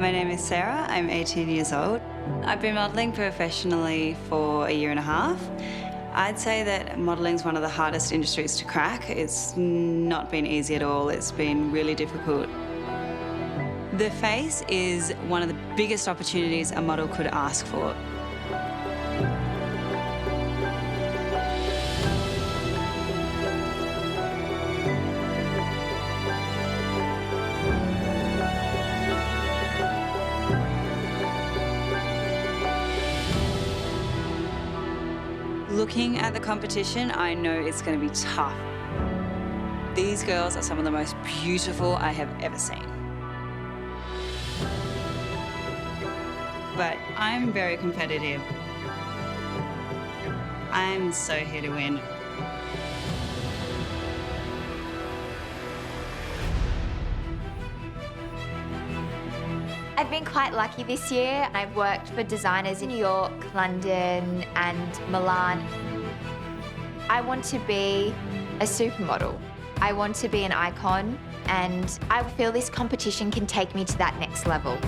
My name is Sarah, I'm 18 years old. I've been modelling professionally for a year and a half. I'd say that modelling is one of the hardest industries to crack. It's not been easy at all, it's been really difficult. The face is one of the biggest opportunities a model could ask for. Looking at the competition, I know it's going to be tough. These girls are some of the most beautiful I have ever seen. But I'm very competitive. I'm so here to win. I've been quite lucky this year. I've worked for designers in New York, London and Milan. I want to be a supermodel. I want to be an icon, and I feel this competition can take me to that next level.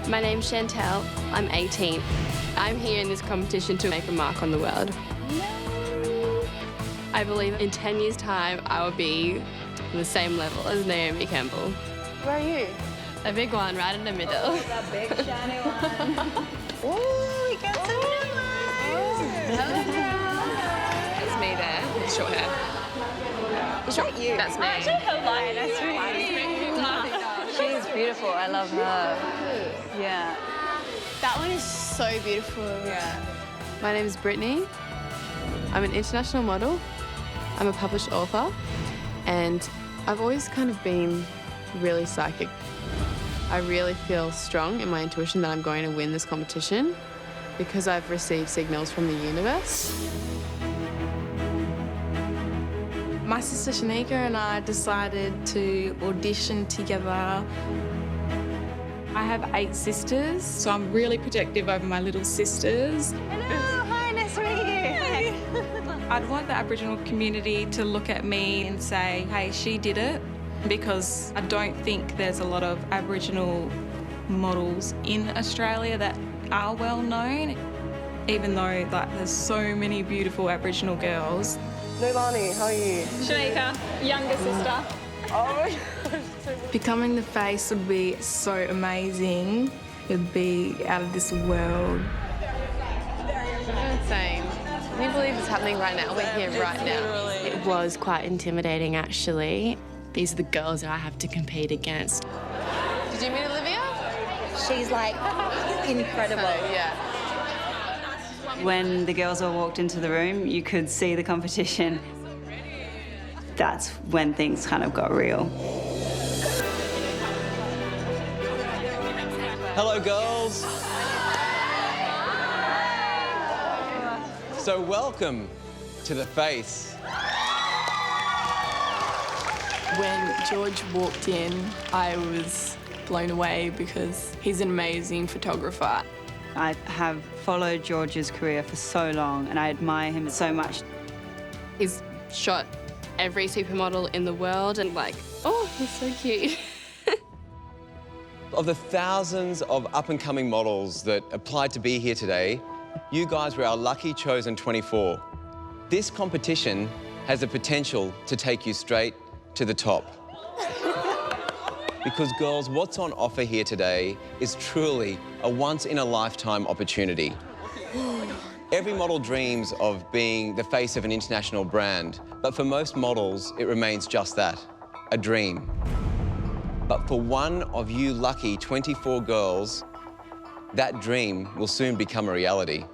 My name's Chantel, I'm 18. I'm here in this competition to make a mark on the world. I believe in 10 years' time, I will be on the same level as Naomi Campbell. Where are you? A big one right in the middle. Oh, that big shiny one. Ooh, we got some new ones. That's me there, with short hair. Is that you? That's me. Hi, nice to meet you. She's beautiful, I love her. Yeah. That one is so beautiful. Yeah. My name's Brittany. I'm an international model. I'm a published author, and I've always kind of been really psychic. I really feel strong in my intuition that I'm going to win this competition because I've received signals from the universe. My sister Shanika and I decided to audition together. I have 8 sisters, so I'm really protective over my little sisters. Hello, hi, nice to meet you. I'd want the Aboriginal community to look at me and say, hey, she did it, because I don't think there's a lot of Aboriginal models in Australia that are well known, even though there's so many beautiful Aboriginal girls. Leilani, how are you? Shanika, younger sister. Oh my gosh. Becoming the face would be so amazing. It would be out of this world. Insane. Can you believe it's happening right now? We're here right now. It was quite intimidating, actually. These are the girls that I have to compete against. Did you meet Olivia? She's like incredible. Yeah. When the girls all walked into the room, you could see the competition. That's when things kind of got real. Hello, girls. So welcome to the face. When George walked in, I was blown away because he's an amazing photographer. I have followed George's career for so long and I admire him so much. He's shot every supermodel in the world and oh, he's so cute. Of the thousands of up-and-coming models that applied to be here today, you guys were our lucky chosen 24. This competition has the potential to take you straight to the top. Because, girls, what's on offer here today is truly a once-in-a-lifetime opportunity. Every model dreams of being the face of an international brand, but for most models, it remains just that, a dream. But for one of you lucky 24 girls, that dream will soon become a reality.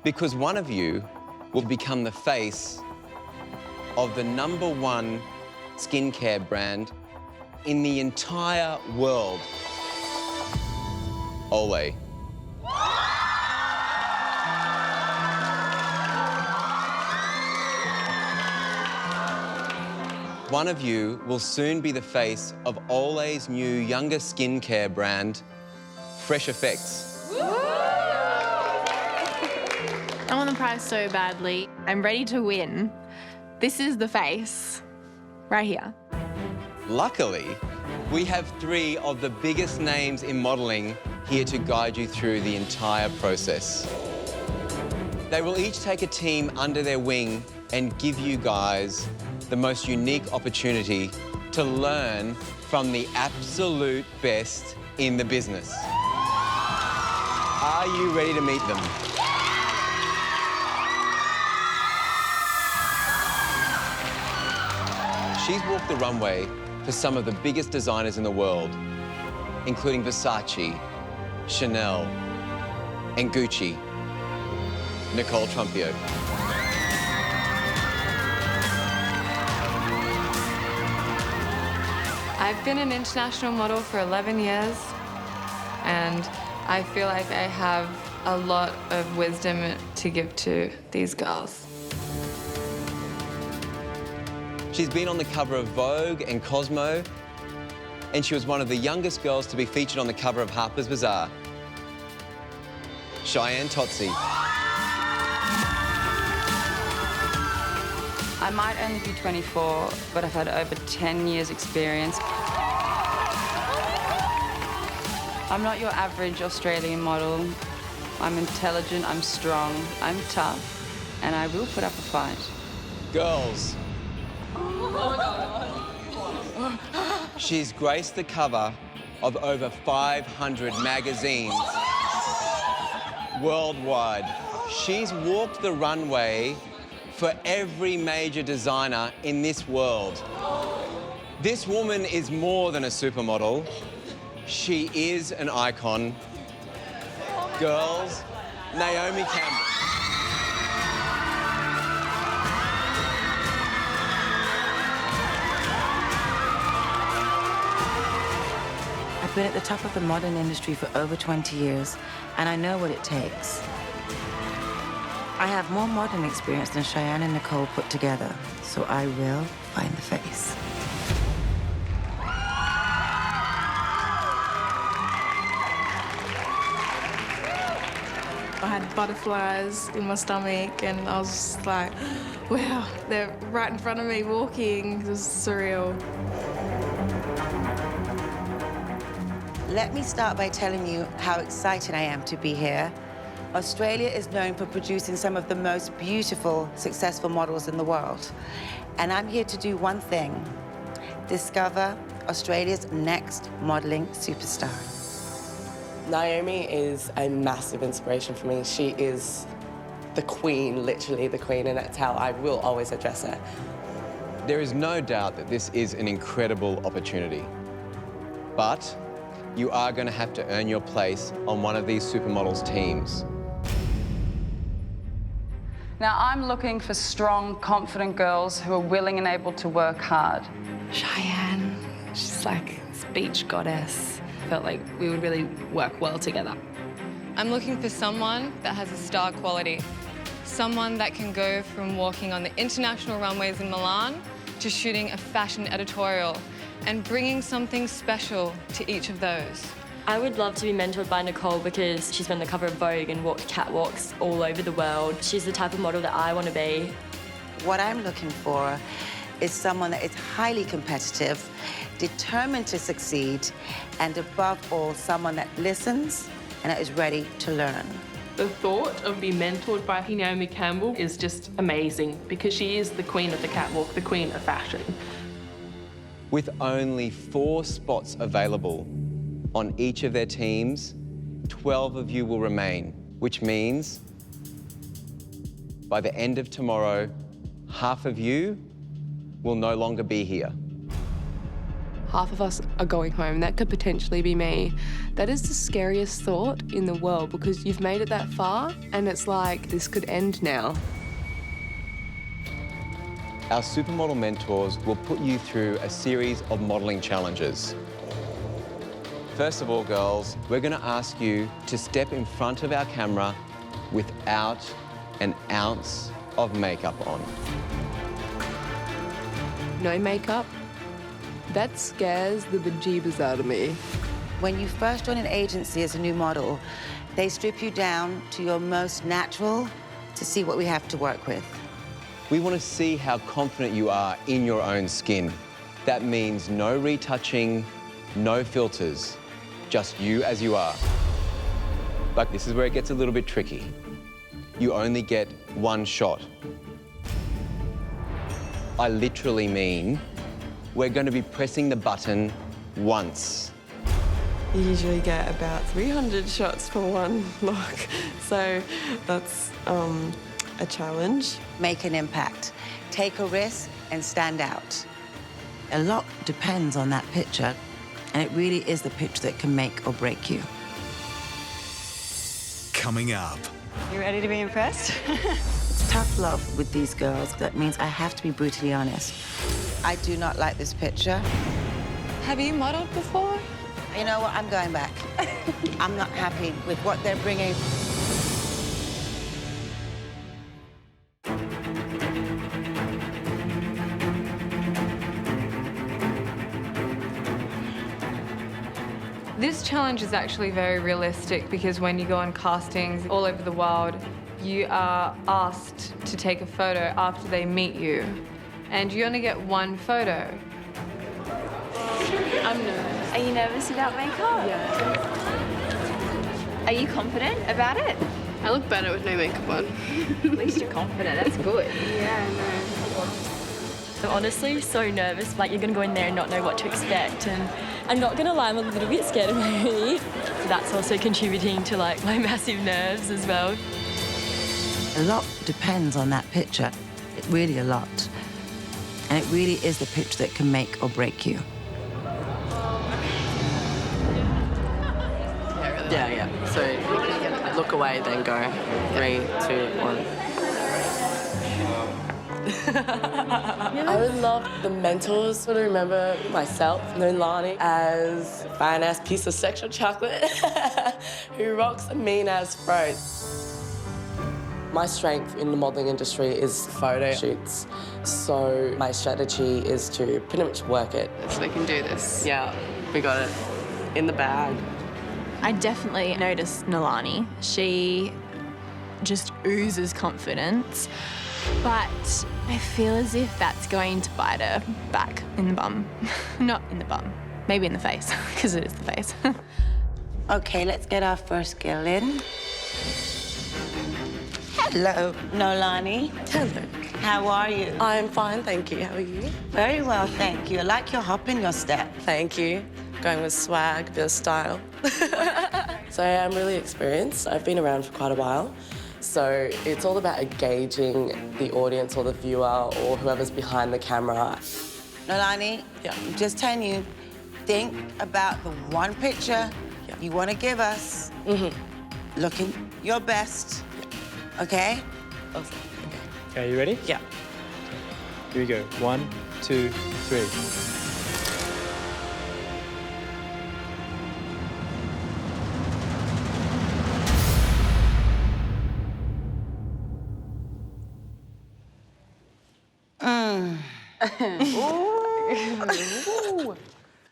Because one of you will become the face of the #1 skincare brand in the entire world, Olay. One of you will soon be the face of Olay's new younger skincare brand, Fresh Effects. I want the prize so badly. I'm ready to win, This is the face, right here. Luckily, we have 3 of the biggest names in modelling here to guide you through the entire process. They will each take a team under their wing and give you guys the most unique opportunity to learn from the absolute best in the business. Are you ready to meet them? She's walked the runway for some of the biggest designers in the world, including Versace, Chanel, and Gucci. Nicole Trunfio. I've been an international model for 11 years, and I feel like I have a lot of wisdom to give to these girls. She's been on the cover of Vogue and Cosmo, and she was one of the youngest girls to be featured on the cover of Harper's Bazaar. Cheyenne Tozzi. I might only be 24, but I've had over 10 years experience. I'm not your average Australian model. I'm intelligent, I'm strong, I'm tough, and I will put up a fight. Girls. She's graced the cover of over 500 magazines worldwide. She's walked the runway for every major designer in this world. This woman is more than a supermodel. She is an icon. Girls, Naomi Campbell. I've been at the top of the modern industry for over 20 years, and I know what it takes. I have more modern experience than Cheyenne and Nicole put together, so I will find the face. I had butterflies in my stomach and I was just like, wow, they're right in front of me walking. It was surreal. Let me start by telling you how excited I am to be here. Australia is known for producing some of the most beautiful, successful models in the world. And I'm here to do one thing: discover Australia's next modeling superstar. Naomi is a massive inspiration for me. She is the queen, literally the queen, and that's how I will always address her. There is no doubt that this is an incredible opportunity. But you are going to have to earn your place on one of these supermodels' teams. Now, I'm looking for strong, confident girls who are willing and able to work hard. Cheyenne, she's like a speech goddess. Felt like we would really work well together. I'm looking for someone that has a star quality. Someone that can go from walking on the international runways in Milan to shooting a fashion editorial and bringing something special to each of those. I would love to be mentored by Nicole because she's been on the cover of Vogue and walked catwalks all over the world. She's the type of model that I want to be. What I'm looking for is someone that is highly competitive, determined to succeed, and above all, someone that listens and that is ready to learn. The thought of being mentored by Naomi Campbell is just amazing because she is the queen of the catwalk, the queen of fashion. With only 4 spots available on each of their teams, 12 of you will remain, which means by the end of tomorrow, half of you will no longer be here. Half of us are going home. That could potentially be me. That is the scariest thought in the world because you've made it that far and it's like this could end now. Our supermodel mentors will put you through a series of modelling challenges. First of all, girls, we're going to ask you to step in front of our camera without an ounce of makeup on. No makeup? That scares the bejeebers out of me. When you first join an agency as a new model, they strip you down to your most natural to see what we have to work with. We want to see how confident you are in your own skin. That means no retouching, no filters, just you as you are. But this is where it gets a little bit tricky. You only get one shot. I literally mean we're going to be pressing the button once. You usually get about 300 shots for one look, so that's a challenge. Make an impact. Take a risk and stand out. A lot depends on that picture, and it really is the picture that can make or break you. Coming up. You ready to be impressed? It's tough love with these girls. That means I have to be brutally honest. I do not like this picture. Have you modelled before? You know what? I'm going back. I'm not happy with what they're bringing. This challenge is actually very realistic because when you go on castings all over the world, you are asked to take a photo after they meet you, and you only get one photo. I'm nervous. Are you nervous about makeup? Yeah. Are you confident about it? I look better with no makeup on. At least you're confident, that's good. Yeah, I know. I'm honestly so nervous, like you're gonna go in there and not know what to expect, and I'm not gonna lie, I'm a little bit scared of my hoodie. That's also contributing to like my massive nerves as well. A lot depends on that picture. Really a lot. And it really is the picture that can make or break you. Yeah. So look away, then go. 3, 2, 1. I would love the mentors to remember myself, Nolani, as a fine-ass piece of sexual chocolate who rocks a mean-ass throat. My strength in the modelling industry is photo shoots, so my strategy is to pretty much work it. So we can do this. Yeah, we got it in the bag. I definitely noticed Nolani. She just oozes confidence, but I feel as if that's going to bite her back in the bum. Not in the bum, maybe in the face, because it is the face. Okay, let's get our first girl in. Hello, Nolani. Hello. How are you? I'm fine, thank you. How are you? Very well, thank you. I like your hop and your step. Thank you. Going with swag, bit of style. So I'm really experienced. I've been around for quite a while. So it's all about engaging the audience or the viewer or whoever's behind the camera. Nolani, I'm just telling you, think about the one picture you want to give us. Looking your best, okay? Okay, you ready? Yeah. Here we go. 1, 2, 3.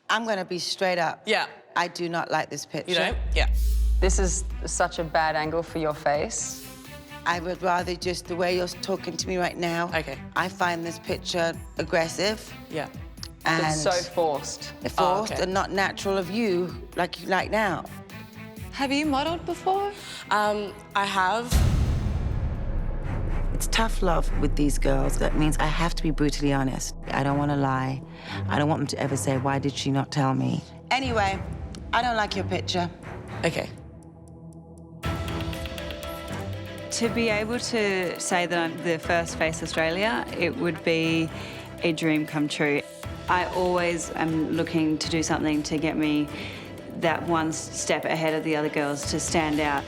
I'm gonna be straight up. Yeah. I do not like this picture. You don't? Yeah. This is such a bad angle for your face. I would rather just the way you're talking to me right now. Okay. I find this picture aggressive. Yeah. And It's so forced. forced and not natural of you, like you like now. Have you modelled before? I have. It's tough love with these girls. That means I have to be brutally honest. I don't want to lie. I don't want them to ever say, why did she not tell me? Anyway, I don't like your picture. Okay. To be able to say that I'm the first Face Australia, it would be a dream come true. I always am looking to do something to get me that one step ahead of the other girls to stand out.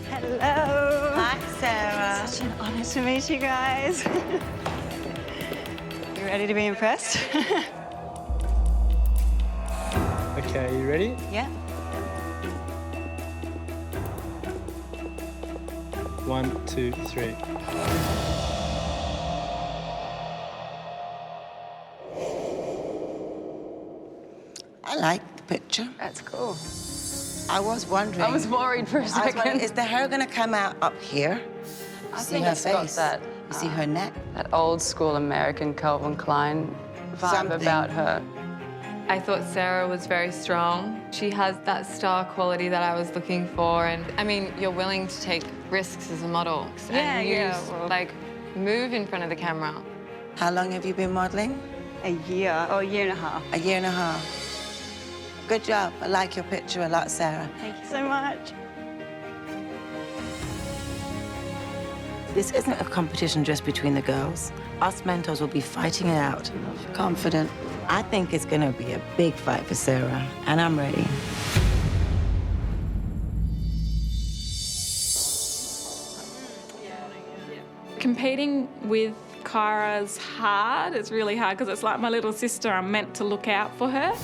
Hello. Hi, Sarah. Such an honour to meet you guys. You ready to be impressed? Okay, you ready? Yeah. 1, 2, 3. I like the picture. That's cool. I was wondering. I was worried for a second. Is the hair gonna come out up here? I See think her it's got face. that You see her neck? That old school American Calvin Klein vibe about her. I thought Sarah was very strong. She has that star quality that I was looking for. And I mean, you're willing to take risks as a model. Like, move in front of the camera. How long have you been modeling? A year or a year and a half. A year and a half. Good job. I like your picture a lot, Sarah. Thank you so much. This isn't a competition just between the girls. Us mentors will be fighting it out. Confident. I think it's gonna be a big fight for Sarah, and I'm ready. Competing with Kyra's hard. It's really hard because it's like my little sister. I'm meant to look out for her.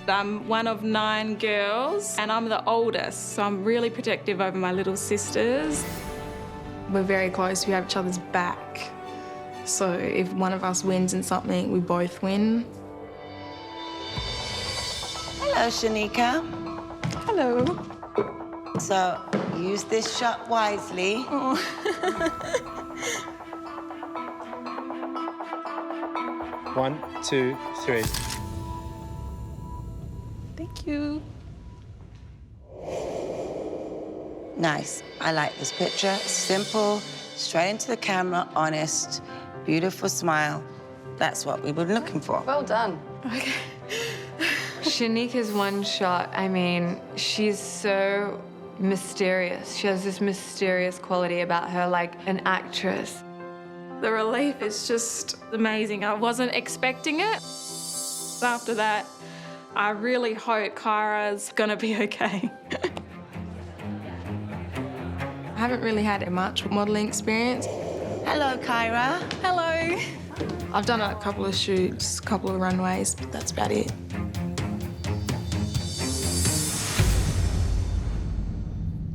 I'm one of 9 girls, and I'm the oldest, so I'm really protective over my little sisters. We're very close. We have each other's back. So if one of us wins in something, we both win. Hello, Shanika. Hello. So use this shot wisely. Oh. 1, 2, 3. Thank you. Nice. I like this picture. Simple, straight into the camera, honest, beautiful smile. That's what we were looking for. Well done. Okay. Shanika's one shot, I mean, she's so mysterious. She has this mysterious quality about her, like an actress. The relief is just amazing. I wasn't expecting it. After that, I really hope Kyra's gonna be okay. I haven't really had much modelling experience. Hello, Kyra. Hello. I've done a couple of shoots, a couple of runways, but that's about it.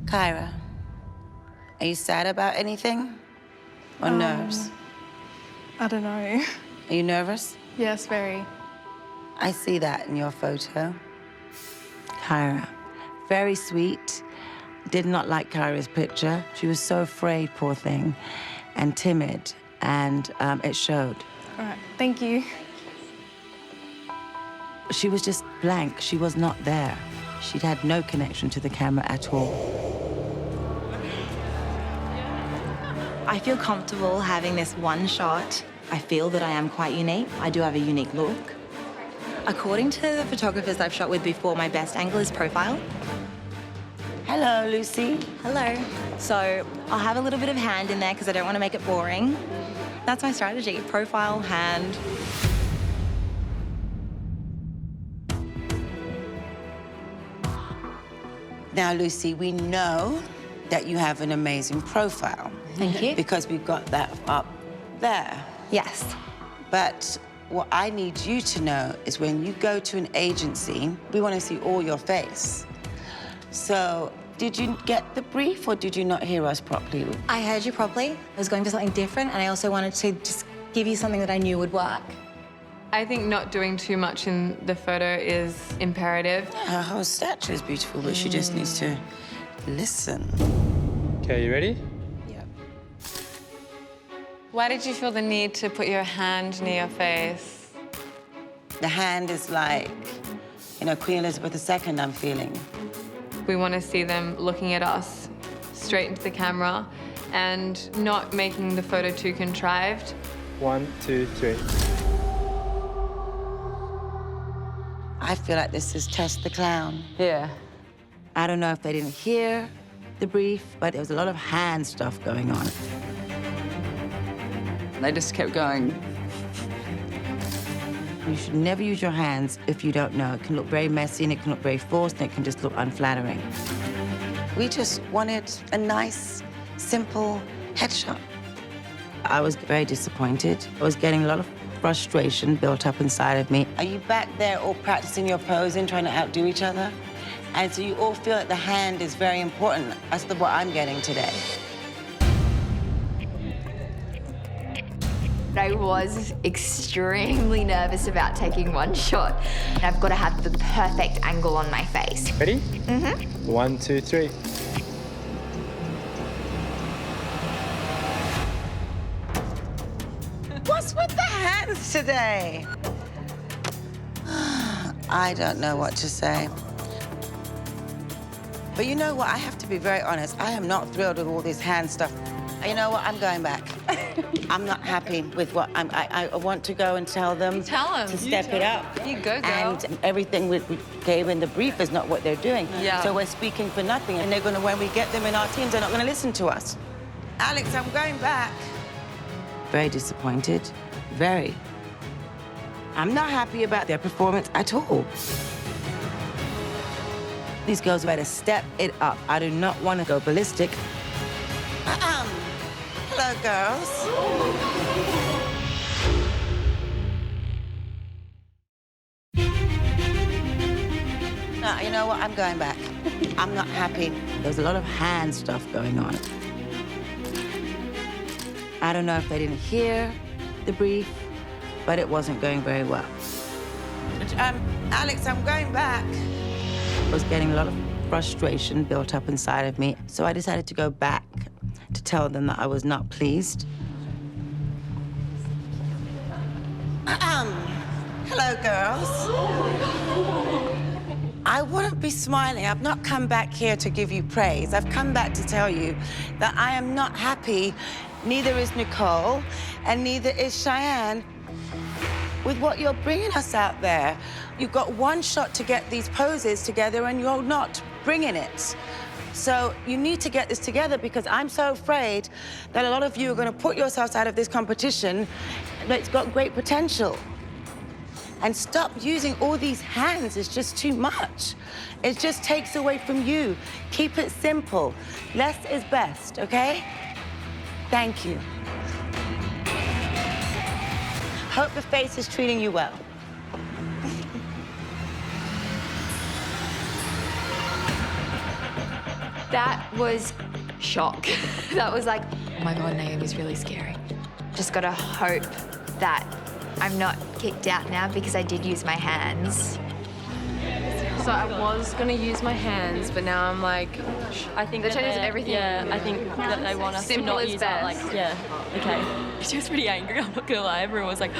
Kyra, are you sad about anything? Or nerves? I don't know. Are you nervous? Yes, very. I see that in your photo. Kyra, very sweet. Did not like Kyra's picture. She was so afraid, poor thing, and timid, and it showed. All right, thank you. She was just blank. She was not there. She'd had no connection to the camera at all. I feel comfortable having this one shot. I feel that I am quite unique. I do have a unique look. According to the photographers I've shot with before, my best angle is profile. Hello, Lucy. Hello. So I'll have a little bit of hand in there because I don't want to make it boring. That's my strategy, profile, hand. Now, Lucy, we know that you have an amazing profile. Thank you. Because we've got that up there. Yes. But what I need you to know is when you go to an agency, we want to see all your face. So, did you get the brief or did you not hear us properly? I heard you properly. I was going for something different and I also wanted to just give you something that I knew would work. I think not doing too much in the photo is imperative. Her whole stature is beautiful, but she just needs to listen. Okay, you ready? Why did you feel the need to put your hand near your face? The hand is like, you know, Queen Elizabeth II, I'm feeling. We want to see them looking at us straight into the camera and not making the photo too contrived. 1, 2, 3. I feel like this is Test the Clown. Yeah. I don't know if they didn't hear the brief, but there was a lot of hand stuff going on. They just kept going. You should never use your hands if you don't know. It can look very messy and it can look very forced and it can just look unflattering. We just wanted a nice, simple headshot. I was very disappointed. I was getting a lot of frustration built up inside of me. Are you back there all practicing your posing, trying to outdo each other? And so you all feel that the hand is very important. That's what I'm getting today. I was extremely nervous about taking one shot. I've got to have the perfect angle on my face. Ready? Mm-hmm. 1, 2, 3. month today. I don't know what to say. But you know what? I have to be very honest. I am not thrilled with all this hand stuff. You know what? I'm going back. I'm not happy with what I want to go and tell them. Tell them. To step it up. You go, girl. And everything we gave in the brief is not what they're doing. Yeah. So we're speaking for nothing. And they're going to, when we get them in our teams, they're not going to listen to us. Alex, I'm going back. Very disappointed. Very. I'm not happy about their performance at all. These girls better step it up. I do not want to go ballistic. Hello, girls. No, you know what? I'm going back. I'm not happy. There's a lot of hand stuff going on. I don't know if they didn't hear the brief, but it wasn't going very well. Alex, I'm going back. I was getting a lot of frustration built up inside of me, so I decided to go back to tell them that I was not pleased. Hello, girls. I wouldn't be smiling. I've not come back here to give you praise. I've come back to tell you that I am not happy. Neither is Nicole, and neither is Cheyenne, with what you're bringing us out there. You've got one shot to get these poses together, and you're not bringing it. So you need to get this together, because I'm so afraid that a lot of you are going to put yourselves out of this competition that's got great potential. And stop using all these hands. It's just too much. It just takes away from you. Keep it simple. Less is best, okay? Thank you. Hope the face is treating you well. That was shock. That was like, oh my God, Naomi's really scary. Just gotta hope that I'm not kicked out now, because I did use my hands. So I was gonna use my hands, but now I'm like, I think that changes they're- everything. Yeah, I think that they want us Simple to not is use that. best. Like, yeah, okay. She was pretty angry. I'm not gonna lie. Everyone was like,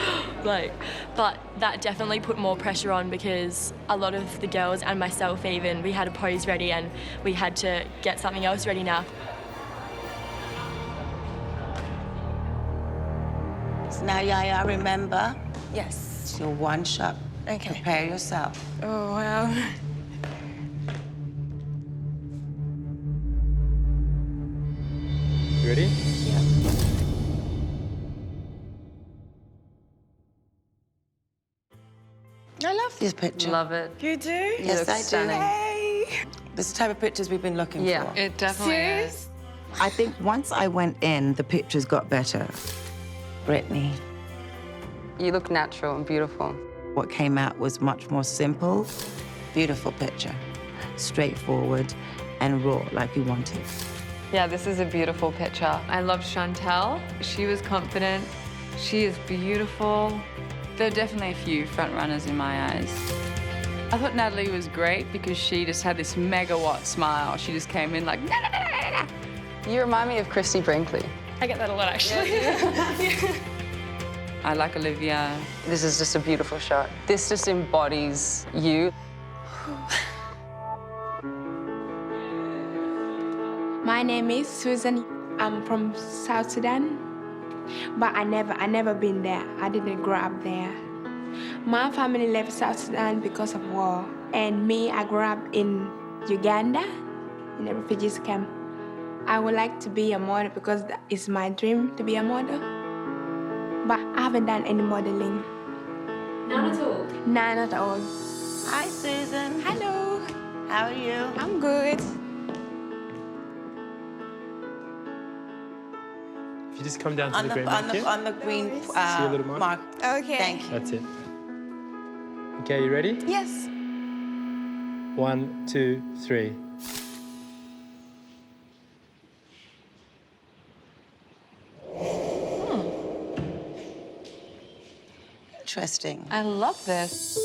but that definitely put more pressure on, because a lot of the girls and myself even, we had a pose ready and we had to get something else ready now. Now, Yaya, remember? Yes. It's your one shot. Okay. Prepare yourself. Oh, wow. You ready? Yeah. I love this picture. love it. You do? Yes, I do. stunning. Hey. This is the type of pictures we've been looking for. It definitely is. I think once I went in, the pictures got better. Brittany, You look natural and beautiful. what came out was much more simple. Beautiful picture. Straightforward and raw, like we wanted. Yeah, this is a beautiful picture. I love Chantel. She was confident. She is beautiful. There are definitely a few front runners in my eyes. I thought Natalie was great because she just had this megawatt smile. She just came in like, nah, nah, nah, nah, nah. You remind me of Christy Brinkley. I get that a lot, actually. I like Olivia. This is just a beautiful shot. This just embodies you. My name is Susan. I'm from South Sudan, but I never been there. I didn't grow up there. My family left South Sudan because of war, and me, I grew up in Uganda, in a refugees camp. I would like to be a model because it's my dream to be a model, but I haven't done any modeling. None at all? None at all. Hi, Susan. Hello. How are you? I'm good. If you just come down to On the green the, mark here. on the green See a little mark? Okay. Thank you. That's it. Okay, you ready? Yes. 1, 2, 3. Interesting. I love this.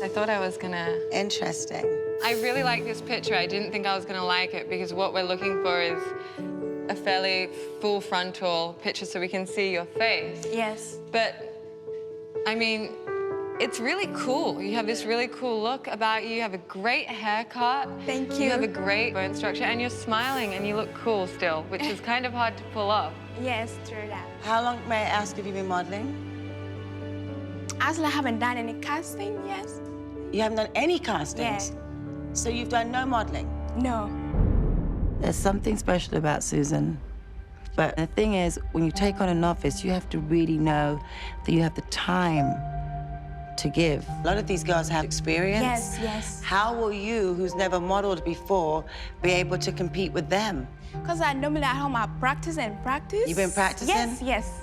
I thought I was gonna... Interesting. I really like this picture. I didn't think I was gonna like it because what we're looking for is a fairly full frontal picture so we can see your face. Yes. But I mean, it's really cool. You have this really cool look about you. You have a great haircut. Thank you. You have a great bone structure, and you're smiling, and you look cool still, which is kind of hard to pull off. Yes, true that. How long, may I ask, have you been modeling? Actually, I haven't done any casting yet. You haven't done any castings? Yeah. So you've done no modeling? No. There's something special about Susan. But the thing is, when you take on a novice, you have to really know that you have the time to give. A lot of these girls have experience. Yes, yes. How will you, who's never modeled before, be able to compete with them? Because I normally at home, I practice and practice. You've been practicing? Yes, yes.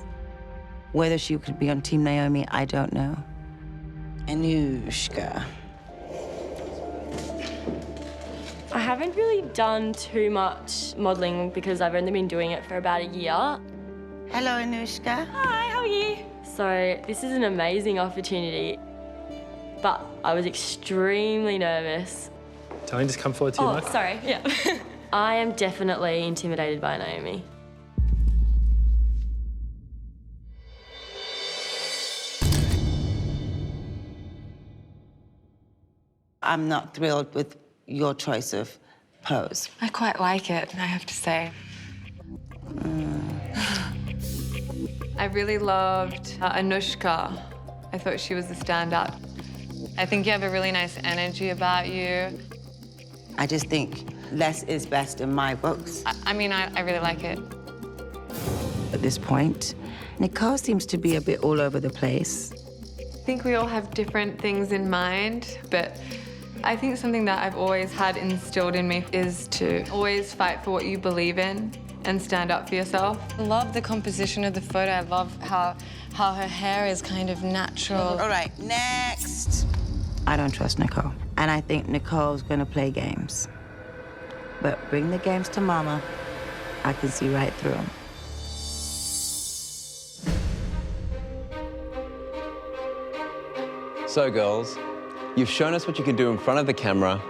Whether she could be on Team Naomi, I don't know. Anushka. I haven't really done too much modelling because I've only been doing it for about a year. Hello, Anushka. Hi, how are you? So this is an amazing opportunity, but I was extremely nervous. Tony, just come forward to your mic. Sorry, yeah. I am definitely intimidated by Naomi. I'm not thrilled with your choice of pose. I quite like it, I have to say. I really loved Anushka. I thought she was the standout. I think you have a really nice energy about you. I just think less is best in my books. I mean, I really like it. At this point, Nicole seems to be a bit all over the place. I think we all have different things in mind, but I think something that I've always had instilled in me is to always fight for what you believe in and stand up for yourself. I love the composition of the photo. I love how her hair is kind of natural. All right, next. I don't trust Nicole, and I think Nicole's gonna play games. But bring the games to Mama. I can see right through them. So, girls, you've shown us what you can do in front of the camera,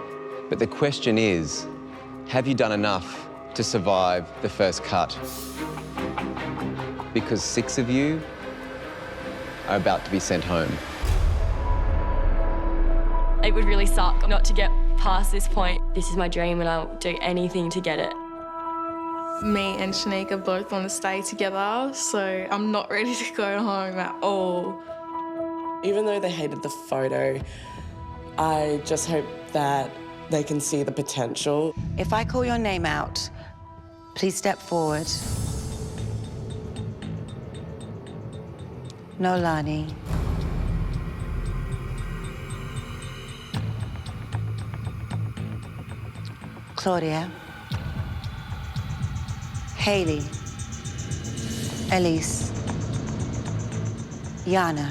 but the question is, have you done enough to survive the first cut? Because 6 of you are about to be sent home. It would really suck not to get past this point. This is my dream and I'll do anything to get it. Me and Shanika both want to stay together, so I'm not ready to go home at all. Even though they hated the photo, I just hope that they can see the potential. If I call your name out, please step forward. Nolani. Claudia. Haley. Elise. Yana.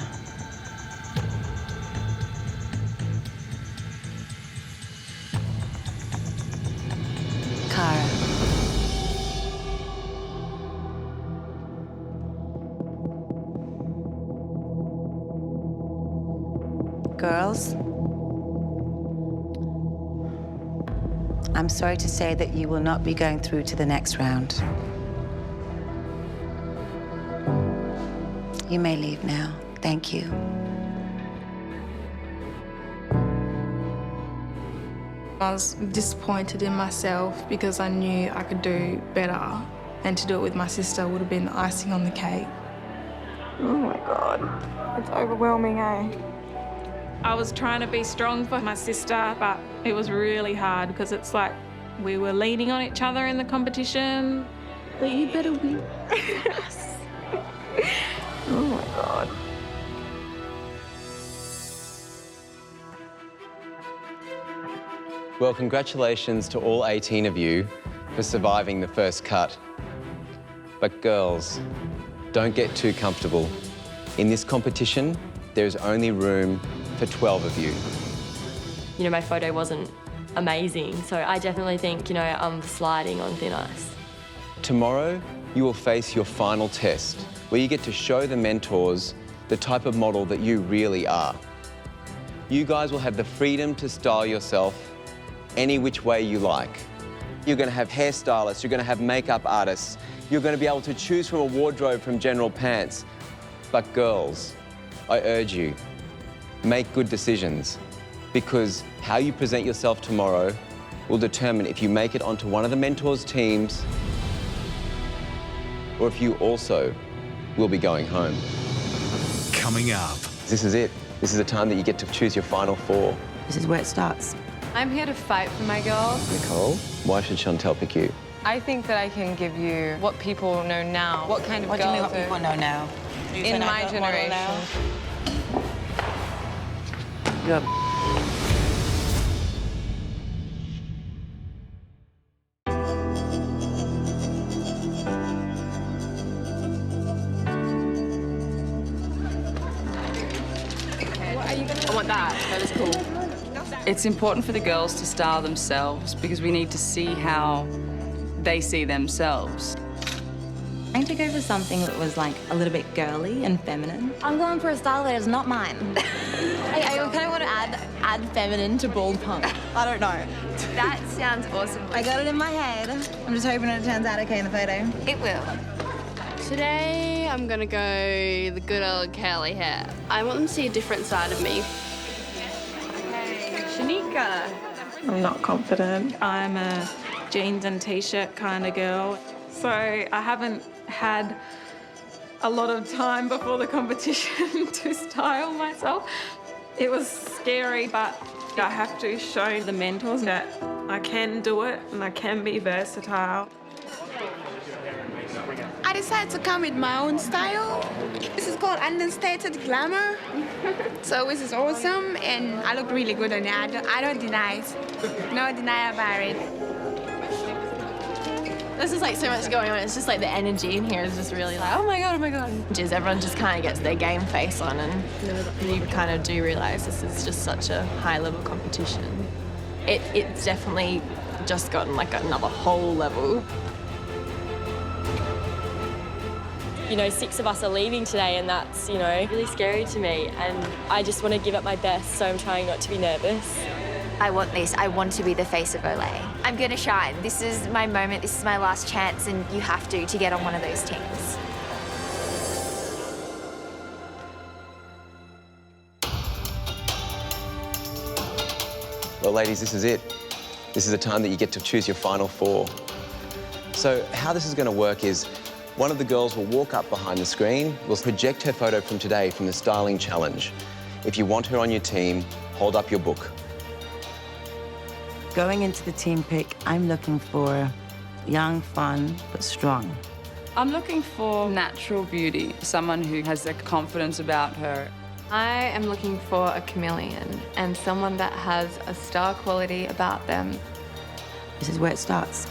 Cara. Girls, I'm sorry to say that you will not be going through to the next round. You may leave now. Thank you. I was disappointed in myself because I knew I could do better, and to do it with my sister would have been the icing on the cake. Oh my God, it's overwhelming, eh? I was trying to be strong for my sister, but it was really hard because it's like we were leaning on each other in the competition. But you better win. Oh my God. Well, congratulations to all 18 of you for surviving the first cut. But girls, don't get too comfortable. In this competition, there's only room for 12 of you. You know, my photo wasn't amazing, so I definitely think, you know, I'm sliding on thin ice. Tomorrow, you will face your final test, where you get to show the mentors the type of model that you really are. You guys will have the freedom to style yourself any which way you like. You're going to have hairstylists, you're going to have makeup artists, you're going to be able to choose from a wardrobe from General Pants. But girls, I urge you, make good decisions, because how you present yourself tomorrow will determine if you make it onto one of the mentors' teams or if you also will be going home. Coming up. This is it. This is the time that you get to choose your final four. This is where it starts. I'm here to fight for my girls. Nicole, why should Chantel pick you? I think that I can give you what people know now. What kind of What do you girls mean what people know now? in my generation. Good. I want that. That is cool. It's important for the girls to style themselves because we need to see how they see themselves. I'm going to go for something that was like a little bit girly and feminine. I'm going for a style that is not mine. I kind of want to add feminine to bald punk. I don't know. That sounds awesome. I got it in my head. I'm just hoping it turns out okay in the photo. It will. Today, I'm gonna go the good old curly hair. I want them to see a different side of me. Hey, Shanika. I'm not confident. I'm a jeans and t-shirt kind of girl. So I haven't had a lot of time before the competition to style myself. It was scary, but I have to show the mentors that I can do it and I can be versatile. I decided to come with my own style. This is called understated glamour. So this is awesome, and I look really good on it. I don't deny it. No deny about it. There's just like so much going on. It's just like the energy in here is just really like, oh my God, oh my God. Just everyone just kind of gets their game face on, and you kind of do realize this is just such a high level competition. It's definitely just gotten like another whole level. You know, 6 of us are leaving today, and that's, you know, really scary to me. And I just want to give it my best, so I'm trying not to be nervous. I want this. I want to be the face of Olay. I'm going to shine. This is my moment. This is my last chance, and you have to get on one of those teams. Well, ladies, this is it. This is the time that you get to choose your final four. So how this is going to work is one of the girls will walk up behind the screen, will project her photo from today from the styling challenge. If you want her on your team, hold up your book. Going into the team pick, I'm looking for young, fun, but strong. I'm looking for natural beauty, someone who has the confidence about her. I am looking for a chameleon and someone that has a star quality about them. This is where it starts.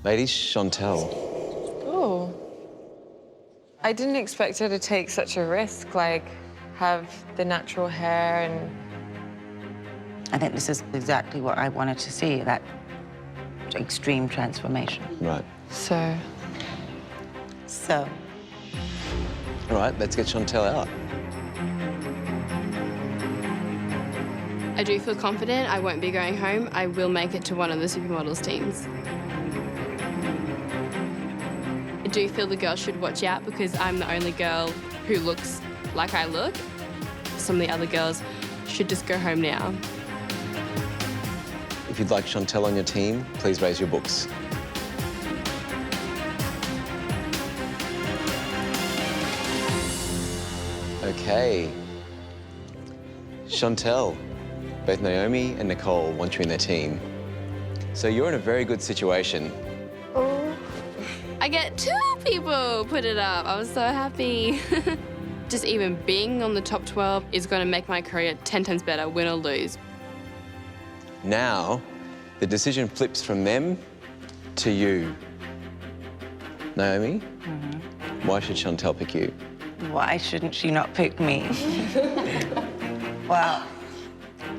Ladies, Chantel. Oh. I didn't expect her to take such a risk, like have the natural hair and... I think this is exactly what I wanted to see, that extreme transformation. Right. So. All right, let's get Chantel out. I do feel confident I won't be going home. I will make it to one of the Supermodels teams. I do feel the girls should watch out because I'm the only girl who looks like I look. Some of the other girls should just go home now. If you'd like Chantel on your team, please raise your books. Okay. Chantel, both Naomi and Nicole want you in their team. So you're in a very good situation. Oh. I get 2 people put it up. I was so happy. Just even being on the top 12 is going to make my career 10 times better, win or lose. Now, the decision flips from them to you. Naomi, why should Chantel pick you? Why shouldn't she not pick me? Well,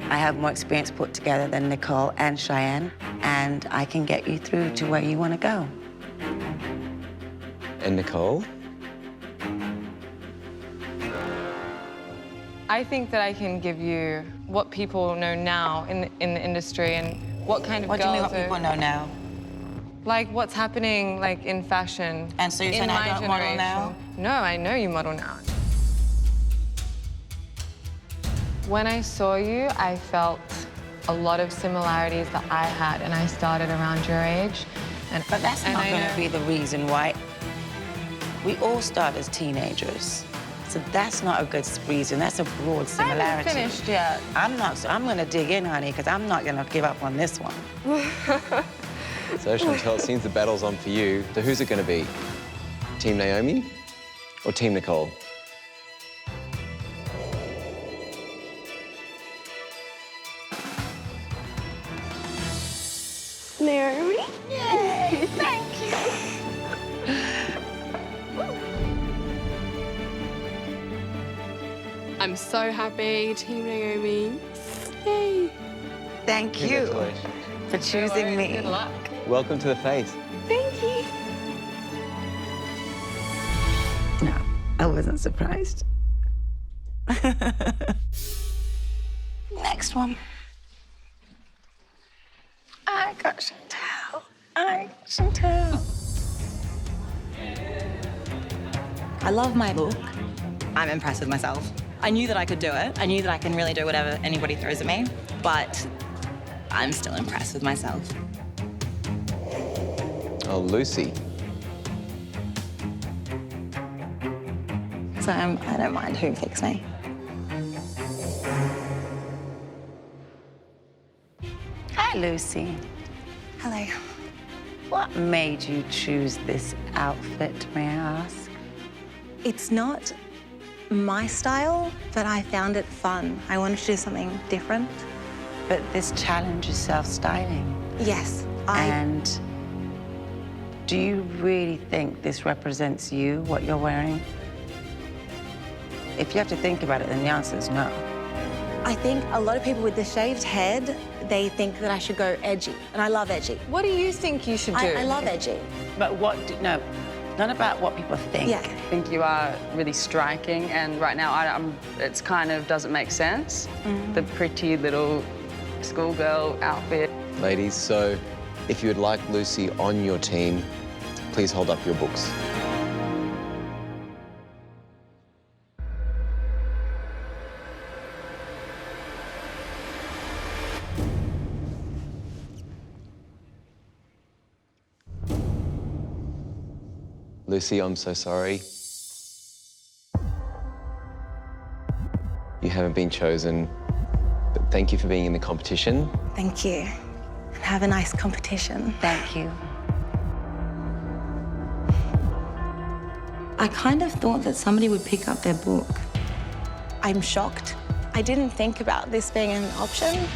I have more experience put together than Nicole and Cheyenne, and I can get you through to where you want to go. And Nicole? I think that I can give you what people know now in the industry and what kind of girls What do you mean what people know now? Like what's happening like in fashion. And so you're saying I don't model now? No, I know you model now. When I saw you, I felt a lot of similarities that I had, and I started around your age. But that's not going to be the reason why. We all start as teenagers. So that's not a good reason. That's a broad similarity. I haven't finished yet. I'm not. So I'm going to dig in, honey, because I'm not going to give up on this one. So, Chantel, it seems the battle's on for you. So who's it going to be? Team Naomi or Team Nicole? Naomi. Yay! Thank you. I'm so happy, Team Naomi. Yay! Thank you for choosing me. Good luck. Welcome to the face. Thank you. No, I wasn't surprised. Next one. I got Chantel. I got Chantel. I love my look. I'm impressed with myself. I knew that I could do it. I knew that I can really do whatever anybody throws at me, but I'm still impressed with myself. Oh, Lucy. So I don't mind who picks me. Hi, Lucy. Hello. What made you choose this outfit, may I ask? It's not my style, but I found it fun. I wanted to do something different. But this challenge is self-styling. Yes, And do you really think this represents you, what you're wearing? If you have to think about it, then the answer is no. I think a lot of people with the shaved head, they think that I should go edgy, and I love edgy. What do you think you should do? I love edgy. But no, not about what people think. Yeah. I think you are really striking, and right now it's kind of doesn't make sense. The pretty little schoolgirl outfit. Ladies, so if you would like Lucy on your team, please hold up your books. Lucy, I'm so sorry. You haven't been chosen, but thank you for being in the competition. Thank you. Have a nice competition. Thank you. I kind of thought that somebody would pick up their book. I'm shocked. I didn't think about this being an option.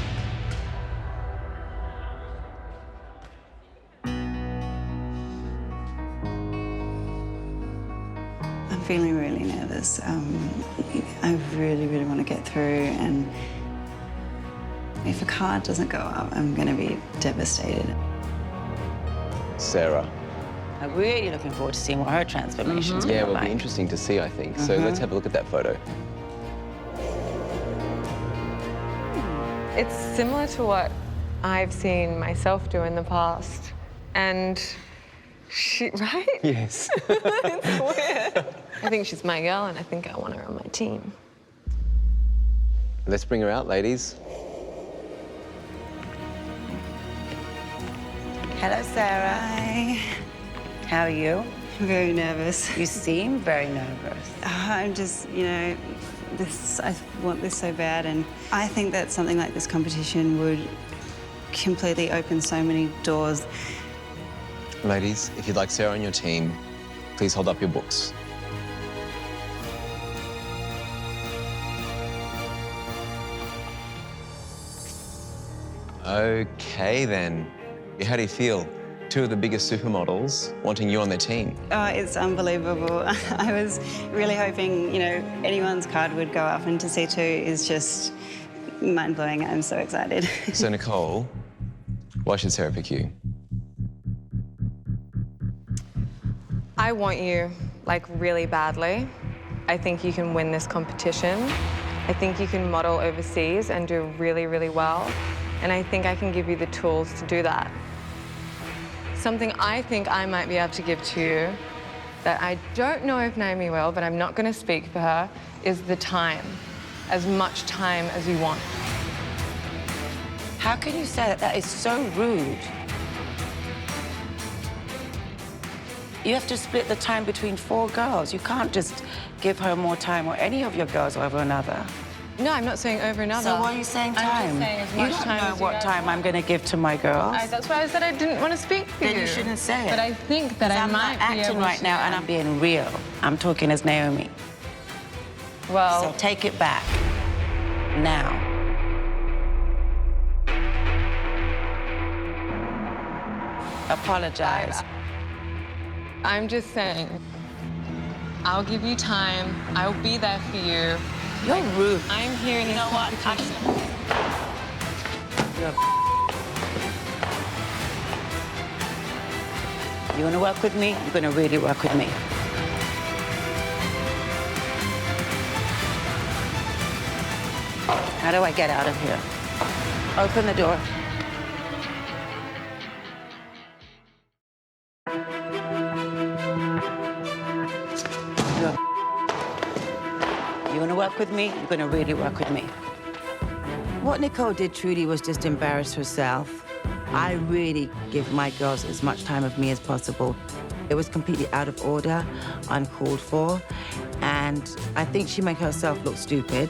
I'm feeling really nervous. I really, really want to get through, and if a card doesn't go up, I'm going to be devastated. Sarah. I'm really looking forward to seeing what her transformation's Yeah, it gonna will look be like. interesting to see, I think. So let's have a look at that photo. It's similar to what I've seen myself do in the past. And she, right? Yes. It's weird. I think she's my girl, and I think I want her on my team. Let's bring her out, ladies. Hello, Sarah. Hi. How are you? I'm very nervous. You seem very nervous. I'm just, I want this so bad, and I think that something like this competition would completely open so many doors. Ladies, if you'd like Sarah on your team, please hold up your books. Okay, then. How do you feel? Two of the biggest supermodels wanting you on their team. Oh, it's unbelievable. I was really hoping, anyone's card would go up, and to see two is just mind-blowing. I'm so excited. So, Nicole, why should Sarah pick you? I want you, really badly. I think you can win this competition. I think you can model overseas and do really, really well. And I think I can give you the tools to do that. Something I think I might be able to give to you that I don't know if Naomi will, but I'm not going to speak for her, is the time. as much time as you want. How can you say that? That is so rude. You have to split the time between 4 girls. You can't just give her more time or any of your girls over another. No, I'm not saying over another. So why are you saying time? I'm just saying as You much don't time know as you what guys time want. I'm going to give to my girls. That's why I said I didn't want to speak for you. Then you shouldn't say it. But I think that I I'm might not be acting able right to. now, and I'm being real. I'm talking as Naomi. Well, so take it back now. Apologize. I'm just saying, I'll give you time. I'll be there for you. You're rude. I'm here in this competition. You want to work with me? You're going to really work with me. How do I get out of here? Open the door. You want to work with me? You're going to really work with me. What Nicole did truly was just embarrass herself. I really give my girls as much time of me as possible. It was completely out of order, uncalled for, and I think she made herself look stupid.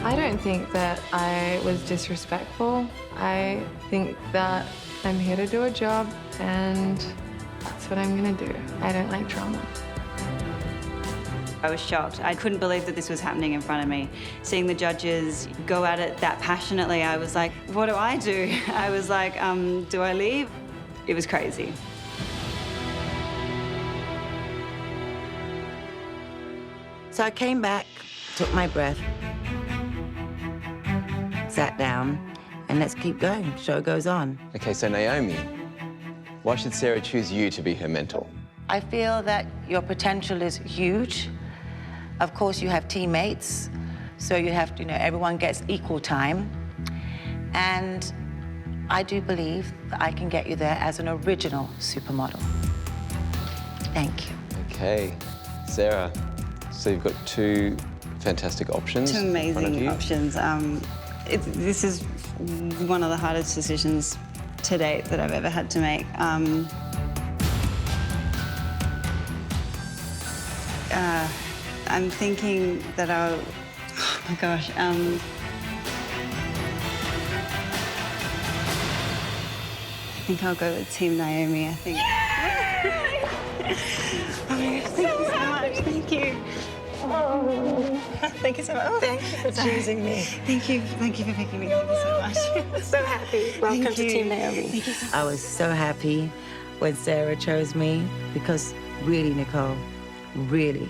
I don't think that I was disrespectful. I think that I'm here to do a job, and that's what I'm gonna do. I don't like drama. I was shocked. I couldn't believe that this was happening in front of me. Seeing the judges go at it that passionately, I was like, what do I do? I was like, do I leave? It was crazy. So I came back, took my breath, sat down, and let's keep going. Show goes on. Okay, so Naomi, why should Sarah choose you to be her mentor? I feel that your potential is huge. Of course, you have teammates, so you have to, everyone gets equal time. And I do believe that I can get you there as an original supermodel. Thank you. Okay, Sarah, so you've got 2 fantastic options. 2 in front of amazing you. options. This is one of the hardest decisions to date that I've ever had to make. I'm thinking that I'll, oh my gosh. I think I'll go with Team Naomi, I think. Oh my gosh, thank you so much, thank you. Oh, thank you so much. Thank you for choosing me. Thank you for picking me. Thank you so much. I'm so happy. Welcome to Team Naomi. Thank you so much. I was so happy when Sarah chose me because really, Nicole, really,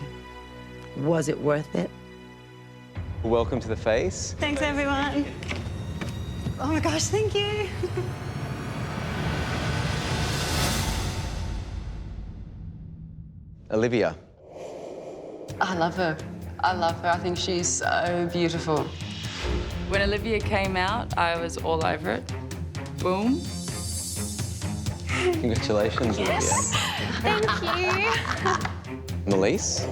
was it worth it? Welcome to the Face. Thanks, everyone. Oh my gosh, thank you. Olivia. I love her. I love her. I think she's so beautiful. When Olivia came out, I was all over it. Boom. Congratulations, Yes. Thank you. Olivia. Melise.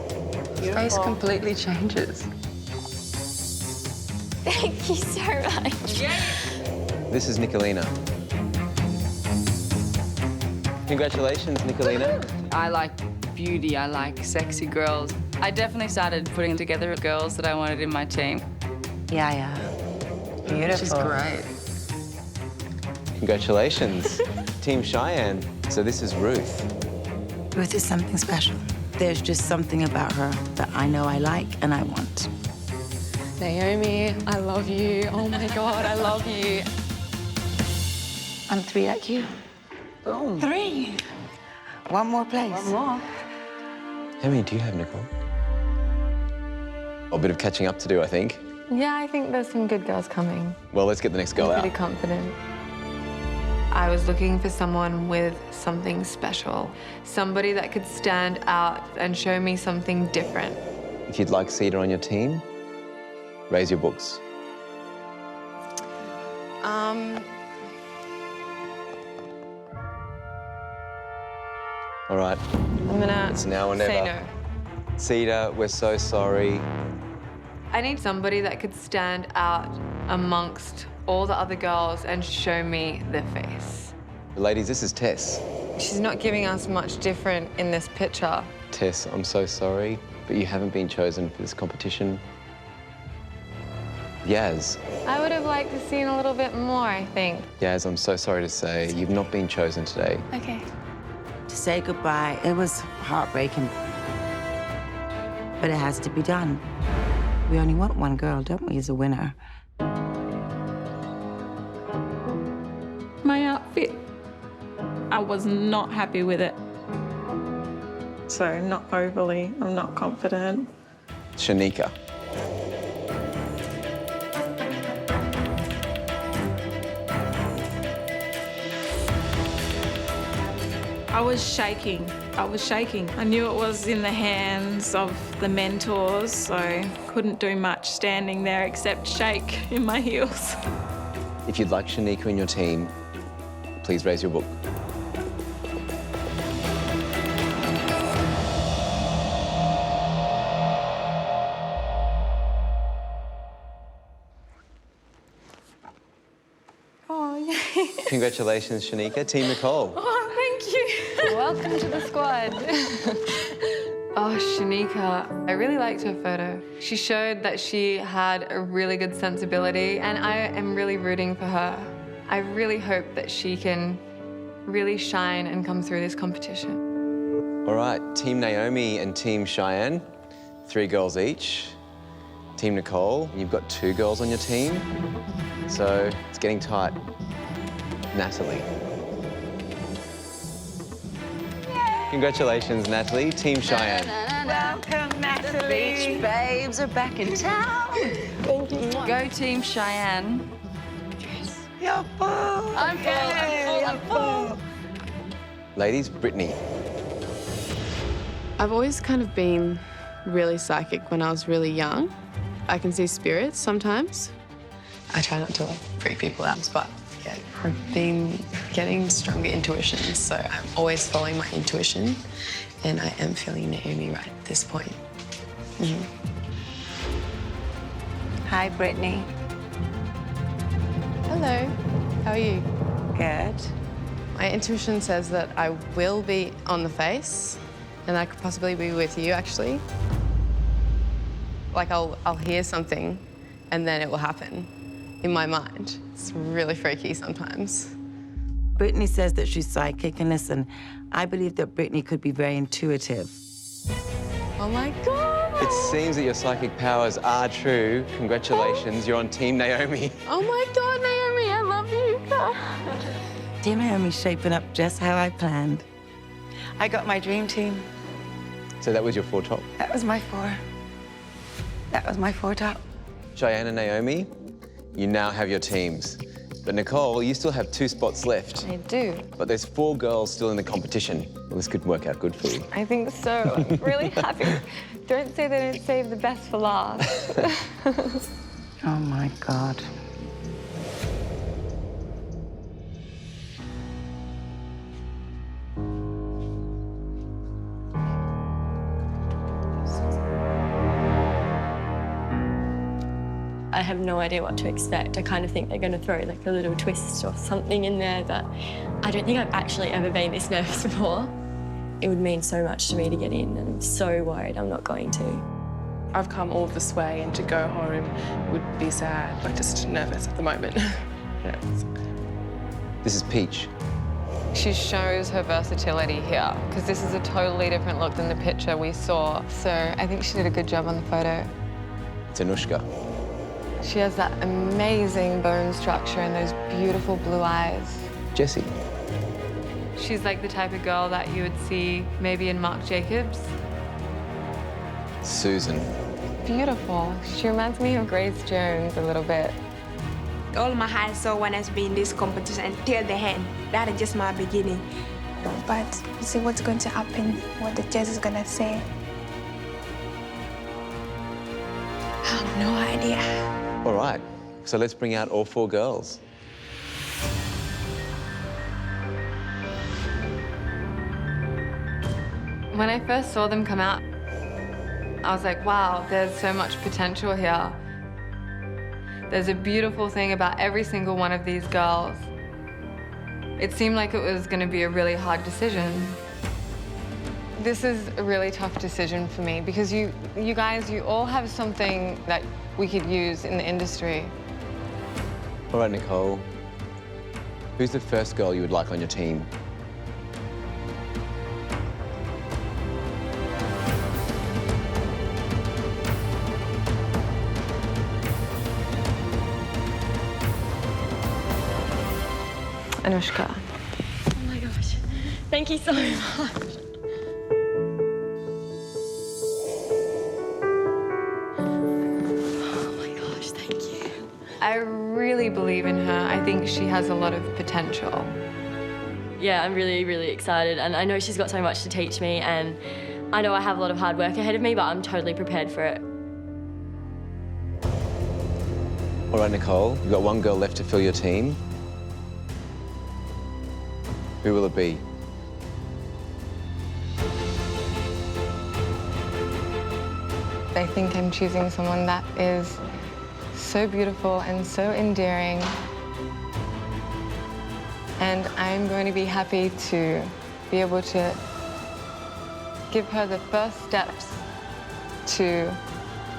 Your face completely changes. Thank you so much. This is Nicolina. Congratulations, Nicolina. I like beauty. I like sexy girls. I definitely started putting together girls that I wanted in my team. Yeah. Beautiful. She's great. Congratulations, Team Cheyenne. So this is Ruth. Ruth is something special. There's just something about her that I know I like and I want. Naomi, I love you. Oh my God, I love you. I'm 3 like you. Boom. 3. One more place. One more. How many do you have, Nicole? A bit of catching up to do, I think. Yeah, I think there's some good girls coming. Well, let's get the next girl I'm out. pretty confident. I was looking for someone with something special, somebody that could stand out and show me something different. If you'd like Cedar on your team, raise your books. All right. I'm gonna It's now or say never. no. Cedar, we're so sorry. I need somebody that could stand out amongst all the other girls and show me their face. Ladies, this is Tess. She's not giving us much different in this picture. Tess, I'm so sorry, but you haven't been chosen for this competition. Yaz. I would have liked to see a little bit more, I think. Yaz, I'm so sorry to say, you've not been chosen today. Okay. To say goodbye, it was heartbreaking. But it has to be done. We only want one girl, don't we, as a winner? My outfit, I was not happy with it. So not overly, I'm not confident. Shanika. I was shaking. I knew it was in the hands of the mentors, so couldn't do much standing there except shake in my heels. If you'd like Shanika in your team, please raise your book. Oh, yay. Congratulations, Shanika. Team Nicole. Oh, thank you. Welcome to the squad. Oh, Shanika, I really liked her photo. She showed that she had a really good sensibility, and I am really rooting for her. I really hope that she can really shine and come through this competition. All right, Team Naomi and Team Cheyenne, 3 girls each. Team Nicole, you've got 2 girls on your team, so it's getting tight. Natalie. Congratulations, Natalie. Team Cheyenne. Welcome, Natalie. The beach babes are back in town. Thank you. Go Team Cheyenne. You're full. I'm full. Ladies, Brittany. I've always kind of been really psychic when I was really young. I can see spirits sometimes. I try not to like freak people out, but yeah, I've been getting stronger intuitions, so I'm always following my intuition, and I am feeling Naomi right at this point. Hi, Brittany. Hello, how are you? Good. My intuition says that I will be on the face, and I could possibly be with you, actually. Like, I'll hear something, and then it will happen in my mind. It's really freaky sometimes. Brittany says that she's psychic, and listen, I believe that Brittany could be very intuitive. Oh my God! It seems that your psychic powers are true. Congratulations, you're on Team Naomi. Oh my God, Naomi, I love you. Team Naomi's shaping up just how I planned. I got my dream team. So that was your 4 top. That was my 4. That was my 4 top. Cheyenne and Naomi, you now have your teams. But Nicole, you still have 2 spots left. I do. But there's 4 girls still in the competition. Well, this could work out good for you. I think so. I'm really happy. Don't say they don't save the best for last. Oh my God. I have no idea what to expect. I kind of think they're going to throw like a little twist or something in there that I don't think I've actually ever been this nervous before. It would mean so much to me to get in, and I'm so worried I'm not going to. I've come all this way, and to go home would be sad. I'm just nervous at the moment. Yeah. This is Peach. She shows her versatility here, because this is a totally different look than the picture we saw. So I think she did a good job on the photo. It's Anushka. She has that amazing bone structure and those beautiful blue eyes. Jessie. She's like the type of girl that you would see maybe in Marc Jacobs. Susan. Beautiful. She reminds me of Grace Jones a little bit. All my high so when I be in this competition until the end. That is just my beginning. But you see what's going to happen, what the judge is gonna say. I have no idea. All right, so let's bring out all 4 girls. When I first saw them come out, I was like, wow, there's so much potential here. There's a beautiful thing about every single one of these girls. It seemed like it was going to be a really hard decision. This is a really tough decision for me because you guys, you all have something that we could use in the industry. All right, Nicole. Who's the first girl you would like on your team? Anushka. Oh my gosh. Thank you so much. Oh my gosh, thank you. I really believe in her. I think she has a lot of potential. Yeah, I'm really, really excited, and I know she's got so much to teach me, and I know I have a lot of hard work ahead of me, but I'm totally prepared for it. All right, Nicole, you've got one girl left to fill your team. Who will it be? I think I'm choosing someone that is so beautiful and so endearing. And I'm going to be happy to be able to give her the first steps to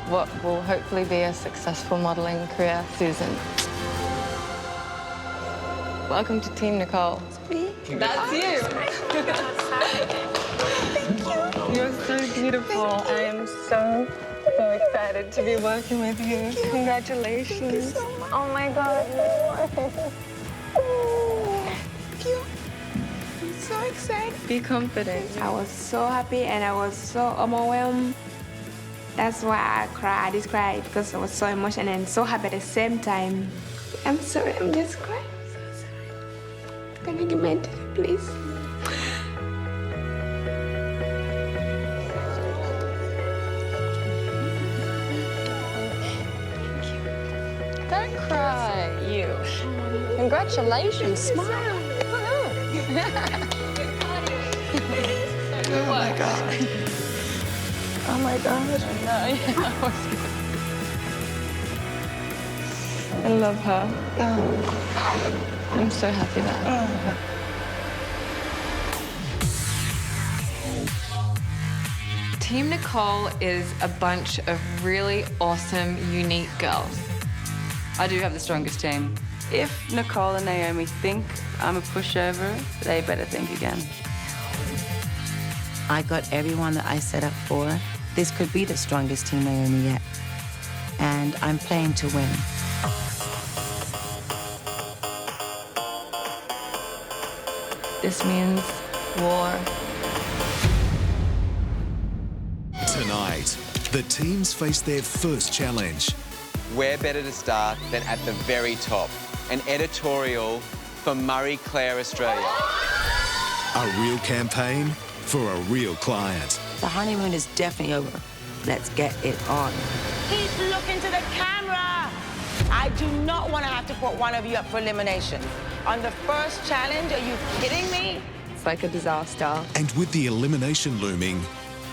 what will hopefully be a successful modeling career, Susan. Welcome to Team Nicole. That's you. Thank you. You're so beautiful. I am so excited to be working with you. Congratulations. Thank you so much. Oh my God. Thank you. I'm so excited. Be confident. I was so happy and I was so overwhelmed. That's why I cried. I just cried because I was so emotional and so happy at the same time. I'm sorry, I'm just crying. I'm so sorry. Can I get my interview, please? Don't cry, you. Congratulations. Smile. Oh my God. Oh my God. I love her. I'm so happy that. Team Nicole is a bunch of really awesome, unique girls. I do have the strongest team. If Nicole and Naomi think I'm a pushover, they better think again. I got everyone that I set up for. This could be the strongest team, Naomi, yet. And I'm playing to win. This means war. Tonight, the teams face their first challenge. Where better to start than at the very top? An editorial for Murray Clare Australia. A real campaign for a real client. The honeymoon is definitely over. Let's get it on. Keep looking to the camera. I do not want to have to put one of you up for elimination. On the first challenge, are you kidding me? It's like a disaster. And with the elimination looming,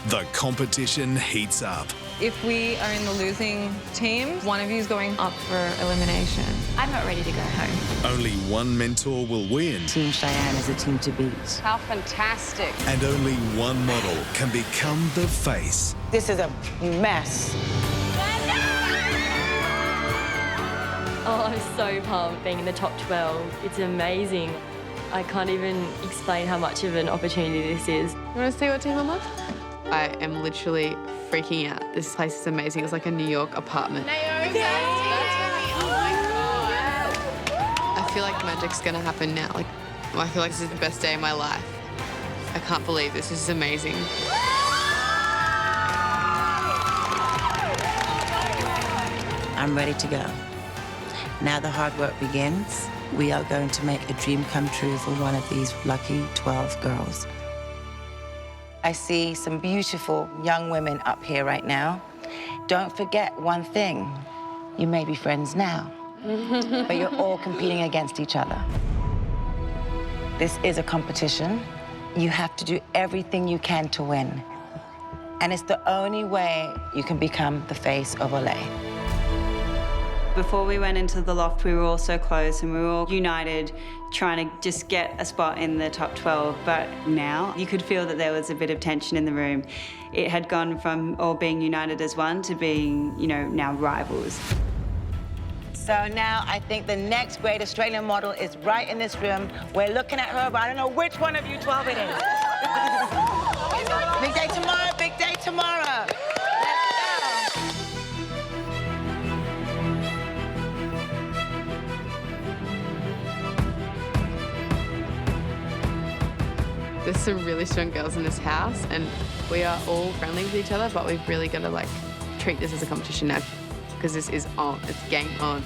the competition heats up. If we are in the losing team, one of you is going up for elimination. I'm not ready to go home. Only one mentor will win. Team Cheyenne is a team to beat. How fantastic. And only one model can become the face. This is a mess. Oh, I'm so pumped being in the top 12. It's amazing. I can't even explain how much of an opportunity this is. You want to see what team I'm on? I am literally freaking out. This place is amazing. It's like a New York apartment. Naomi! Oh my God. I feel like magic's gonna happen now. I feel like this is the best day of my life. I can't believe this. This is amazing. I'm ready to go. Now the hard work begins. We are going to make a dream come true for one of these lucky 12 girls. I see some beautiful young women up here right now. Don't forget one thing. You may be friends now, but you're all competing against each other. This is a competition. You have to do everything you can to win. And it's the only way you can become the face of Olay. Before we went into the loft, we were all so close and we were all united, trying to just get a spot in the top 12. But now you could feel that there was a bit of tension in the room. It had gone from all being united as one to being, you know, now rivals. So now I think the next great Australian model is right in this room. We're looking at her, but I don't know which one of you 12 it is. Big day tomorrow, big day tomorrow. There's some really strong girls in this house and we are all friendly with each other, but we've really got to like treat this as a competition now because this is on, it's game on.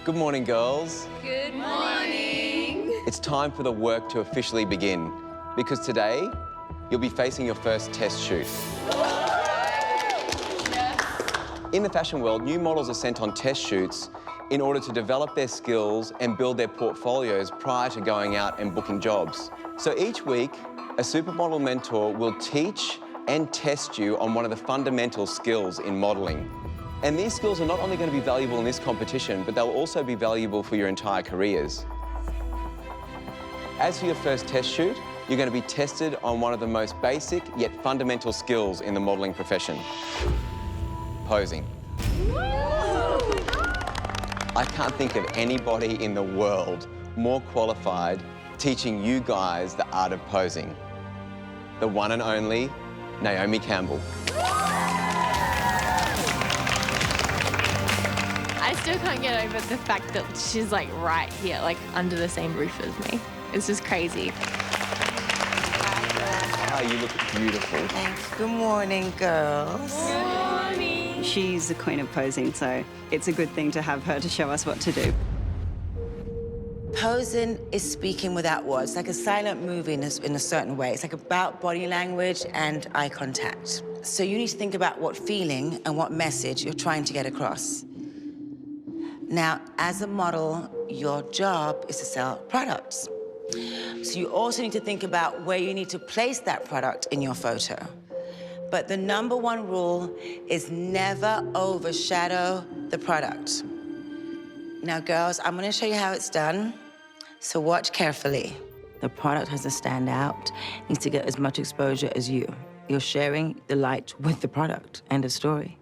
Good morning, girls. Good morning. It's time for the work to officially begin because today you'll be facing your first test shoot. In the fashion world, new models are sent on test shoots in order to develop their skills and build their portfolios prior to going out and booking jobs. So each week, a supermodel mentor will teach and test you on one of the fundamental skills in modeling. And these skills are not only going to be valuable in this competition, but they'll also be valuable for your entire careers. As for your first test shoot, you're going to be tested on one of the most basic yet fundamental skills in the modeling profession: posing. I can't think of anybody in the world more qualified teaching you guys the art of posing. The one and only Naomi Campbell. I still can't get over the fact that she's like right here, like under the same roof as me. It's just crazy. Ah, you look beautiful. Thanks. Good morning, girls. Good morning. She's the queen of posing, so it's a good thing to have her to show us what to do. Posing is speaking without words, like a silent movie in a certain way. It's like about body language and eye contact. So you need to think about what feeling and what message you're trying to get across. Now, as a model, your job is to sell products. So you also need to think about where you need to place that product in your photo. But the #1 rule is never overshadow the product. Now, girls, I'm gonna show you how it's done, so watch carefully. The product has to stand out, needs to get as much exposure as you. You're sharing the light with the product. End of story.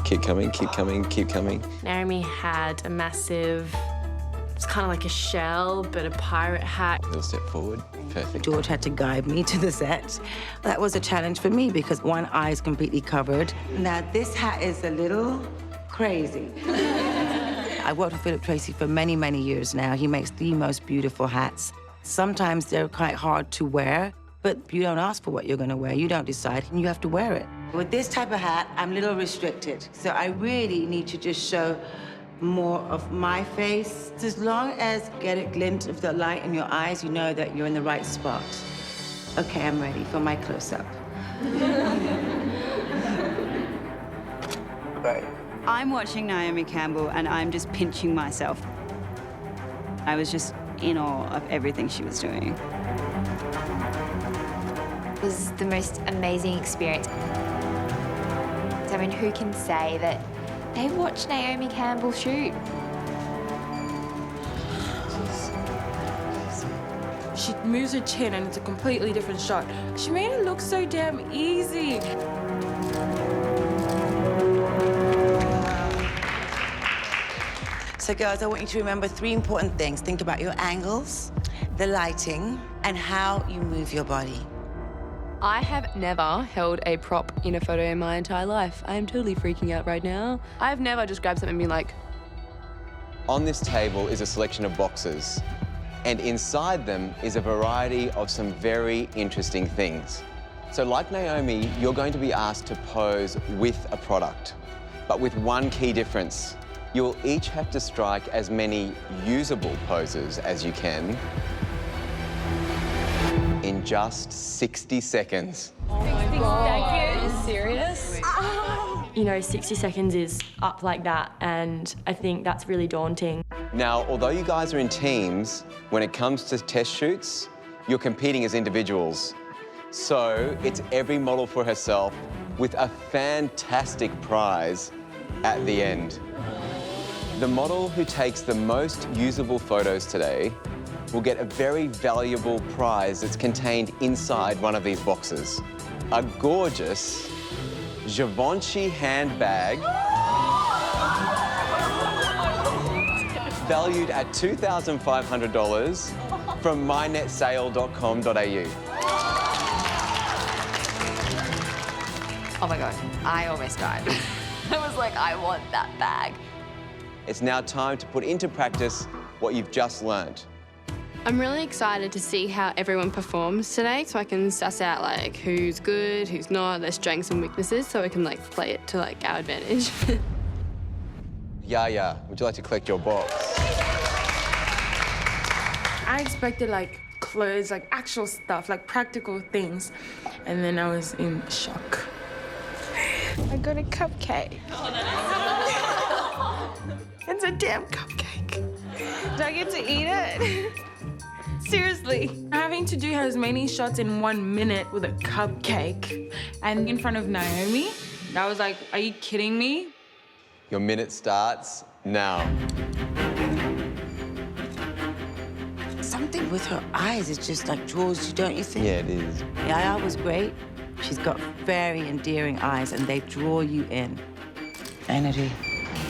Keep coming, keep coming, keep coming. Naomi had a massive, it's kind of like a shell, but a pirate hat. Little step forward, perfect. George had to guide me to the set. That was a challenge for me because one eye is completely covered. Now, this hat is a little crazy. I've worked with Philip Tracy for many, many years now. He makes the most beautiful hats. Sometimes they're quite hard to wear, but you don't ask for what you're gonna wear. You don't decide, and you have to wear it. With this type of hat, I'm a little restricted. So I really need to just show more of my face. As long as you get a glint of the light in your eyes, you know that you're in the right spot. Okay, I'm ready for my close-up. Right. I'm watching Naomi Campbell and I'm just pinching myself. I was just in awe of everything she was doing. It was the most amazing experience. I mean, who can say that they watched Naomi Campbell shoot? She moves her chin and it's a completely different shot. She made it look so damn easy. So girls, I want you to remember 3 important things. Think about your angles, the lighting, and how you move your body. I have never held a prop in a photo in my entire life. I am totally freaking out right now. I've never just grabbed something and been like... On this table is a selection of boxes, and inside them is a variety of some very interesting things. So like Naomi, you're going to be asked to pose with a product, but with one key difference. You'll each have to strike as many usable poses as you can in just 60 seconds. Oh my God. Are you serious? You know, 60 seconds is up like that, and I think that's really daunting. Now, although you guys are in teams, when it comes to test shoots, you're competing as individuals. So it's every model for herself with a fantastic prize at the end. The model who takes the most usable photos today will get a very valuable prize that's contained inside one of these boxes. A gorgeous Givenchy handbag valued at $2,500 from mynetsale.com.au. Oh my God, I almost died. I was like, I want that bag. It's now time to put into practice what you've just learned. I'm really excited to see how everyone performs today, so I can suss out like who's good, who's not, their strengths and weaknesses, so we can like play it to like our advantage. Yaya, would you like to collect your box? I expected like clothes, like actual stuff, like practical things, and then I was in shock. I got a cupcake. It's a damn cupcake. Do I get to eat it? Seriously. Having to do as many shots in 1 minute with a cupcake And in front of Naomi, I was like, are you kidding me? Your minute starts now. Something with her eyes is just like draws you, don't you think? Yeah, it is. Yaya was great. She's got very endearing eyes and they draw you in. Energy.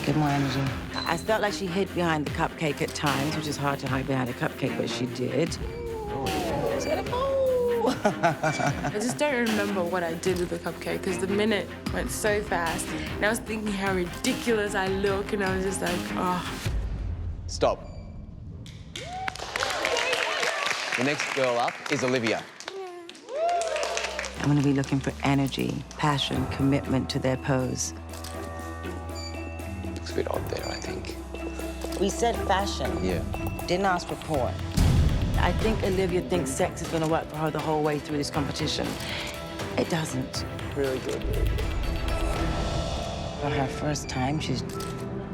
Get more energy. I felt like she hid behind the cupcake at times, which is hard to hide behind a cupcake, but she did. I just don't remember what I did with the cupcake because the minute went so fast. And I was thinking how ridiculous I look, and I was just like, oh. Stop. The next girl up is Olivia. I'm gonna be looking for energy, passion, commitment to their pose. Looks a bit odd there, I think. We said fashion. Yeah. Didn't ask for porn. I think Olivia thinks sex is gonna work for her the whole way through this competition. It doesn't. Really good. For her first time, she's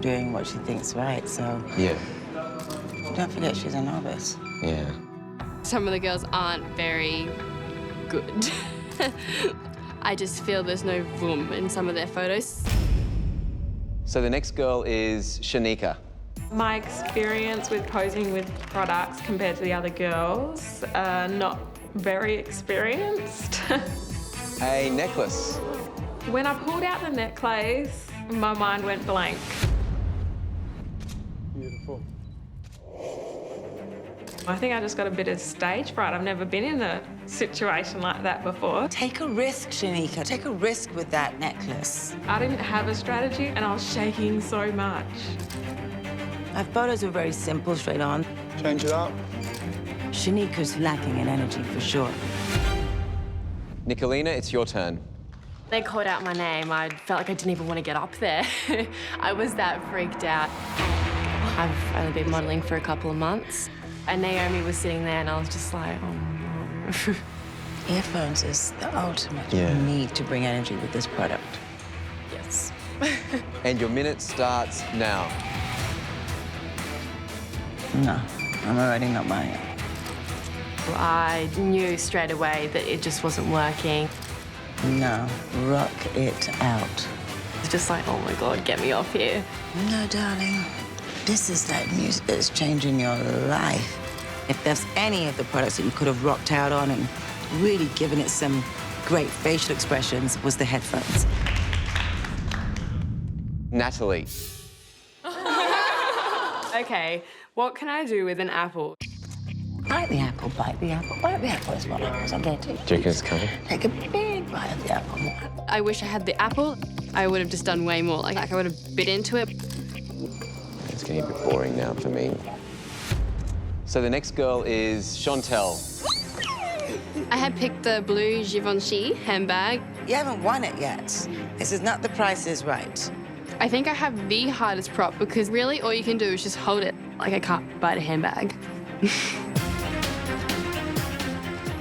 doing what she thinks right, so Yeah. don't forget she's a novice. Yeah. Some of the girls aren't very good. I just feel there's no room in some of their photos. So the next girl is Shanika. My experience with posing with products compared to the other girls, not very experienced. A necklace. When I pulled out the necklace, my mind went blank. Beautiful. I think I just got a bit of stage fright. I've never been in a situation like that before. Take a risk, Shanika. Take a risk with that necklace. I didn't have a strategy and I was shaking so much. Our photos were very simple, straight on. Change it up. Shanika's lacking in energy, for sure. Nicolina, it's your turn. They called out my name. I felt like I didn't even want to get up there. I was that freaked out. I've only been modelling for a couple of months, and Naomi was sitting there, and I was just like, oh no. Earphones is the ultimate. Yeah. You need to bring energy with this product. Yes. And your minute starts now. No, I'm already not buying it. I knew straight away that it just wasn't working. No, rock it out. It's just like, oh my God, get me off here. No, darling. This is that music that's changing your life. If there's any of the products that you could have rocked out on and really given it some great facial expressions, was the headphones. Natalie. Okay, what can I do with an apple? Bite the apple, bite the apple, bite the apple is what apples are getting. Do you reckon it's coming? Take a big bite of the apple. I wish I had the apple. I would have just done way more. Like I would have bit into it. It's getting a bit boring now for me. So the next girl is Chantel. I had picked the blue Givenchy handbag. You haven't won it yet. This is not The Price is Right. I think I have the hardest prop because really all you can do is just hold it. Like I can't bite a handbag.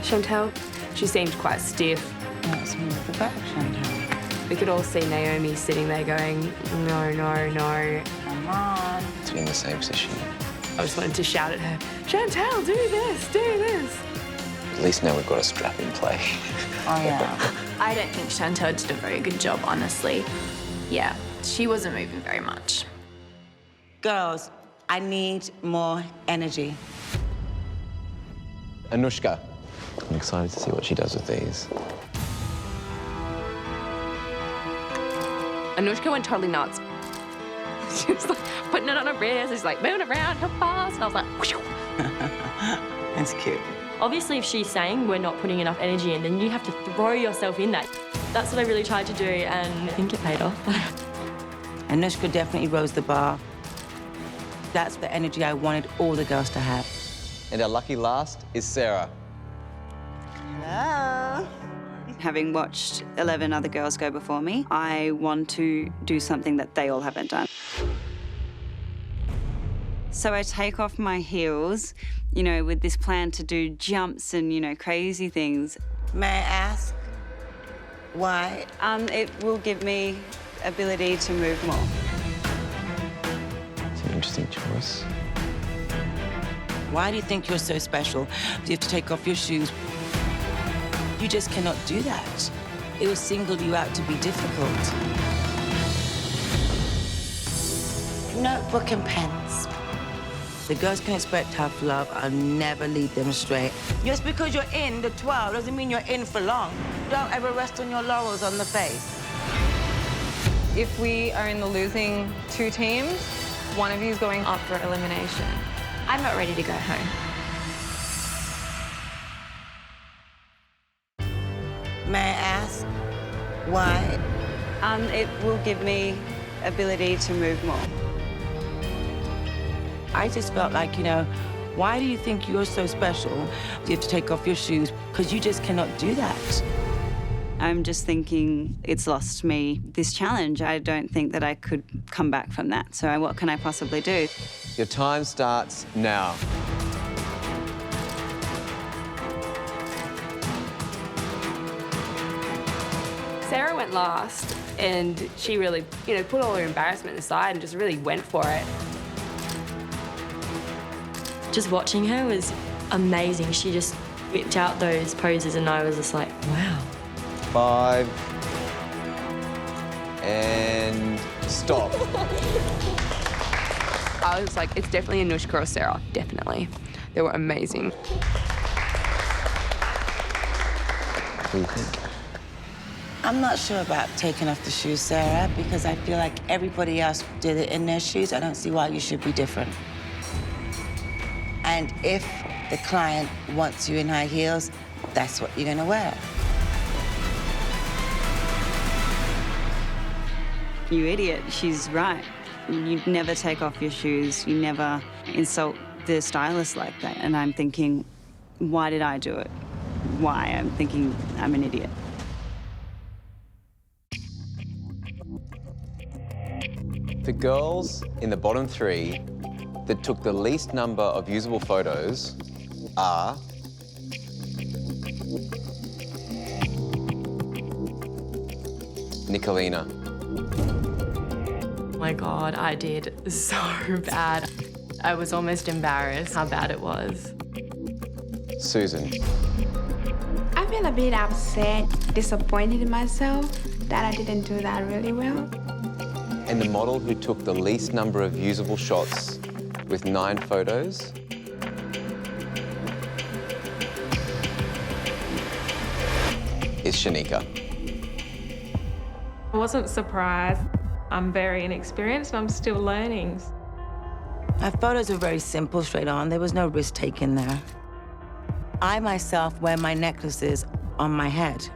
Chantel, she seemed quite stiff. Let's move the back, Chantel. We could all see Naomi sitting there going, no, no, no. Come on. To be in the same position. I just wanted to shout at her, Chantel, do this, do this. At least now we've got a strap in play. Oh, yeah. I don't think Chantel did a very good job, honestly. Yeah, she wasn't moving very much. Girls, I need more energy. Anushka. I'm excited to see what she does with these. Anushka went totally nuts. She was like putting it on her wrist. She's like moving around so fast. And I was like, whoosh. That's cute. Obviously, if she's saying we're not putting enough energy in, then you have to throw yourself in that. That's what I really tried to do, and I think it paid off. Anushka definitely rose the bar. That's the energy I wanted all the girls to have. And our lucky last is Sarah. Hello. Having watched 11 other girls go before me, I want to do something that they all haven't done. So I take off my heels, you know, with this plan to do jumps and, you know, crazy things. May I ask why? It will give me ability to move more. It's an interesting choice. Why do you think you're so special? Do you have to take off your shoes? You just cannot do that. It will single you out to be difficult. Notebook and pens. The girls can expect tough love. I'll never lead them astray. Just because you're in the 12 doesn't mean you're in for long. Don't ever rest on your laurels on the face. If we are in the losing two teams, one of you is going up for elimination. I'm not ready to go home. May I ask why? It will give me ability to move more. I just felt like, you know, why do you think you're so special? You have to take off your shoes because you just cannot do that. I'm just thinking it's lost me this challenge. I don't think that I could come back from that. So what can I possibly do? Your time starts now. Sarah went last, and she really, you know, put all her embarrassment aside and just really went for it. Just watching her was amazing. She just whipped out those poses, and I was just like, wow. 5. And stop. I was like, it's definitely Anushka or Sarah, definitely. They were amazing. What do you think? I'm not sure about taking off the shoes, Sarah, because I feel like everybody else did it in their shoes. I don't see why you should be different. And if the client wants you in high heels, that's what you're gonna wear. You idiot, she's right. You never take off your shoes. You never insult the stylist like that. And I'm thinking, why did I do it? Why? I'm thinking I'm an idiot. The girls in the bottom 3 that took the least number of usable photos are Nicolina. Oh my God, I did so bad. I was almost embarrassed how bad it was. Susan. I feel a bit upset, disappointed in myself that I didn't do that really well. And the model who took the least number of usable shots with 9 photos is Shanika. I wasn't surprised. I'm very inexperienced and I'm still learning. Our photos were very simple, straight on. There was no risk taken there. I myself wear my necklaces on my head,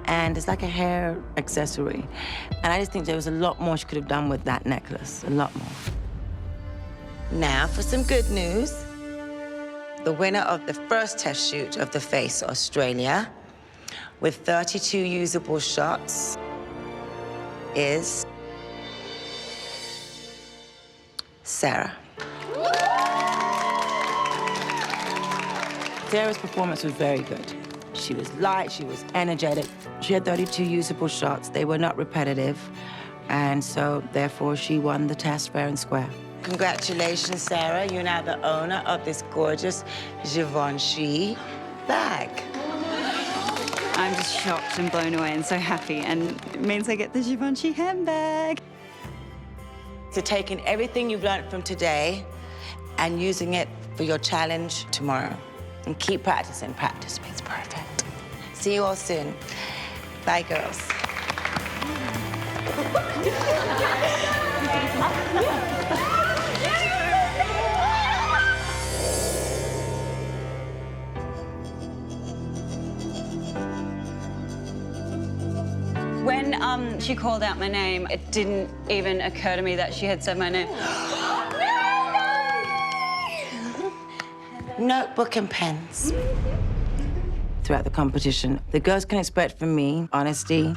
and it's like a hair accessory. And I just think there was a lot more she could have done with that necklace, a lot more. Now for some good news. The winner of the first test shoot of the Face Australia with 32 usable shots is Sarah. Sarah's performance was very good. She was light, she was energetic. She had 32 usable shots. They were not repetitive. And so, therefore, she won the test fair and square. Congratulations, Sarah. You're now the owner of this gorgeous Givenchy bag. I'm just shocked and blown away and so happy, and it means I get the Givenchy handbag. So taking everything you've learned from today and using it for your challenge tomorrow. And keep practicing. Practice makes perfect. See you all soon. Bye, girls. When she called out my name, it didn't even occur to me that she had said my name. Notebook and pens. Throughout the competition, the girls can expect from me honesty,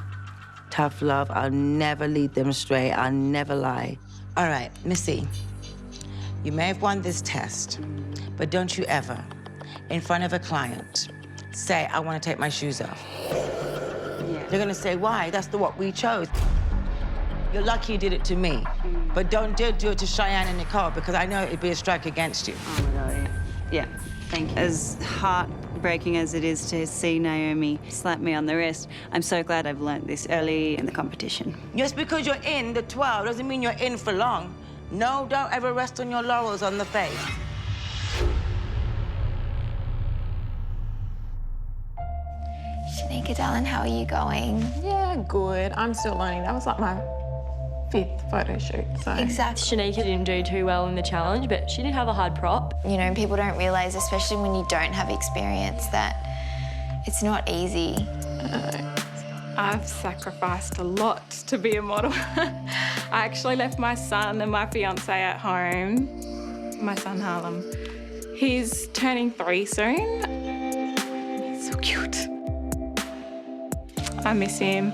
tough love. I'll never lead them astray. I'll never lie. All right, Missy, you may have won this test, but don't you ever, in front of a client, say, I want to take my shoes off. They're gonna say, why? That's what we chose. You're lucky you did it to me, but don't do it to Cheyenne and Nicole, because I know it'd be a strike against you. Oh my God, yeah, thank you. As heartbreaking as it is to see Naomi slap me on the wrist, I'm so glad I've learnt this early in the competition. Just because you're in the 12 doesn't mean you're in for long. No, don't ever rest on your laurels on the face. Shanika, darling, how are you going? Yeah, good. I'm still learning. That was like my 5th photo shoot, so. Exactly. Shanika didn't do too well in the challenge, but she did have a hard prop. You know, people don't realise, especially when you don't have experience, that it's not easy. I've sacrificed a lot to be a model. I actually left my son and my fiance at home. My son Harlem. He's turning 3 soon. He's so cute. I miss him.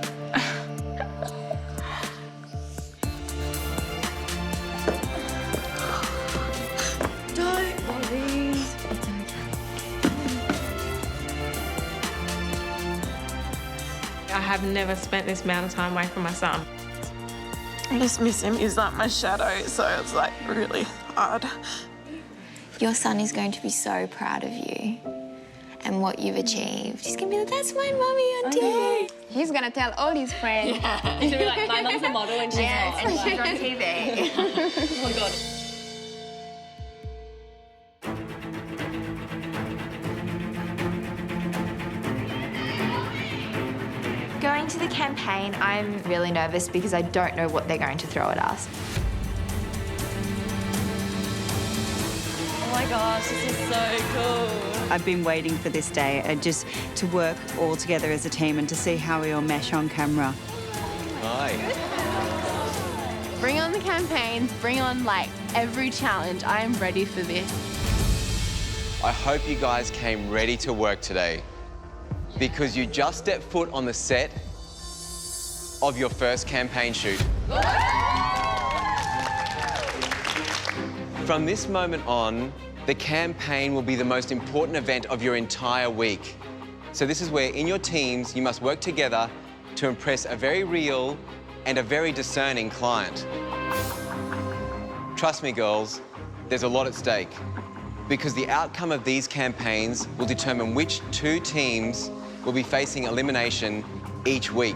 Don't worry. I have never spent this amount of time away from my son. I just miss him. He's like my shadow, so it's like really hard. Your son is going to be so proud of you and what you've achieved. He's gonna be like, that's my mummy on TV. He's gonna tell all his friends. Yeah. He's gonna be like, my mum's a model and she's hot. And she's on TV. Oh my God. Going to the campaign, I'm really nervous because I don't know what they're going to throw at us. Oh my gosh, this is so cool. I've been waiting for this day, just to work all together as a team and to see how we all mesh on camera. Hi. Bring on the campaigns, bring on like every challenge. I am ready for this. I hope you guys came ready to work today, because you just stepped foot on the set of your first campaign shoot. From this moment on, the campaign will be the most important event of your entire week. So this is where, in your teams, you must work together to impress a very real and a very discerning client. Trust me, girls, there's a lot at stake, because the outcome of these campaigns will determine which 2 teams will be facing elimination each week.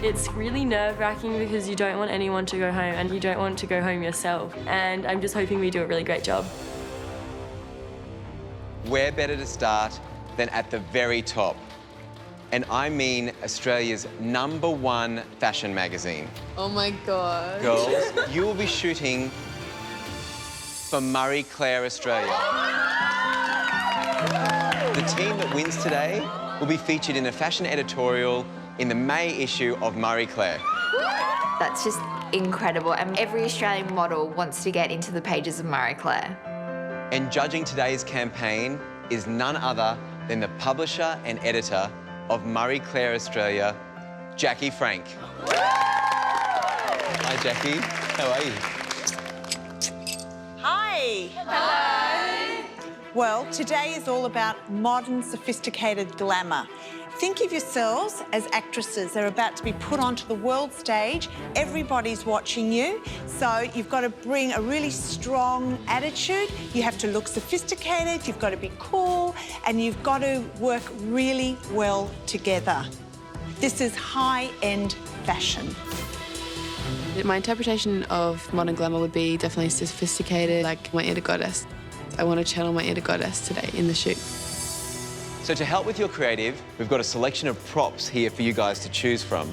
It's really nerve-wracking because you don't want anyone to go home and you don't want to go home yourself. And I'm just hoping we do a really great job. Where better to start than at the very top? And I mean Australia's #1 fashion magazine. Oh my God. Girls, you will be shooting for Marie Claire Australia. The team that wins today will be featured in a fashion editorial in the May issue of Marie Claire. That's just incredible. And every Australian model wants to get into the pages of Marie Claire. And judging today's campaign is none other than the publisher and editor of Marie Claire Australia, Jackie Frank. Hi, Jackie. How are you? Hi. Hello. Well, today is all about modern, sophisticated glamour. Think of yourselves as actresses. They're about to be put onto the world stage. Everybody's watching you. So you've got to bring a really strong attitude. You have to look sophisticated, you've got to be cool, and you've got to work really well together. This is high-end fashion. My interpretation of modern glamour would be definitely sophisticated, like my inner goddess. I want to channel my inner goddess today in the shoot. So to help with your creative, we've got a selection of props here for you guys to choose from.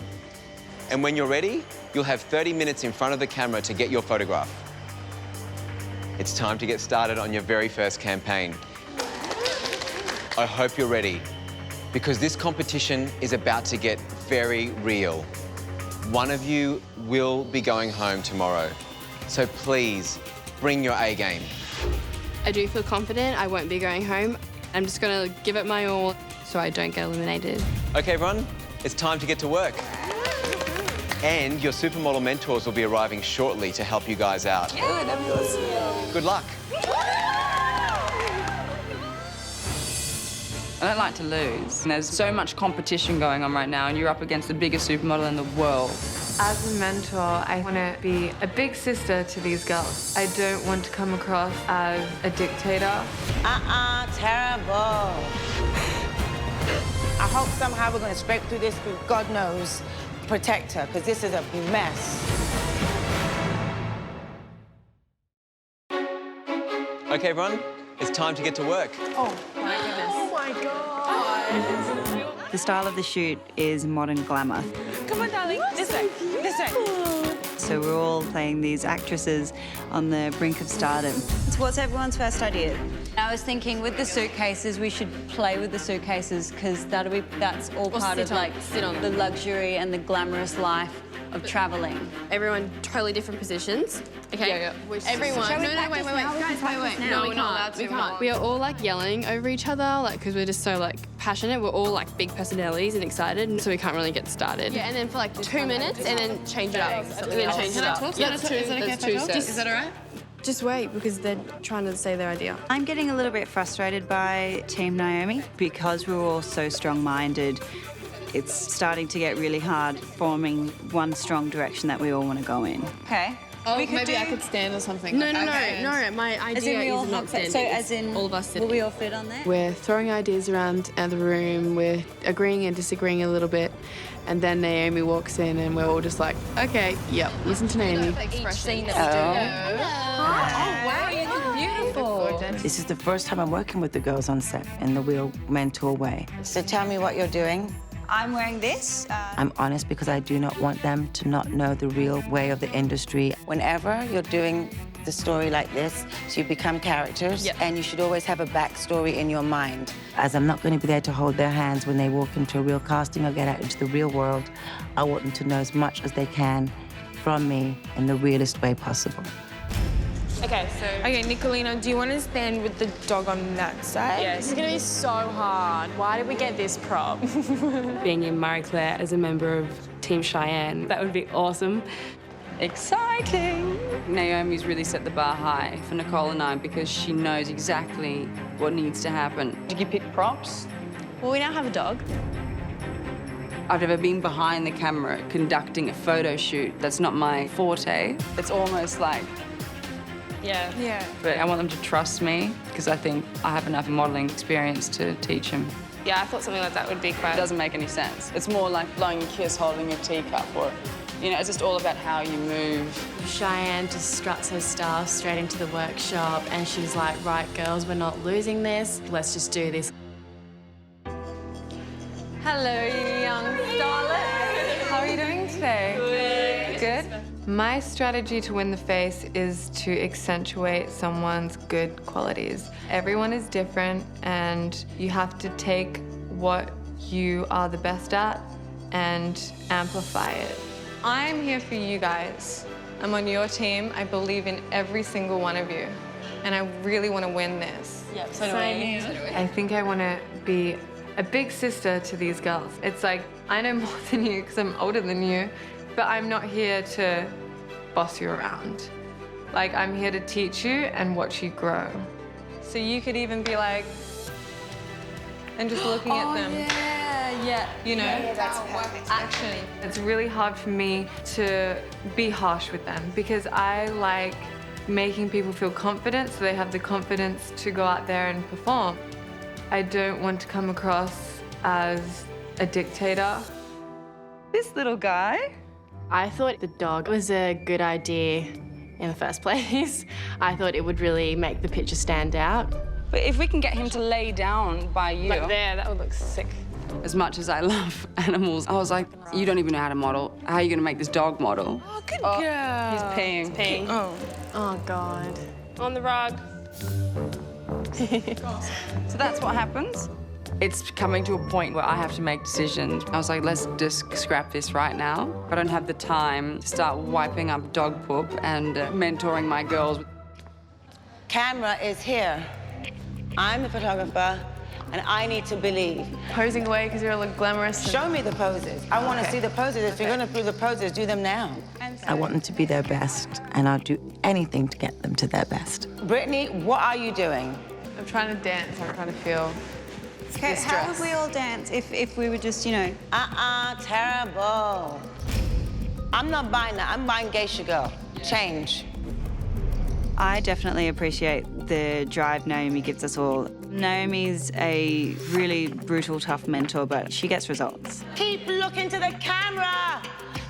And when you're ready, you'll have 30 minutes in front of the camera to get your photograph. It's time to get started on your very first campaign. I hope you're ready, because this competition is about to get very real. One of you will be going home tomorrow, so please bring your A game. I do feel confident I won't be going home. I'm just going to give it my all so I don't get eliminated. Okay, everyone, it's time to get to work. And your supermodel mentors will be arriving shortly to help you guys out. Good luck. I don't like to lose. And there's so much competition going on right now, and you're up against the biggest supermodel in the world. As a mentor, I want to be a big sister to these girls. I don't want to come across as a dictator. Terrible. I hope somehow we're going to scrape through this with God knows protector, because this is a mess. Okay, everyone, it's time to get to work. Oh, my goodness. Oh, my God. The style of the shoot is modern glamour. Come on, darling. This way. This way. So we're all playing these actresses on the brink of stardom. So what's everyone's first idea? I was thinking with the suitcases, we should play with the suitcases because that's all part of like the luxury and the glamorous life of traveling. Everyone totally different positions. Okay. Yeah. Everyone. Shall we No, wait, guys, wait. No, we're not allowed to. We can't. We are all like yelling over each other, like because we're just so like passionate. We're all like big personalities and excited, and so we can't really get started. Yeah, and then for like 2 minutes, and then change it up. And then change it up. Yeah, that's two. That's two sets. Is that all right? Just wait, because they're trying to say their idea. I'm getting a little bit frustrated by Team Naomi because we're all so strong-minded. It's starting to get really hard forming one strong direction that we all want to go in. Okay. Oh, maybe I could stand or something. No, my idea is not standing. So as in, all of us sitting. Will we all fit on there? We're throwing ideas around the room, we're agreeing and disagreeing a little bit, and then Naomi walks in and we're all just like, okay, yep, listen to Naomi. Oh, wow, you look beautiful. This is the first time I'm working with the girls on set in the real mentor way. So tell me what you're doing. I'm wearing this. I'm honest because I do not want them to not know the real way of the industry. Whenever you're doing the story like this, so you become characters, and you should always have a backstory in your mind. As I'm not going to be there to hold their hands when they walk into a real casting or get out into the real world, I want them to know as much as they can from me in the realest way possible. Okay, Nicolina, do you want to stand with the dog on that side? Yeah, this is going to be so hard. Why did we get this prop? Being in Marie Claire as a member of Team Cheyenne, that would be awesome. Exciting! Naomi's really set the bar high for Nicole and I because she knows exactly what needs to happen. Did you pick props? Well, we now have a dog. I've never been behind the camera conducting a photo shoot. That's not my forte. It's almost like... Yeah. But I want them to trust me because I think I have enough modelling experience to teach them. Yeah, I thought something like that would be quite... It doesn't make any sense. It's more like blowing a kiss, holding a teacup, or, you know, it's just all about how you move. Cheyenne just struts her stuff straight into the workshop and she's like, right, girls, we're not losing this. Let's just do this. Hello, you young starlet. How are you doing today? Good. My strategy to win the face is to accentuate someone's good qualities. Everyone is different, and you have to take what you are the best at and amplify it. I'm here for you guys. I'm on your team. I believe in every single one of you, and I really want to win this. Yep, so do we. I think I want to be a big sister to these girls. It's like, I know more than you because I'm older than you, but I'm not here to boss you around. Like, I'm here to teach you and watch you grow. So you could even be like, and just looking at them. Yeah, Yeah, you know? Yeah, that's perfect. Actually, it's really hard for me to be harsh with them because I like making people feel confident so they have the confidence to go out there and perform. I don't want to come across as a dictator. This little guy. I thought the dog was a good idea in the first place. I thought it would really make the picture stand out. But if we can get him to lay down by you. Like there, that would look sick. As much as I love animals, I was like, you don't even know how to model. How are you going to make this dog model? Oh, good girl. He's peeing. Peeing. Oh, God. On the rug. So that's what happens. It's coming to a point where I have to make decisions. I was like, let's just scrap this right now. I don't have the time to start wiping up dog poop and mentoring my girls. Camera is here. I'm the photographer, and I need to believe. Posing away because you're look glamorous. Show me the poses. I want to see the poses. If you're going to do the poses, do them now. I want them to be their best, and I'll do anything to get them to their best. Brittany, what are you doing? I'm trying to dance. I'm trying to feel Okay, how would we all dance if we were just, you know... Terrible. I'm not buying that. I'm buying Geisha Girl. Change. I definitely appreciate the drive Naomi gives us all. Naomi's a really brutal, tough mentor, but she gets results. Keep looking to the camera.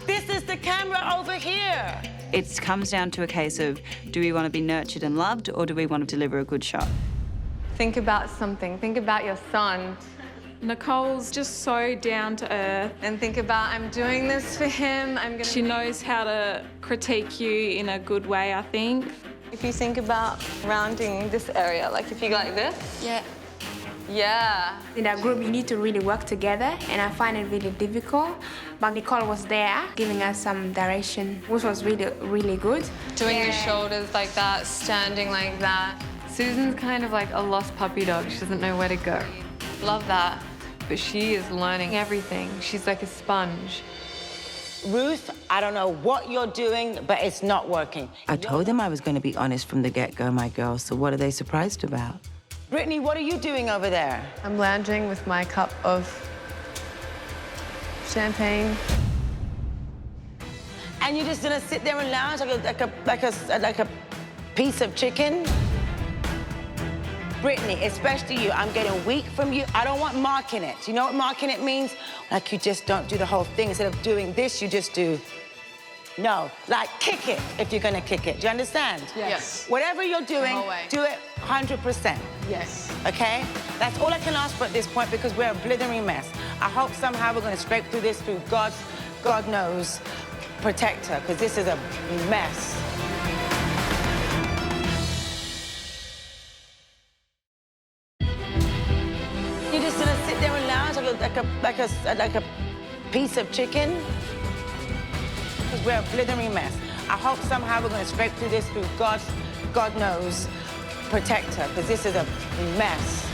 This is the camera over here. It comes down to a case of, do we want to be nurtured and loved, or do we want to deliver a good shot? Think about something. Think about your son. Nicole's just so down to earth. And think about, I'm doing this for him. She knows how to critique you in a good way, I think. If you think about rounding this area, like if you go like this. Yeah. Yeah. In that group, you need to really work together, and I find it really difficult. But Nicole was there, giving us some direction, which was really, really good. Doing your shoulders like that, standing like that. Susan's kind of like a lost puppy dog. She doesn't know where to go. Love that. But she is learning everything. She's like a sponge. Ruth, I don't know what you're doing, but it's not working. I told them I was going to be honest from the get-go, my girls, so what are they surprised about? Brittany, what are you doing over there? I'm lounging with my cup of champagne. And you're just gonna sit there and lounge like a piece of chicken? Brittany, especially you, I'm getting weak from you. I don't want marking it. You know what marking it means? Like you just don't do the whole thing. Instead of doing this, you just do, no, like kick it if you're gonna kick it. Do you understand? Yes. Whatever you're doing, do it 100%. Yes. Okay? That's all I can ask for at this point because we're a blithering mess. I hope somehow we're gonna scrape through this through God knows, protect her, because this is a mess. You're just gonna sit there and lounge like a piece of chicken? Because we're a blithering mess. I hope somehow we're gonna scrape through this through God knows, protect her, because this is a mess.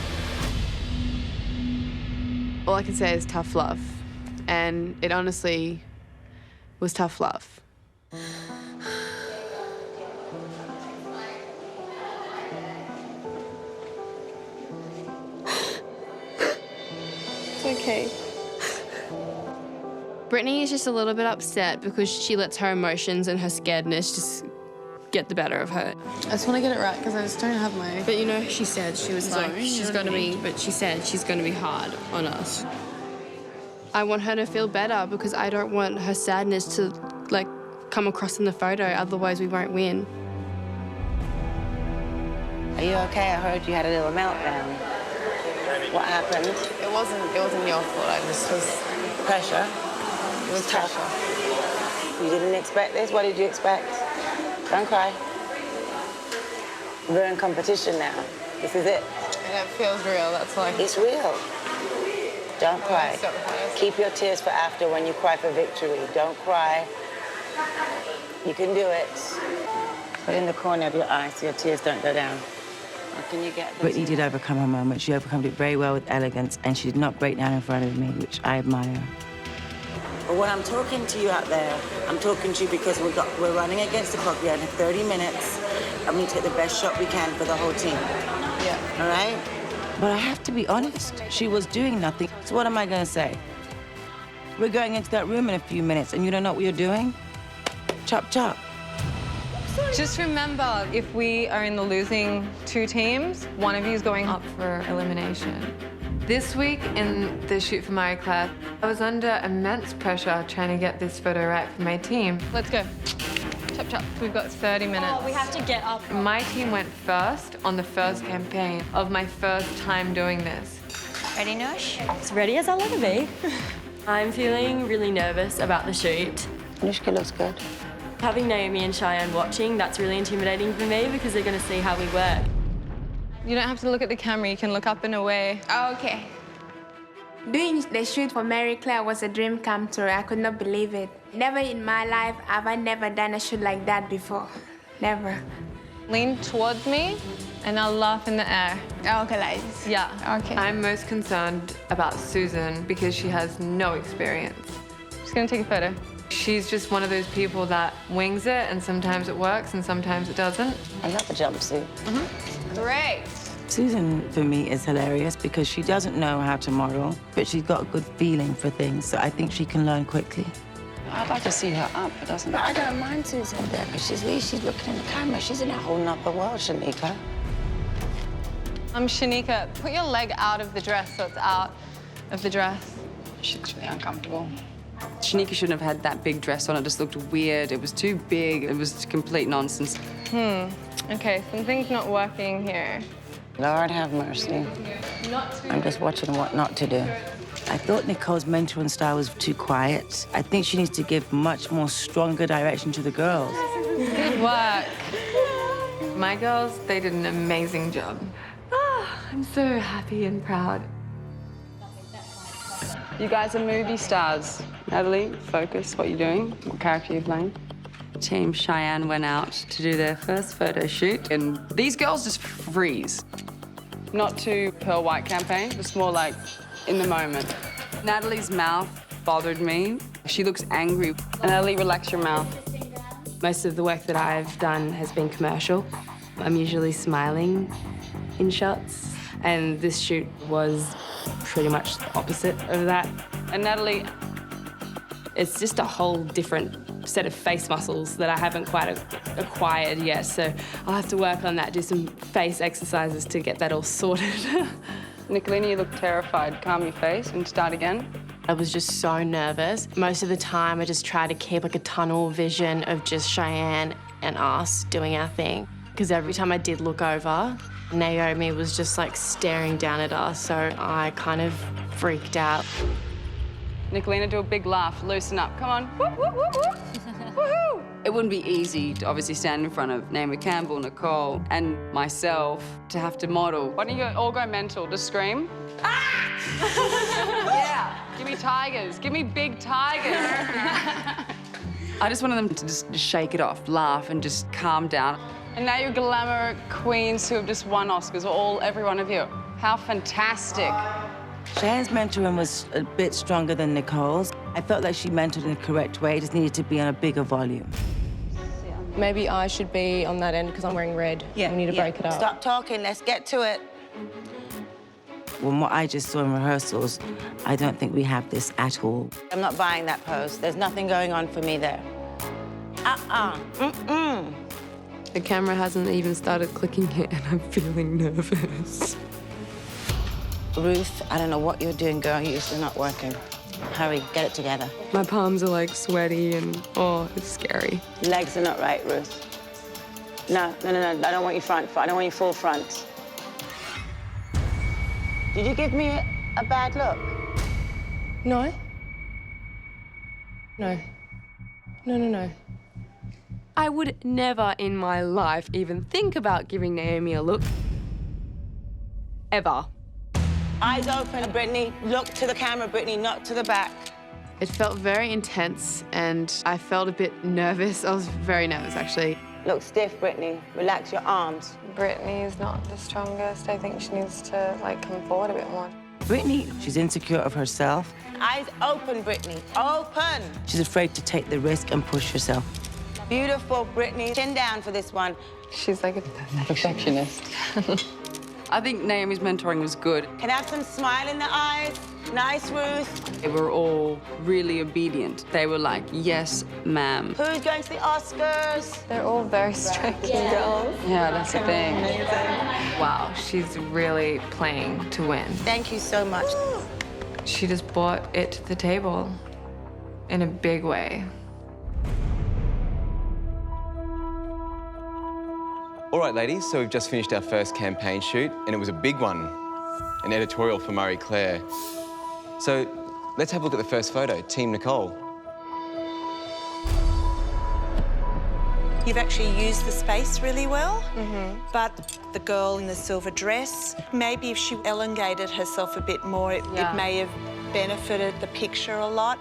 All I can say is tough love. And it honestly was tough love. It's okay. Brittany is just a little bit upset because she lets her emotions and her scaredness just get the better of her. I just want to get it right because I just don't have my... But you know, she said, she was like, she's going to be, but she said she's going to be hard on us. I want her to feel better because I don't want her sadness to, like, come across in the photo, otherwise we won't win. Are you okay? I heard you had a little meltdown. What happened? It wasn't your fault. I just was... Pressure? It was tough. You didn't expect this? What did you expect? Don't cry. We're in competition now. This is it. And it feels real, that's why. It's real. Don't cry. Keep your tears for after when you cry for victory. Don't cry. You can do it. Put in the corner of your eye so your tears don't go down. Or can you get them? Brittany did overcome her moment. She overcome it very well with elegance, and she did not break down in front of me, which I admire. But when I'm talking to you out there, I'm talking to you because we're running against the clock. We have 30 minutes, and we take the best shot we can for the whole team. Yeah. All right? But I have to be honest, she was doing nothing. So what am I going to say? We're going into that room in a few minutes and you don't know what you're doing? Chop, chop. Just remember, if we are in the losing two teams, one of you is going up for elimination. This week in the Shoot for Marie Claire, I was under immense pressure trying to get this photo right for my team. Let's go. Chop, chop. We've got 30 minutes. Oh, we have to get up. My team went first on the first campaign of my first time doing this. Ready, Noosh? As ready as I'll ever be. I'm feeling really nervous about the shoot. Anushka looks good. Having Naomi and Cheyenne watching, that's really intimidating for me because they're going to see how we work. You don't have to look at the camera, you can look up and away. Okay. Doing the shoot for Marie Claire was a dream come true. I could not believe it. Never in my life have I never done a shoot like that before. Never. Lean towards me and I'll laugh in the air. Okay, like this? Yeah. Okay. I'm most concerned about Susan because she has no experience. Just gonna take a photo. She's just one of those people that wings it, and sometimes it works and sometimes it doesn't. I love the jumpsuit. Great. Susan, for me, is hilarious because she doesn't know how to model, but she's got a good feeling for things, so I think she can learn quickly. I'd like to see her up, but doesn't. But I don't mind Susan there, because she's looking in the camera. She's in a whole nother world, Shanika. Shanika, put your leg out of the dress so it's out of the dress. She looks really uncomfortable. Shanika shouldn't have had that big dress on. It just looked weird. It was too big. It was complete nonsense. Okay, something's not working here. Lord have mercy. I'm just watching what not to do. I thought Nicole's mentoring style was too quiet. I think she needs to give much more stronger direction to the girls. Good work. My girls, they did an amazing job. I'm so happy and proud. You guys are movie stars. Natalie, focus what you're doing, what character you're playing. Team Cheyenne went out to do their first photo shoot, and these girls just freeze. Not too Pearl White campaign, just more like in the moment. Natalie's mouth bothered me. She looks angry. Natalie, relax your mouth. Most of the work that I've done has been commercial. I'm usually smiling in shots, and this shoot was pretty much the opposite of that. And Natalie, it's just a whole different set of face muscles that I haven't quite acquired yet, so I'll have to work on that, do some face exercises to get that all sorted. Nicolina, you look terrified. Calm your face and start again. I was just so nervous. Most of the time, I just tried to keep like a tunnel vision of just Cheyenne and us doing our thing. Because every time I did look over, Naomi was just like staring down at us, so I kind of freaked out. Nicolina, do a big laugh, loosen up. Come on. Whoop, whoop, whoop, whoop. Woohoo! It wouldn't be easy to obviously stand in front of Naomi Campbell, Nicole, and myself to have to model. Why don't you all go mental? Just scream. Ah! Yeah. Give me tigers. Give me big tigers. I just wanted them to just shake it off, laugh, and just calm down. And now you're glamour queens who have just won Oscars, every one of you. How fantastic. Cheyenne's mentoring was a bit stronger than Nicole's. I felt like she mentored in the correct way. It just needed to be on a bigger volume. Maybe I should be on that end because I'm wearing red. Yeah, we need to break it up. Stop talking, let's get to it. From what I just saw in rehearsals, I don't think we have this at all. I'm not buying that pose. There's nothing going on for me there. The camera hasn't even started clicking yet and I'm feeling nervous. Ruth, I don't know what you're doing, girl. It's not working. Hurry, get it together. My palms are like sweaty and, oh, it's scary. Legs are not right, Ruth. No. I don't want you front. I don't want you full front. Did you give me a bad look? No. No. I would never in my life even think about giving Naomi a look. Ever. Eyes open, Brittany. Look to the camera, Brittany, not to the back. It felt very intense and I felt a bit nervous. I was very nervous, actually. Look stiff, Brittany. Relax your arms. Brittany is not the strongest. I think she needs to, come forward a bit more. Brittany, she's insecure of herself. Eyes open, Brittany. Open! She's afraid to take the risk and push herself. Beautiful, Brittany. Chin down for this one. She's like a perfectionist. I think Naomi's mentoring was good. Can I have some smile in the eyes? Nice, Ruth. They were all really obedient. They were like, yes, ma'am. Who's going to the Oscars? They're all very strict girls. Yeah, that's the thing. Wow, she's really playing to win. Thank you so much. She just brought it to the table in a big way. All right, ladies, so we've just finished our first campaign shoot, and it was a big one, an editorial for Marie Claire. So let's have a look at the first photo. Team Nicole. You've actually used the space really well, but the girl in the silver dress, maybe if she elongated herself a bit more, it may have benefited the picture a lot.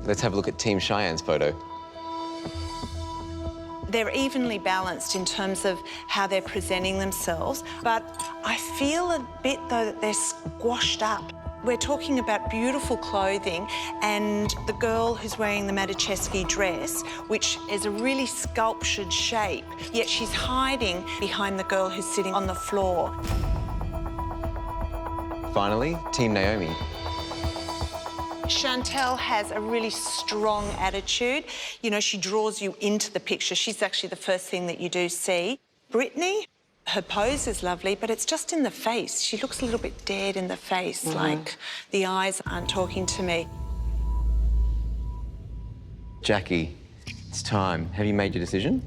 Let's have a look at Team Cheyenne's photo. They're evenly balanced in terms of how they're presenting themselves, but I feel a bit, though, that they're squashed up. We're talking about beautiful clothing, and the girl who's wearing the Matichewski dress, which is a really sculptured shape, yet she's hiding behind the girl who's sitting on the floor. Finally, Team Naomi. Chantel has a really strong attitude. You know, she draws you into the picture. She's actually the first thing that you do see. Brittany, her pose is lovely, but it's just in the face. She looks a little bit dead in the face, like the eyes aren't talking to me. Jackie, it's time. Have you made your decision?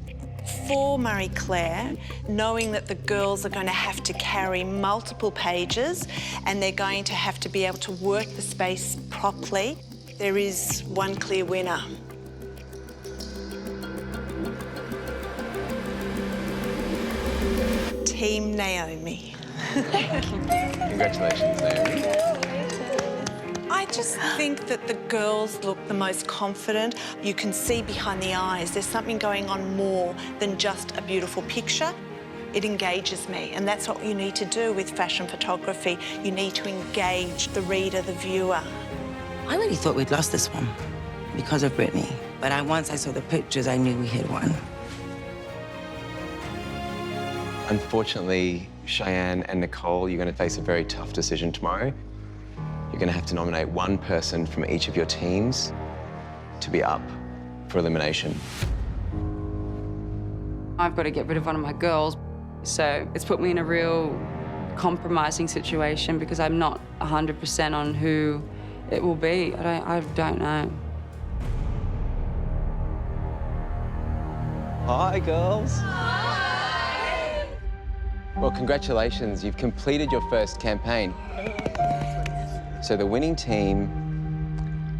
For Marie Claire, knowing that the girls are going to have to carry multiple pages and they're going to have to be able to work the space properly, there is one clear winner. Team Naomi. Congratulations, Naomi. I just think that the girls look the most confident. You can see behind the eyes there's something going on more than just a beautiful picture. It engages me, and that's what you need to do with fashion photography. You need to engage the reader, the viewer. I really thought we'd lost this one because of Brittany, but once I saw the pictures, I knew we had won. Unfortunately, Cheyenne and Nicole, you're going to face a very tough decision tomorrow. You're going to have to nominate one person from each of your teams to be up for elimination. I've got to get rid of one of my girls, so it's put me in a real compromising situation because I'm not 100% on who it will be. I don't know. Hi, girls. Well, congratulations. You've completed your first campaign. So the winning team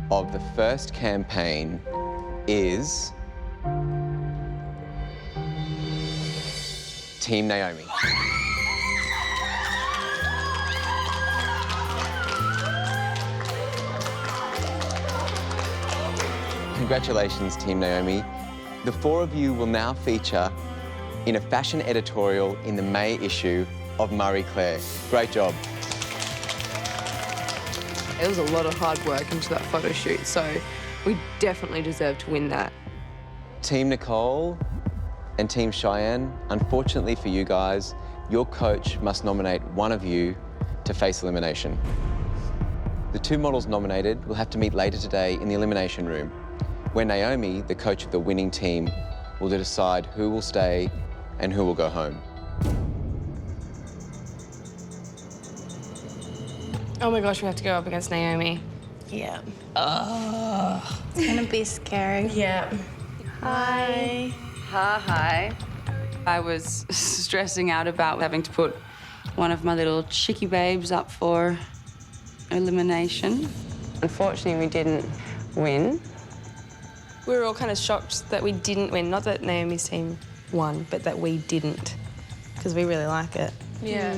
of the first campaign is Team Naomi. Congratulations, Team Naomi. The four of you will now feature in a fashion editorial in the May issue of Marie Claire. Great job. It was a lot of hard work into that photo shoot, so we definitely deserve to win that. Team Nicole and Team Cheyenne, unfortunately for you guys, your coach must nominate one of you to face elimination. The two models nominated will have to meet later today in the elimination room, where Naomi, the coach of the winning team, will decide who will stay and who will go home. Oh my gosh, we have to go up against Naomi. Yeah. It's gonna be scary. Yeah. Hi. Hi. I was stressing out about having to put one of my little chicky babes up for elimination. Unfortunately, we didn't win. We were all kind of shocked that we didn't win. Not that Naomi's team won, but that we didn't, because we really like it. Yeah.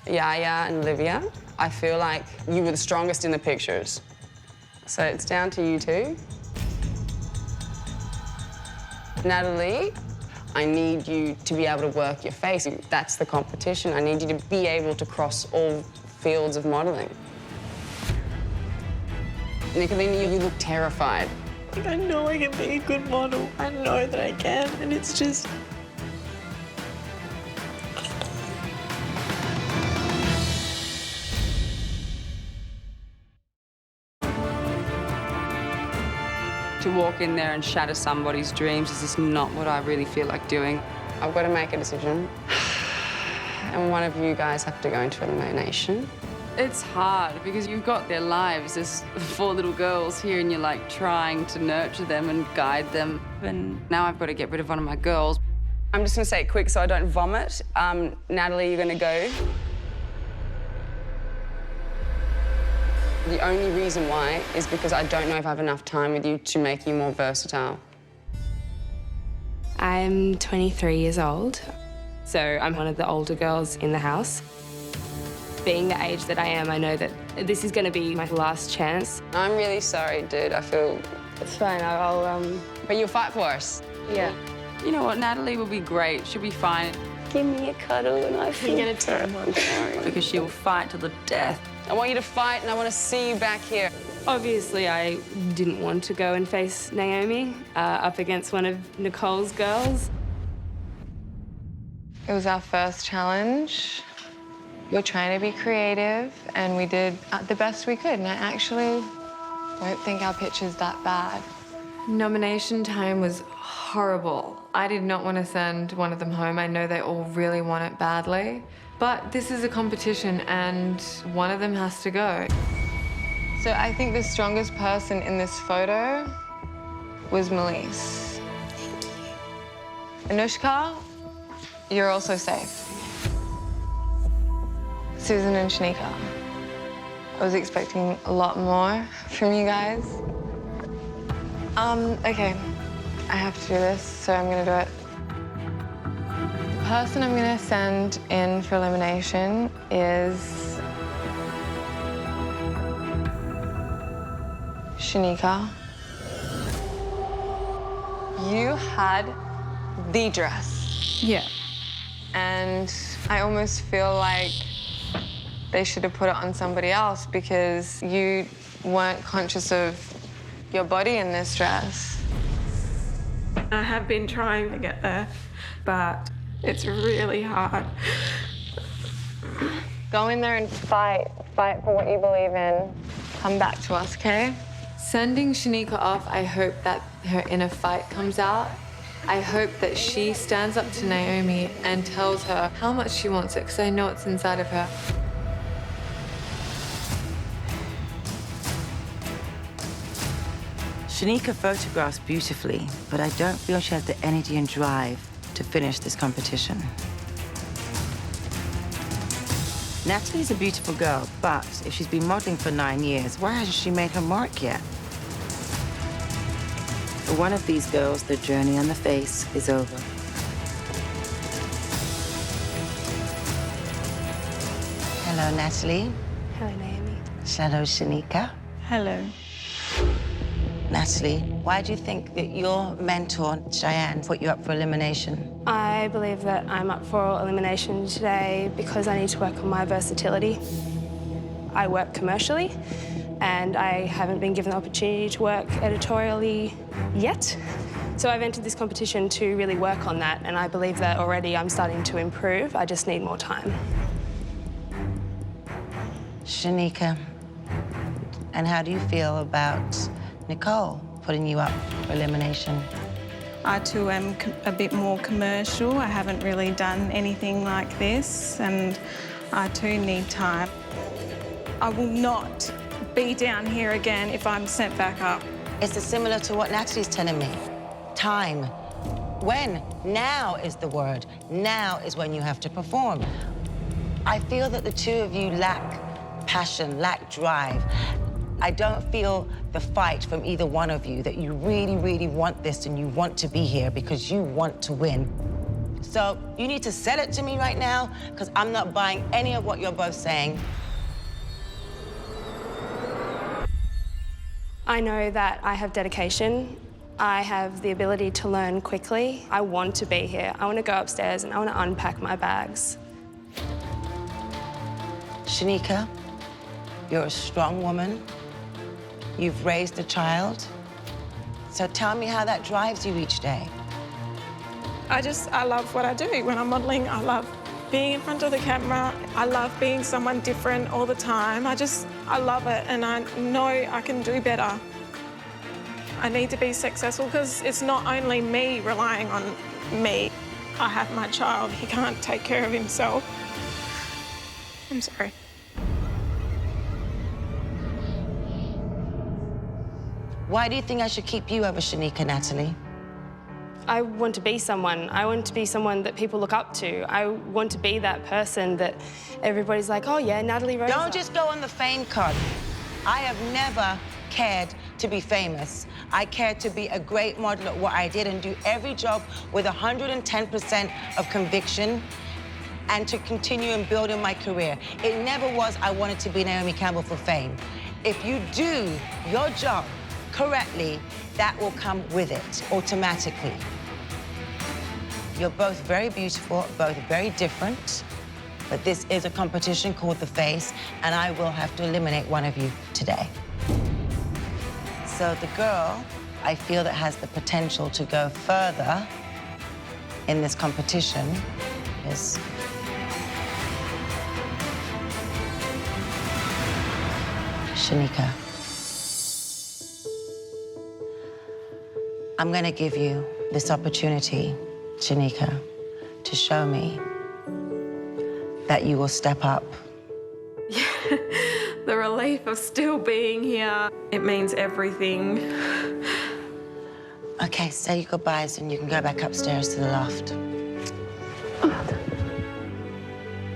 Yaya and Olivia, I feel like you were the strongest in the pictures. So it's down to you two. Natalie, I need you to be able to work your face. That's the competition. I need you to be able to cross all fields of modelling. Nicolina, you look terrified. Like, I know I can be a good model. I know that I can, and it's just... walk in there and shatter somebody's dreams is just not what I really feel like doing. I've got to make a decision. And one of you guys have to go into elimination. It's hard because you've got their lives. There's 4 little girls here and you're like trying to nurture them and guide them. And now I've got to get rid of one of my girls. I'm just going to say it quick so I don't vomit. Natalie, you're going to go. The only reason why is because I don't know if I have enough time with you to make you more versatile. I'm 23 years old, so I'm one of the older girls in the house. Being the age that I am, I know that this is going to be my last chance. I'm really sorry, dude. I feel... It's fine, But you'll fight for us. Yeah. You know what, Natalie will be great. She'll be fine. Give me a cuddle and I feel terrible. I'm sorry. Because she will fight to the death. I want you to fight and I want to see you back here. Obviously, I didn't want to go and face Naomi up against one of Nicole's girls. It was our first challenge. We were trying to be creative and we did the best we could, and I actually don't think our picture's that bad. Nomination time was horrible. I did not want to send one of them home. I know they all really want it badly. But this is a competition and one of them has to go. So I think the strongest person in this photo was Melise. Thank you. Anushka, you're also safe. Susan and Shanika. I was expecting a lot more from you guys. Okay, I have to do this, so I'm gonna do it. The person I'm gonna send in for elimination is Shanika. You had the dress. Yeah. And I almost feel like they should have put it on somebody else because you weren't conscious of your body in this dress. I have been trying to get there, but it's really hard. Go in there and fight. Fight for what you believe in. Come back to us, okay? Sending Shanika off, I hope that her inner fight comes out. I hope that she stands up to Naomi and tells her how much she wants it, because I know it's inside of her. Shanika photographs beautifully, but I don't feel she has the energy and drive to finish this competition. Natalie's a beautiful girl, but if she's been modeling for 9 years, why hasn't she made her mark yet? For one of these girls, the journey on the face is over. Hello, Natalie. Hello, Naomi. Hello, Shanika. Hello. Natalie, why do you think that your mentor, Cheyenne, put you up for elimination? I believe that I'm up for elimination today because I need to work on my versatility. I work commercially, and I haven't been given the opportunity to work editorially yet. So I've entered this competition to really work on that, and I believe that already I'm starting to improve. I just need more time. Shanika, and how do you feel about Nicole putting you up for elimination? I too am a bit more commercial. I haven't really done anything like this, and I too need time. I will not be down here again if I'm sent back up. It's similar to what Natalie's telling me. Time. When? Now is the word. Now is when you have to perform. I feel that the two of you lack passion, lack drive. I don't feel the fight from either one of you, that you really, really want this and you want to be here because you want to win. So you need to sell it to me right now, because I'm not buying any of what you're both saying. I know that I have dedication. I have the ability to learn quickly. I want to be here. I want to go upstairs and I want to unpack my bags. Shanika, you're a strong woman. You've raised a child. So tell me how that drives you each day. I love what I do. When I'm modeling, I love being in front of the camera. I love being someone different all the time. I love it, and I know I can do better. I need to be successful because it's not only me relying on me. I have my child. He can't take care of himself. I'm sorry. Why do you think I should keep you over Shanika, Natalie? I want to be someone. I want to be someone that people look up to. I want to be that person that everybody's like, oh yeah, Natalie Rosa. Don't just go on the fame card. I have never cared to be famous. I cared to be a great model at what I did and do every job with 110% of conviction and to continue and build in my career. It never was I wanted to be Naomi Campbell for fame. If you do your job correctly, that will come with it automatically. You're both very beautiful, both very different, but this is a competition called The Face, and I will have to eliminate one of you today. So the girl I feel that has the potential to go further in this competition is Shanika. I'm going to give you this opportunity, Shanika, to show me that you will step up. The relief of still being here, it means everything. Okay, say your goodbyes and you can go back upstairs to the loft.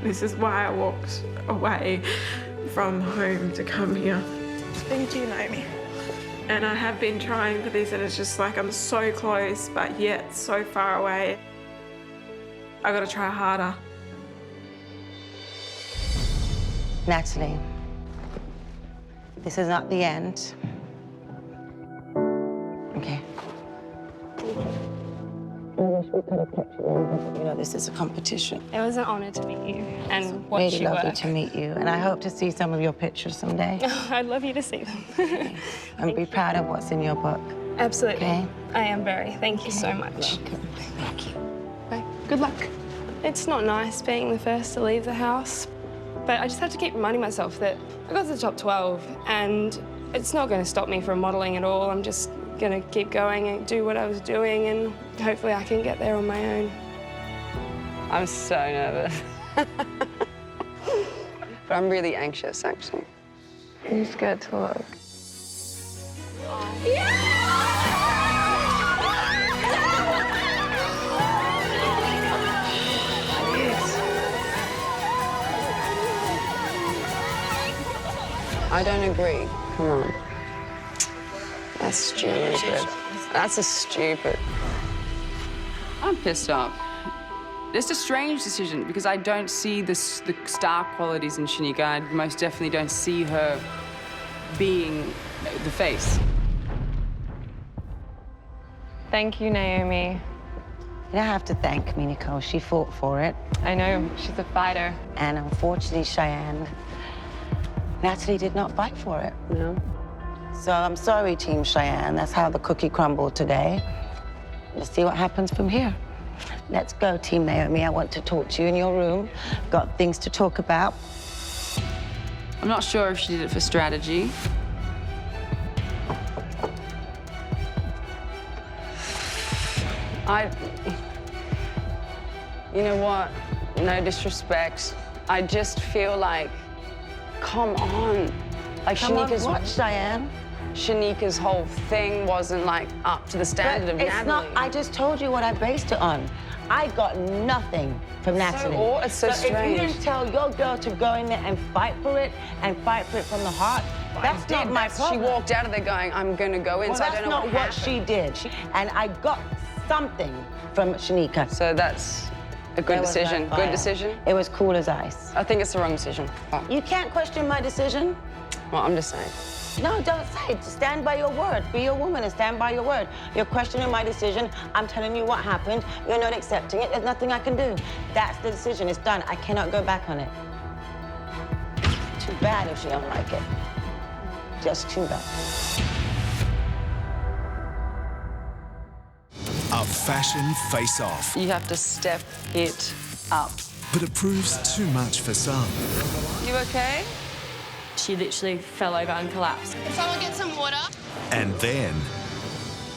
This is why I walked away from home to come here. Thank you, Naomi. And I have been trying for this, and it's just like I'm so close, but yet so far away. I gotta try harder. Natalie, this is not the end. Okay. I wish we could have kept you longer, but you know, this is a competition. It was an honour to meet you and watch Really you lovely work. to meet you, and I hope to see some of your pictures someday. I'd love you to see them. And be proud of what's in your book. Absolutely. Okay? I am very. Thank you so much. Thank you. Bye. Good luck. It's not nice being the first to leave the house, but I just have to keep reminding myself that I got to the top 12 and it's not going to stop me from modelling at all. I'm just going to keep going and do what I was doing, and hopefully I can get there on my own. I'm so nervous. But I'm really anxious, actually. I'm scared to look. I don't agree. Come on. That's stupid. That's a stupid. I'm pissed off. It's a strange decision because I don't see the star qualities in Shanika. I most definitely don't see her being the face. Thank you, Naomi. You don't have to thank me, Nicole. She fought for it. I know, she's a fighter. And unfortunately, Cheyenne, Natalie did not fight for it. No. So I'm sorry, Team Cheyenne. That's how the cookie crumbled today. Let's see what happens from here. Let's go, Team Naomi. I want to talk to you in your room. Got things to talk about. I'm not sure if she did it for strategy. You know what? No disrespect. I just feel like, come on. Like Come on, Shanika's what, Cheyenne? Shanika's whole thing wasn't like up to the standard of it's Natalie. not, I just told you what I based it on. I got nothing from Natalie. It's so If you strange. didn't tell your girl to go in there and fight for it from the heart, that's not my problem. She walked out of there going, I'm going to go in, Well, so I that's don't know not what what she did. And I got something from Shanika. So that's a good decision. Good decision? It was cool as ice. I think it's the wrong decision. You can't question my decision. Well, I'm just saying. No, don't say it. Stand by your word. Be a woman and stand by your word. You're questioning my decision. I'm telling you what happened. You're not accepting it. There's nothing I can do. That's the decision. It's done. I cannot go back on it. Too bad if she don't like it. Just too bad. A fashion face-off. You have to step it up. But it proves too much for some. You okay? She literally fell over and collapsed. Can someone get some water? And then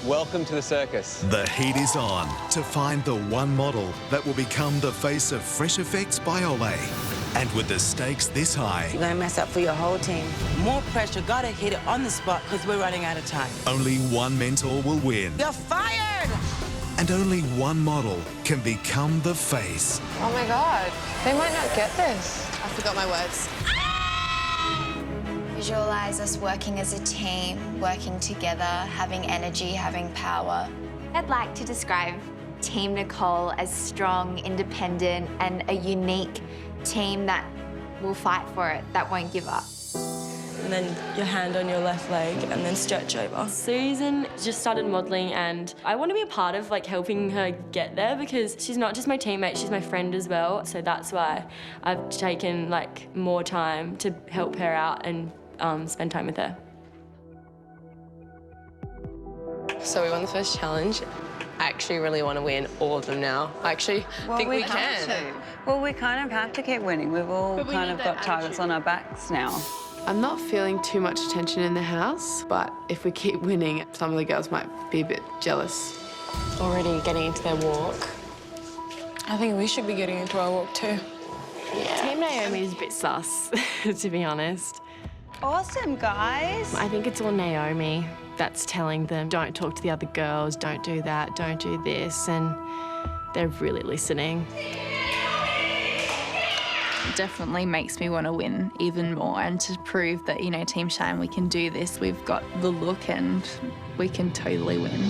welcome to the circus. The heat is on to find the one model that will become the face of Fresh Effects by Olay. And with the stakes this high, You're gonna mess up for your whole team. More pressure, gotta hit it on the spot because we're running out of time. only one mentor will win. You're fired! And only one model can become the face. Oh my God, they might not get this. I forgot my words. Visualize us working as a team, working together, having energy, having power. I'd like to describe Team Nicole as strong, independent, and a unique team that will fight for it, that won't give up. And then your hand on your left leg and then stretch over. Susan just started modelling and I want to be a part of like helping her get there because she's not just my teammate, she's my friend as well. So that's why I've taken like more time to help her out and spend time with her. So we won the first challenge. I actually really want to win all of them now. I actually think we can. Well, we kind of have to keep winning. We've all kind of got targets on our backs now. I'm not feeling too much tension in the house, but if we keep winning, some of the girls might be a bit jealous. Already getting into their walk. I think we should be getting into our walk too. Yeah. Team Naomi is a bit sus, to be honest. Awesome, guys. I think it's all Naomi that's telling them, don't talk to the other girls, don't do that, don't do this, and they're really listening. Definitely makes me want to win even more and to prove that, you know, Team Cheyenne, we can do this. We've got the look and we can totally win.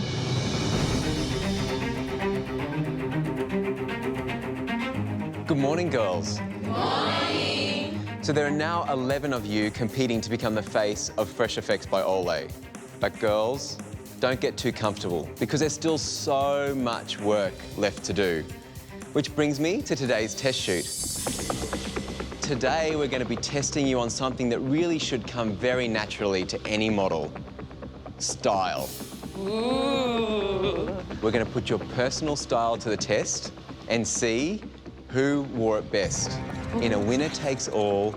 Good morning, girls. Morning. So there are now 11 of you competing to become the face of Fresh Effects by Olay. But girls, don't get too comfortable because there's still so much work left to do. Which brings me to today's test shoot. Today, we're going to be testing you on something that really should come very naturally to any model. Style. Ooh. We're going to put your personal style to the test and see who wore it best in a winner-takes-all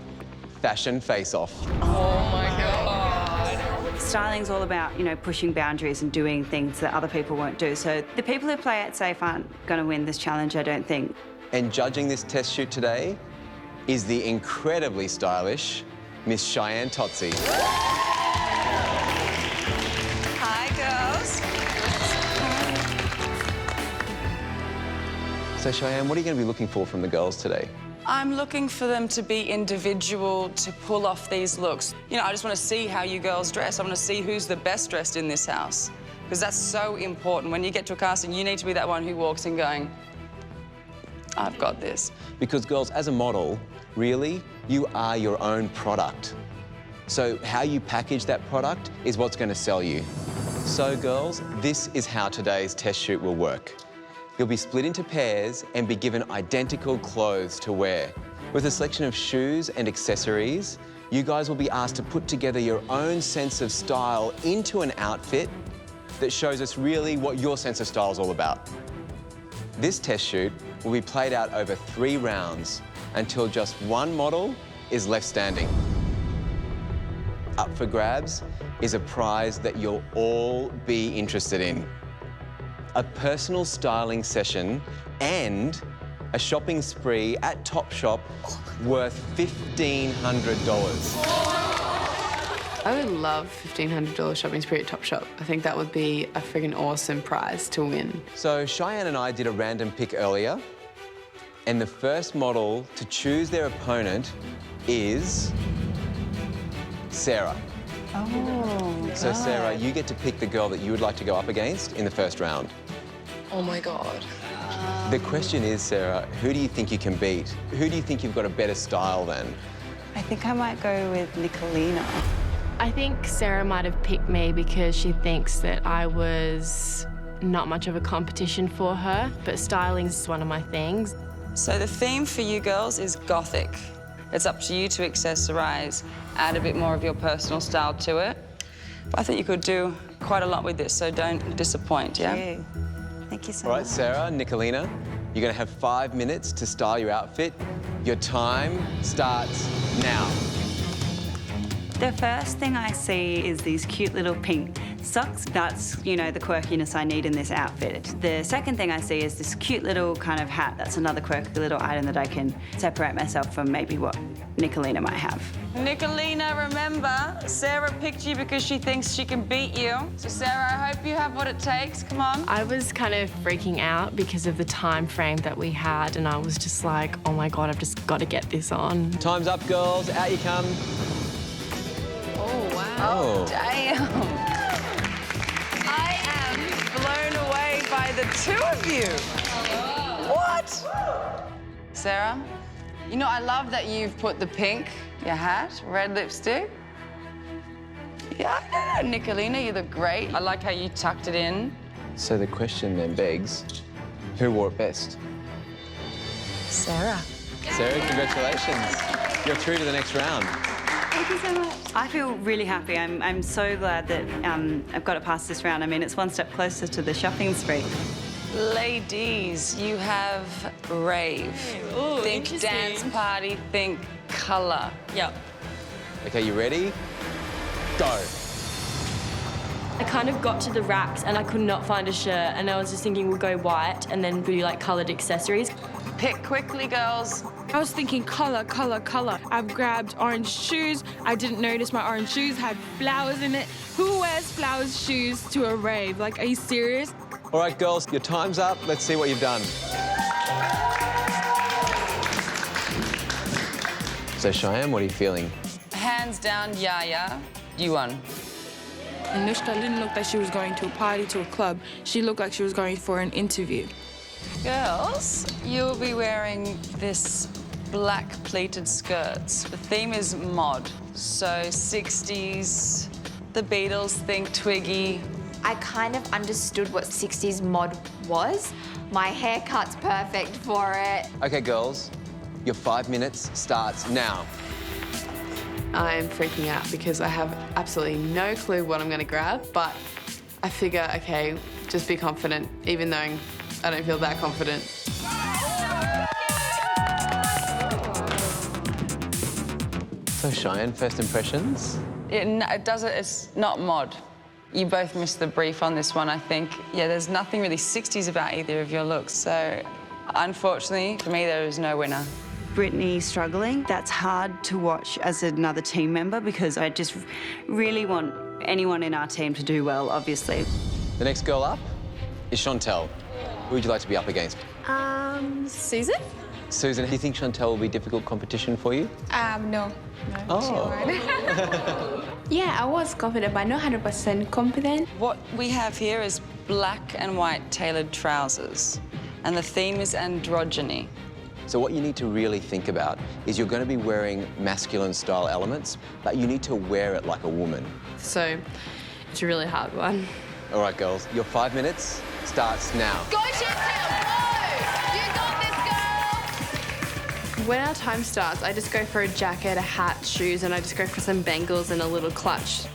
fashion face-off. Oh my God. Styling's all about, you know, pushing boundaries and doing things that other people won't do. So the people who play it safe aren't going to win this challenge, I don't think. And judging this test shoot today is the incredibly stylish Miss Cheyenne Tozzi. Hi, girls. So Cheyenne, what are you going to be looking for from the girls today? I'm looking for them to be individual, to pull off these looks. You know, I just want to see how you girls dress. I want to see who's the best dressed in this house. Because that's so important. When you get to a casting, you need to be that one who walks in going, I've got this. Because girls, as a model, really, you are your own product. So how you package that product is what's going to sell you. So girls, this is how today's test shoot will work. You'll be split into pairs and be given identical clothes to wear. With a selection of shoes and accessories, you guys will be asked to put together your own sense of style into an outfit that shows us really what your sense of style is all about. This test shoot will be played out over 3 rounds until just one model is left standing. Up for grabs is a prize that you'll all be interested in. A personal styling session and a shopping spree at Topshop worth $1,500. I would love $1,500 shopping spree at Topshop. I think that would be a friggin' awesome prize to win. So Cheyenne and I did a random pick earlier, and the first model to choose their opponent is Sarah. Oh, So Sarah, you get to pick the girl that you would like to go up against in the first round. Oh my God. The question is, Sarah, who do you think you can beat? Who do you think you've got a better style than? I think I might go with Nicolina. I think Sarah might have picked me because she thinks that I was not much of a competition for her, but styling's one of my things. So the theme for you girls is Gothic. It's up to you to accessorize, add a bit more of your personal style to it. But I think you could do quite a lot with this, so don't disappoint, yeah? Thank you so All much. right, Sarah, Nicolina, you're going to have 5 minutes to style your outfit. Your time starts now. The first thing I see is these cute little pink socks. That's, you know, the quirkiness I need in this outfit. The second thing I see is this cute little kind of hat. That's another quirky little item that I can separate myself from maybe what Nicolina might have. Nicolina, remember, Sarah picked you because she thinks she can beat you. So Sarah, I hope you have what it takes. Come on. I was kind of freaking out because of the time frame that we had, and I was just like, oh my God, I've just got to get this on. Time's up, girls. Out you come. Oh, wow. Oh. Damn. I am blown away by the two of you. What? Sarah, you know, I love that you've put the pink, your hat, red lipstick. Yeah, I don't know, Nicolina, you look great. I like how you tucked it in. So the question then begs, who wore it best? Sarah. Sarah, congratulations. You're through to the next round. Thank you so much. I feel really happy. I'm so glad that I've got it past this round. I mean, it's one step closer to the shopping spree. Ladies, you have rave. Ooh, think dance party, think colour. Yep. Okay, you ready? Go. I kind of got to the racks and I could not find a shirt, and I was just thinking we'll go white and then do like coloured accessories. Pick quickly, girls. I was thinking colour, colour, colour. I've grabbed orange shoes. I didn't notice my orange shoes had flowers in it. Who wears flowers shoes to a rave? Like, are you serious? All right, girls, your time's up. Let's see what you've done. So, Cheyenne, what are you feeling? Hands down, Yaya. You won. Anushka didn't look like she was going to a party, to a club. She looked like she was going for an interview. Girls, you'll be wearing this black pleated skirts. The theme is mod, so 60s, the Beatles, think Twiggy. I kind of understood what 60s mod was. My haircut's perfect for it. Okay, girls, your 5 minutes starts now. I'm freaking out because I have absolutely no clue what I'm going to grab, but I figure, okay, just be confident, even though I don't feel that confident. So, Cheyenne, first impressions? It's not mod. You both missed the brief on this one, I think. Yeah, there's nothing really 60s about either of your looks, so unfortunately, for me, there is no winner. Brittany struggling, that's hard to watch as another team member because I just really want anyone in our team to do well, obviously. The next girl up is Chantel. Who would you like to be up against? Susan? Susan, do you think Chantel will be difficult competition for you? No. Oh. Yeah, I was confident, but not 100% confident. What we have here is black and white tailored trousers, and the theme is androgyny. So what you need to really think about is you're going to be wearing masculine style elements, but you need to wear it like a woman. So it's a really hard one. All right, girls, your 5 minutes starts now. Go, Chantel, go! You got this, girl! When our time starts, I just go for a jacket, a hat, shoes, and I just go for some bangles and a little clutch.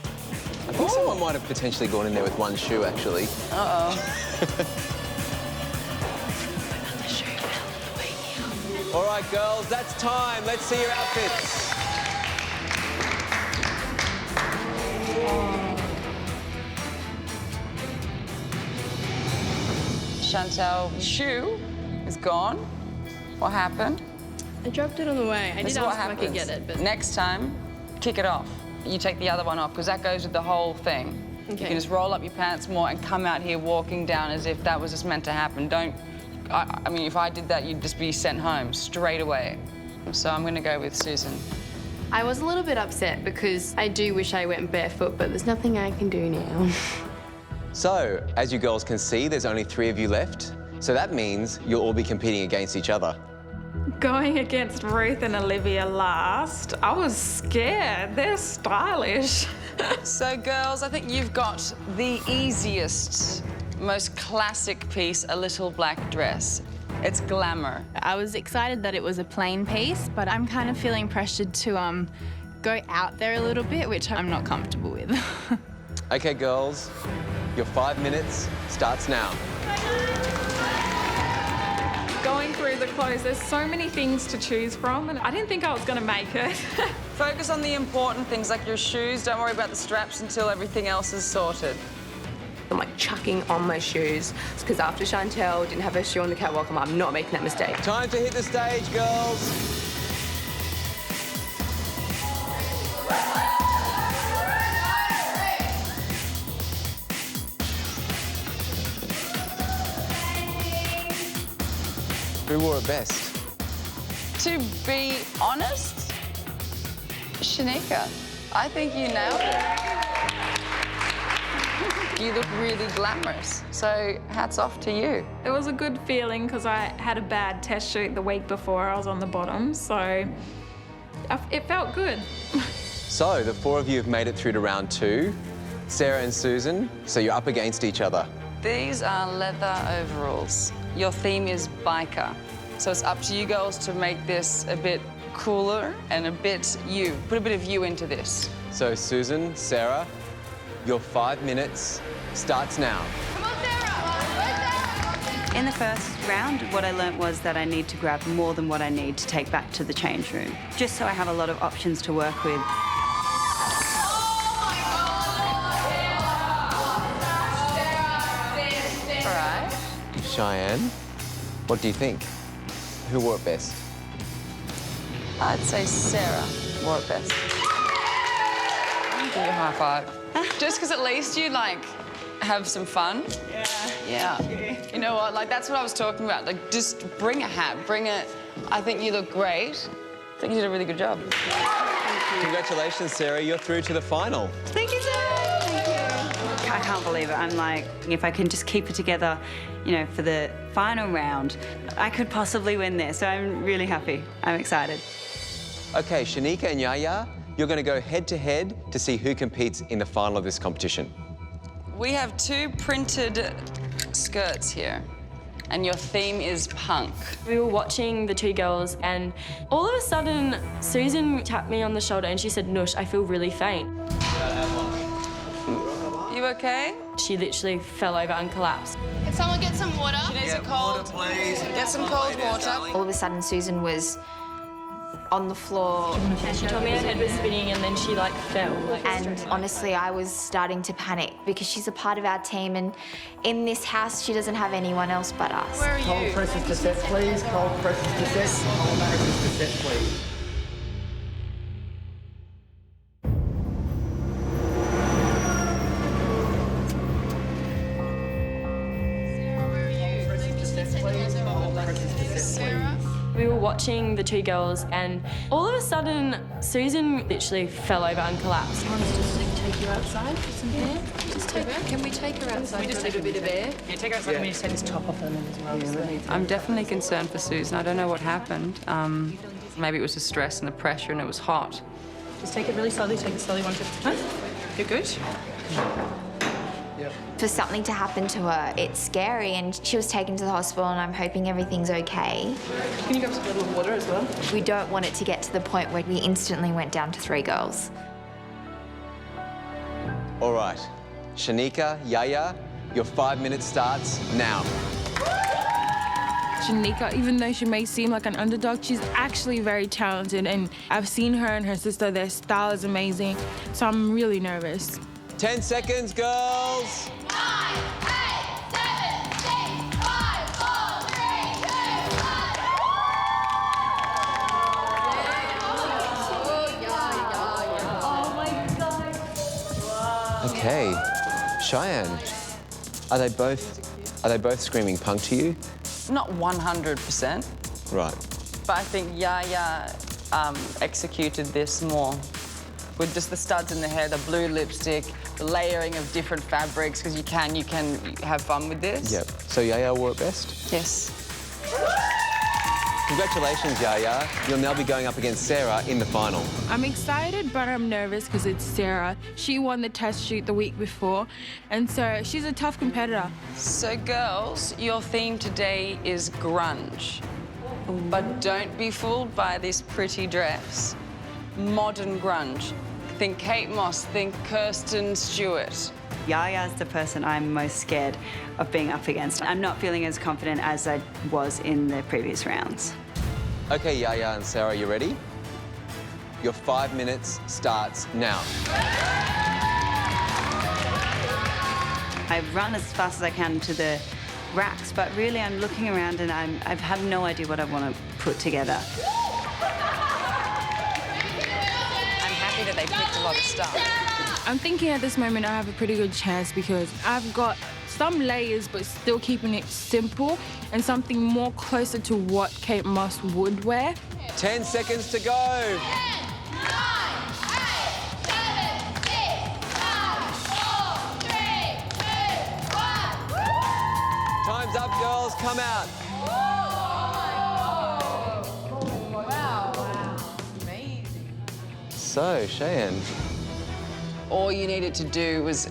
I think someone might have potentially gone in there with one shoe, actually. Uh-oh. All right, girls, that's time. Let's see your outfits. Chantel, shoe is gone. What happened? I dropped it on the way. I This did is what ask if I could happens. get it, but... Next time, kick it off. You take the other one off, because that goes with the whole thing. Okay. You can just roll up your pants more and come out here walking down as if that was just meant to happen. Don't... I mean, if I did that, you'd just be sent home straight away. So I'm going to go with Susan. I was a little bit upset because I do wish I went barefoot, but there's nothing I can do now. So, as you girls can see, there's only 3 of you left. So that means you'll all be competing against each other. Going against Ruth and Olivia last, I was scared. They're stylish. So, girls, I think you've got the easiest, most classic piece, a little black dress. It's glamour. I was excited that it was a plain piece, but I'm kind of feeling pressured to go out there a little bit, which I'm not comfortable with. Okay, girls, your 5 minutes starts now. Going through the clothes, there's so many things to choose from, and I didn't think I was going to make it. Focus on the important things, like your shoes. Don't worry about the straps until everything else is sorted. I'm like chucking on my shoes because after Chantel didn't have her shoe on the catwalk, I'm not making that mistake. Time to hit the stage, girls. Who wore it best? To be honest, Shanika, I think you nailed it. You look really glamorous, so hats off to you. It was a good feeling because I had a bad test shoot the week before. I was on the bottom, so it felt good. So, the four of you have made it through to round 2. Sarah and Susan, so you're up against each other. These are leather overalls. Your theme is biker. So it's up to you girls to make this a bit cooler and a bit you. Put a bit of you into this. So, Susan, Sarah, your 5 minutes starts now. In the first round, what I learnt was that I need to grab more than what I need to take back to the change room, just so I have a lot of options to work with. All right. Cheyenne, what do you think? Who wore it best? I'd say Sarah wore it best. Give you a high five. Just because at least you, like, have some fun. Yeah. You know what? Like, that's what I was talking about. Like, just bring a hat. Bring it. I think you look great. I think you did a really good job. Congratulations, Sarah. You're through to the final. Thank you, Sarah. Thank you. I can't believe it. I'm like, if I can just keep it together, you know, for the final round, I could possibly win this. So I'm really happy. I'm excited. Okay, Shanika and Yaya, you're going to go head-to-head to see who competes in the final of this competition. We have 2 printed skirts here, and your theme is punk. We were watching the 2 girls, and all of a sudden, Susan tapped me on the shoulder and she said, "Noosh, I feel really faint." You okay? She literally fell over and collapsed. Can someone get some water? She needs a cold. Water, please. Get some cold water. All of a sudden, Susan was on the floor. She told me her head was spinning and then she like fell. And honestly, I was starting to panic because she's a part of our team, and in this house, she doesn't have anyone else but us. Where are you? Cold presses to set, please. Cold presses to set. Cold presses to set, please. We were watching the 2 girls, and all of a sudden, Susan literally fell over and collapsed. I want us just to take you outside for some air. Just take her. Can we take her outside? Can we just take a bit of air? Yeah, take her outside. Let me just take this top off her as well. I'm definitely concerned for Susan. I don't know what happened. Maybe it was the stress and the pressure and it was hot. Just take it really slowly. Take it slowly, 1 step at a time. You're good. For something to happen to her, it's scary, and she was taken to the hospital, and I'm hoping everything's okay. Can you grab some little water as well? We don't want it to get to the point where we instantly went down to 3 girls. All right, Shanika, Yaya, your 5 minutes starts now. Shanika, even though she may seem like an underdog, she's actually very talented, and I've seen her and her sister, their style is amazing, so I'm really nervous. 10 seconds, girls. 9, 8, 7, 6, 5, 4, 3, 2, 1. Okay, Cheyenne, are they both screaming punk to you? Not 100%. Right. But I think Yaya executed this more. With just the studs in the hair, the blue lipstick, the layering of different fabrics, because you can have fun with this. Yep. So Yaya wore it best? Yes. Congratulations, Yaya. You'll now be going up against Sarah in the final. I'm excited, but I'm nervous because it's Sarah. She won the test shoot the week before, and so she's a tough competitor. So girls, your theme today is grunge. But don't be fooled by this pretty dress. Modern grunge. Think Kate Moss, think Kirsten Stewart. Yaya's the person I'm most scared of being up against. I'm not feeling as confident as I was in the previous rounds. Okay, Yaya and Sarah, you ready? Your 5 minutes starts now. I run as fast as I can to the racks, but really I'm looking around and I have no idea what I want to put together. I'm happy that they picked a lot of stuff. I'm thinking at this moment I have a pretty good chance because I've got some layers but still keeping it simple and something more closer to what Kate Moss would wear. 10 seconds to go. 10, 9, 8, 7, 6, 5, 4, 3, 2, 1. Time's up, girls. Come out. So, Cheyenne. All you needed to do was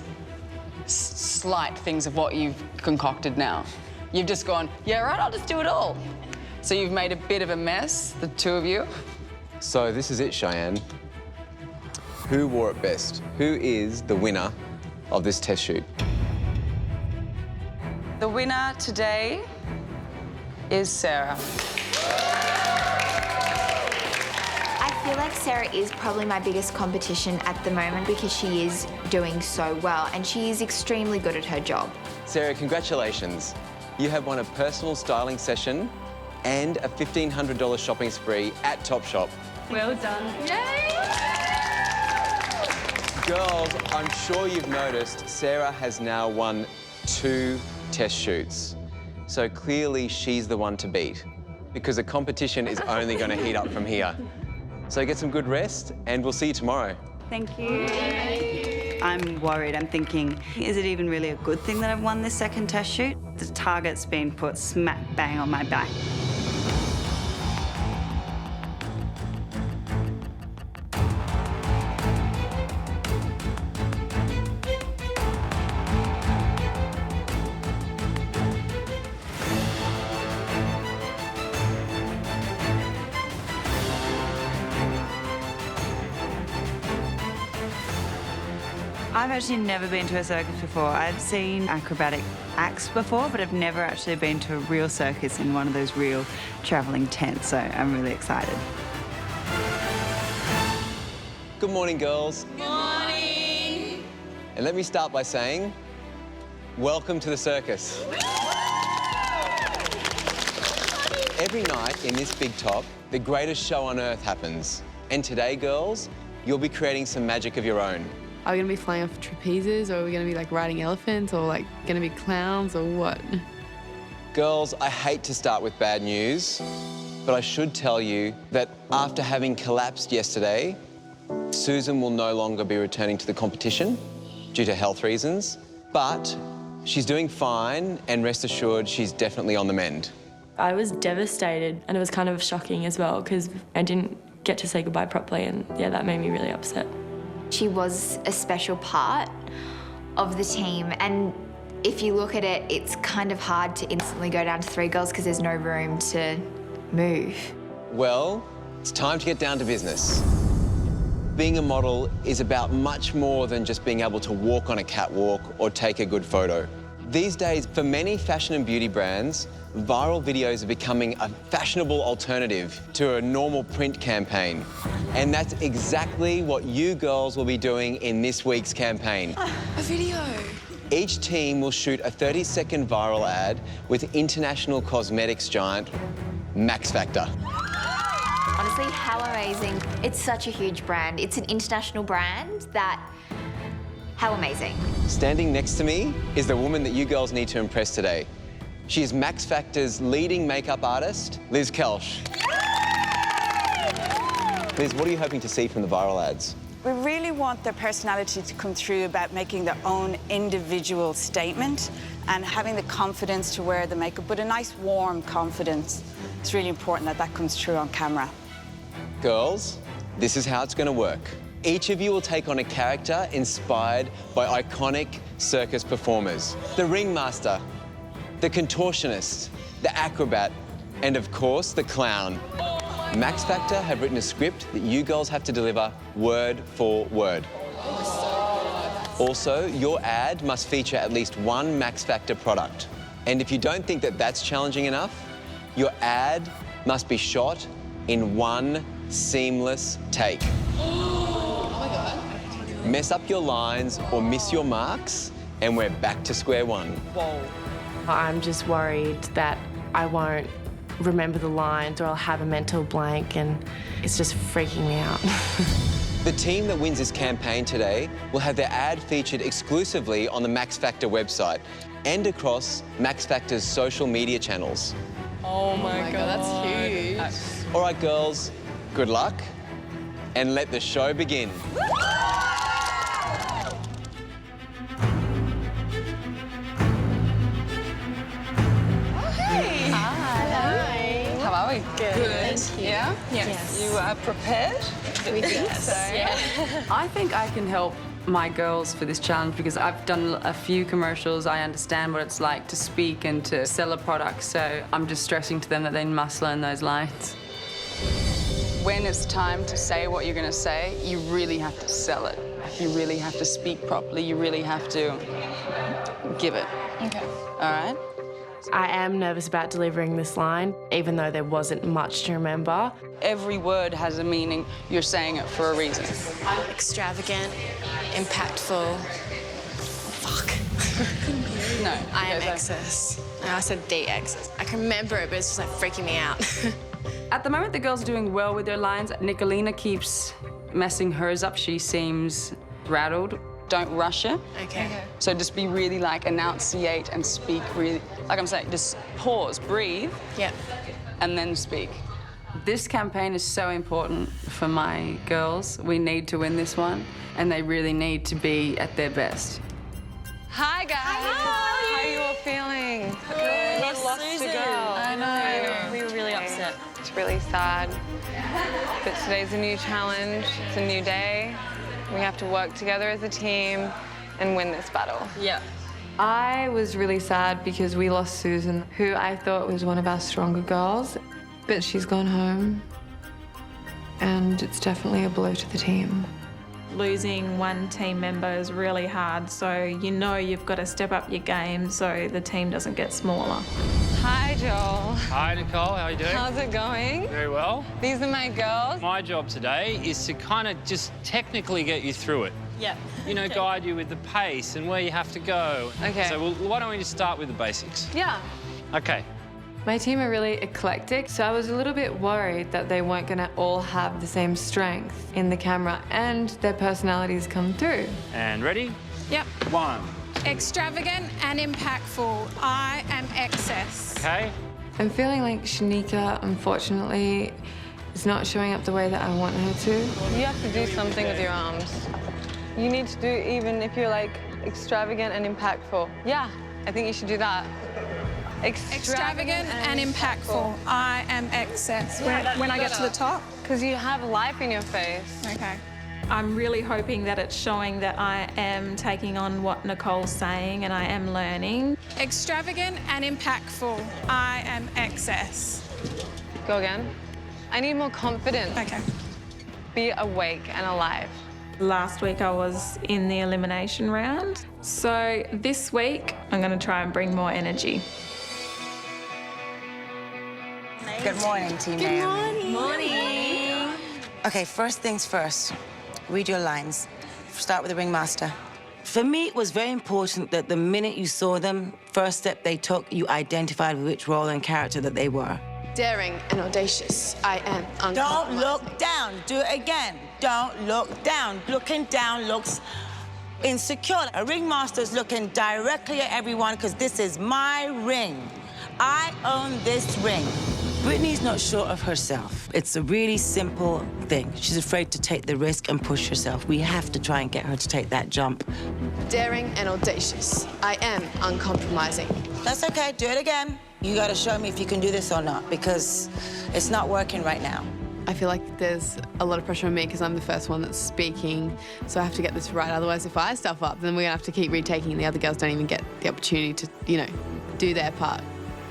slight things of what you've concocted now. You've just gone, yeah, right, I'll just do it all. So you've made a bit of a mess, the two of you. So this is it, Cheyenne. Who wore it best? Who is the winner of this test shoot? The winner today is Sarah. I feel like Sarah is probably my biggest competition at the moment because she is doing so well and she is extremely good at her job. Sarah, congratulations. You have won a personal styling session and a $1,500 shopping spree at Topshop. Well done. Girls, I'm sure you've noticed Sarah has now won 2 test shoots. So clearly she's the one to beat because the competition is only going to heat up from here. So get some good rest and we'll see you tomorrow. Thank you. I'm worried. I'm thinking, is it even really a good thing that I've won this second test shoot? The target's been put smack bang on my back. I've actually never been to a circus before. I've seen acrobatic acts before, but I've never actually been to a real circus in one of those real travelling tents, so I'm really excited. Good morning, girls. Good morning. And let me start by saying, welcome to the circus. Every night in this big top, the greatest show on earth happens. And today, girls, you'll be creating some magic of your own. Are we going to be flying off trapezes, or are we going to be like riding elephants, or like going to be clowns, or what? Girls, I hate to start with bad news, but I should tell you that after having collapsed yesterday, Susan will no longer be returning to the competition due to health reasons, but she's doing fine, and rest assured she's definitely on the mend. I was devastated, and it was kind of shocking as well because I didn't get to say goodbye properly, and yeah, that made me really upset. She was a special part of the team, and if you look at it, it's kind of hard to instantly go down to 3 girls because there's no room to move. Well, it's time to get down to business. Being a model is about much more than just being able to walk on a catwalk or take a good photo. These days, for many fashion and beauty brands, viral videos are becoming a fashionable alternative to a normal print campaign. And that's exactly what you girls will be doing in this week's campaign. A video. Each team will shoot a 30-second viral ad with international cosmetics giant Max Factor. Honestly, how amazing. It's such a huge brand. It's an international brand that, how amazing. Standing next to me is the woman that you girls need to impress today. She is Max Factor's leading makeup artist, Liz Kelsch. Liz, what are you hoping to see from the viral ads? We really want their personality to come through about making their own individual statement and having the confidence to wear the makeup, but a nice warm confidence. It's really important that that comes through on camera. Girls, this is how it's going to work. Each of you will take on a character inspired by iconic circus performers. The ringmaster, the contortionist, the acrobat, and of course, the clown. Max Factor have written a script that you girls have to deliver word for word. Also, your ad must feature at least one Max Factor product. And if you don't think that that's challenging enough, your ad must be shot in one seamless take. Mess up your lines or miss your marks, and we're back to square one. Whoa. I'm just worried that I won't remember the lines or I'll have a mental blank, and it's just freaking me out. The team that wins this campaign today will have their ad featured exclusively on the Max Factor website and across Max Factor's social media channels. Oh my God, that's huge. All right, girls, good luck, and let the show begin. How are we? Good. Yeah? Yes. You are prepared? We think so. Yeah. I think I can help my girls for this challenge because I've done a few commercials. I understand what it's like to speak and to sell a product, so I'm just stressing to them that they must learn those lines. When it's time to say what you're going to say, you really have to sell it. You really have to speak properly. You really have to give it. Okay. All right? I am nervous about delivering this line, even though there wasn't much to remember. Every word has a meaning. You're saying it for a reason. Extravagant, impactful. Fuck. No. I am okay, so- excess. No, I said the excess. I can remember it, but it's just like freaking me out. At the moment, the girls are doing well with their lines. Nicolina keeps messing hers up. She seems rattled. Don't rush it. Okay. So just be really like enunciate and speak really, like I'm saying, just pause, breathe. Yep. And then speak. This campaign is so important for my girls. We need to win this one, and they really need to be at their best. Hi, guys. Hi. How are you all feeling? Good. We lost a girl. I know. We were really upset. It's really sad. But today's a new challenge. It's a new day. We have to work together as a team and win this battle. Yeah. I was really sad because we lost Susan, who I thought was one of our stronger girls, but she's gone home, and it's definitely a blow to the team. Losing one team member is really hard, so you know you've got to step up your game so the team doesn't get smaller. Hi, Joel. Hi, Nicole. How are you doing? How's it going? Very well. These are my girls. My job today is to kind of just technically get you through it. Yeah. You know, guide you with the pace and where you have to go. Okay. So why don't we just start with the basics? Yeah. Okay. My team are really eclectic, so I was a little bit worried that they weren't going to all have the same strength in the camera and their personalities come through. And ready? Yep. 1. Extravagant and impactful. I am excess. Okay. I'm feeling like Shanika, unfortunately, is not showing up the way that I want her to. You have to do something with your arms. You need to do, even if you're like extravagant and impactful. Yeah, I think you should do that. Extravagant and impactful. I am excess. When I get to the top? Because you have life in your face. Okay. I'm really hoping that it's showing that I am taking on what Nicole's saying and I am learning. Extravagant and impactful. I am excess. Go again. I need more confidence. Okay. Be awake and alive. Last week I was in the elimination round, so this week I'm going to try and bring more energy. Good morning, Team Naomi. Morning. Okay, first things first. Read your lines. Start with the ringmaster. For me, it was very important that the minute you saw them, first step they took, you identified which role and character that they were. Daring and audacious. I am uncompromising. Don't look down. Do it again. Don't look down. Looking down looks insecure. A ringmaster's looking directly at everyone because this is my ring. I own this ring. Brittany's not sure of herself. It's a really simple thing. She's afraid to take the risk and push herself. We have to try and get her to take that jump. Daring and audacious. I am uncompromising. That's okay. Do it again. You got to show me if you can do this or not because it's not working right now. I feel like there's a lot of pressure on me because I'm the first one that's speaking, so I have to get this right. Otherwise, if I stuff up, then we're gonna have to keep retaking and the other girls don't even get the opportunity to, you know, do their part.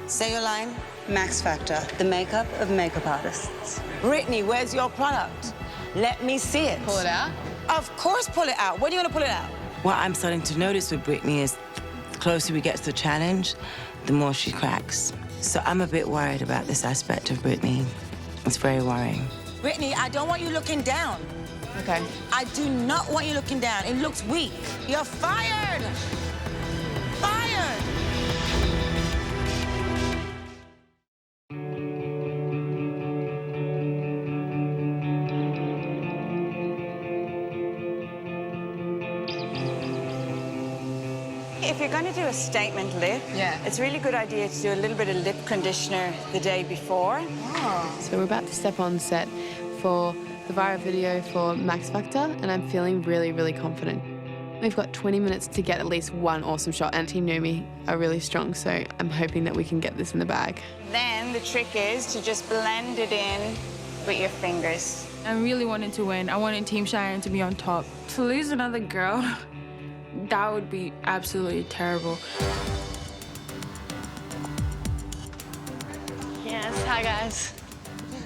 Say your line. Max Factor, the makeup of makeup artists. Brittany, where's your product? Let me see it. Pull it out? Of course, pull it out. When do you want to pull it out? What I'm starting to notice with Brittany is the closer we get to the challenge, the more she cracks. So I'm a bit worried about this aspect of Brittany. It's very worrying. Brittany, I don't want you looking down. Okay. I do not want you looking down. It looks weak. You're fired. if you're going to do a statement lip, it's a really good idea to do a little bit of lip conditioner the day before. So we're about to step on set for the viral video for Max Factor, and I'm feeling really, really confident. We've got 20 minutes to get at least one awesome shot, and Team Naomi are really strong, so I'm hoping that we can get this in the bag. Then the trick is to just blend it in with your fingers. I really wanted to win. I wanted Team Cheyenne to be on top. To lose another girl, that would be absolutely terrible. Yes, hi guys.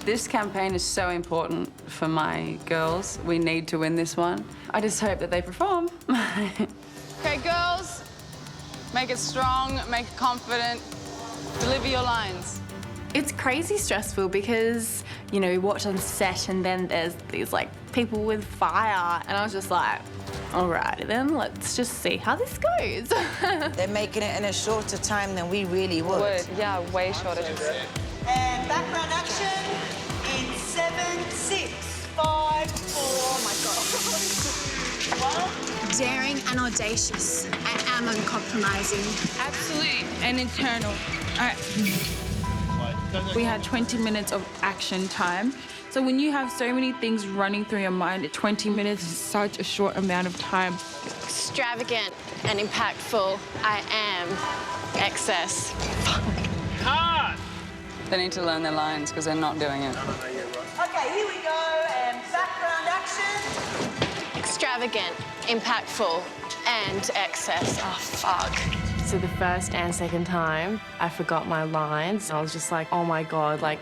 This campaign is so important for my girls. We need to win this one. I just hope that they perform. Okay, girls, make it strong, make it confident, deliver your lines. It's crazy stressful because, you know, you watch on set and then there's these, like, people with fire. And I was just like, all right, then let's just see how this goes. They're making it in a shorter time than we really would. Yeah, way shorter. And background action in 7, 6, 5, 4. Oh my God. Daring and audacious. I am uncompromising. Absolute and internal. All right. We had 20 minutes of action time. So when you have so many things running through your mind, 20 minutes is such a short amount of time. Extravagant and impactful. I am excess. Cut! They need to learn their lines because they're not doing it. Okay, here we go. And background action. Extravagant, impactful, and excess. Oh, fuck. So the first and second time, I forgot my lines. I was just like, oh my God, like,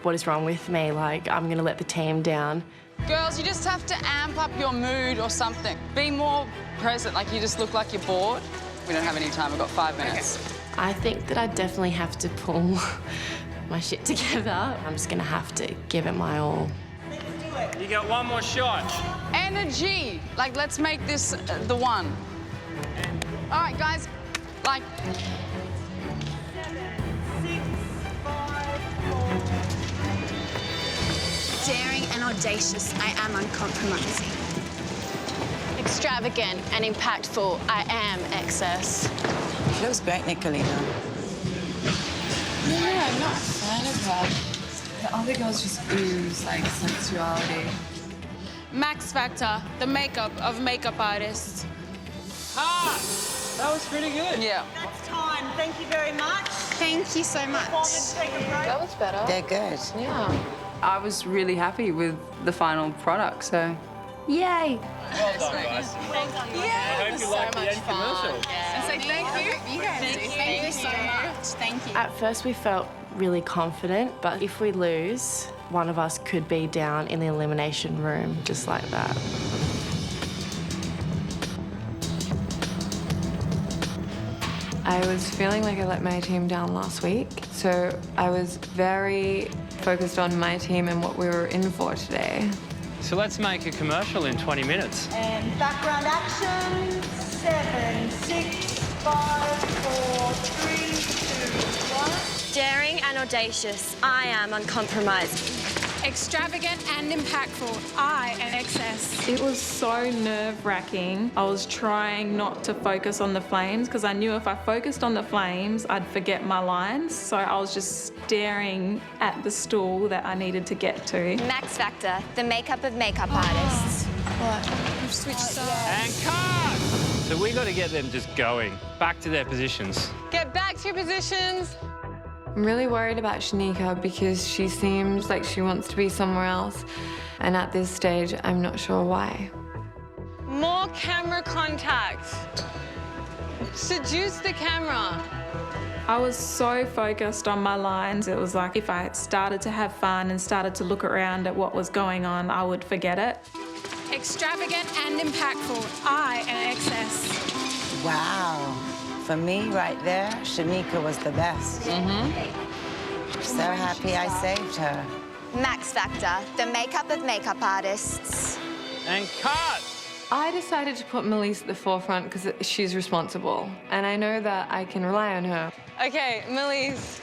what is wrong with me? Like, I'm gonna let the team down. Girls, you just have to amp up your mood or something. Be more present, like you just look like you're bored. We don't have any time, we've got 5 minutes. Okay. I think that I definitely have to pull my shit together. I'm just gonna have to give it my all. You got one more shot. Energy! Like, let's make this the one. All right, guys, like... 7, 6, 5, 4. Daring and audacious. I am uncompromising. Extravagant and impactful. I am excess. She looks great, Nicolina. Yeah, I'm not a fan of her. The other girls just ooze, like, sensuality. Max Factor, the makeup of makeup artists. Ah! That was pretty good. Yeah. That's time. Thank you very much. Thank you so much. Performance, take a break. That was better. They're good. Yeah. I was really happy with the final product, so... Yay! Well done, guys. I hope you like the end commercial. And say thank you. You guys do. Thank you so much. Thank you. At first we felt really confident, but if we lose, one of us could be down in the elimination room just like that. I was feeling like I let my team down last week, so I was very focused on my team and what we were in for today. So let's make a commercial in 20 minutes. And background action. 7, 6, 5, 4, 3, 2, 1. Daring and audacious. I am uncompromising. Extravagant and impactful. I am excess. It was so nerve-wracking. I was trying not to focus on the flames because I knew if I focused on the flames, I'd forget my lines. So I was just staring at the stool that I needed to get to. Max Factor, the makeup of makeup artists. What? We've switched sides. And cut! So we got to get them just going. Back to their positions. Get back to your positions. I'm really worried about Shanika because she seems like she wants to be somewhere else. And at this stage, I'm not sure why. More camera contact. Seduce the camera. I was so focused on my lines. It was like if I started to have fun and started to look around at what was going on, I would forget it. Extravagant and impactful. I am excess. Wow. For me, right there, Shanika was the best. So happy I saved her. Max Factor, the makeup of makeup artists. And cut! I decided to put Melise at the forefront because she's responsible. And I know that I can rely on her. Okay, Melise.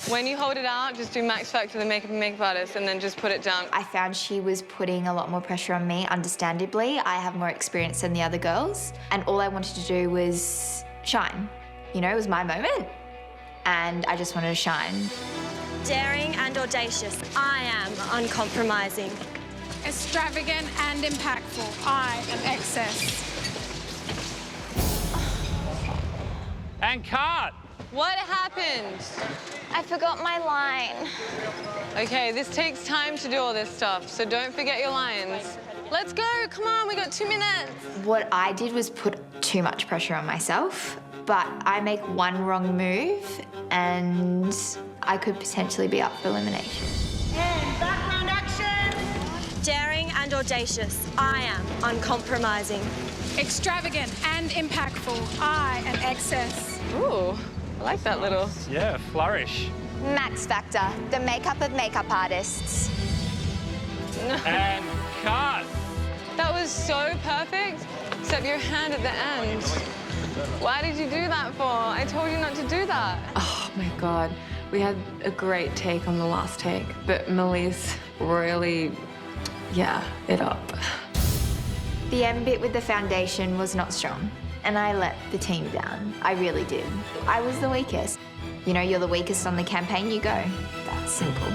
When you hold it out, just do Max Factor, the makeup artist, and then just put it down. I found she was putting a lot more pressure on me, understandably. I have more experience than the other girls. And all I wanted to do was shine. You know, it was my moment, and I just wanted to shine. Daring and audacious, I am uncompromising. Extravagant and impactful, I am excess. And cut. What happened? I forgot my line. Okay, this takes time to do all this stuff, so don't forget your lines. Let's go, come on, we got 2 minutes. What I did was put too much pressure on myself, but I make one wrong move and I could potentially be up for elimination. And background action. Daring and audacious, I am uncompromising. Extravagant and impactful, I am excess. Ooh, I like that little. Yeah, flourish. Max Factor, the makeup of makeup artists. And cut. That was so perfect, except your hand at the end. Why did you do that for? I told you not to do that. Oh my God. We had a great take on the last take, but Melise really, it up. The end bit with the foundation was not strong, and I let the team down. I really did. I was the weakest. You know, you're the weakest on the campaign, you go. That's simple.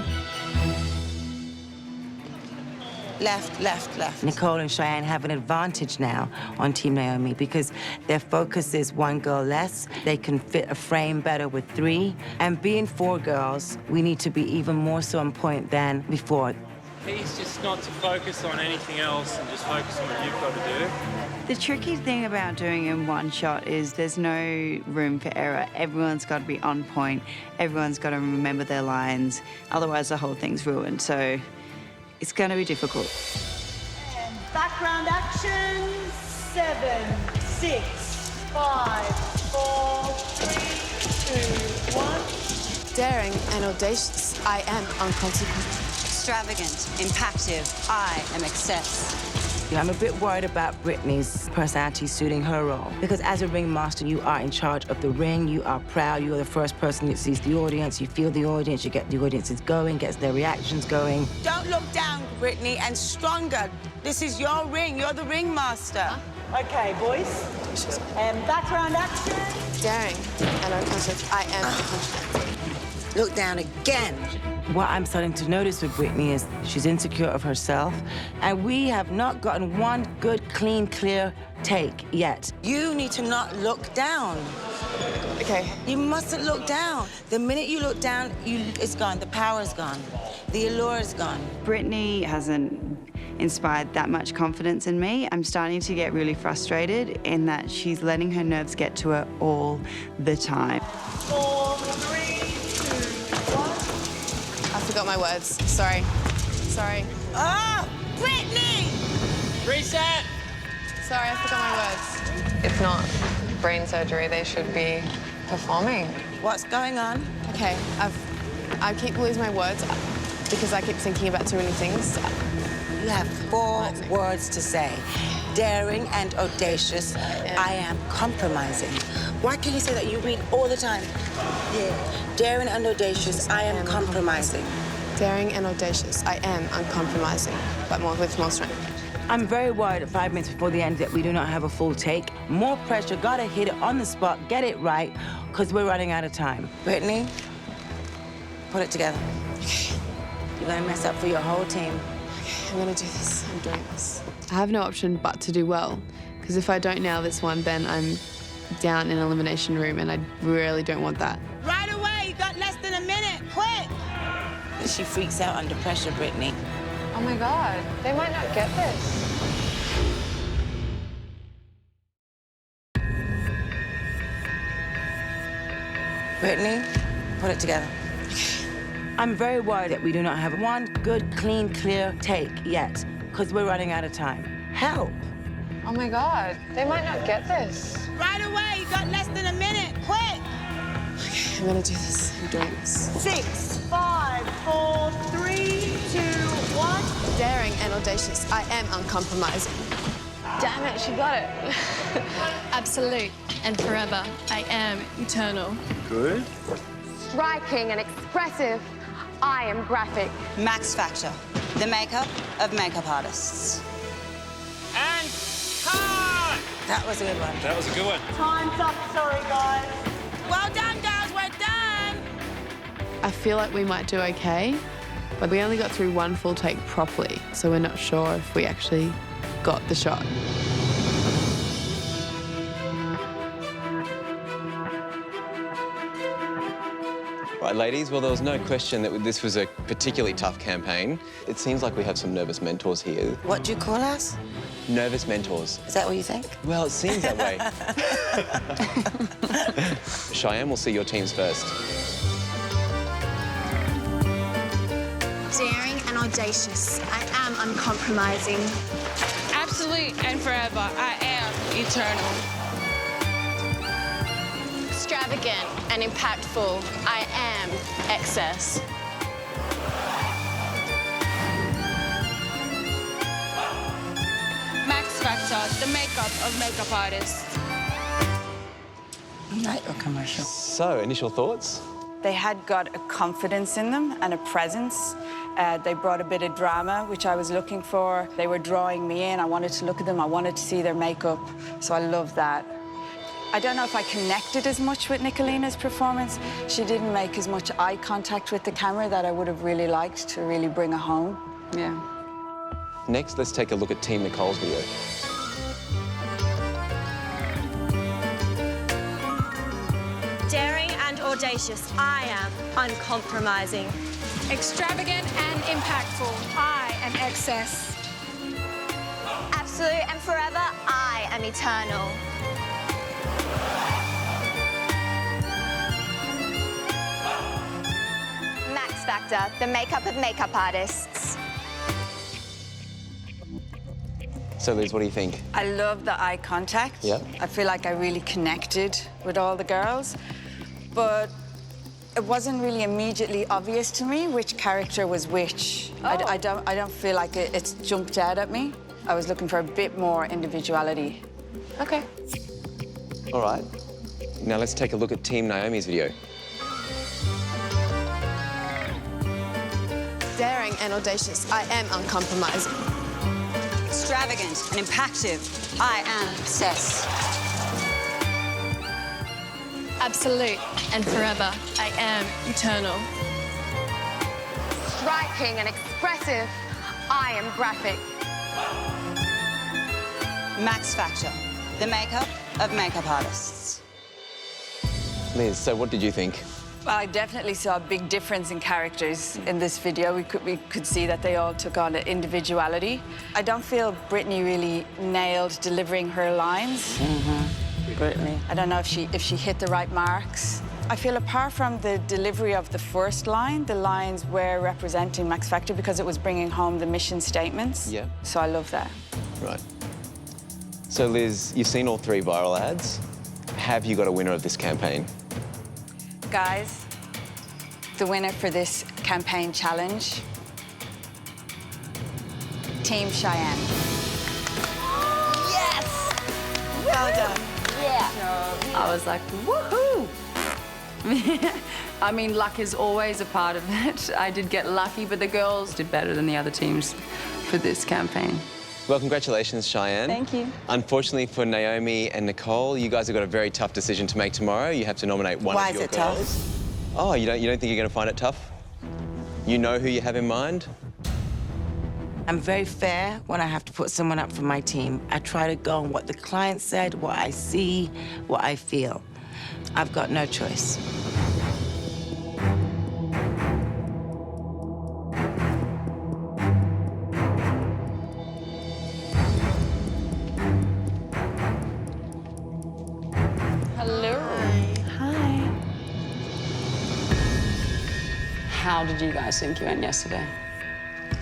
Left, left, left. Nicole and Cheyenne have an advantage now on Team Naomi because their focus is one girl less. They can fit a frame better with 3. And being 4 girls, we need to be even more so on point than before. Keys just not to focus on anything else and just focus on what you've got to do. The tricky thing about doing in one shot is there's no room for error. Everyone's got to be on point. Everyone's got to remember their lines. Otherwise, the whole thing's ruined. So it's going to be difficult. And background action. 7, 6, 5, 4, 3, 2, 1. Daring and audacious, I am unconsequential. Extravagant, impactful, I am excess. I'm a bit worried about Brittany's personality suiting her role. Because as a ringmaster, you are in charge of the ring, you are proud, you are the first person that sees the audience, you feel the audience, you get the audiences going, gets their reactions going. Don't look down, Brittany, and stronger. This is your ring, you're the ringmaster. Okay, boys. And background action. Daring and unconsequential, I am unconsequential. Look down again. What I'm starting to notice with Brittany is she's insecure of herself, and we have not gotten one good, clean, clear take yet. You need to not look down. Okay. You mustn't look down. The minute you look down, it's gone. The power's gone. The allure is gone. Brittany hasn't inspired that much confidence in me. I'm starting to get really frustrated in that she's letting her nerves get to her all the time. 4, 3, 2, 1. I forgot my words. Sorry. Sorry. Oh, Brittany! Reset! Sorry, I forgot my words. It's not brain surgery, they should be performing. What's going on? Okay, I keep losing my words because I keep thinking about too many things. You have 4 words to say. Daring and audacious, I am compromising. Why can't you say that? You read all the time. Yeah. Daring and audacious, I am compromising. Daring and audacious, I am uncompromising, but with more strength. I'm very worried at 5 minutes before the end that we do not have a full take. More pressure, gotta hit it on the spot, get it right, because we're running out of time. Brittany, put it together. Okay. You're gonna mess up for your whole team. Okay, I'm gonna do this. I'm doing this. I have no option but to do well, because if I don't nail this one, then I'm down in elimination room, and I really don't want that. Right away, you got less than a minute, quick! She freaks out under pressure, Brittany. Oh my God, they might not get this. Brittany, put it together. I'm very worried that we do not have one good, clean, clear take yet, because we're running out of time. Help! Oh my God, they might not get this. Right away, you got less than a minute, quick! Okay, I'm gonna do this. I'm doing this. 6, 5, 4, 3, 2, 1. Daring and audacious, I am uncompromising. Damn it, she got it. Absolute and forever, I am eternal. Good. Striking and expressive, I am graphic. Max Factor, the makeup of makeup artists. And cut! That was a good one. That was a good one. Time's up, sorry, guys. Well done, girls, we're done. I feel like we might do okay, but we only got through one full take properly, so we're not sure if we actually got the shot. Right, ladies, well, there was no question that this was a particularly tough campaign. It seems like we have some nervous mentors here. What do you call us? Nervous mentors. Is that what you think? Well, it seems that way. Cheyenne, we'll see your teams first. Daring and audacious. I am uncompromising. Absolute and forever, I am eternal. Extravagant and impactful. I am excess. Max Factor, the makeup of makeup artists. Like your commercial. So, initial thoughts? They had got a confidence in them and a presence. They brought a bit of drama, which I was looking for. They were drawing me in. I wanted to look at them. I wanted to see their makeup. So I loved that. I don't know if I connected as much with Nicolina's performance. She didn't make as much eye contact with the camera that I would have really liked to really bring her home. Yeah. Next, let's take a look at Team Nicole's video. Daring and audacious, I am uncompromising. Extravagant and impactful, I am excess. Absolute and forever, I am eternal. Max Factor, the makeup of makeup artists. So, Liz, what do you think? I love the eye contact. Yeah. I feel like I really connected with all the girls, but it wasn't really immediately obvious to me which character was which. I don't feel like it's jumped out at me. I was looking for a bit more individuality. Okay. All right. Now let's take a look at Team Naomi's video. Daring and audacious. I am uncompromising. Extravagant and impactful. I am obsessed. Absolute and forever. I am eternal. Striking and expressive, I am graphic. Max Factor, the makeup of makeup artists. Liz, so what did you think? Well, I definitely saw a big difference in characters in this video. We could see that they all took on an individuality. I don't feel Brittany really nailed delivering her lines. Brittany. I don't know if she hit the right marks. I feel apart from the delivery of the first line, the lines were representing Max Factor because it was bringing home the mission statements. Yeah. So I love that. Right. So, Liz, you've seen all 3 viral ads. Have you got a winner of this campaign? Guys, the winner for this campaign challenge, Team Cheyenne. Yes! Well done. Yeah. I was like, woohoo! I mean, luck is always a part of it. I did get lucky, but the girls did better than the other teams for this campaign. Well, congratulations, Cheyenne. Thank you. Unfortunately for Naomi and Nicole, you guys have got a very tough decision to make tomorrow. You have to nominate one Why of your is it girls. tough? Oh, you don't think you're going to find it tough? You know who you have in mind? I'm very fair when I have to put someone up for my team. I try to go on what the client said, what I see, what I feel. I've got no choice. Hello. Hi. How did you guys think you went yesterday?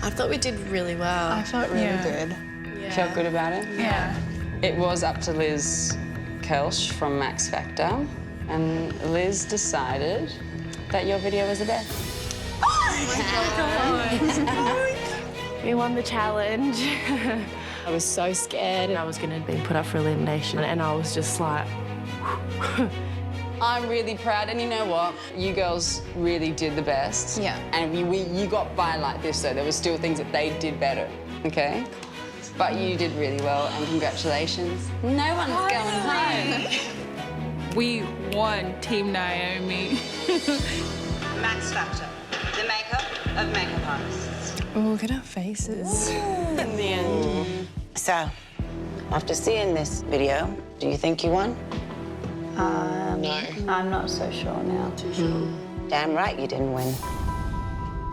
I thought we did really well. I felt really good. Yeah. Felt good about it? Yeah. It was up to Liz Kelsch from Max Factor, and Liz decided that your video was the best. We won the challenge. I was so scared and I was going to be put up for elimination, and I was just like... I'm really proud, and you know what? You girls really did the best. Yeah. And you got by like this, though. There were still things that they did better, okay? But you did really well, and congratulations. No one's going home. We won, Team Naomi. Max Factor, the makeup of makeup artists. Oh, look at our faces in the end. So, after seeing this video, do you think you won? No. I'm not so sure now. Damn right you didn't win.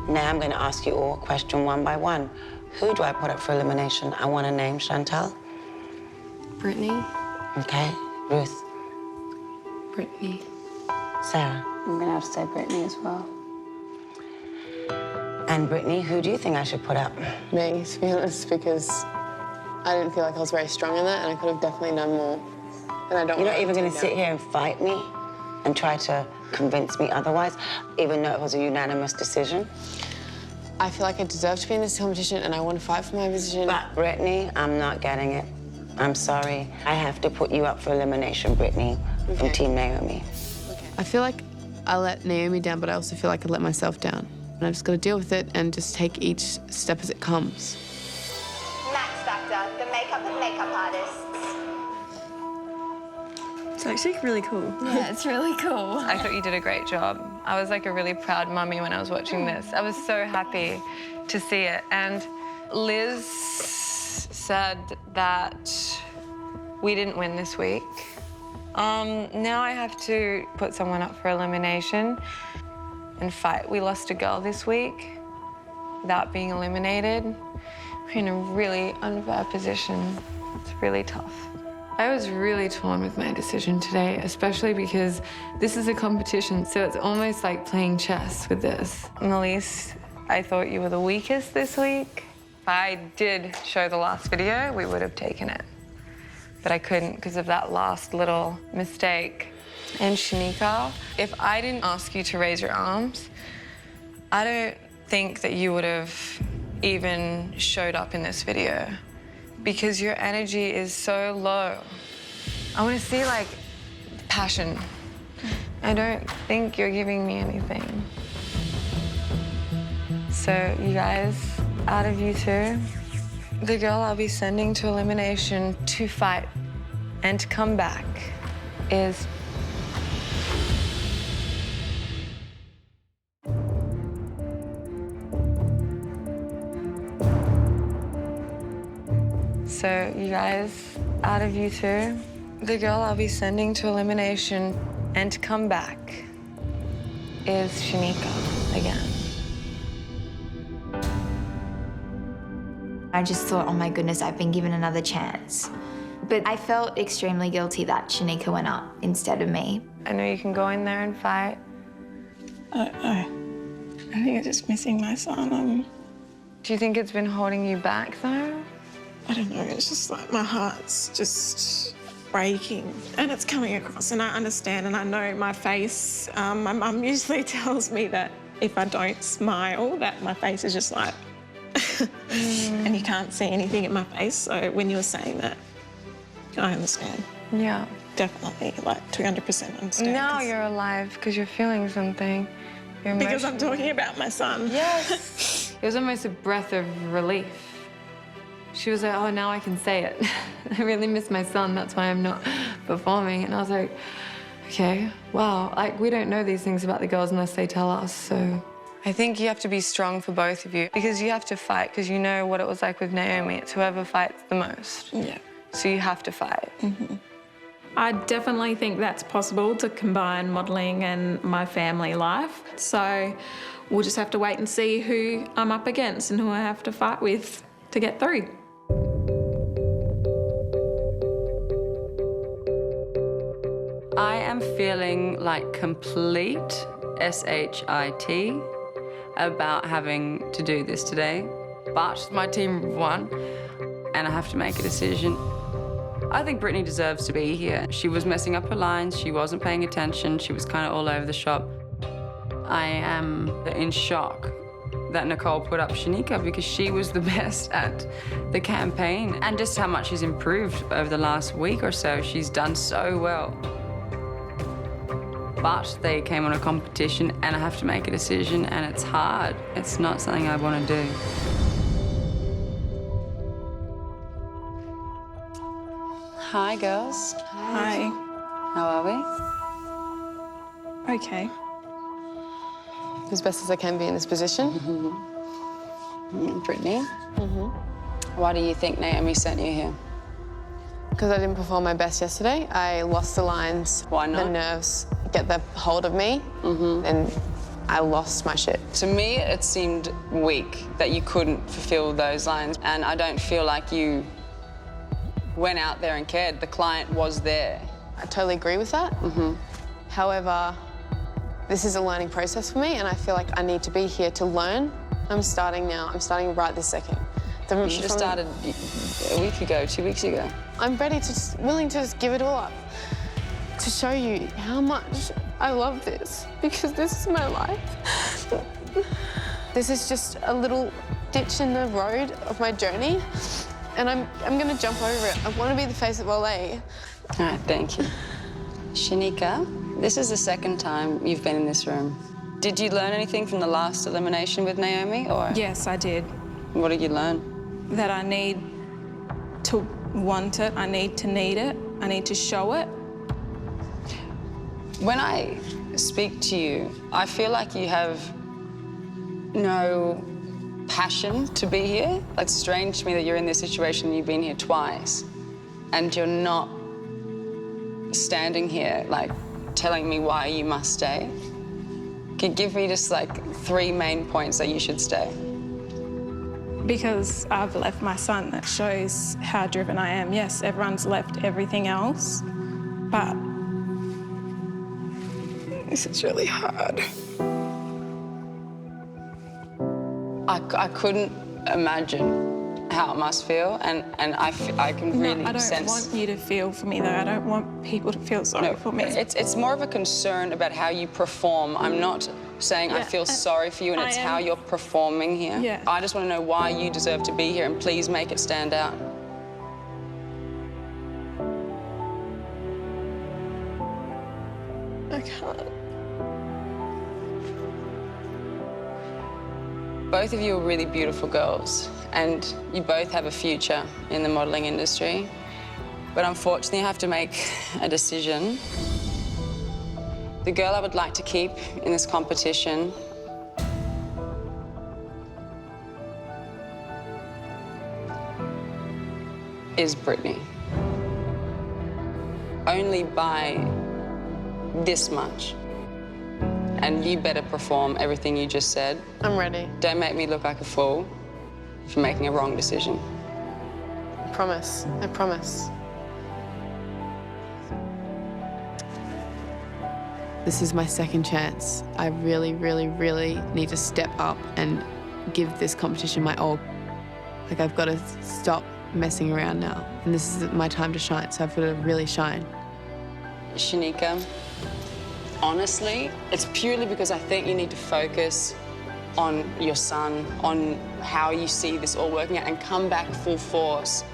Now I'm going to ask you all question one by one. Who do I put up for elimination? I want a name, Chantal. Brittany. Okay. Ruth. Brittany. Sarah. I'm going to have to say Brittany as well. And Brittany, who do you think I should put up? Me, to be honest, because I didn't feel like I was very strong in that, and I could have definitely done more. And I don't. You're not even going to sit here and fight me and try to convince me otherwise, even though it was a unanimous decision? I feel like I deserve to be in this competition, and I want to fight for my position. But Brittany, I'm not getting it. I'm sorry. I have to put you up for elimination, Brittany, from Team Naomi. I feel like I let Naomi down, but I also feel like I let myself down. And I've just got to deal with it and just take each step as it comes. Max Factor, the makeup of makeup artists. It's actually really cool. Yeah, it's really cool. I thought you did a great job. I was like a really proud mummy when I was watching this. I was so happy to see it. And Liz said that we didn't win this week. Now I have to put someone up for elimination and fight. We lost a girl this week without being eliminated. We're in a really unfair position. It's really tough. I was really torn with my decision today, especially because this is a competition, so it's almost like playing chess with this. Melise, I thought you were the weakest this week. If I did show the last video, we would have taken it. But I couldn't because of that last little mistake. And Shanika, if I didn't ask you to raise your arms, I don't think that you would have even showed up in this video because your energy is so low. I want to see, like, passion. I don't think you're giving me anything. So, you guys, out of you two, the girl I'll be sending to elimination to fight and to come back is So, you guys, out of you two, the girl I'll be sending to elimination and to come back is Shanika again. I just thought, oh my goodness, I've been given another chance. But I felt extremely guilty that Shanika went up instead of me. I know you can go in there and fight. I don't know. I think I'm just missing my son. Do you think it's been holding you back, though? I don't know, it's just like my heart's just breaking and it's coming across, and I understand and I know my face. My mum usually tells me that if I don't smile, that my face is just like, and you can't see anything in my face. So when you were saying that, I understand. Yeah. Definitely, like 200% understand. Now you're alive because you're feeling something. You're because I'm talking about my son. Yes. It was almost a breath of relief. She was like, oh, now I can say it. I really miss my son, that's why I'm not performing. And I was like, okay, wow. Like, we don't know these things about the girls unless they tell us, so. I think you have to be strong for both of you because you have to fight because you know what it was like with Naomi. It's whoever fights the most. Yeah. So you have to fight. Mm-hmm. I definitely think that's possible to combine modelling and my family life. So we'll just have to wait and see who I'm up against and who I have to fight with to get through. I am feeling like complete SHIT about having to do this today, but my team won and I have to make a decision. I think Brittany deserves to be here. She was messing up her lines, she wasn't paying attention, she was kind of all over the shop. I am in shock that Nicole put up Shanika because she was the best at the campaign and just how much she's improved over the last week or so. She's done so well. But they came on a competition and I have to make a decision and it's hard. It's not something I want to do. Hi, girls. Hi. How are we? Okay. As best as I can be in this position. Brittany? Why do you think Naomi sent you here? Because I didn't perform my best yesterday. I lost the lines. Why not? The nerves get the hold of me, and I lost my shit. To me, it seemed weak that you couldn't fulfill those lines, and I don't feel like you went out there and cared. The client was there. I totally agree with that. However, this is a learning process for me, and I feel like I need to be here to learn. I'm starting now. I'm starting right this second. You should have started a week ago, 2 weeks ago. I'm ready to, willing to just give it all up to show you how much I love this, because this is my life. This is just a little ditch in the road of my journey, and I'm gonna jump over it. I want to be the face of Olay. All right, thank you. Shanika, this is the second time you've been in this room. Did you learn anything from the last elimination with Naomi, or? Yes, I did. What did you learn? That I need to want it, I need to need it, I need to show it. When I speak to you, I feel like you have no passion to be here. It's strange to me that you're in this situation and you've been here twice, and you're not standing here, like, telling me why you must stay. Could you give me just, like, 3 main points that you should stay? Because I've left my son, that shows how driven I am. Yes, everyone's left everything else, but this is really hard. I couldn't imagine how it must feel, and I can really I don't sense... want you to feel for me, though. I don't want people to feel sorry for me. It's more of a concern about how you perform. I'm not saying I feel sorry for you, and it's how you're performing here. Yeah. I just want to know why you deserve to be here, and please make it stand out. I can't. Both of you are really beautiful girls, and you both have a future in the modelling industry. But unfortunately, I have to make a decision. The girl I would like to keep in this competition is Brittany. Only by this much. And you better perform everything you just said. I'm ready. Don't make me look like a fool for making a wrong decision. I promise. I promise. This is my second chance. I really, really, really need to step up and give this competition my all. Like, I've got to stop messing around now. And this is my time to shine, so I've got to really shine. Shanika, honestly, it's purely because I think you need to focus on your son, on how you see this all working out, and come back full force.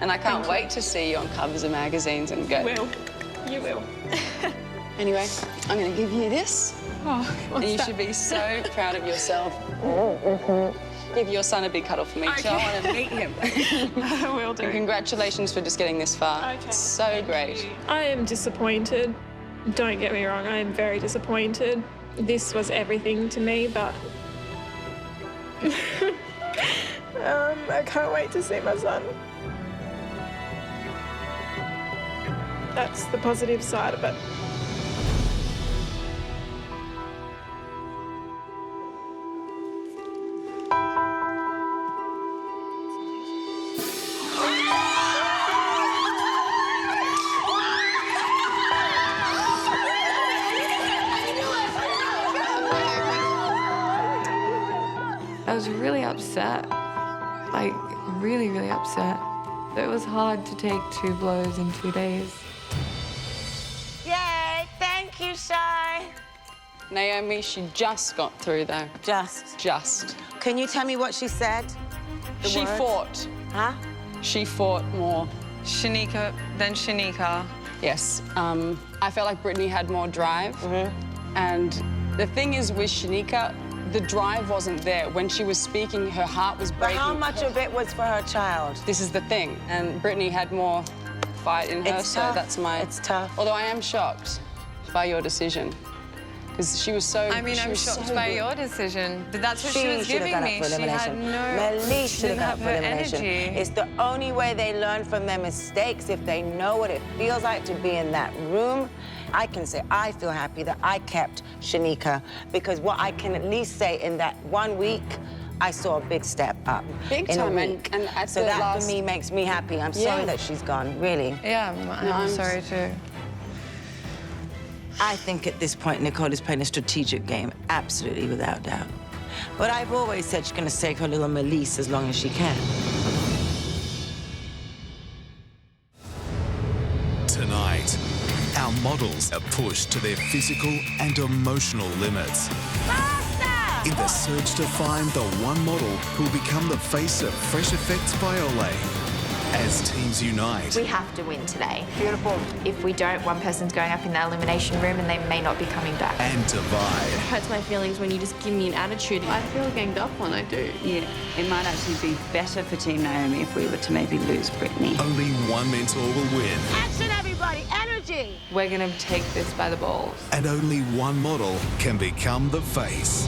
And I can't wait to see you on covers of magazines and go. You will. You will. Anyway, I'm going to give you this. Oh, and you should be so proud of yourself. Give your son a big cuddle for me, too. I want to meet him. I will do. And congratulations for just getting this far. Okay. It's so great. I am disappointed. Don't get me wrong, I am very disappointed. This was everything to me, but I can't wait to see my son. That's the positive side of it. I was really upset, like really, really upset. It was hard to take 2 blows in 2 days. Yay! Thank you, Shy. Naomi, she just got through, though. Just. Can you tell me what she said? She fought. Huh? She fought more. Shanika, then Shanika. Yes. I felt like Brittany had more drive. And the thing is with Shanika, the drive wasn't there. When she was speaking, her heart was breaking. But how much of it was for her child? This is the thing. And Brittany had more fight in her, It's so tough. that's my... It's tough. Although I am shocked by your decision, because she was so... I mean, I'm shocked by your decision, but that's what she was should have giving gone up me. for She had elimination. no... Melise she should have didn't gone up have for her elimination. energy. It's the only way they learn from their mistakes, if they know what it feels like to be in that room. I can say I feel happy that I kept Shanika, because what I can at least say in that 1 week, I saw a big step up. Big in time, a week. and at so the that last... for me makes me happy. I'm sorry that she's gone, really. Yeah, I'm sorry too. I think at this point, Nicole is playing a strategic game, absolutely, without doubt. But I've always said she's going to take her little Melise as long as she can. Tonight, our models are pushed to their physical and emotional limits. In the search to find the one model who will become the face of Fresh Effects by Olay. As teams unite. We have to win today. Beautiful. If we don't, one person's going up in the elimination room and they may not be coming back. And divide. It hurts my feelings when you just give me an attitude. I feel ganged up when I do. Yeah, it might actually be better for Team Naomi if we were to maybe lose Brittany. Only one mentor will win. Action, everybody! Energy! We're gonna take this by the balls. And only one model can become the face.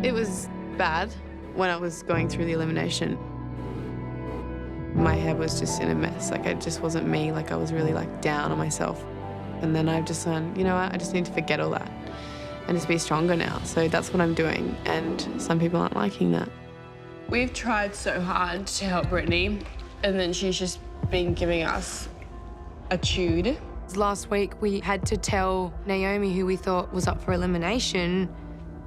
It was bad when I was going through the elimination. My head was just in a mess. Like, it just wasn't me. Like, I was really, like, down on myself. And then I've just learned, you know what, I just need to forget all that and just be stronger now. So that's what I'm doing, and some people aren't liking that. We've tried so hard to help Brittany, and then she's just been giving us a tude. Last week, we had to tell Naomi who we thought was up for elimination,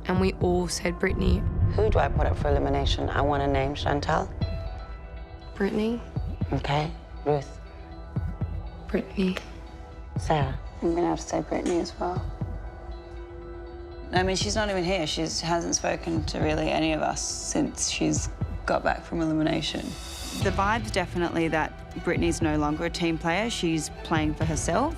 and we all said Brittany. Who do I put up for elimination? I want a name, Chantal. Brittany. Okay. Ruth. Brittany. Sarah. I'm gonna have to say Brittany as well. I mean, she's not even here. She hasn't spoken to really any of us since she's got back from elimination. The vibe's definitely that Brittany's no longer a team player. She's playing for herself.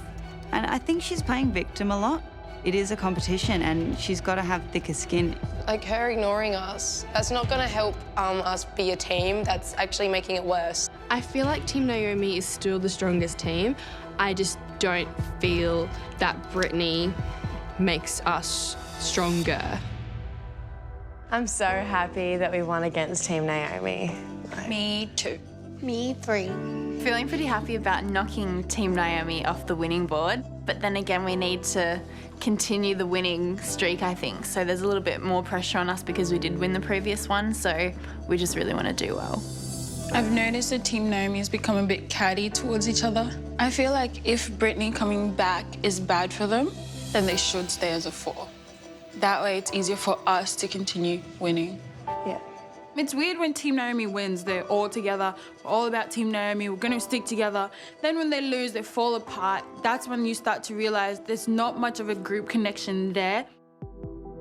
And I think she's playing victim a lot. It is a competition, and she's got to have thicker skin. Like, her ignoring us, that's not going to help us be a team. That's actually making it worse. I feel like Team Naomi is still the strongest team. I just don't feel that Brittany makes us stronger. I'm so happy that we won against Team Naomi. Me too. Me 3. Feeling pretty happy about knocking Team Naomi off the winning board, but then again, we need to continue the winning streak, I think. So there's a little bit more pressure on us because we did win the previous one, so we just really want to do well. I've noticed that Team Naomi has become a bit catty towards each other. I feel like if Brittany coming back is bad for them, then they should stay as a 4. That way it's easier for us to continue winning. Yeah. It's weird when Team Naomi wins, they're all together, we're all about Team Naomi, we're gonna stick together. Then when they lose, they fall apart. That's when you start to realize there's not much of a group connection there.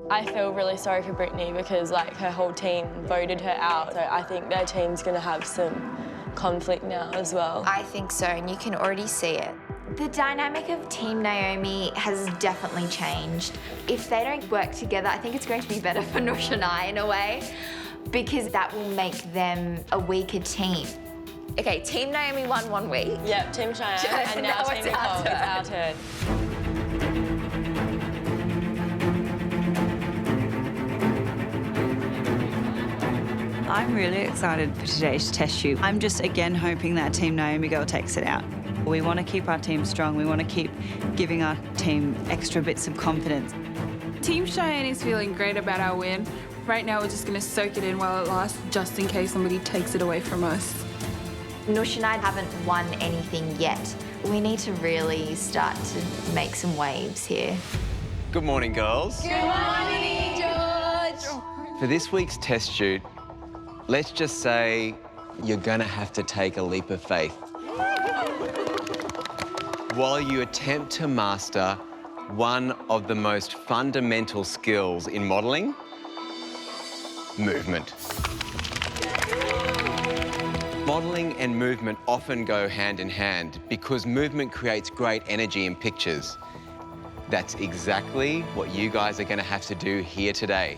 I feel really sorry for Brittany because, like, her whole team voted her out. So I think their team's gonna have some conflict now as well. I think so, and you can already see it. The dynamic of Team Naomi has definitely changed. If they don't work together, I think it's going to be better for Noosh and I in a way, because that will make them a weaker team. Okay, Team Naomi won 1 week. Yep, Team Cheyenne, and now Team Nicole. It's our turn. I'm really excited for today's test shoot. I'm just again hoping that Team Naomi girl takes it out. We want to keep our team strong. We want to keep giving our team extra bits of confidence. Team Cheyenne is feeling great about our win. Right now, we're just gonna soak it in while it lasts, just in case somebody takes it away from us. Noosh and I haven't won anything yet. We need to really start to make some waves here. Good morning, girls. Good morning, George. For this week's test shoot, let's just say you're gonna have to take a leap of faith while you attempt to master one of the most fundamental skills in modelling, movement. Modelling and movement often go hand in hand because movement creates great energy in pictures. That's exactly what you guys are going to have to do here today.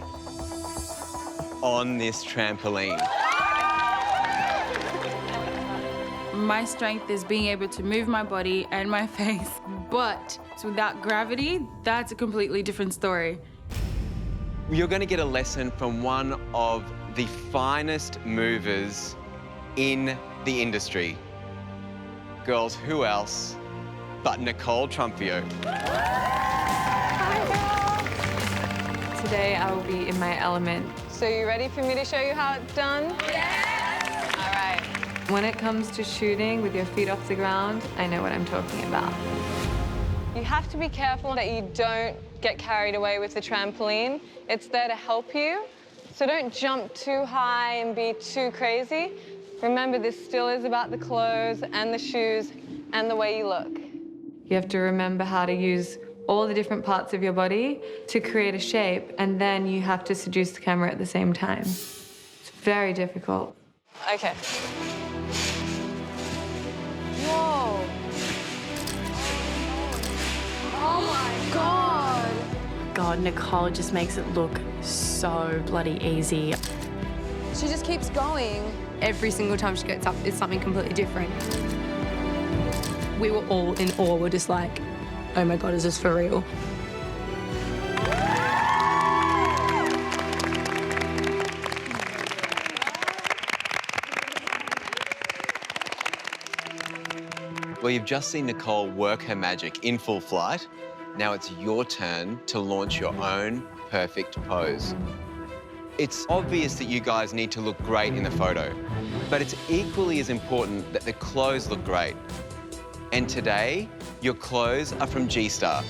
on this trampoline? My strength is being able to move my body and my face, but without gravity, that's a completely different story. You're going to get a lesson from one of the finest movers in the industry. Girls, who else but Nicole Trunfio? Today I will be in my element. So you ready for me to show you how it's done? Yes! All right. When it comes to shooting with your feet off the ground, I know what I'm talking about. You have to be careful that you don't get carried away with the trampoline. It's there to help you. So don't jump too high and be too crazy. Remember, this still is about the clothes and the shoes and the way you look. You have to remember how to use all the different parts of your body to create a shape, and then you have to seduce the camera at the same time. It's very difficult. Okay. Whoa. Oh my God. God, Nicole just makes it look so bloody easy. She just keeps going. Every single time she gets up, it's something completely different. We were all in awe. We're just like, oh my God, is this for real? Well, you've just seen Nicole work her magic in full flight. Now it's your turn to launch your own perfect pose. It's obvious that you guys need to look great in the photo, but it's equally as important that the clothes look great. And today, your clothes are from G-Star.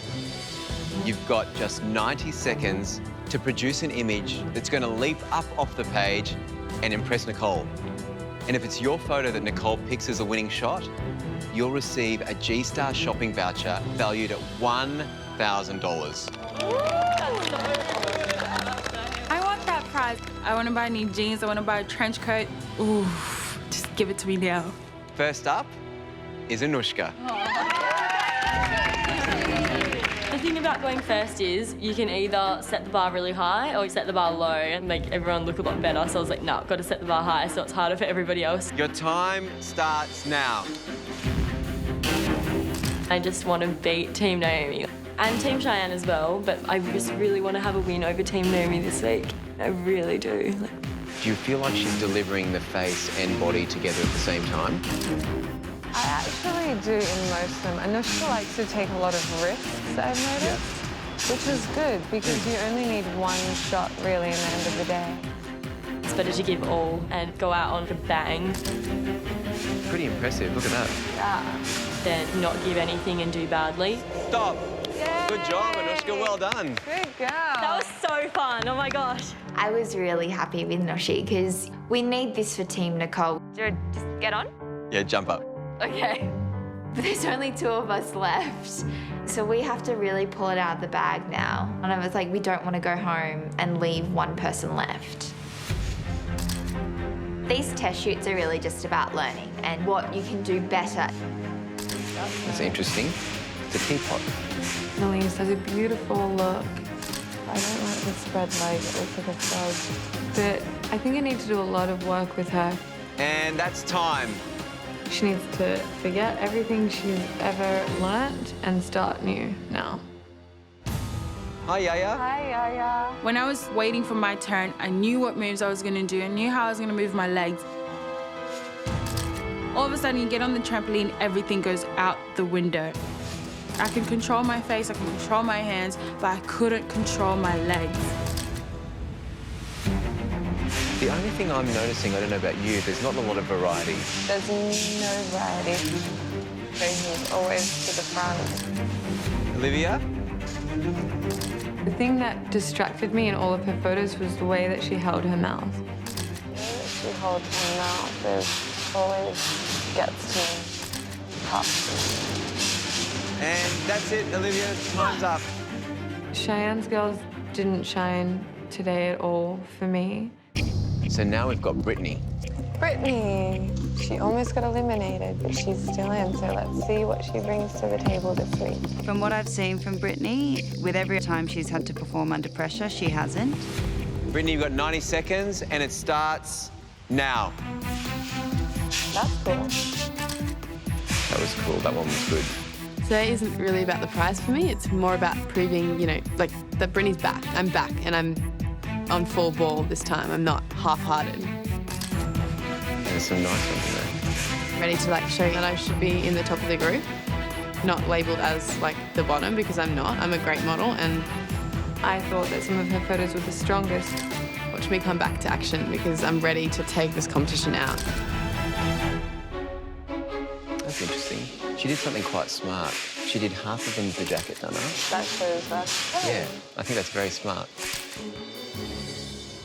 You've got just 90 seconds to produce an image that's going to leap up off the page and impress Nicole. And if it's your photo that Nicole picks as a winning shot, you'll receive a G-Star shopping voucher valued at $1,000. I want that prize. I want to buy new jeans. I want to buy a trench coat. Ooh, just give it to me now. First up is Anushka. The thing about going first is you can either set the bar really high or you set the bar low and make everyone look a lot better. So I was like, no, got to set the bar high so it's harder for everybody else. Your time starts now. I just want to beat Team Naomi and Team Cheyenne as well, but I just really want to have a win over Team Naomi this week. I really do. Do you feel like she's delivering the face and body together at the same time? I actually do in most of them. Anushka likes to take a lot of risks, I've noticed, which is good because you only need one shot really in the end of the day. It's better to give all and go out on a bang. Pretty impressive, look at that. Yeah. Than not give anything and do badly. Stop. Yay. Good job, Anushka, well done. Good girl. That was so fun, oh my gosh. I was really happy with Noshi because we need this for Team Nicole. Just get on? Yeah, jump up. Okay. But there's only 2 of us left. So we have to really pull it out of the bag now. And I was like, we don't want to go home and leave one person left. These test shoots are really just about learning and what you can do better. That's interesting. It's a teapot. Elise has a beautiful look. I don't like the spread leg, it looks like a frog. But I think I need to do a lot of work with her. And that's time. She needs to forget everything she's ever learnt and start new now. Hi, Yaya. Hi, Yaya. When I was waiting for my turn, I knew what moves I was going to do. I knew how I was going to move my legs. All of a sudden, you get on the trampoline, everything goes out the window. I can control my face, I can control my hands, but I couldn't control my legs. The only thing I'm noticing, I don't know about you, there's not a lot of variety. There's no variety. He's always to the front. Olivia? The thing that distracted me in all of her photos was the way that she held her mouth. The way that she holds her mouth is always gets me tough. And that's it, Olivia, time's up. Cheyenne's girls didn't shine today at all for me. So now we've got Brittany. Brittany, she almost got eliminated, but she's still in, so let's see what she brings to the table this week. From what I've seen from Brittany, with every time she's had to perform under pressure, she hasn't. Brittany, you've got 90 seconds, and it starts now. That's cool. That was cool. That one was good. Today isn't really about the prize for me. It's more about proving, you know, like that Brittany's back. I'm back, and I'm on full ball this time. I'm not half-hearted. There's some nice ones in there. Ready to like show you that I should be in the top of the group, not labelled as like the bottom, because I'm not. I'm a great model, and I thought that some of her photos were the strongest. watch me come back to action because I'm ready to take this competition out. That's interesting. She did something quite smart. She did half of them with the jacket done up. That shows us. Yeah, I think that's very smart.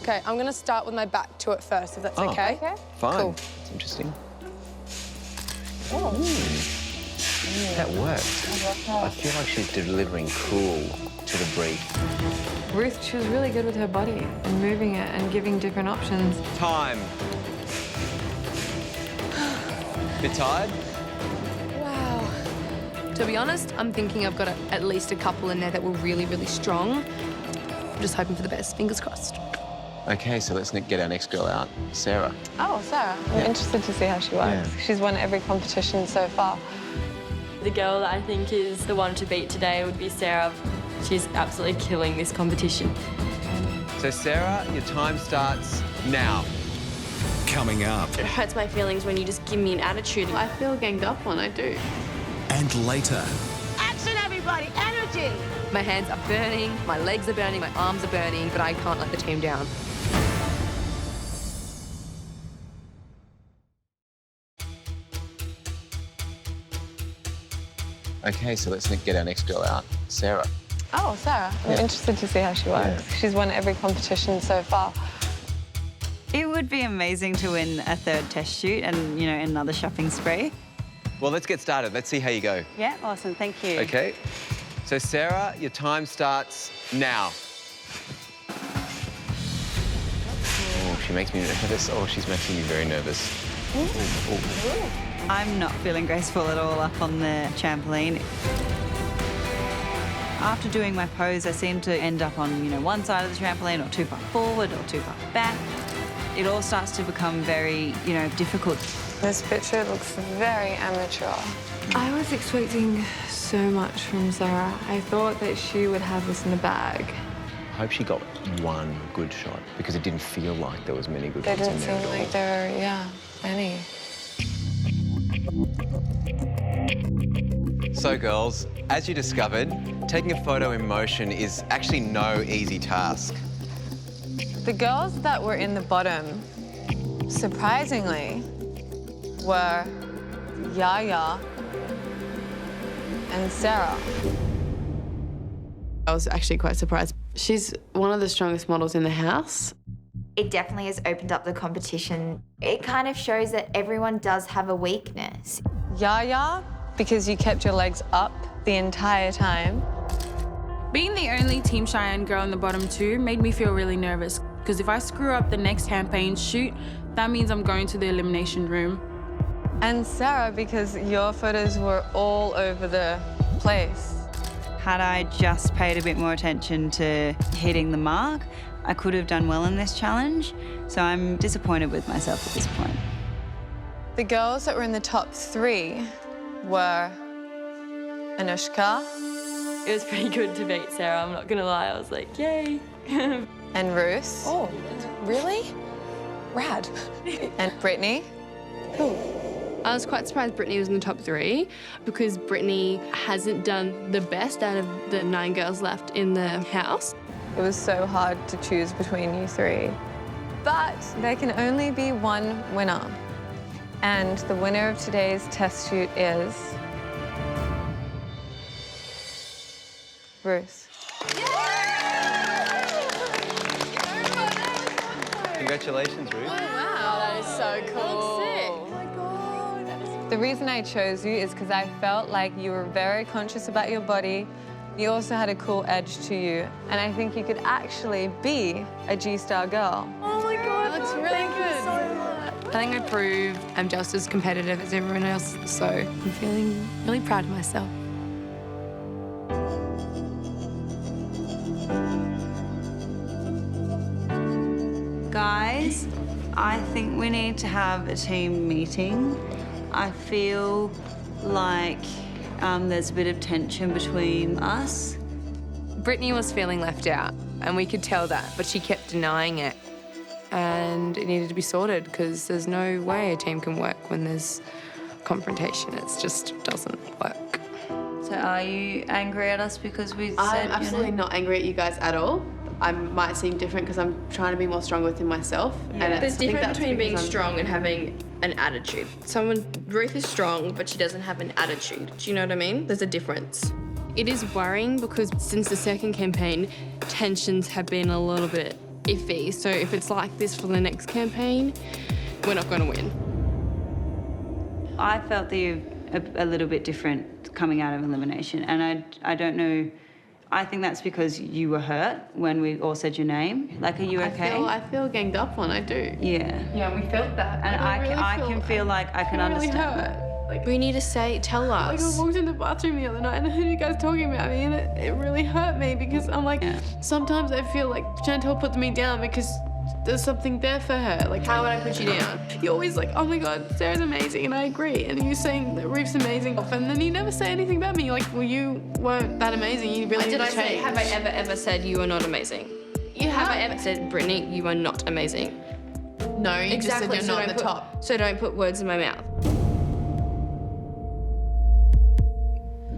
Okay, I'm going to start with my back to it first, if that's okay. Fine. Cool. That's interesting. That worked. I feel like she's delivering cool to the brief. Ruth, she was really good with her body and moving it and giving different options. Time. Bit tired? Wow. To be honest, I'm thinking I've got at least a couple in there that were really, really strong. I'm just hoping for the best. Fingers crossed. Okay, so let's get our next girl out, Sarah. Oh, Sarah. I'm interested to see how she works. Yeah. She's won every competition so far. The girl that I think is the one to beat today would be Sarah. She's absolutely killing this competition. So Sarah, your time starts now. Coming up. It hurts my feelings when you just give me an attitude. I feel ganged up on, I do. And later. Action, everybody! Energy! My hands are burning, my legs are burning, my arms are burning, but I can't let the team down. Okay, so let's get our next girl out, Sarah. Oh, Sarah. I'm interested to see how she works. She's won every competition so far. It would be amazing to win a third test shoot and, you know, another shopping spree. Well, let's get started. Let's see how you go. Yeah, awesome. Thank you. Okay. So Sarah, your time starts now. Oh, she makes me nervous. Oh, she's making me very nervous. Ooh. I'm not feeling graceful at all up on the trampoline. After doing my pose, I seem to end up on, you know, one side of the trampoline or too far forward or too far back. It all starts to become very, you know, difficult. This picture looks very amateur. I was expecting so much from Sarah. I thought that she would have this in the bag. I hope she got one good shot because it didn't feel like there was many good They ones didn't in there seem at all. like there were, yeah, any. So girls, as you discovered, taking a photo in motion is actually no easy task. The girls that were in the bottom, surprisingly, were Yaya and Sarah. I was actually quite surprised. She's one of the strongest models in the house. It definitely has opened up the competition. It kind of shows that everyone does have a weakness. Yaya, because you kept your legs up the entire time. Being the only Team Cheyenne girl in the bottom two made me feel really nervous because if I screw up the next campaign shoot, that means I'm going to the elimination room. And Sarah, because your photos were all over the place. Had I just paid a bit more attention to hitting the mark, I could have done well in this challenge. So I'm disappointed with myself at this point. The girls that were in the top three were Anushka. It was pretty good to beat Sarah, I'm not gonna lie. I was like, yay. And Ruth. Oh, really? Rad. And Brittany. Cool. I was quite surprised Brittany was in the top three because Brittany hasn't done the best out of the 9 girls left in the house. It was so hard to choose between you three. But there can only be one winner. And the winner of today's test shoot is Ruth. Congratulations, Ruth. Wow, that is so cool. Oh my God. The reason I chose you is because I felt like you were very conscious about your body. You also had a cool edge to you. And I think you could actually be a G-Star girl. Oh my God, that looks really good. So much. I think I proved I'm just as competitive as everyone else, so I'm feeling really proud of myself. I think we need to have a team meeting. I feel like there's a bit of tension between us. Brittany was feeling left out, and we could tell that, but she kept denying it. And it needed to be sorted because there's no way a team can work when there's confrontation. It just doesn't work. So are you angry at us because we said I'm absolutely not angry at you guys at all. I might seem different because I'm trying to be more strong within myself. Yeah. And There's difference between being strong and having an attitude. Ruth is strong, but she doesn't have an attitude. Do you know what I mean? There's a difference. It is worrying because since the second campaign, tensions have been a little bit iffy. So if it's like this for the next campaign, we're not going to win. I felt that you're a little bit different coming out of elimination, and I don't know. I think that's because you were hurt when we all said your name. Like, are you okay? I feel ganged up on, I do. Yeah. Yeah, we felt that. And I can feel like I can understand. Hurt. Like, we need to tell us. Like, I walked in the bathroom the other night and I heard you guys talking about me, and it really hurt me because I'm like, sometimes I feel like Chantal put me down because there's something there for her. Like, how would I put you down? You're always like, oh my God, Sarah's amazing, and I agree. And you're saying that Ruth's amazing, and then you never say anything about me. You're like, well, you weren't that amazing. You really need to change. Have I ever said you are not amazing? Have I ever said, Brittany, you are not amazing? No, you just said you're so not at the top. So don't put words in my mouth.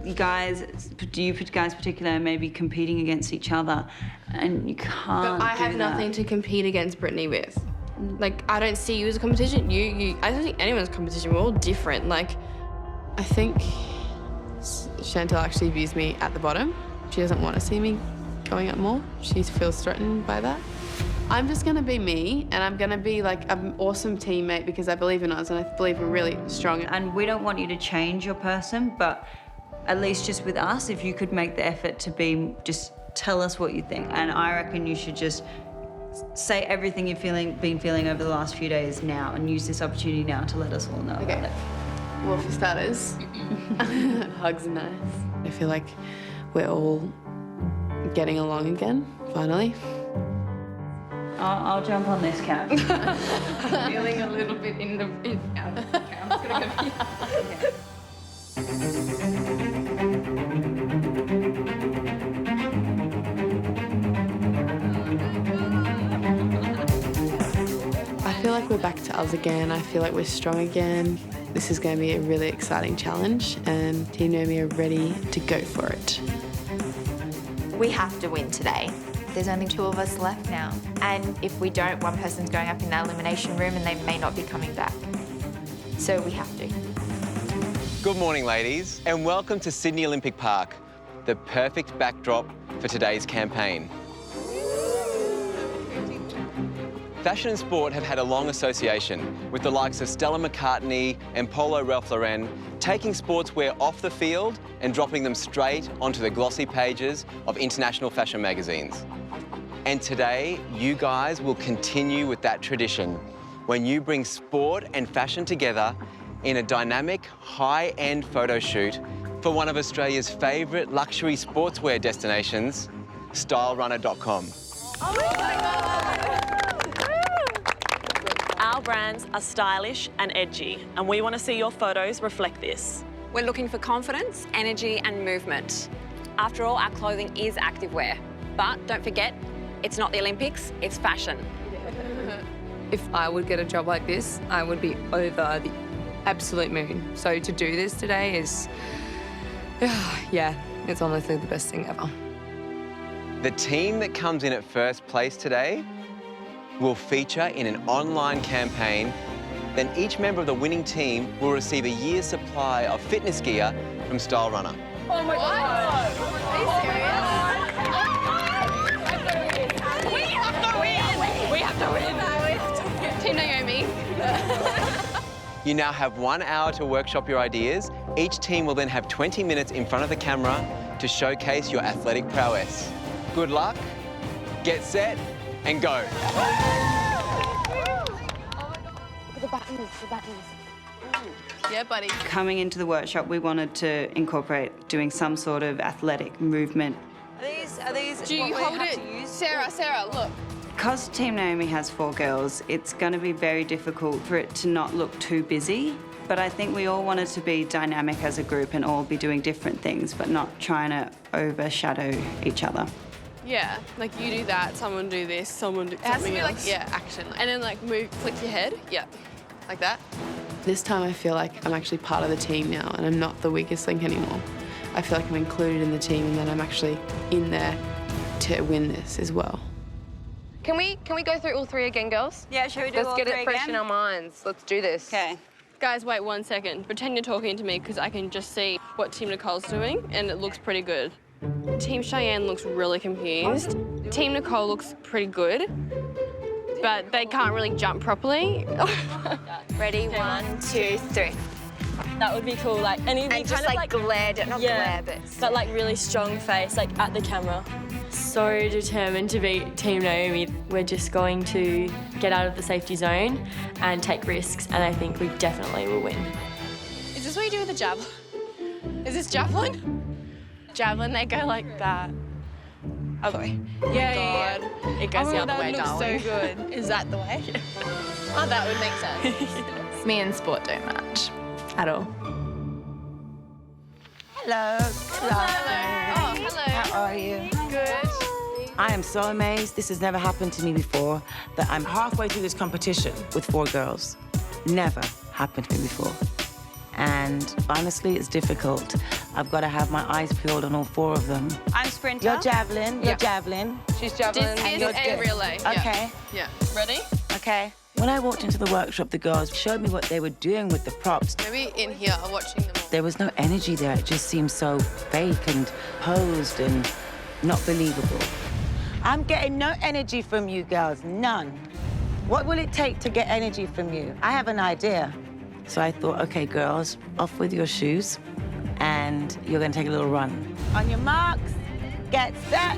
You guys particular may be competing against each other, and you can't. But I have nothing to compete against Brittany with. Like, I don't see you as a competition. I don't think anyone's a competition. We're all different. Like, I think Chantal actually views me at the bottom. She doesn't want to see me going up more. She feels threatened by that. I'm just gonna be me, and I'm gonna be like an awesome teammate because I believe in us and I believe we're really strong. And we don't want you to change your person, but at least just with us, if you could make the effort to just tell us what you think. And I reckon you should just say everything you've been feeling over the last few days now, and use this opportunity now to let us all know about it. Well, for starters, hugs are nice. I feel like we're all getting along again, finally. I'll jump on this couch. I'm feeling a little bit out of the couch. I'm just gonna go. I feel like we're back to us again. I feel like we're strong again. This is going to be a really exciting challenge, and Team Naomi are ready to go for it. We have to win today. There's only 2 of us left now. And if we don't, one person's going up in that elimination room and they may not be coming back. So we have to. Good morning, ladies, and welcome to Sydney Olympic Park, the perfect backdrop for today's campaign. Fashion and sport have had a long association, with the likes of Stella McCartney and Polo Ralph Lauren taking sportswear off the field and dropping them straight onto the glossy pages of international fashion magazines. And today, you guys will continue with that tradition when you bring sport and fashion together in a dynamic, high-end photo shoot for one of Australia's favourite luxury sportswear destinations, StyleRunner.com. Oh my God. Our brands are stylish and edgy, and we want to see your photos reflect this. We're looking for confidence, energy, and movement. After all, our clothing is activewear. But don't forget, it's not the Olympics, it's fashion. If I would get a job like this, I would be over the absolute moon. So to do this today is, yeah, it's honestly the best thing ever. The team that comes in at first place today will feature in an online campaign. Then each member of the winning team will receive a year's supply of fitness gear from Style Runner. Oh my God! Are you serious? We have to win! We have to win! Team Naomi. You now have 1 hour to workshop your ideas. Each team will then have 20 minutes in front of the camera to showcase your athletic prowess. Good luck, get set, and go. The buttons. Yeah, buddy. Coming into the workshop, we wanted to incorporate doing some sort of athletic movement. Are these Do you hold it? Sarah, look. Because Team Naomi has 4 girls, it's going to be very difficult for it to not look too busy. But I think we all wanted to be dynamic as a group and all be doing different things, but not trying to overshadow each other. Yeah, like you do that, someone do this, someone do something else. Like, yeah, action. And then like move, flick your head. Yeah, like that. This time I feel like I'm actually part of the team now and I'm not the weakest link anymore. I feel like I'm included in the team and that I'm actually in there to win this as well. Can we go through all 3 again, girls? Yeah, shall we do all 3 again? Let's get it fresh in our minds. Let's do this. Okay. Guys, wait 1 second. Pretend you're talking to me because I can just see what Team Nicole's doing and it looks pretty good. Team Cheyenne looks really confused. Team Nicole looks pretty good, but they can't really jump properly. Ready? 1, 2, 3. That would be cool. Like, and just like glared, not glare, but like really strong face, like at the camera. So determined to beat Team Naomi. We're just going to get out of the safety zone and take risks, and I think we definitely will win. Is this what you do with a javelin? Is this javelin? Javelin, they go like that. Other way. Yeah. It goes the other way, So darling. good. Is that the way? Oh, that would make sense. Me and sport don't match at all. Hello. Oh, hello. How are you? Good. I am so amazed. This has never happened to me before, that I'm halfway through this competition with 4 girls. Never happened to me before. And honestly, it's difficult. I've got to have my eyes peeled on all 4 of them. I'm sprinter. You're javelin. You're javelin. She's javelin and relay. Okay. Yeah. Ready? Okay. When I walked into the workshop, the girls showed me what they were doing with the props. Maybe in here, watching them all. There was no energy there. It just seemed so fake and posed and not believable. I'm getting no energy from you girls, none. What will it take to get energy from you? I have an idea. So I thought, okay, girls, off with your shoes, and you're gonna take a little run. On your marks, get set.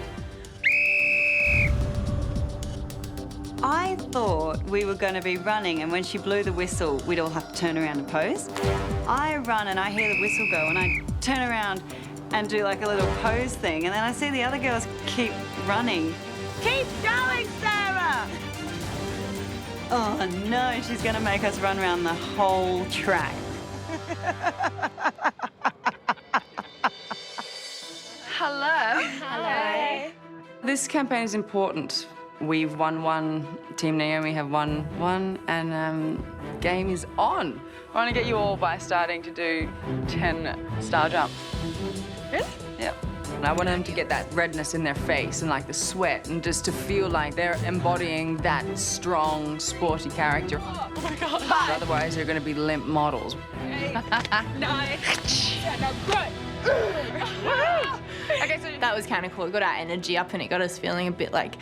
I thought we were going to be running, and when she blew the whistle, we'd all have to turn around and pose. I run and I hear the whistle go, and I turn around and do like a little pose thing, and then I see the other girls keep running. Keep going, Sarah! Oh no, she's going to make us run around the whole track. Hello. Hello. This campaign is important. We've won 1, Team Naomi have won 1, and game is on. I want to get you all by starting to do 10 star jumps. Really? Yep. And I want them to get that redness in their face and like the sweat and just to feel like they're embodying that strong, sporty character. Oh my God. But otherwise, they're going to be limp models. 8, 9, 10, great. Okay, so that was kind of cool. It got our energy up and it got us feeling a bit like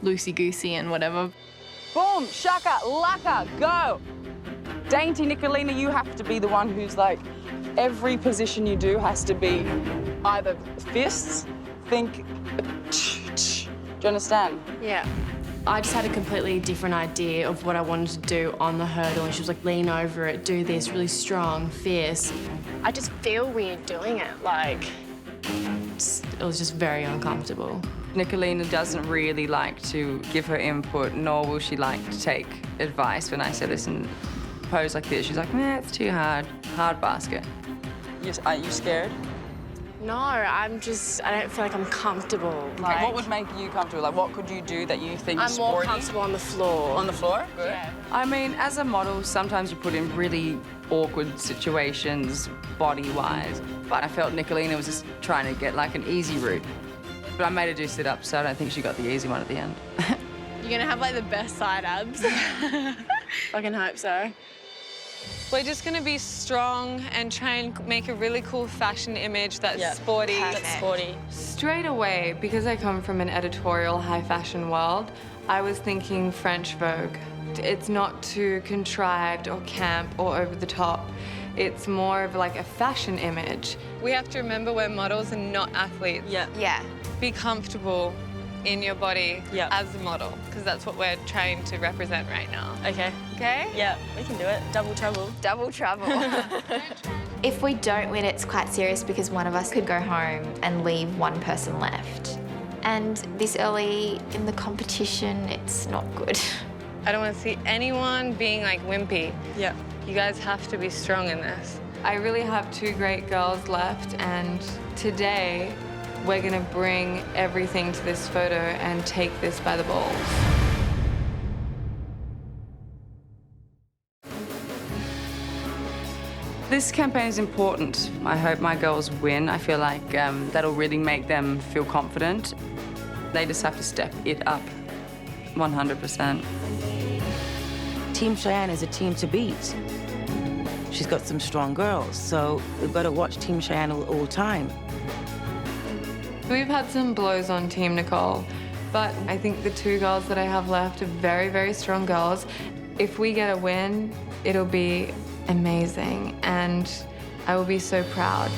loosey-goosey and whatever. Boom, shaka, laka, go. Dainty Nicolina, you have to be the one who's like, every position you do has to be either fists, think, do you understand? Yeah. I just had a completely different idea of what I wanted to do on the hurdle, and she was like, lean over it, do this, really strong, fierce. I just feel weird doing it, like, it was just very uncomfortable. Nicolina doesn't really like to give her input, nor will she like to take advice when I say, listen, pose like this. She's like, nah, it's too hard. Hard basket. Are you scared? No, I don't feel like I'm comfortable. Okay, Like, what would make you comfortable? Like, what could you do that you think is I'm more sporty? comfortable on the floor. On the floor? Good. Yeah. I mean, as a model, sometimes you put in really awkward situations, body-wise. But I felt Nicolina was just trying to get, like, an easy route. But I made her do sit-ups, so I don't think she got the easy one at the end. You're gonna have like the best side abs. Fucking hope so. We're just going to be strong and try and make a really cool fashion image that's sporty. That's sporty. Straight away, because I come from an editorial high fashion world, I was thinking French Vogue. It's not too contrived or camp or over the top. It's more of like a fashion image. We have to remember we're models and not athletes. Yeah. Be comfortable in your body as a model, because that's what we're trying to represent right now. Okay. Okay? Yeah, we can do it. Double trouble. Double trouble. If we don't win, it's quite serious because one of us could go home and leave one person left. And this early in the competition, it's not good. I don't want to see anyone being like wimpy. Yeah. You guys have to be strong in this. I really have 2 great girls left, and today we're gonna bring everything to this photo and take this by the balls. This campaign is important. I hope my girls win. I feel like that'll really make them feel confident. They just have to step it up 100%. Team Cheyenne is a team to beat. She's got some strong girls, so we've got to watch Team Cheyenne all time. We've had some blows on Team Nicole, but I think the 2 girls that I have left are very, very strong girls. If we get a win, it'll be amazing, and I will be so proud.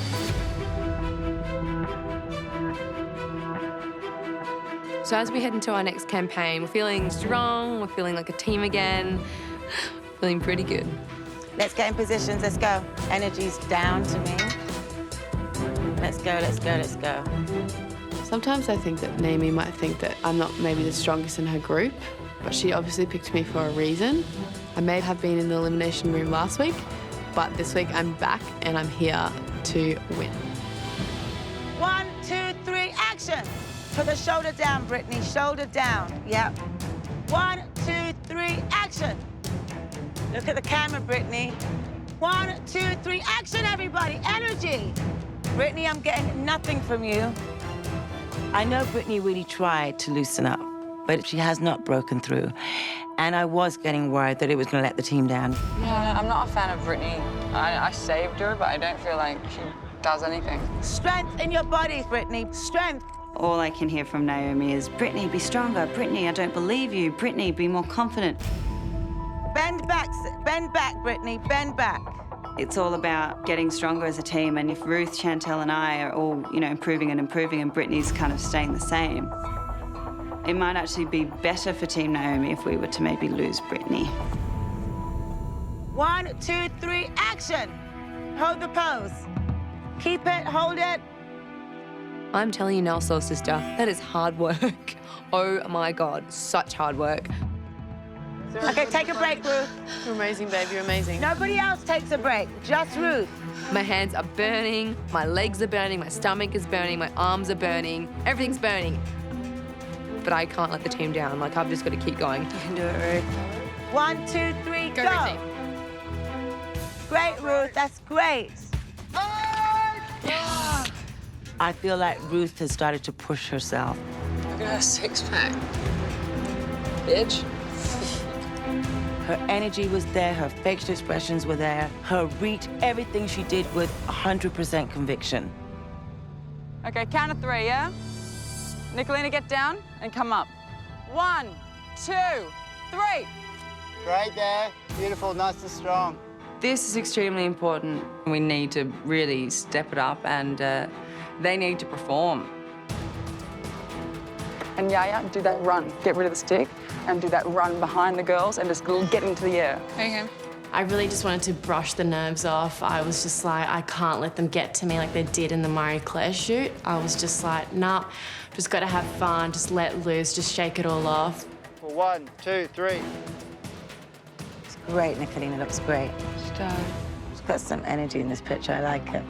So as we head into our next campaign, we're feeling strong, we're feeling like a team again, feeling pretty good. Let's get in positions, let's go. Energy's down to me. Let's go, let's go, let's go. Sometimes I think that Naomi might think that I'm not maybe the strongest in her group, but she obviously picked me for a reason. I may have been in the elimination room last week, but this week I'm back and I'm here to win. 1, 2, 3, action! Put the shoulder down, Brittany, shoulder down. Yep. 1, 2, 3, action! Look at the camera, Brittany. 1, 2, 3, action, everybody! Energy! Brittany, I'm getting nothing from you. I know Brittany really tried to loosen up, but she has not broken through. And I was getting worried that it was going to let the team down. Yeah, I'm not a fan of Brittany. I saved her, but I don't feel like she does anything. Strength in your body, Brittany, strength. All I can hear from Naomi is, Brittany, be stronger. Brittany, I don't believe you. Brittany, be more confident. Bend back, Brittany, bend back. It's all about getting stronger as a team, and if Ruth, Chantel, and I are all, improving and Brittany's kind of staying the same, it might actually be better for Team Naomi if we were to maybe lose Brittany. 1, 2, 3, action! Hold the pose. Keep it, hold it. I'm telling you now, soul sister, that is hard work. Oh my God, such hard work. Okay, take a break, Ruth. You're amazing, babe, you're amazing. Nobody else takes a break, just Ruth. My hands are burning, my legs are burning, my stomach is burning, my arms are burning, everything's burning. But I can't let the team down. Like, I've just got to keep going. You can do it, Ruth. 1, 2, 3, go. RESAY. Great, Ruth, that's great. I feel like Ruth has started to push herself. Look at her six-pack. Bitch. Her energy was there, her facial expressions were there, her reach, everything she did with 100% conviction. Okay, count of 3, yeah? Nicolina, get down and come up. 1, 2, 3. Right there. Beautiful, nice and strong. This is extremely important. We need to really step it up, and they need to perform. And Yaya, do that run. Get rid of the stick and do that run behind the girls and just get into the air. Okay. I really just wanted to brush the nerves off. I was just like, I can't let them get to me like they did in the Marie Claire shoot. I was just like, nah, just got to have fun, just let loose, just shake it all off. 1, 2, 3. It's great, Nicolina, looks great. She's got some energy in this picture, I like it.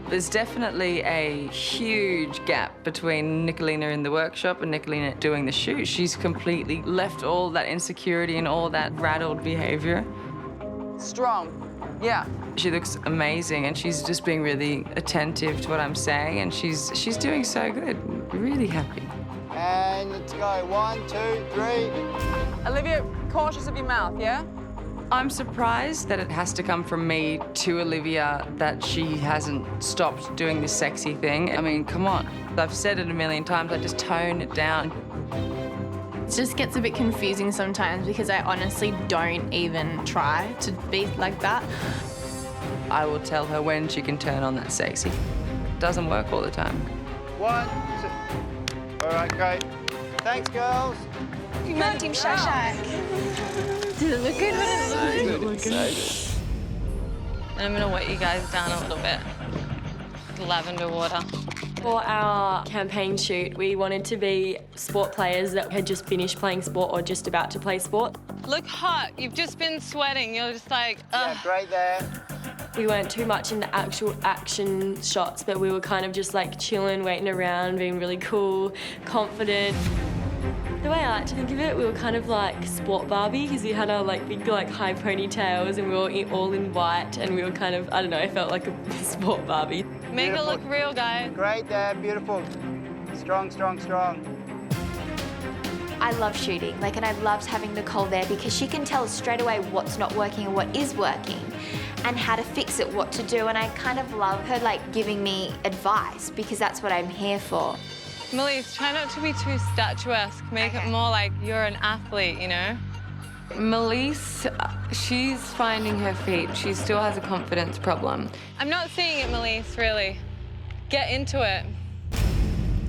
There's definitely a huge gap between Nicolina in the workshop and Nicolina doing the shoot. She's completely left all that insecurity and all that rattled behavior. Strong, yeah. She looks amazing, and she's just being really attentive to what I'm saying, and she's doing so good. Really happy. And let's go. 1, 2, 3. Olivia, cautious of your mouth, yeah? I'm surprised that it has to come from me to Olivia that she hasn't stopped doing this sexy thing. I mean, come on. I've said it a million times, I just tone it down. It just gets a bit confusing sometimes because I honestly don't even try to be like that. I will tell her when she can turn on that sexy. It doesn't work all the time. 1, 2. All right, great. Thanks, girls. Come on, Team Shashak. Did it look good? What did it look And I'm gonna wet you guys down a little bit. Lavender water. For our campaign shoot, we wanted to be sport players that had just finished playing sport or just about to play sport. Look hot. You've just been sweating. You're just like, ugh. Yeah, great there. We weren't too much into actual action shots, but we were kind of just like chilling, waiting around, being really cool, confident. The way I like to think of it, we were kind of like sport Barbie because we had our like big like high ponytails and we were all in white and we were kind of, I don't know, I felt like a sport Barbie. Make it look real, guys. Great there, beautiful. Strong, strong, strong. I love shooting, and I loved having Nicole there because she can tell us straight away what's not working and what is working and how to fix it, what to do, and I kind of love her giving me advice because that's what I'm here for. Melise, try not to be too statuesque. Make it more like you're an athlete, you know? Melise, she's finding her feet. She still has a confidence problem. I'm not seeing it, Melise, really. Get into it.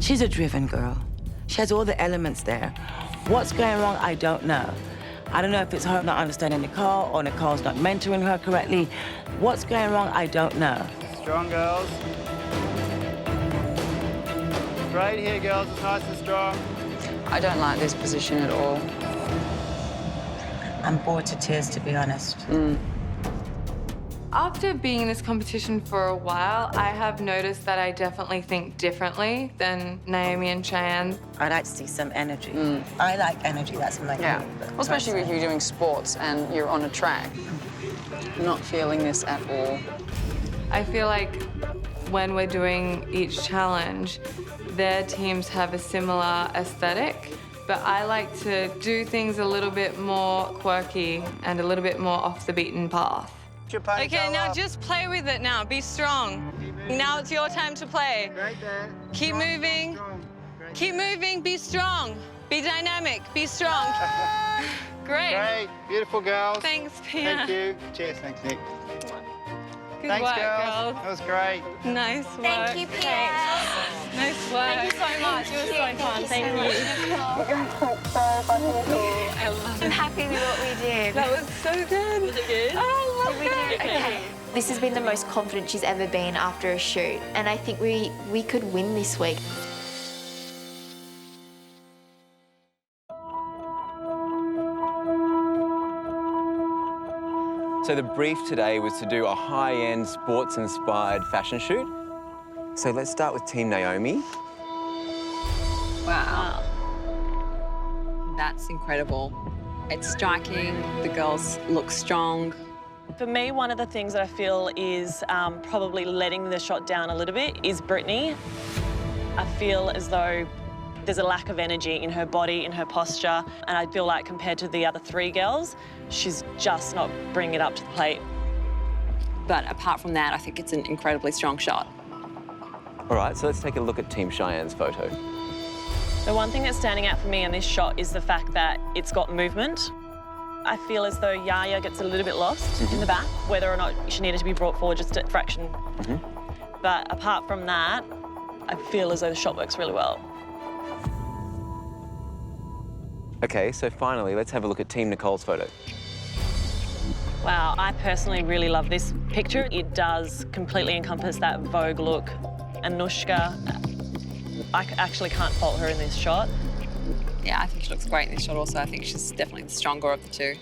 She's a driven girl. She has all the elements there. What's going wrong, I don't know. I don't know if it's her not understanding Nicole or Nicole's not mentoring her correctly. What's going wrong, I don't know. Strong, girls. Great here, girls. It's nice and strong. I don't like this position at all. I'm bored to tears, to be honest. After being in this competition for a while, I have noticed that I definitely think differently than Naomi and Cheyenne. I like to see some energy. I like energy, that's my Yeah, well, especially if you're doing sports and you're on a track. I'm not feeling this at all. I feel like when we're doing each challenge, their teams have a similar aesthetic, but I like to do things a little bit more quirky and a little bit more off the beaten path. Okay, now just play with it now. Be strong. Now it's your time to play. Keep moving. Keep moving. Be strong. Be dynamic. Be strong. Great. Great. Beautiful, girls. Thanks, Pia. Thank you. Cheers. Thanks, Nick. Good Thanks, work, girls. That was great. Nice work. Thank you, Pia. Nice work. Thank you so much. It was so fun. Thank you. I love it. I'm happy with what we did. That was so good. Was it good? Oh, I love it. Okay. This has been the most confident she's ever been after a shoot, and I think we could win this week. So the brief today was to do a high-end, sports-inspired fashion shoot. So let's start with Team Naomi. Wow. That's incredible. It's striking. The girls look strong. For me, one of the things that I feel is probably letting the shot down a little bit is Brittany. I feel as though there's a lack of energy in her body, in her posture, and I feel like compared to the other three girls, she's just not bringing it up to the plate. But apart from that, I think it's an incredibly strong shot. All right, so let's take a look at Team Cheyenne's photo. The one thing that's standing out for me in this shot is the fact that it's got movement. I feel as though Yaya gets a little bit lost in the back, whether or not she needed to be brought forward just a fraction. But apart from that, I feel as though the shot works really well. Okay, so finally, let's have a look at Team Nicole's photo. Wow, I personally really love this picture. It does completely encompass that Vogue look. Anushka, I actually can't fault her in this shot. Yeah, I think she looks great in this shot also. I think she's definitely the stronger of the two.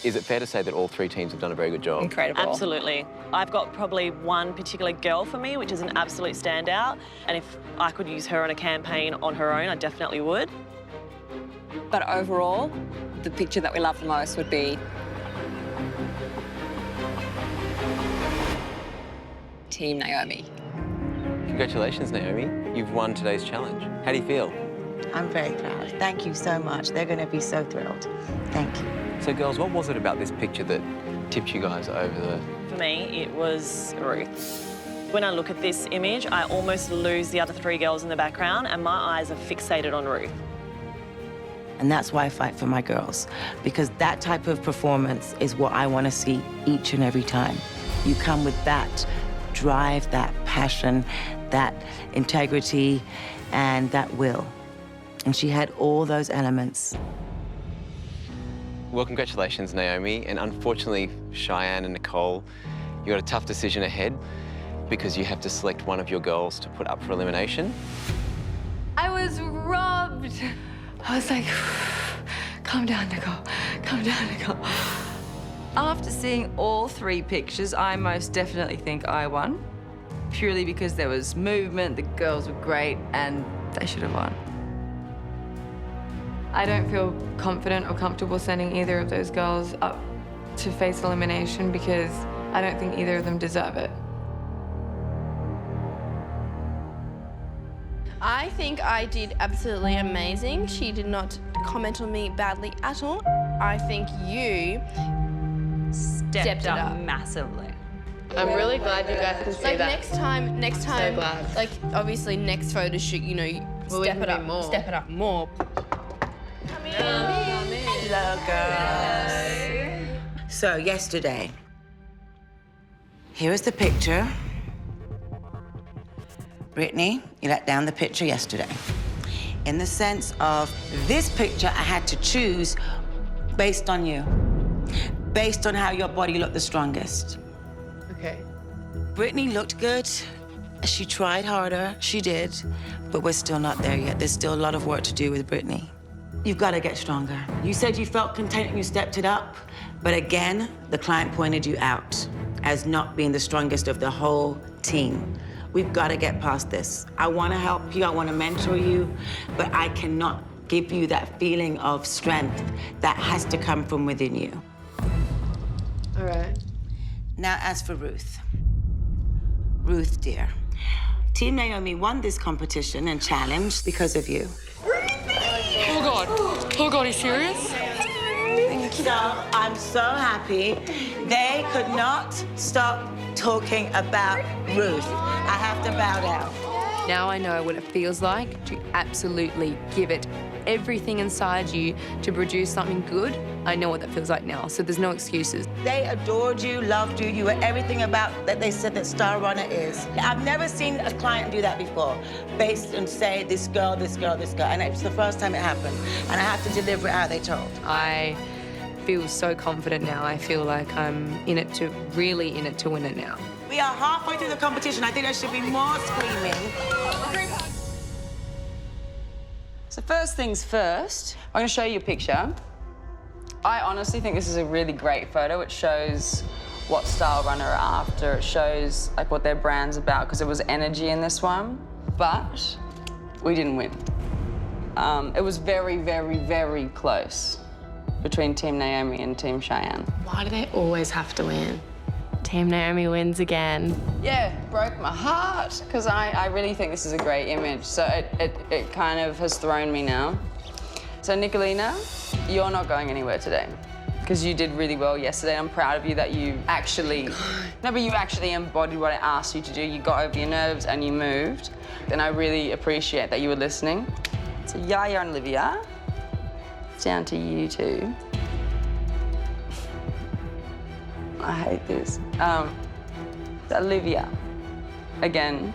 Is it fair to say that all three teams have done a very good job? Incredible. Absolutely. I've got probably one particular girl for me, which is an absolute standout. And if I could use her on a campaign on her own, I definitely would. But overall, the picture that we love the most would be Team Naomi. Congratulations, Naomi. You've won today's challenge. How do you feel? I'm very proud. Thank you so much. They're going to be so thrilled. Thank you. So, girls, what was it about this picture that tipped you guys over the... For me, it was Ruth. When I look at this image, I almost lose the other three girls in the background and my eyes are fixated on Ruth. And that's why I fight for my girls, because that type of performance is what I want to see each and every time. You come with that drive, that passion, that integrity, and that will. And she had all those elements. Well, congratulations, Naomi. And unfortunately, Cheyenne and Nicole, you got a tough decision ahead. because you have to select one of your girls to put up for elimination. I was robbed. I was like, calm down, Nicole. Calm down, Nicole. After seeing all 3 pictures, I most definitely think I won. Purely because there was movement, the girls were great, and they should have won. I don't feel confident or comfortable sending either of those girls up to face elimination because I don't think either of them deserve it. I think I did absolutely amazing. She did not comment on me badly at all. I think you stepped it up massively. I'm really glad you guys can see like that. next time, So glad. like obviously next photo shoot, you know, Well, we step can it do up more. Step it up more. Hello, girls. So, yesterday, here is the picture. Brittany, you let down the picture yesterday. In the sense of this picture, I had to choose based on you, based on how your body looked the strongest. Okay. Brittany looked good. She tried harder, she did, but we're still not there yet. There's still a lot of work to do with Brittany. You've got to get stronger. You said you felt content and you stepped it up, but again, the client pointed you out as not being the strongest of the whole team. We've got to get past this. I want to help you, I want to mentor you, but I cannot give you that feeling of strength that has to come from within you. All right. Now, as for Ruth. Ruth, dear. Team Naomi won this competition and challenge because of you. Oh, God. Oh, God, are you serious? So, I'm so happy. They could not stop talking about Ruth. I have to bow down. Now I know what it feels like to absolutely give it everything inside you to produce something good. I know what that feels like now, so there's no excuses. They adored you, loved you. You were everything about that they said that Star Runner is. I've never seen a client do that before, based and say, this girl, this girl, this girl. And it's the first time it happened. And I have to deliver it how they told. I feel so confident now. I feel like I'm really in it to win it now. We are halfway through the competition. I think there should be more screaming. So first things first, I'm going to show you a picture. I honestly think this is a really great photo. It shows what Style Runner are after. It shows like what their brand's about because there was energy in this one, but we didn't win. It was very, very, very close between Team Naomi and Team Cheyenne. Why do they always have to win? Team Naomi wins again. Yeah, broke my heart because I really think this is a great image. So it kind of has thrown me now. So Nicolina, you're not going anywhere today because you did really well yesterday. I'm proud of you that you actually, you actually embodied what I asked you to do. You got over your nerves and you moved. And I really appreciate that you were listening. So Yaya and Olivia, it's down to you two. I hate this. Olivia, again,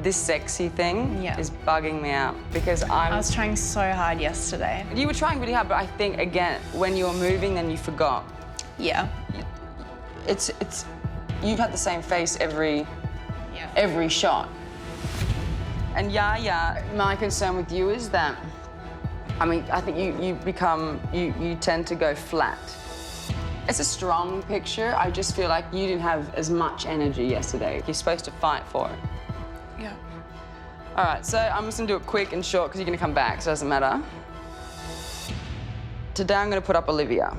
this sexy thing is bugging me out because I was trying so hard yesterday. You were trying really hard, but I think, again, when you were moving, then you forgot. Yeah. You've had the same face every shot. And Yaya, my concern with you is that, I think you tend to go flat. It's a strong picture. I just feel like you didn't have as much energy yesterday. You're supposed to fight for it. Yeah. All right, so I'm just gonna do it quick and short because you're gonna come back, so it doesn't matter. Today I'm gonna put up Olivia.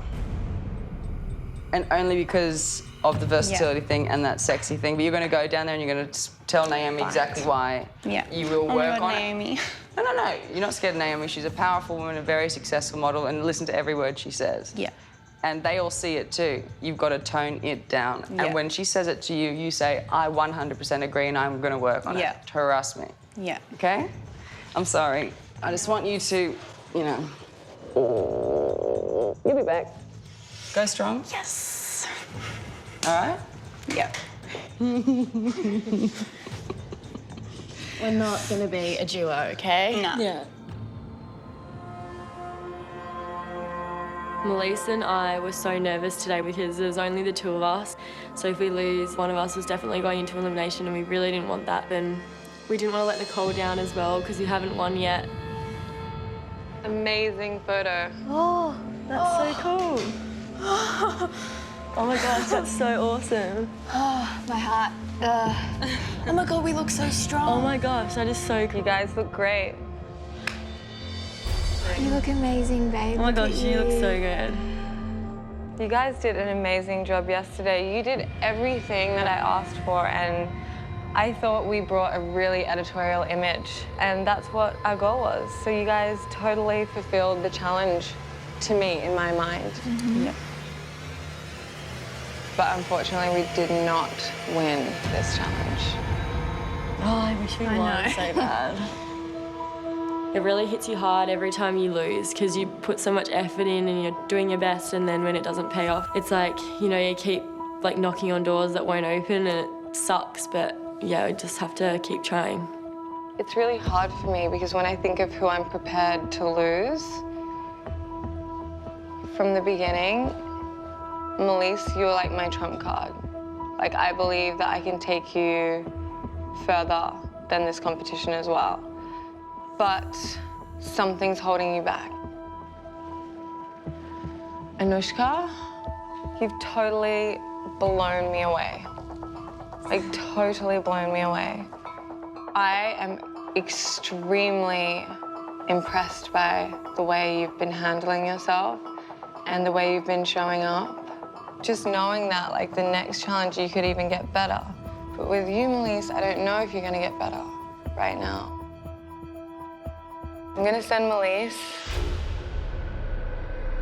And only because of the versatility thing and that sexy thing, but you're gonna go down there and you're gonna tell Naomi exactly why you will work on Naomi. it. No, you're not scared of Naomi. She's a powerful woman, a very successful model, and listen to every word she says. Yeah. And they all see it too. You've got to tone it down. And when she says it to you, you say, I 100% agree and I'm going to work on it. Harass me. Yeah. Okay? I'm sorry. I just want you to, you'll be back. Go strong. Yes. All right? Yeah. We're not going to be a duo, okay? No. Yeah. Melissa and I were so nervous today because there was only the two of us. So if we lose, one of us was definitely going into elimination, and we really didn't want that. And we didn't want to let Nicole down as well because we haven't won yet. Amazing photo. Oh, that's so cool. Oh my gosh, that's so awesome. Oh, my heart. Oh my God, we look so strong. Oh my gosh, that is so cool. You guys look great. You look amazing, babe. Oh my gosh, you look so good. You guys did an amazing job yesterday. You did everything that I asked for, and I thought we brought a really editorial image, and that's what our goal was. So you guys totally fulfilled the challenge to me, in my mind. Yep. But unfortunately, we did not win this challenge. Oh, I wish we won so bad. It really hits you hard every time you lose because you put so much effort in and you're doing your best, and then when it doesn't pay off, it's like, you know, you keep like knocking on doors that won't open, and it sucks, but yeah, we just have to keep trying. It's really hard for me because when I think of who I'm prepared to lose, from the beginning, Melissa, you were like my trump card. Like, I believe that I can take you further than this competition as well. But something's holding you back. Anushka, you've totally blown me away. Like, totally blown me away. I am extremely impressed by the way you've been handling yourself and the way you've been showing up. Just knowing that, like, the next challenge you could even get better. But with you, Melissa, I don't know if you're gonna get better right now. I'm gonna send Melissa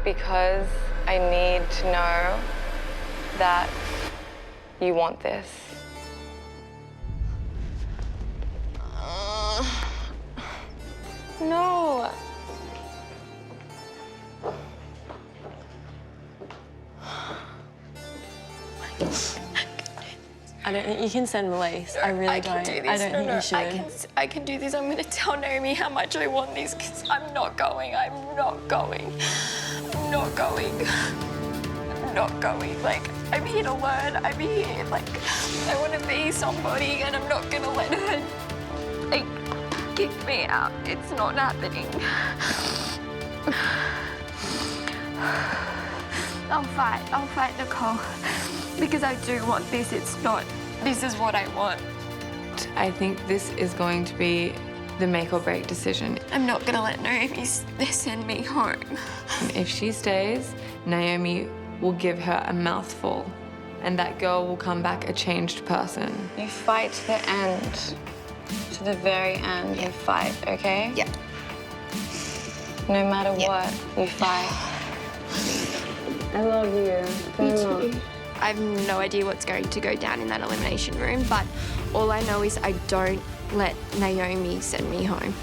because I need to know that you want this. No. I don't think you can send Melissa. I really don't. I don't think you should. I can do this. I'm going to tell Naomi how much I want this because I'm not going. I'm not going. I'm not going. I'm not going. Like, I'm here to learn. I'm here. Like, I want to be somebody, and I'm not going to let her, like, kick me out. It's not happening. I'll fight Nicole. Because I do want this. It's not. This is what I want. I think this is going to be the make or break decision. I'm not gonna let Naomi send me home. And if she stays, Naomi will give her a mouthful, and that girl will come back a changed person. You fight to the end. To the very end, you fight, okay? Yeah. No matter what, you fight. I love you so much. I have no idea what's going to go down in that elimination room, but all I know is I don't let Naomi send me home.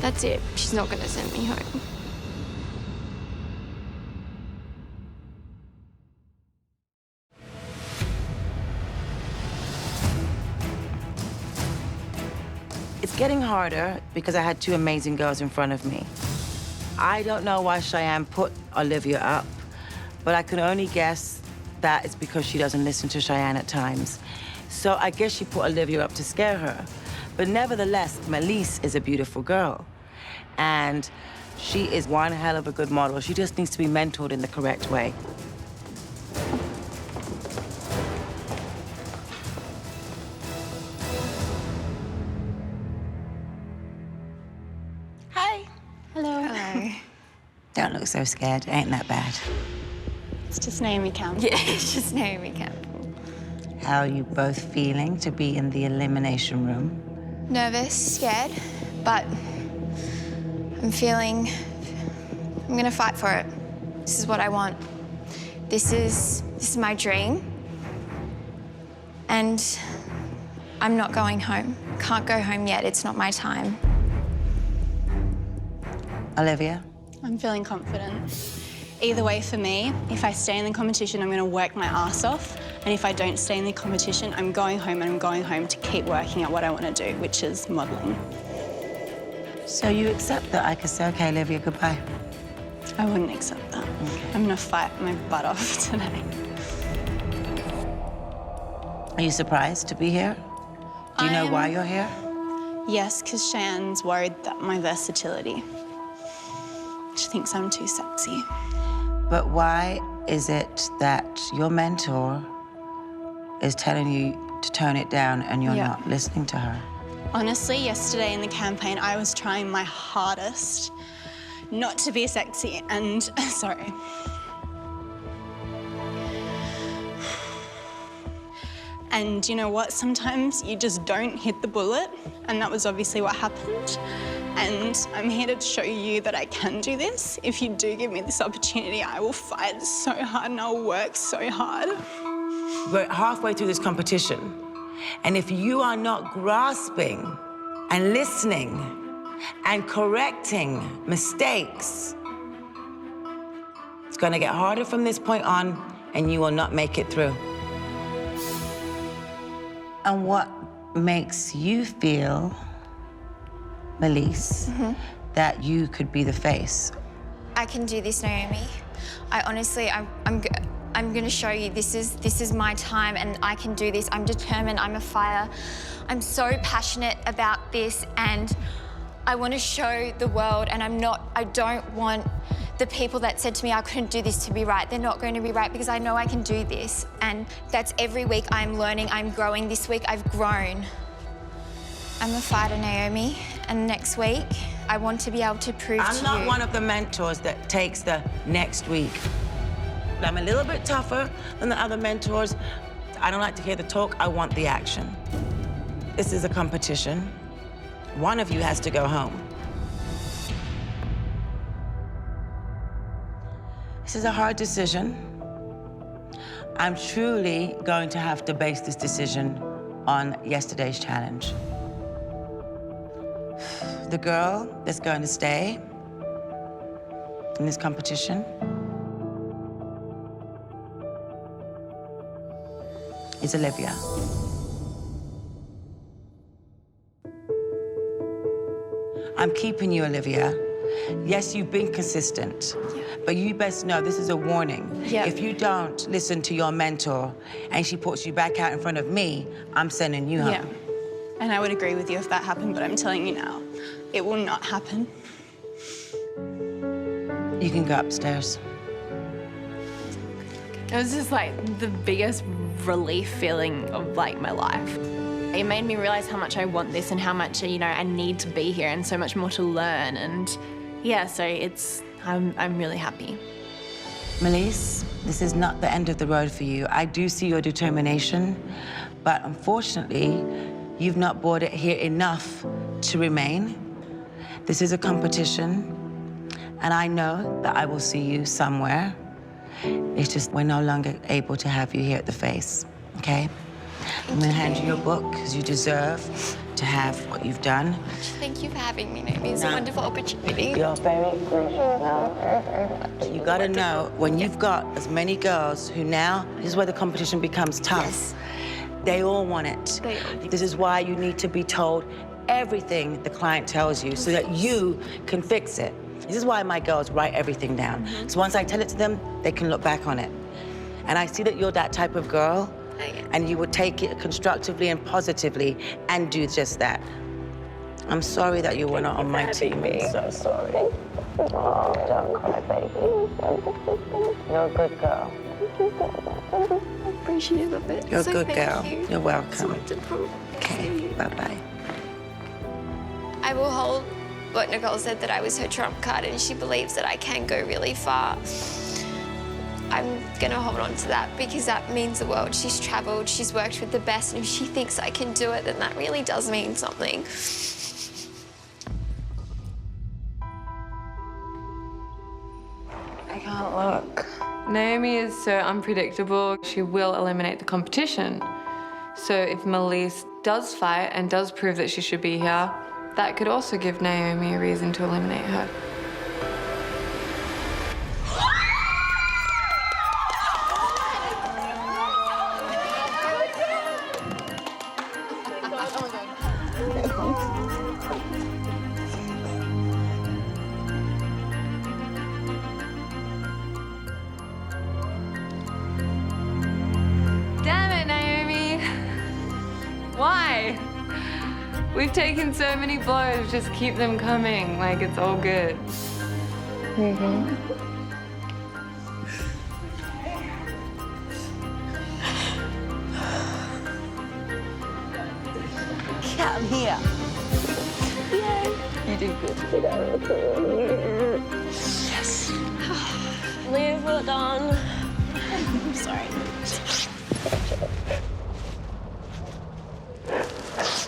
That's it. She's not going to send me home. It's getting harder because I had two amazing girls in front of me. I don't know why Cheyenne put Olivia up, but I can only guess that it's because she doesn't listen to Cheyenne at times. So I guess she put Olivia up to scare her. But nevertheless, Melissa is a beautiful girl. And she is one hell of a good model. She just needs to be mentored in the correct way. Hi. Hello. Hello. Don't look so scared. Ain't that bad. It's just Naomi Campbell. Yeah, it's just Naomi Campbell. How are you both feeling to be in the elimination room? Nervous, scared, but I'm gonna fight for it. This is what I want. This is my dream. And I'm not going home. Can't go home yet. It's not my time. Olivia? I'm feeling confident. Either way for me, if I stay in the competition, I'm going to work my ass off. And if I don't stay in the competition, I'm going home, and I'm going home to keep working at what I want to do, which is modelling. So you accept that I could say, okay, Olivia, goodbye? I wouldn't accept that. I'm gonna fight my butt off today. Are you surprised to be here? Do you know why you're here? Yes, because Cheyenne's worried that my versatility. She thinks I'm too sexy. But why is it that your mentor is telling you to tone it down and you're not listening to her? Honestly, yesterday in the campaign, I was trying my hardest not to be sexy and, sorry. And you know what? Sometimes you just don't hit the bullet, and that was obviously what happened. And I'm here to show you that I can do this. If you do give me this opportunity, I will fight so hard and I'll work so hard. We're halfway through this competition, and if you are not grasping and listening and correcting mistakes, it's gonna get harder from this point on, and you will not make it through. And what makes you feel, Melise, that you could be the face? I can do this, Naomi. I honestly, I'm gonna show you this is my time and I can do this. I'm determined, I'm a fighter. I'm so passionate about this and I want to show the world, and I don't want the people that said to me I couldn't do this to be right. They're not going to be right because I know I can do this. And that's every week I'm learning, I'm growing. This week I've grown. I'm a fighter, Naomi, and next week I want to be able to prove to you. I'm not one of the mentors that takes the next week. I'm a little bit tougher than the other mentors. I don't like to hear the talk, I want the action. This is a competition. One of you has to go home. This is a hard decision. I'm truly going to have to base this decision on yesterday's challenge. The girl that's going to stay in this competition is Olivia. I'm keeping you, Olivia. Yes, you've been consistent, but you best know this is a warning. If you don't listen to your mentor and she puts you back out in front of me, I'm sending you home. And I would agree with you if that happened, but I'm telling you now, it will not happen. You can go upstairs. It was just like the biggest relief feeling of like my life. It made me realize how much I want this and how much, you know, I need to be here and so much more to learn. And yeah, so I'm really happy. Melise, this is not the end of the road for you. I do see your determination, but unfortunately, you've not brought it here enough to remain. This is a competition, and I know that I will see you somewhere. It's just we're no longer able to have you here at the face, okay? I'm gonna hand you your book, because you deserve to have what you've done. Thank you for having me, Naomi. It's a wonderful opportunity. You're very gracious. But you gotta know, when you've got as many girls who now, this is where the competition becomes tough. They all want it. This is why you need to be told everything the client tells you so that you can fix it. This is why my girls write everything down. So once I tell it to them, they can look back on it. And I see that you're that type of girl, and you would take it constructively and positively and do just that. I'm sorry that you were not on my team. I'm so sorry. Oh, don't cry, baby. You're a good girl. I appreciate it. You're a So good thank girl. you. You're welcome. So wonderful. Okay, bye-bye. I will hold what Nicole said, that I was her trump card, and she believes that I can go really far. I'm gonna hold on to that because that means the world. She's traveled, she's worked with the best, and if she thinks I can do it, then that really does mean something. I can't look. Naomi is so unpredictable. She will eliminate the competition. So if Melise does fight and does prove that she should be here, that could also give Naomi a reason to eliminate her. We've taken so many blows, just keep them coming. Like, it's all good. Come here. Yay. You did good. Yes. Liv, well done. I'm sorry.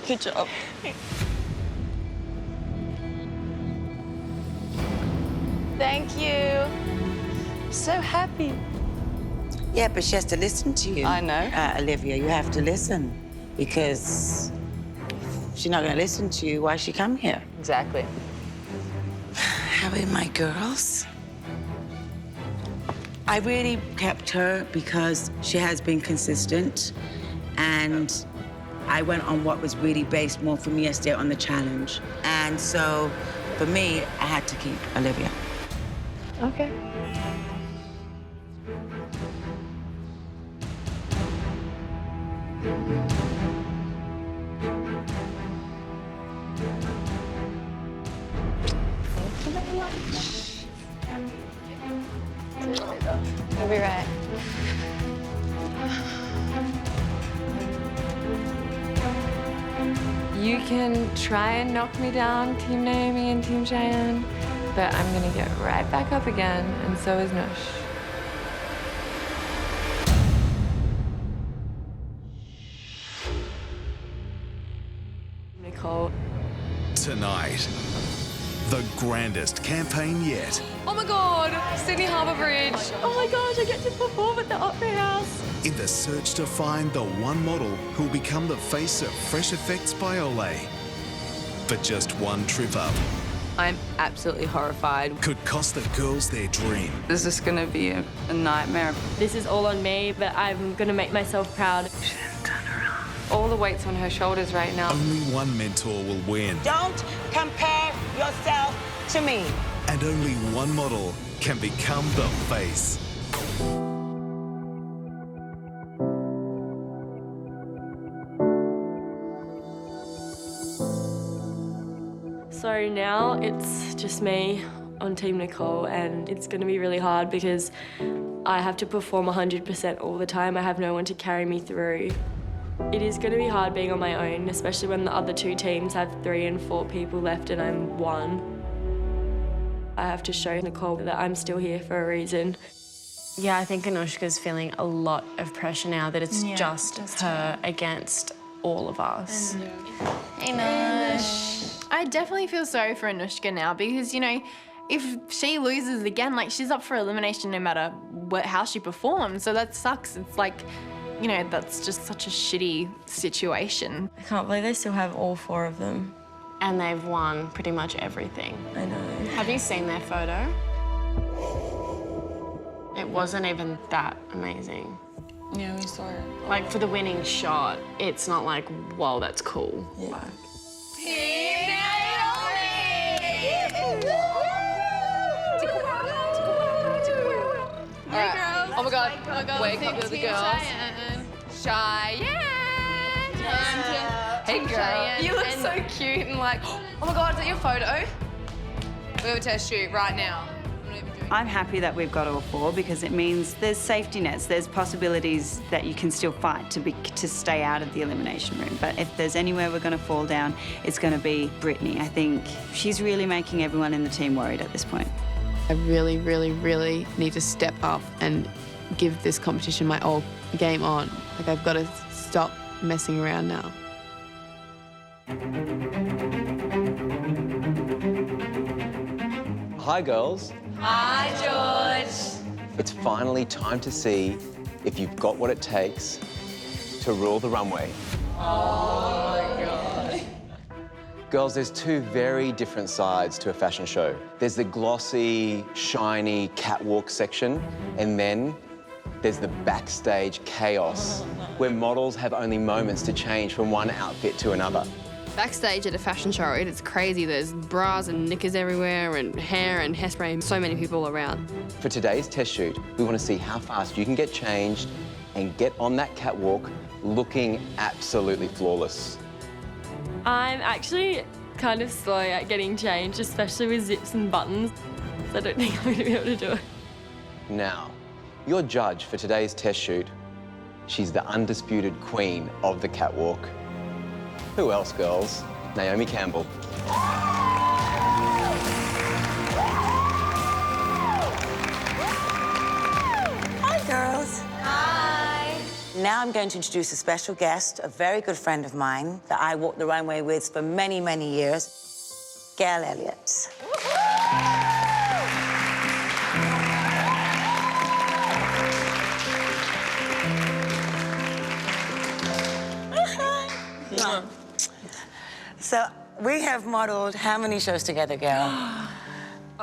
Good job. Thank you. So happy. Yeah, but she has to listen to you. I know. Olivia, you have to listen. Because if she's not going to listen to you, why she come here? Exactly. How are my girls? I really kept her because she has been consistent, and I went on what was really based more for me yesterday on the challenge. And so, for me, I had to keep Olivia. Okay. You'll be right. You can try and knock me down, Team Naomi and Team Cheyenne, but I'm gonna get right back up again, and so is Nush. Nicole. Tonight, the grandest campaign yet. Oh my God, Sydney Harbour Bridge. Oh my gosh, I get to perform at the Opera House. In the search to find the one model who'll become the face of Fresh Effects by Olay. But just one trip up I'm absolutely horrified. could cost the girls their dream. This is going to be a nightmare. This is all on me, but I'm going to make myself proud. All the weight's on her shoulders right now. Only one mentor will win. Don't compare yourself to me. And only one model can become the face. So now it's just me on Team Nicole, and it's going to be really hard because I have to perform 100% all the time. I have no one to carry me through. It is going to be hard being on my own, especially when the other two teams have 3 and 4 people left and I'm 1. I have to show Nicole that I'm still here for a reason. Yeah, I think Anushka's feeling a lot of pressure now that it's just her against all of us. Hey, Nush. I definitely feel sorry for Anushka now because, you know, if she loses again, like, she's up for elimination no matter how she performs. So that sucks. It's like, you know, that's just such a shitty situation. I can't believe they still have all 4 of them. And they've won pretty much everything. I know. Have you seen their photo? It wasn't even that amazing. Yeah, we saw it. Like, for the winning shot, it's not like, whoa, that's cool. Yeah. Like, Alright. Oh my god. Wake up to the girls. Cheyenne. Hey girl. You look so cute and like, oh my god, is that your photo? We have a test shoot right now. I'm happy that we've got all 4 because it means there's safety nets, there's possibilities that you can still fight to stay out of the elimination room. But if there's anywhere we're going to fall down, it's going to be Brittany. I think she's really making everyone in the team worried at this point. I really, really, really need to step up and give this competition my all. Game on. Like, I've got to stop messing around now. Hi, girls. Hi, George. It's finally time to see if you've got what it takes to rule the runway. Oh my God. Girls, there's 2 very different sides to a fashion show. There's the glossy, shiny catwalk section, and then there's the backstage chaos, where models have only moments to change from one outfit to another. Backstage at a fashion show, it's crazy. There's bras and knickers everywhere and hairspray, and so many people around. For today's test shoot, we want to see how fast you can get changed and get on that catwalk looking absolutely flawless. I'm actually kind of slow at getting changed, especially with zips and buttons. So I don't think I'm going to be able to do it. Now, your judge for today's test shoot, she's the undisputed queen of the catwalk. Who else, girls? Naomi Campbell. Hi, girls. Hi. Now I'm going to introduce a special guest, a very good friend of mine that I walked the runway with for many, many years, Gail Elliott. So we have modeled how many shows together, Gail?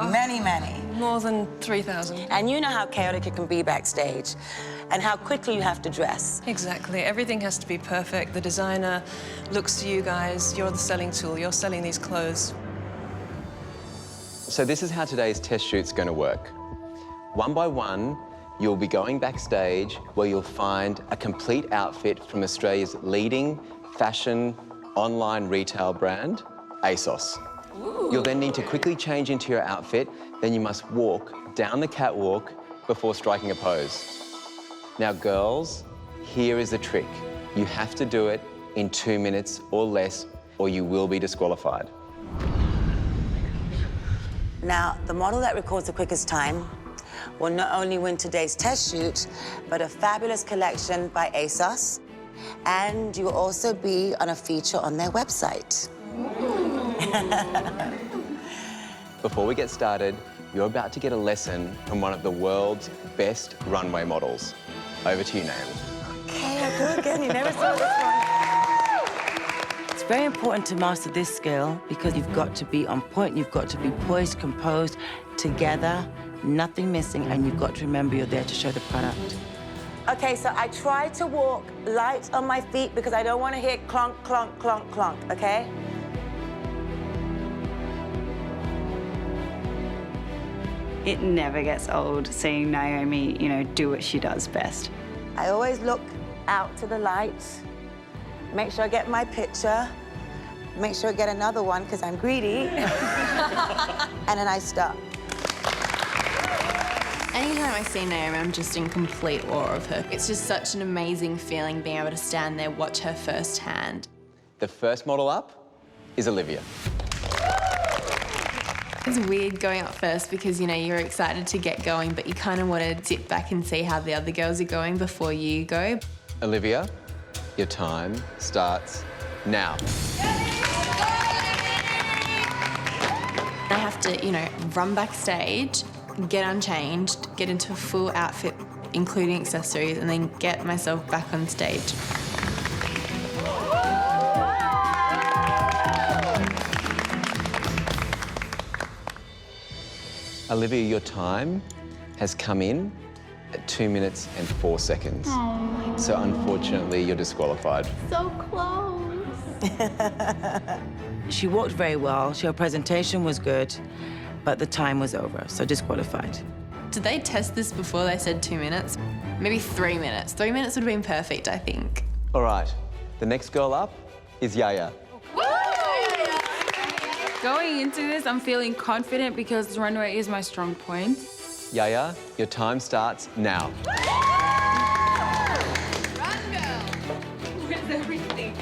Many, many. More than 3,000. And you know how chaotic it can be backstage and how quickly you have to dress. Exactly. Everything has to be perfect. The designer looks to you guys. You're the selling tool. You're selling these clothes. So this is how today's test shoot's going to work. One by one, you'll be going backstage where you'll find a complete outfit from Australia's leading fashion online retail brand, ASOS. Ooh. You'll then need to quickly change into your outfit, then you must walk down the catwalk before striking a pose. Now, girls, here is the trick. You have to do it in 2 minutes or less, or you will be disqualified. Now, the model that records the quickest time will not only win today's test shoot, but a fabulous collection by ASOS, and you'll also be on a feature on their website. Before we get started, you're about to get a lesson from one of the world's best runway models. Over to you, Naomi. Okay, I'll go again. You never saw this one. It's very important to master this skill because you've got to be on point, you've got to be poised, composed, together, nothing missing, and you've got to remember you're there to show the product. Okay, so I try to walk light on my feet because I don't want to hear clunk, clunk, clunk, clunk, okay? It never gets old seeing Naomi, you know, do what she does best. I always look out to the light, make sure I get my picture, make sure I get another one because I'm greedy, and then I stop. Anytime I see Naomi, I'm just in complete awe of her. It's just such an amazing feeling being able to stand there, watch her firsthand. The first model up is Olivia. It's weird going up first because, you know, you're excited to get going, but you kind of want to sit back and see how the other girls are going before you go. Olivia, your time starts now. I have to, you know, run backstage, get unchanged, get into a full outfit, including accessories, and then get myself back on stage. Olivia, your time has come in at 2 minutes and 4 seconds. Oh. So unfortunately, you're disqualified. So close. She walked very well, her presentation was good, but the time was over, so disqualified. Did they test this before they said 2 minutes? Maybe 3 minutes. 3 minutes would have been perfect, I think. All right, the next girl up is Yaya. Going into this, I'm feeling confident because runway is my strong point. Yaya, your time starts now. Where's everything?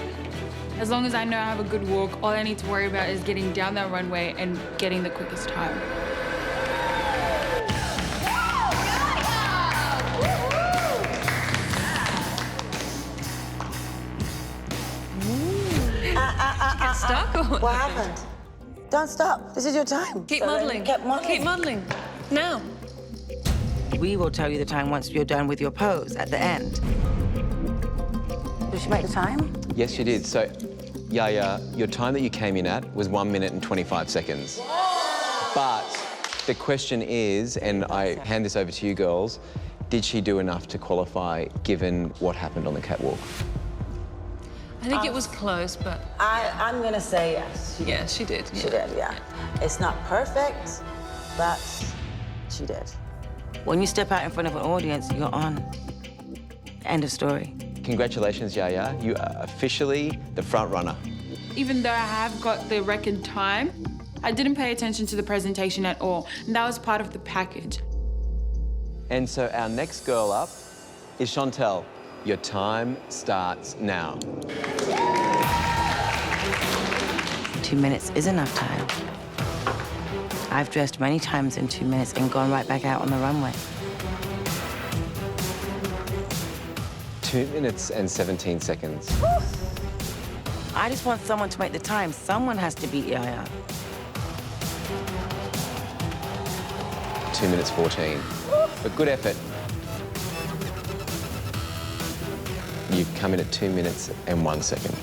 As long as I know I have a good walk, all I need to worry about is getting down that runway and getting the quickest time. Get stuck or what happened? Don't stop. This is your time. Keep modelling. Keep modelling. Now. We will tell you the time once you're done with your pose at the end. Did she make the time? Yes, you did. So, Yaya, your time that you came in at was 1 minute and 25 seconds. But the question is, and I hand this over to you girls, did she do enough to qualify given what happened on the catwalk? I think it was close, but... I'm gonna say yes. Yeah, she did. She did, yeah. It's not perfect, but she did. When you step out in front of an audience, you're on. End of story. Congratulations, Yaya. You are officially the front runner. Even though I have got the record time, I didn't pay attention to the presentation at all. And that was part of the package. And so our next girl up is Chantel. Your time starts now. 2 minutes is enough time. I've dressed many times in 2 minutes and gone right back out on the runway. 2 minutes and 17 seconds. I just want someone to make the time. Someone has to beat Yaya. 2 minutes 14. But good effort. You've come in at 2 minutes and 1 second.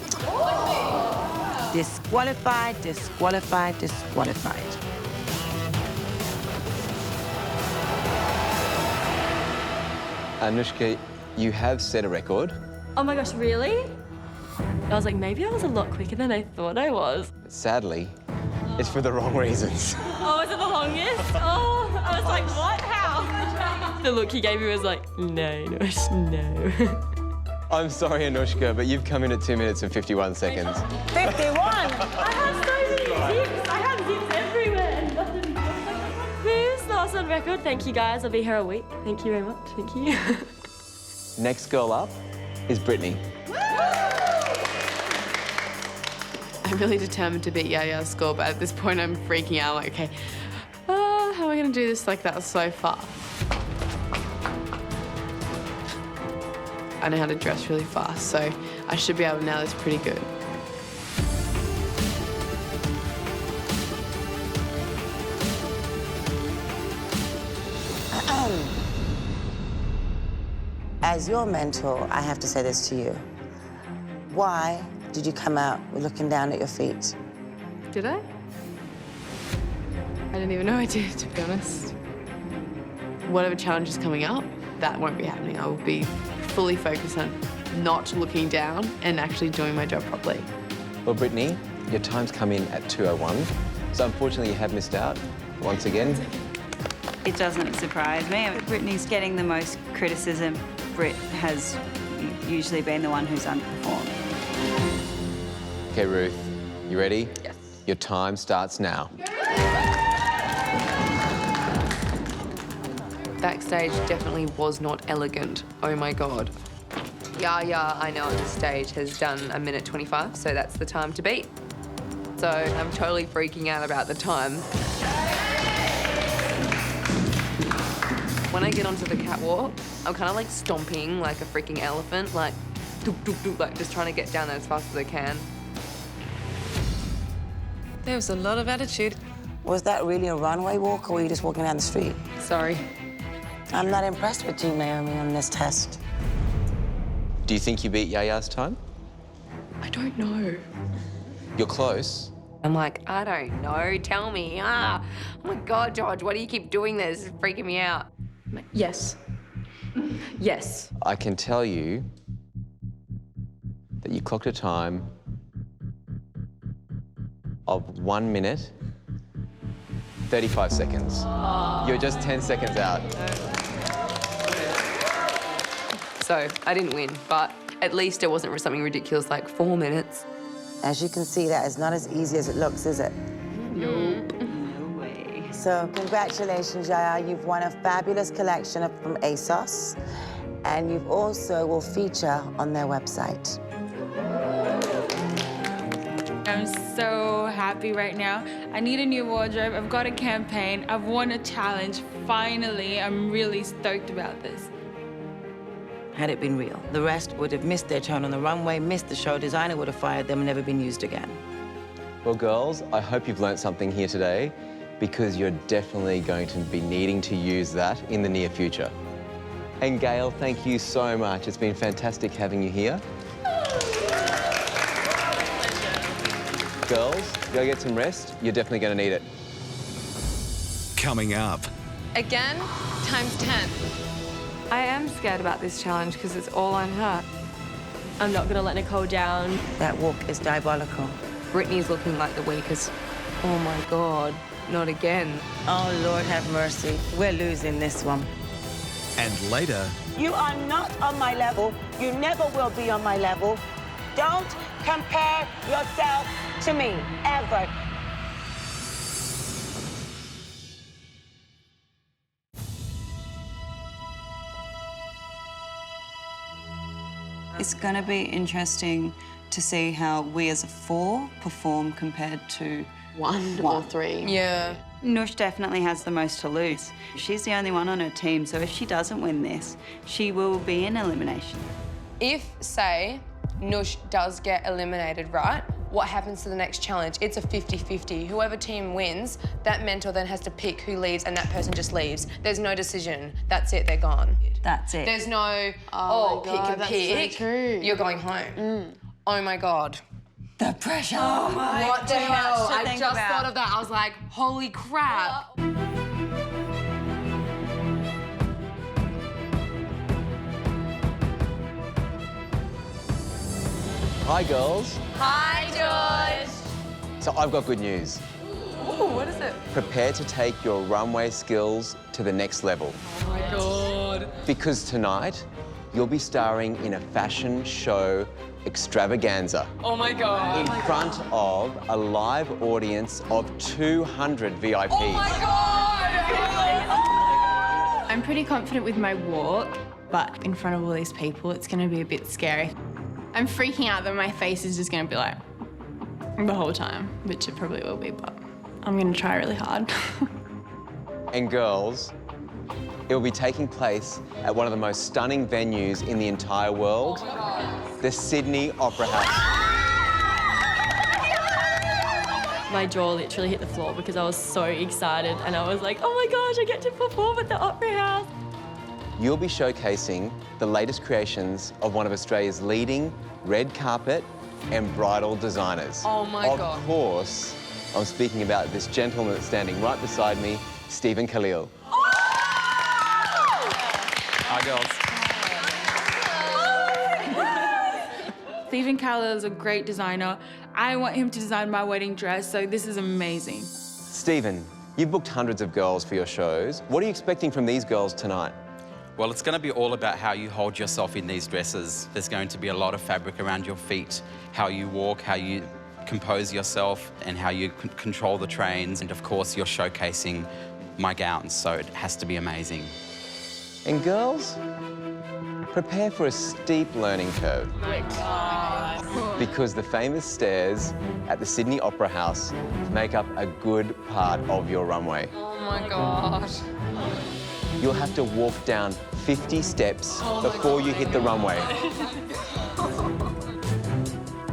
Disqualified, disqualified, disqualified. Anushka, you have set a record. Oh my gosh, really? I was like, maybe I was a lot quicker than I thought I was. Sadly, it's for the wrong reasons. Oh, is it the longest? Oh, I was like, what? How? The look he gave me was like, no, no. I'm sorry, Anushka, but you've come in at 2 minutes and 51 seconds. 51! I have so many zips. I have zips everywhere. Who's last on record? Thank you, guys. I'll be here a week. Thank you very much. Thank you. Next girl up is Brittany. I'm really determined to beat Yaya's score, but at this point I'm freaking out. Like, okay, how am I going to do this? Like, that was so far. I know how to dress really fast, so I should be able to nail this pretty good. As your mentor, I have to say this to you. Why did you come out with looking down at your feet? Did I? I didn't even know I did, to be honest. Whatever challenge is coming up, that won't be happening. I will be fully focused on not looking down and actually doing my job properly. Well, Brittany, your time's come in at 2:01, so unfortunately you have missed out once again. It doesn't surprise me. Brittany's getting the most criticism. Britt has usually been the one who's underperformed. Okay, Ruth, you ready? Yes. Your time starts now. Backstage definitely was not elegant. Oh my God. Yaya, I know on the stage, has done 1 minute 25, so that's the time to beat. So I'm totally freaking out about the time. When I get onto the catwalk, I'm kind of like stomping like a freaking elephant, like doop, doop, doop, like just trying to get down there as fast as I can. There was a lot of attitude. Was that really a runway walk, or were you just walking down the street? Sorry. I'm not impressed with you, Naomi, on this test. Do you think you beat Yaya's time? I don't know. You're close. I'm like, I don't know, tell me. Oh my God, George, why do you keep doing this? It's freaking me out. I'm like, yes. Yes. I can tell you that you clocked a time of 1 minute, 35 seconds. You're just 10 seconds out. So I didn't win, but at least it wasn't something ridiculous like 4 minutes. As you can see, that is not as easy as it looks, is it? Nope. No way. So congratulations, Yaya. You've won a fabulous collection from ASOS, and you've also will feature on their website. I'm so happy right now. I need a new wardrobe. I've got a campaign. I've won a challenge. Finally, I'm really stoked about this. Had it been real, the rest would have missed their turn on the runway, missed the show. Designer would have fired them and never been used again. Well, girls, I hope you've learnt something here today, because you're definitely going to be needing to use that in the near future. And Gail, thank you so much. It's been fantastic having you here. Girls, go get some rest. You're definitely going to need it. Coming up. Again, times 10. I am scared about this challenge because it's all on her. I'm not gonna let Nicole down. That walk is diabolical. Brittany's looking like the weakest. Oh my God, not again. Oh, Lord have mercy. We're losing this one. And later, You are not on my level. You never will be on my level. Don't compare yourself to me, ever. It's going to be interesting to see how we as a 4 perform compared to 1 or 3. Yeah. Noosh definitely has the most to lose. She's the only one on her team, so if she doesn't win this, she will be in elimination. If, say, Noosh does get eliminated, right, what happens to the next challenge? It's a 50-50. Whoever team wins, that mentor then has to pick who leaves and that person just leaves. There's no decision. That's it, they're gone. That's it. There's no, Oh my pick God, and that's pick. so true. You're going home. Oh my God. The pressure. Oh my What the hell? much to I think just about. thought of that. I was like, holy crap. Hi, girls. Hi, George. So I've got good news. Ooh, what is it? Prepare to take your runway skills to the next level. Oh my God. Because tonight, you'll be starring in a fashion show extravaganza. Oh my God. In front of a live audience of 200 VIPs. Oh my God. I'm pretty confident with my walk, but in front of all these people, it's going to be a bit scary. I'm freaking out that my face is just going to be like the whole time, which it probably will be, but I'm going to try really hard. And girls, it will be taking place at one of the most stunning venues in the entire world, the Sydney Opera House. My jaw literally hit the floor because I was so excited and I was like, oh my gosh, I get to perform at the Opera House. You'll be showcasing the latest creations of one of Australia's leading red carpet and bridal designers. Oh my God. Of course, I'm speaking about this gentleman that's standing right beside me, Stephen Khalil. Hi, girls. Stephen Khalil is a great designer. I want him to design my wedding dress, so this is amazing. Stephen, you've booked hundreds of girls for your shows. What are you expecting from these girls tonight? Well, it's going to be all about how you hold yourself in these dresses. There's going to be a lot of fabric around your feet, how you walk, how you compose yourself, and how you control the trains. And of course, you're showcasing my gowns, so it has to be amazing. And girls, prepare for a steep learning curve. Oh my God. Because the famous stairs at the Sydney Opera House make up a good part of your runway. Oh my God. You'll have to walk down 50 steps before you hit the runway.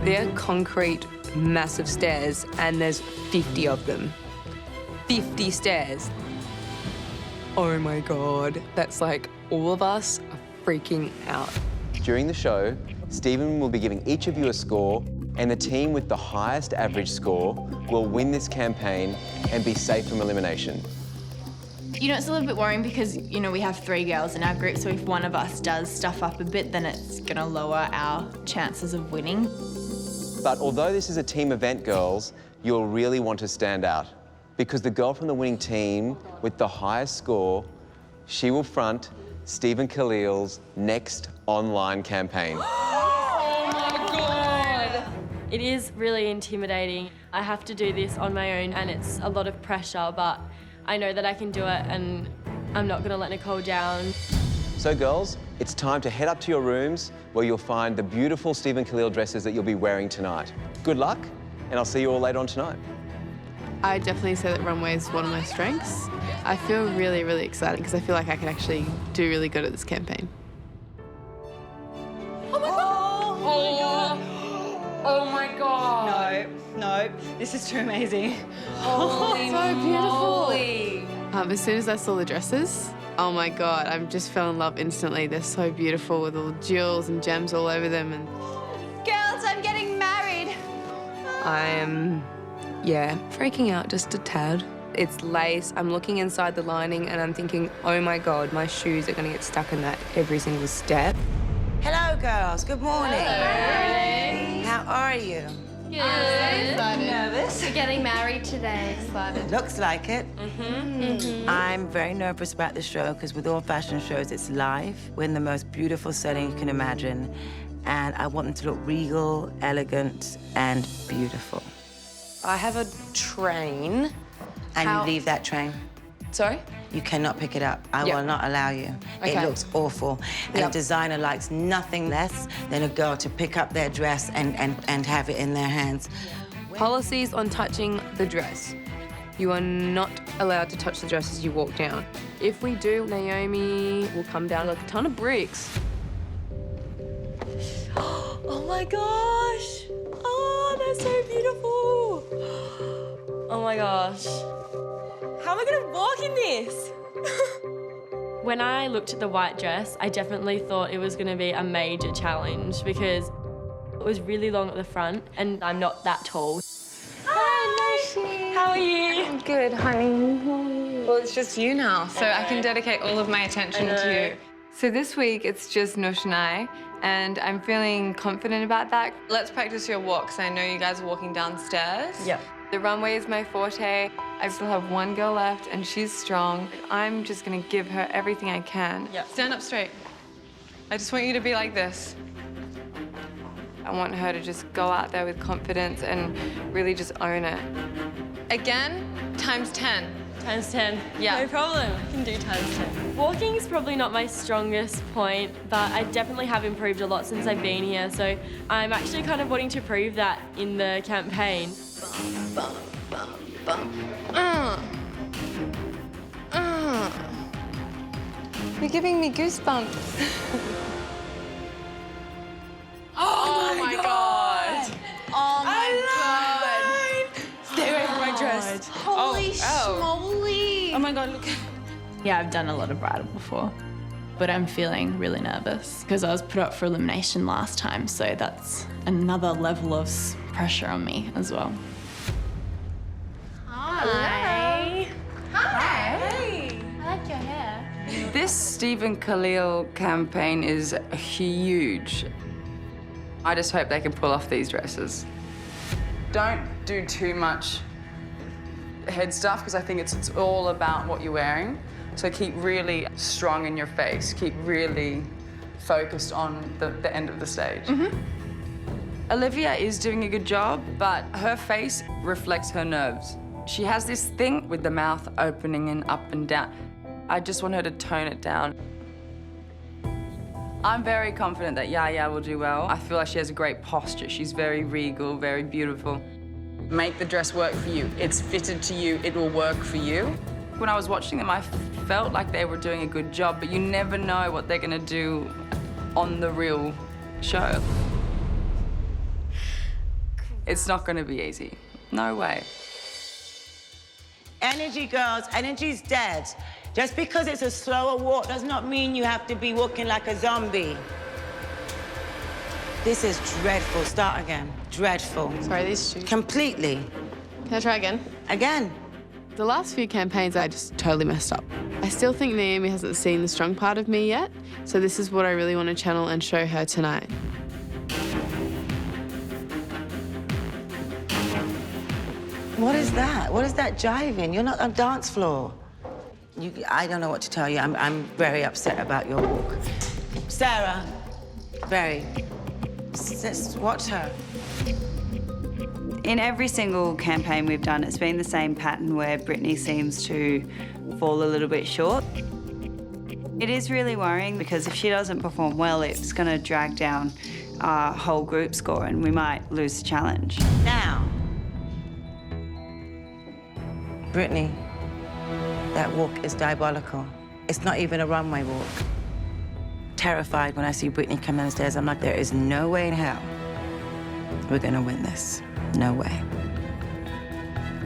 They're concrete, massive stairs, and there's 50 of them. 50 stairs. Oh my God. That's like all of us are freaking out. During the show, Stephen will be giving each of you a score, and the team with the highest average score will win this campaign and be safe from elimination. You know, it's a little bit worrying because, you know, we have 3 girls in our group, so if one of us does stuff up a bit, then it's going to lower our chances of winning. But although this is a team event, girls, you'll really want to stand out. Because the girl from the winning team with the highest score, she will front Stephen Khalil's next online campaign. Oh my God! It is really intimidating. I have to do this on my own and it's a lot of pressure, but I know that I can do it and I'm not gonna let Nicole down. So girls, it's time to head up to your rooms where you'll find the beautiful Stephen Khalil dresses that you'll be wearing tonight. Good luck, and I'll see you all later on tonight. I definitely say that runway is one of my strengths. I feel really, really excited because I feel like I can actually do really good at this campaign. Oh my God! Oh my God! No, this is too amazing. Holy so beautiful. As soon as I saw the dresses, oh my God, I just fell in love instantly. They're so beautiful with all the jewels and gems all over them. And Girls, I'm getting married. I am, freaking out just a tad. It's lace. I'm looking inside the lining and I'm thinking, oh my God, my shoes are going to get stuck in that every single step. Hello, girls. Good morning. Hello. How are you? Good. Nervous? We're getting married today. Excited. Looks like it. I'm very nervous about the show because with all fashion shows, it's live. We're in the most beautiful setting you can imagine. and I want them to look regal, elegant, and beautiful. I have a train. And you leave that train. Sorry? You cannot pick it up. I Yep. will not allow you. Okay. It looks awful. And Yep. a designer likes nothing less than a girl to pick up their dress and have it in their hands. Policies on touching the dress. You are not allowed to touch the dress as you walk down. If we do, Naomi will come down like a ton of bricks. Oh my gosh! Oh, that's so beautiful! Oh my gosh. How am I gonna walk in this? When I looked at the white dress, I definitely thought it was gonna be a major challenge because it was really long at the front and I'm not that tall. Hi, Noshi. How are you? I'm good, honey. Well, it's just you now, so I can dedicate all of my attention to you. So this week, it's just Nush and I'm feeling confident about that. Let's practice your walk, because I know you guys are walking downstairs. Yep. The runway is my forte. I still have one girl left, and she's strong. I'm just gonna give her everything I can. Yep. Stand up straight. I just want you to be like this. I want her to just go out there with confidence and really just own it. Again, times 10. Times 10. Yeah. No problem. I can do times 10. Walking is probably not my strongest point, but I definitely have improved a lot since I've been here. So I'm actually kind of wanting to prove that in the campaign. Bum, bum, bum, bum. You're giving me goosebumps. Oh my God. Oh my God. Stay away from my dress. Holy schmoly. Oh my God, look. Yeah, I've done a lot of bridal before, but I'm feeling really nervous because I was put up for elimination last time, so that's another level of pressure on me as well. Hi. Hi. Hey. I like your hair. This Stephen Khalil campaign is huge. I just hope they can pull off these dresses. Don't do too much head stuff because I think it's all about what you're wearing. So keep really strong in your face. Keep really focused on the end of the stage. Olivia is doing a good job, but her face reflects her nerves. She has this thing with the mouth opening and up and down. I just want her to tone it down. I'm very confident that Yaya will do well. I feel like she has a great posture. She's very regal, very beautiful. Make the dress work for you. It's fitted to you. It will work for you. When I was watching them, I felt like they were doing a good job, but you never know what they're gonna do on the real show. It's not gonna be easy. No way. Energy, girls. Energy's dead. Just because it's a slower walk does not mean you have to be walking like a zombie. This is dreadful. Start again. Dreadful. Sorry, these shoes. Completely. Can I try again? Again. The last few campaigns, I just totally messed up. I still think Naomi hasn't seen the strong part of me yet, so this is what I really want to channel and show her tonight. What is that? What is that jiving? You're not on the dance floor. I don't know what to tell you. I'm very upset about your walk. Sarah, very. Just watch her. In every single campaign we've done, it's been the same pattern where Brittany seems to fall a little bit short. It is really worrying because if she doesn't perform well, it's going to drag down our whole group score and we might lose the challenge. Now, Brittany, that walk is diabolical. It's not even a runway walk. Terrified when I see Brittany come down the stairs, I'm like, there is no way in hell we're gonna win this. No way.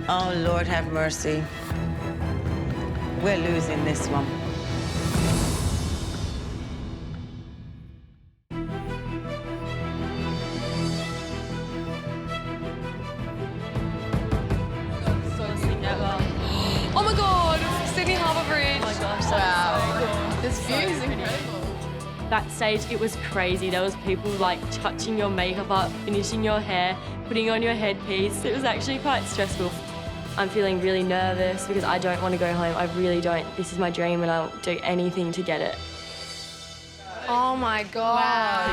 Oh, Lord have mercy. We're losing this one. Oh my God, Sydney Harbour Bridge. Oh my gosh, Wow. This view is incredible. That stage, it was crazy. There was people like touching your makeup up, finishing your hair, putting on your headpiece. It was actually quite stressful. I'm feeling really nervous because I don't want to go home. I really don't. This is my dream and I'll do anything to get it. Oh my God.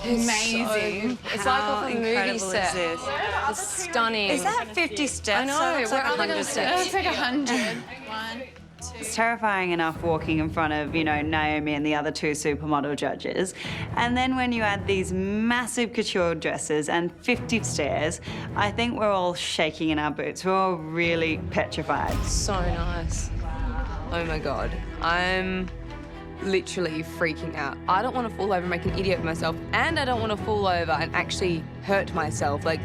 Amazing. It's like off a movie incredible set. is this? It's stunning. Is that 50 steps? I know. That looks like Where are they 100 gonna steps. It's like 100. It's terrifying enough walking in front of, Naomi and the other 2 supermodel judges. And then when you add these massive couture dresses and 50 stairs, I think we're all shaking in our boots. We're all really petrified. So nice. Oh my God. I'm literally freaking out. I don't want to fall over and make an idiot of myself, and I don't want to fall over and actually hurt myself. Like,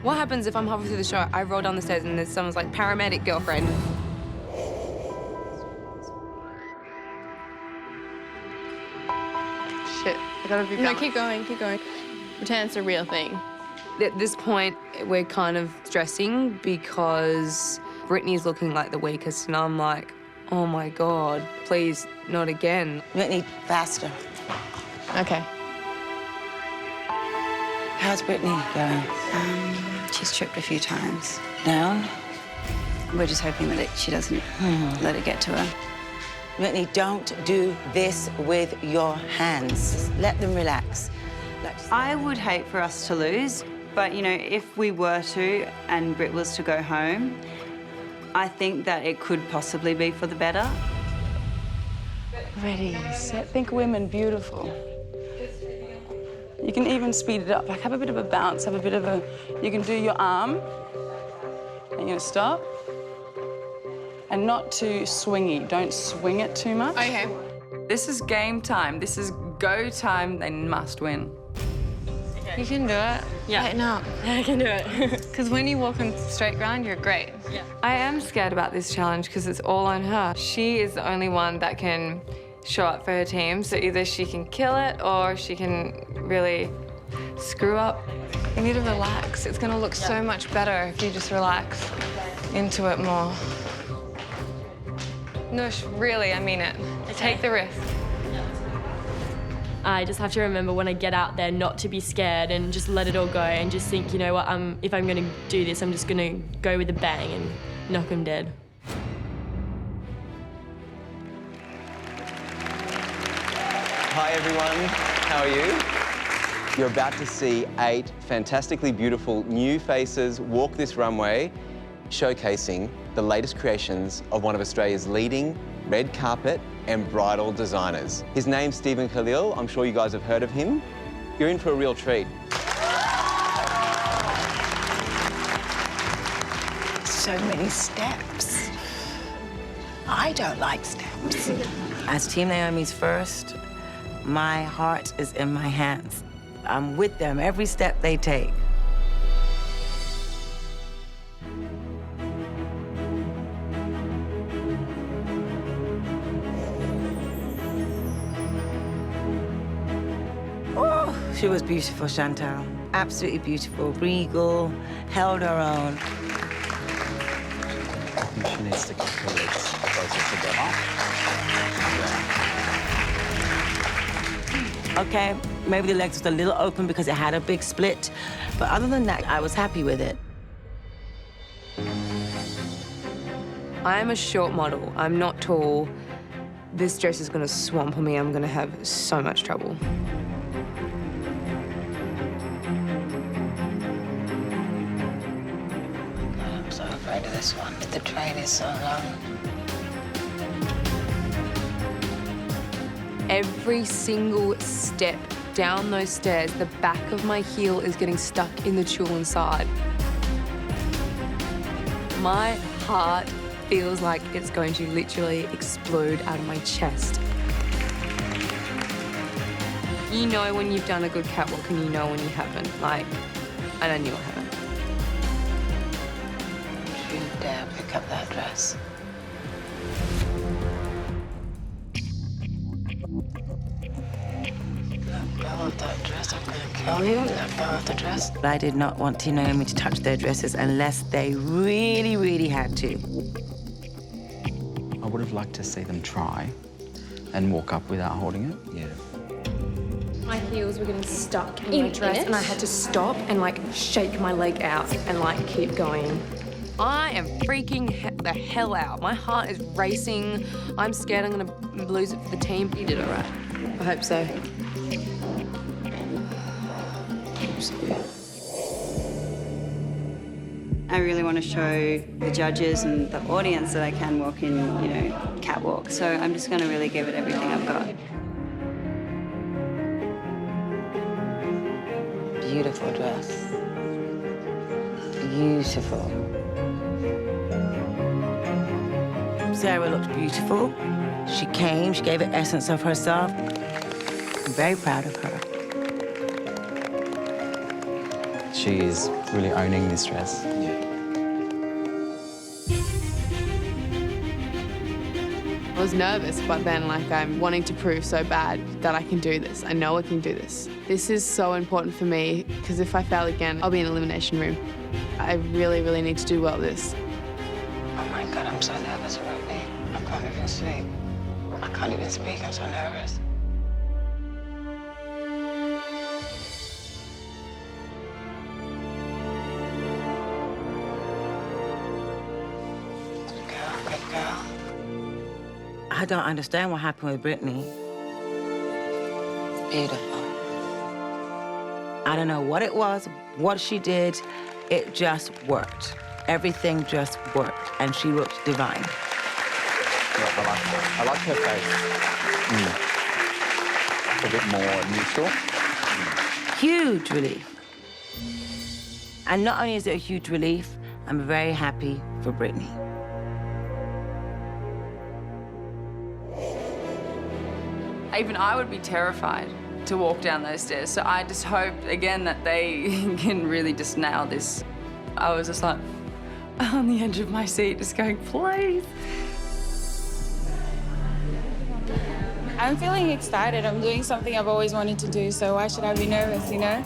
what happens if I'm halfway through the show, I roll down the stairs and there's someone's like, paramedic girlfriend. Shit, I gotta be No, keep going. Pretend it's a real thing. At this point, we're kind of stressing because Brittany's looking like the weakest, and I'm like, oh my God, please, not again. Brittany, faster. Okay. How's Brittany going? She's tripped a few times. Down? We're just hoping that she doesn't let it get to her. Brittany, don't do this with your hands. Just let them relax. I would hate for us to lose, but, if we were to and Britt was to go home, I think that it could possibly be for the better. Ready, set, think women, beautiful. You can even speed it up, like have a bit of a bounce, you can do your arm, and you're gonna stop. And not too swingy, don't swing it too much. Okay. This is game time, this is go time, they must win. You can do it. Yeah. Lighten up. I can do it. Because when you walk on straight ground, you're great. Yeah. I am scared about this challenge because it's all on her. She is the only one that can show up for her team. So either she can kill it or she can really screw up. You need to relax. It's going to look so much better if you just relax into it more. No, really, I mean it. Take the risk. I just have to remember when I get out there not to be scared and just let it all go and just think, you know what, if I'm going to do this, I'm just going to go with a bang and knock them dead. Hi everyone, how are you? You're about to see 8 fantastically beautiful new faces walk this runway, showcasing the latest creations of one of Australia's leading red carpet and bridal designers. His name's Stephen Khalil. I'm sure you guys have heard of him. You're in for a real treat. So many steps. I don't like steps. As Team Naomi's first, my heart is in my hands. I'm with them every step they take. Oh, she was beautiful, Chantal. Absolutely beautiful, regal, held her own. She needs to keep her legs closer together. Okay, maybe the legs was a little open because it had a big split, but other than that, I was happy with it. I'm a short model. I'm not tall. This dress is going to swamp me. I'm going to have so much trouble. I'm so afraid of this one. The train is so long. Every single step down those stairs, the back of my heel is getting stuck in the tulle inside. My heart feels like it's going to literally explode out of my chest. You know when you've done a good catwalk and you know when you haven't. Like, and I knew I haven't. Don't you dare pick up that dress. That dress, I'm gonna kill you. Let go of the dress. I did not want Team Naomi to touch their dresses unless they really, really had to. I would have liked to see them try and walk up without holding it. Yeah. My heels were getting stuck in my dress and I had to stop and like shake my leg out and like keep going. I am freaking the hell out. My heart is racing. I'm scared I'm gonna lose it for the team. You did all right. I hope so. I really want to show the judges and the audience that I can walk in, you know, catwalk. So I'm just going to really give it everything I've got. Beautiful dress. Beautiful. Sarah looked beautiful. She came, she gave the essence of herself. I'm very proud of her. She's really owning this dress. I was nervous, but then I'm wanting to prove so bad that I can do this. I know I can do this. This is so important for me because if I fail again, I'll be in the elimination room. I really, really need to do well at this. Oh my God, I'm so nervous about me. I can't even sleep. I can't even speak, I'm so nervous. Good girl. I don't understand what happened with Brittany. Beautiful. I don't know what it was, what she did. It just worked. Everything just worked, and she looked divine. Yeah, I like her face. A bit more neutral. Huge relief. And not only is it a huge relief, I'm very happy for Brittany. Even I would be terrified to walk down those stairs. So I just hope, again, that they can really just nail this. I was just like on the edge of my seat, just going, please. I'm feeling excited. I'm doing something I've always wanted to do, so why should I be nervous, you know?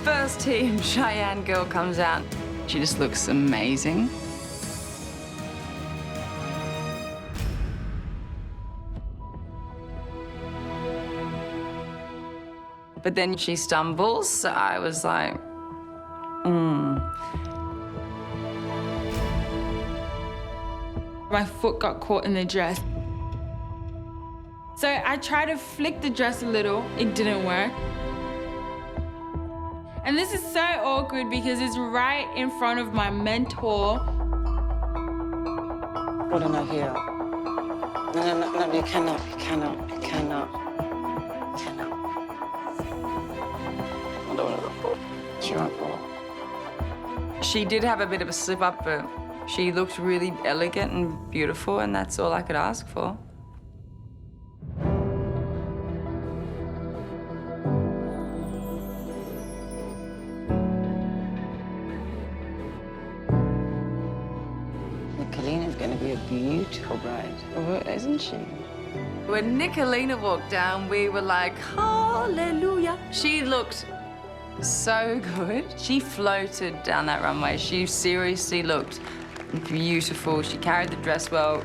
First team, Cheyenne girl comes out. She just looks amazing. But then she stumbles, so I was like, My foot got caught in the dress. So I tried to flick the dress a little. It didn't work. And this is so awkward because it's right in front of my mentor. What am I here? No, you cannot. I don't want to fall. She won't fall. she did have a bit of a slip up, but she looked really elegant and beautiful, and that's all I could ask for. Nicolina's going to be a beautiful bride, isn't she? When Nicolina walked down, we were like, hallelujah. She looked so good. She floated down that runway. She seriously looked beautiful. She carried the dress well.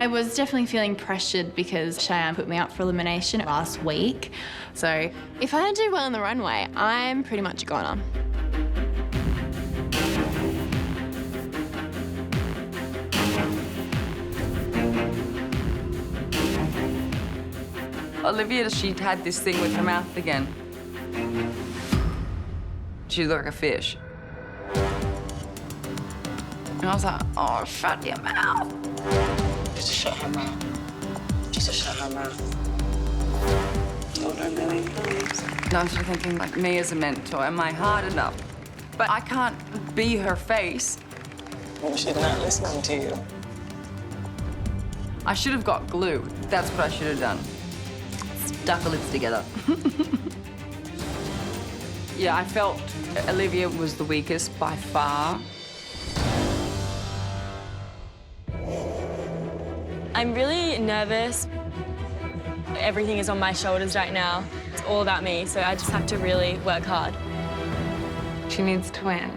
I was definitely feeling pressured because Cheyenne put me up for elimination last week. So if I don't do well on the runway, I'm pretty much a goner. Olivia, she had this thing with her mouth again. She looked like a fish. And I was like, oh, shut your mouth. Just shut her mouth. Just shut her mouth. Oh, no, really, please. No, I'm sort of thinking, like, me as a mentor, am I hard enough? But I can't be her face. Maybe she's not listening to you. I should have got glue. That's what I should have done. Stuck her lips together. Yeah, I felt Olivia was the weakest by far. I'm really nervous. Everything is on my shoulders right now. It's all about me, so I just have to really work hard. She needs to win,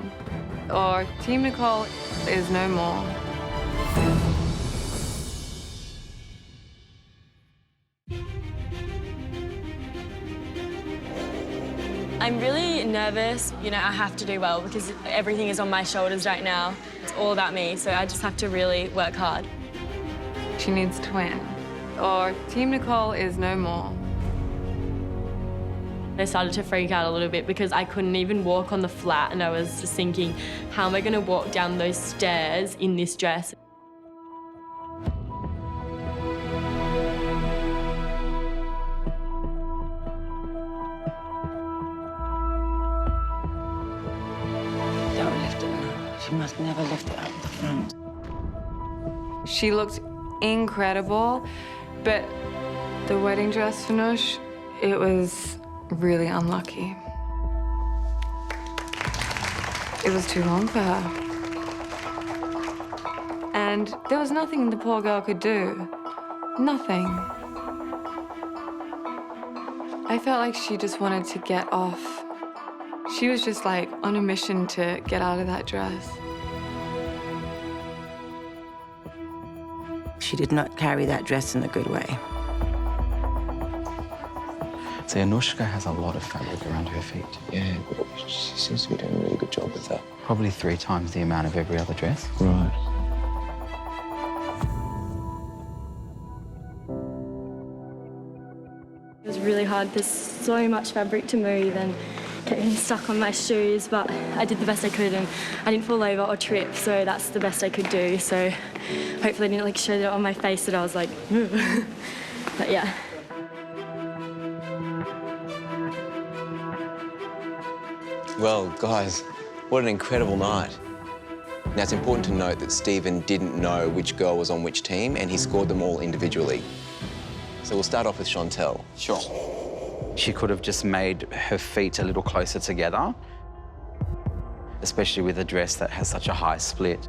or Team Nicole is no more. I'm really nervous. You know, I have to do well because everything is on my shoulders right now. It's all about me, so I just have to really work hard. She needs to win, or Team Nicole is no more. I started to freak out a little bit because I couldn't even walk on the flat, and I was just thinking, how am I going to walk down those stairs in this dress? Don't lift it now. She must never lift it up the front. She looked incredible, but the wedding dress for Noosh, it was really unlucky. It was too long for her. And there was nothing the poor girl could do. Nothing. I felt like she just wanted to get off. She was just like on a mission to get out of that dress. She did not carry that dress in a good way. So Anushka has a lot of fabric around her feet. Yeah, but she seems to be doing a really good job with that. Probably 3 times the amount of every other dress. Right. It was really hard. There's so much fabric to move and getting stuck on my shoes, but I did the best I could and I didn't fall over or trip, so that's the best I could do. So hopefully I didn't like show that on my face that I was like, but yeah. Well, guys, what an incredible night. Now, it's important to note that Stephen didn't know which girl was on which team, and he scored them all individually. So we'll start off with Chantel. Sure. She could have just made her feet a little closer together, especially with a dress that has such a high split.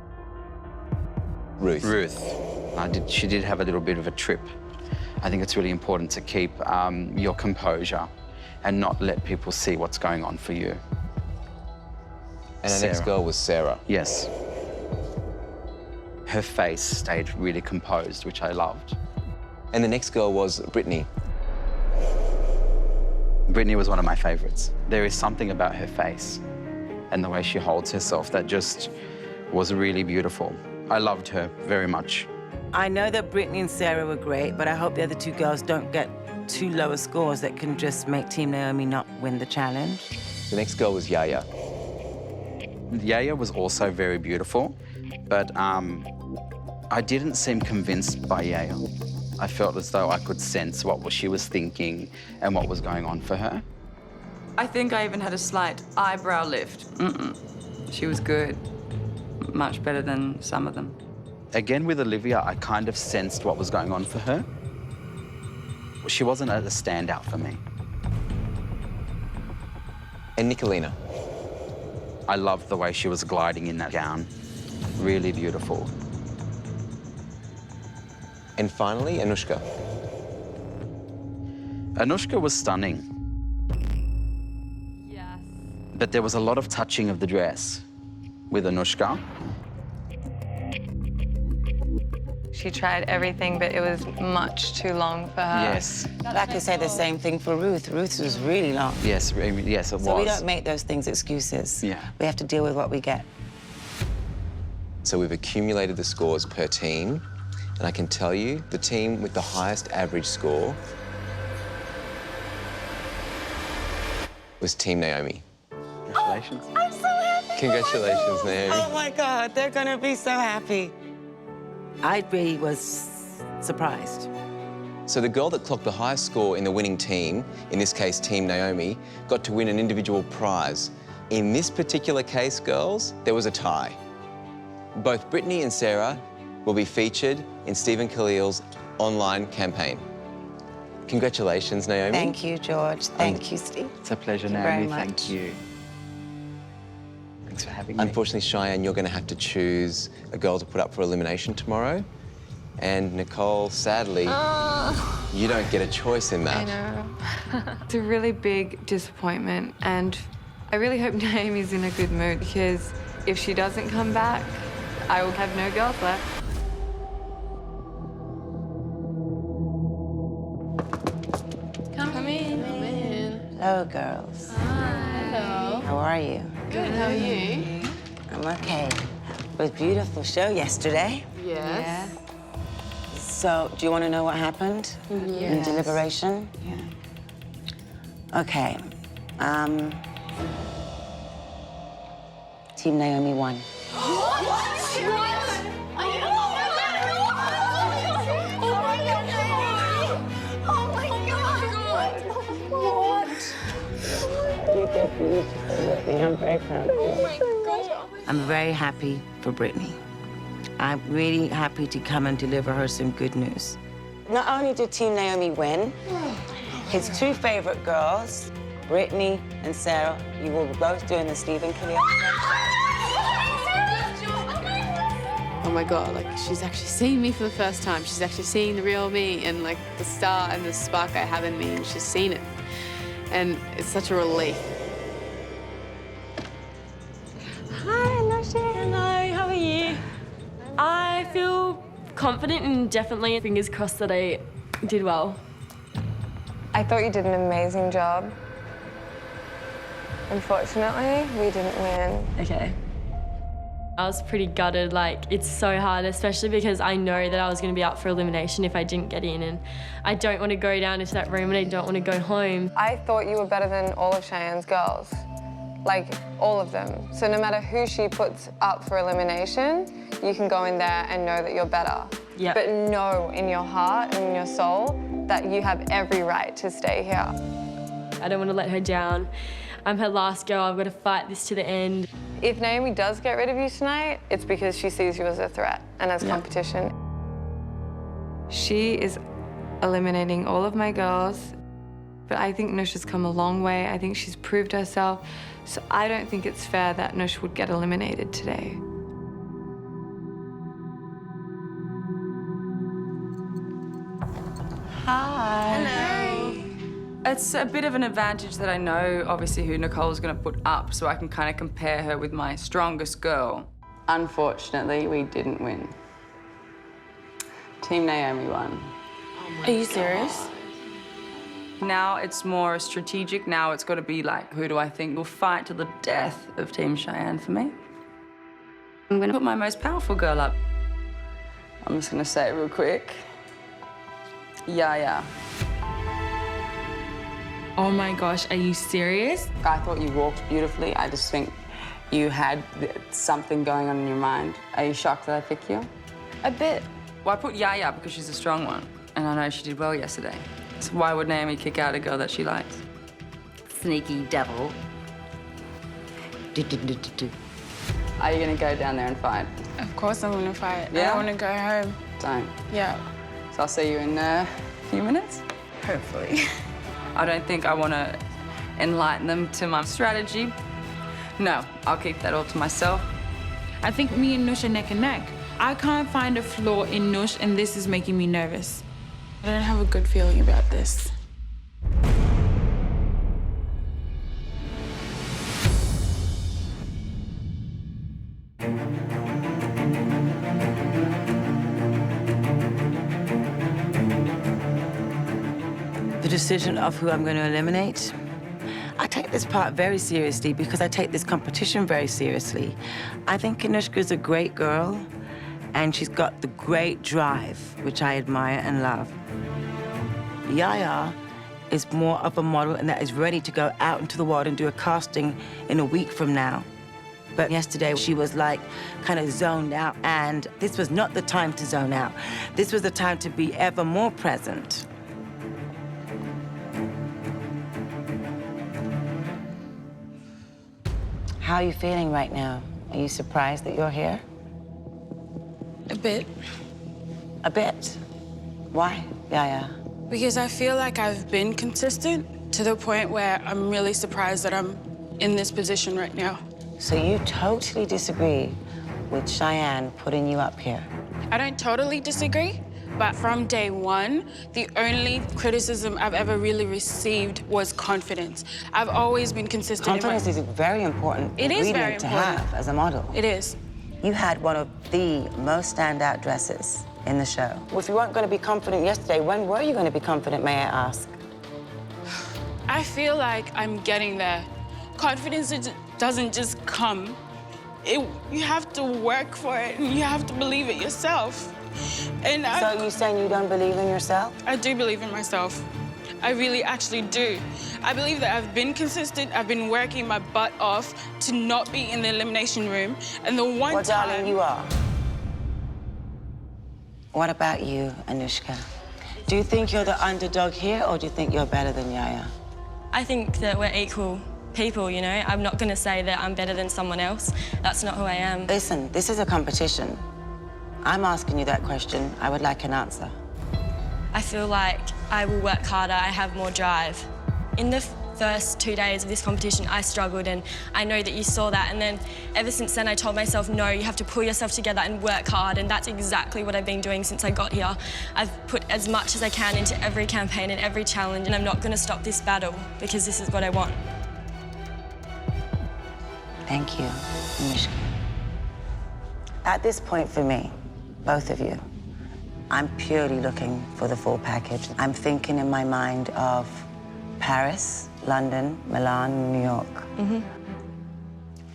Ruth. She did have a little bit of a trip. I think it's really important to keep your composure and not let people see what's going on for you. And our next girl was Sarah. Yes. Her face stayed really composed, which I loved. And the next girl was Brittany. Brittany was one of my favorites. There is something about her face and the way she holds herself that just was really beautiful. I loved her very much. I know that Brittany and Sarah were great, but I hope the other 2 girls don't get too lower scores that can just make Team Naomi not win the challenge. The next girl was Yaya. Yaya was also very beautiful, but I didn't seem convinced by Yaya. I felt as though I could sense what she was thinking and what was going on for her. I think I even had a slight eyebrow lift. She was good. Much better than some of them. Again, with Olivia, I kind of sensed what was going on for her. She wasn't a standout for me. And Nicolina. I loved the way she was gliding in that gown. Really beautiful. And finally, Anushka. Anushka was stunning. Yes. But there was a lot of touching of the dress with Anushka. She tried everything, but it was much too long for her. Yes. I could say the same thing for Ruth. Ruth's was really long. Yes, yes, it was. So we don't make those things excuses. Yeah. We have to deal with what we get. So we've accumulated the scores per team, and I can tell you the team with the highest average score was Team Naomi. Congratulations. Oh, I'm so happy. Congratulations, Naomi. Oh my God, they're gonna be so happy. I really was surprised. So the girl that clocked the highest score in the winning team, in this case Team Naomi, got to win an individual prize. In this particular case, girls, there was a tie. Both Brittany and Sarah will be featured in Stephen Khalil's online campaign. Congratulations, Naomi. Thank you, George. Thank you, Steve. It's a pleasure, Thank you Naomi. very much. Thank you. Thanks for having me. Unfortunately, Cheyenne, you're going to have to choose a girl to put up for elimination tomorrow. And Nicole, sadly, You don't get a choice in that. I know. It's a really big disappointment, and I really hope Naomi's in a good mood, because if she doesn't come back, I will have no girls left. Come in. Hello, girls. Hello. How are you? Good, how are you? I'm okay. It was a beautiful show yesterday. Yes. So, do you want to know what happened in deliberation? Yeah. Okay. Team Naomi won. I'm very proud of you. I'm very happy for Brittany. I'm really happy to come and deliver her some good news. Not only did Team Naomi win, his two favorite girls, Brittany and Sarah, you will be both doing the Stephen Killian. Oh my God, like she's actually seeing me for the first time. She's actually seeing the real me and like the star and the spark I have in me, and she's seen it. And it's such a relief. Hi, Nosha. Hello, how are you? I feel confident and definitely fingers crossed that I did well. I thought you did an amazing job. Unfortunately, we didn't win. Okay. I was pretty gutted, like, it's so hard, especially because I know that I was going to be up for elimination if I didn't get in, and I don't want to go down into that room and I don't want to go home. I thought you were better than all of Cheyenne's girls. Like, all of them. So no matter who she puts up for elimination, you can go in there and know that you're better. Yep. But know in your heart and in your soul that you have every right to stay here. I don't want to let her down. I'm her last girl. I've got to fight this to the end. If Naomi does get rid of you tonight, it's because she sees you as a threat and as competition. She is eliminating all of my girls, but I think Nusha's come a long way. I think she's proved herself. So I don't think it's fair that Nusha would get eliminated today. Hi. Hello. It's a bit of an advantage that I know, obviously, who Nicole's going to put up, so I can kind of compare her with my strongest girl. Unfortunately, we didn't win. Team Naomi won. Are you serious? Now it's more strategic. Now it's got to be like, who do I think will fight to the death of Team Cheyenne for me? I'm going to put my most powerful girl up. I'm just going to say it real quick. Yeah. Oh my gosh, are you serious? I thought you walked beautifully. I just think you had something going on in your mind. Are you shocked that I picked you? A bit. Well, I put Yaya because she's a strong one, and I know she did well yesterday. So why would Naomi kick out a girl that she likes? Sneaky devil. Are you gonna go down there and fight? Of course I'm gonna fight. Yeah? I want to go home. Don't. Yeah. So I'll see you in a few minutes? Hopefully. I don't think I want to enlighten them to my strategy. No, I'll keep that all to myself. I think me and Nush are neck and neck. I can't find a flaw in Nush, and this is making me nervous. I don't have a good feeling about this. The decision of who I'm going to eliminate, I take this part very seriously because I take this competition very seriously. I think Anushka's a great girl, and she's got the great drive, which I admire and love. Yaya is more of a model and that is ready to go out into the world and do a casting in a week from now. But yesterday she was like kind of zoned out, and this was not the time to zone out. This was the time to be ever more present. How are you feeling right now? Are you surprised that you're here? A bit. A bit? Why, Yaya? Because I feel like I've been consistent to the point where I'm really surprised that I'm in this position right now. So you totally disagree with Cheyenne putting you up here? I don't totally disagree, But from day one, the only criticism I've ever really received was confidence. I've always been consistent. Confidence is a very important ingredient to have as a model. It is. You had one of the most standout dresses in the show. Well, if you weren't going to be confident yesterday, when were you going to be confident, may I ask? I feel like I'm getting there. Confidence doesn't just come. You have to work for it, and you have to believe it yourself. And so you're saying you don't believe in yourself? I do believe in myself. I really actually do. I believe that I've been consistent. I've been working my butt off to not be in the elimination room. And the one well, time... darling, you are. What about you, Anushka? Do you think you're the underdog here, or do you think you're better than Yaya? I think that we're equal people, you know? I'm not gonna say that I'm better than someone else. That's not who I am. Listen, this is a competition. I'm asking you that question. I would like an answer. I feel like I will work harder, I have more drive. In the first 2 days of this competition, I struggled, and I know that you saw that. And then ever since then, I told myself, no, you have to pull yourself together and work hard. And that's exactly what I've been doing since I got here. I've put as much as I can into every campaign and every challenge, and I'm not gonna stop this battle because this is what I want. Thank you, Anushka. At this point for me, both of you, I'm purely looking for the full package. I'm thinking in my mind of Paris, London, Milan, New York. Mm-hmm.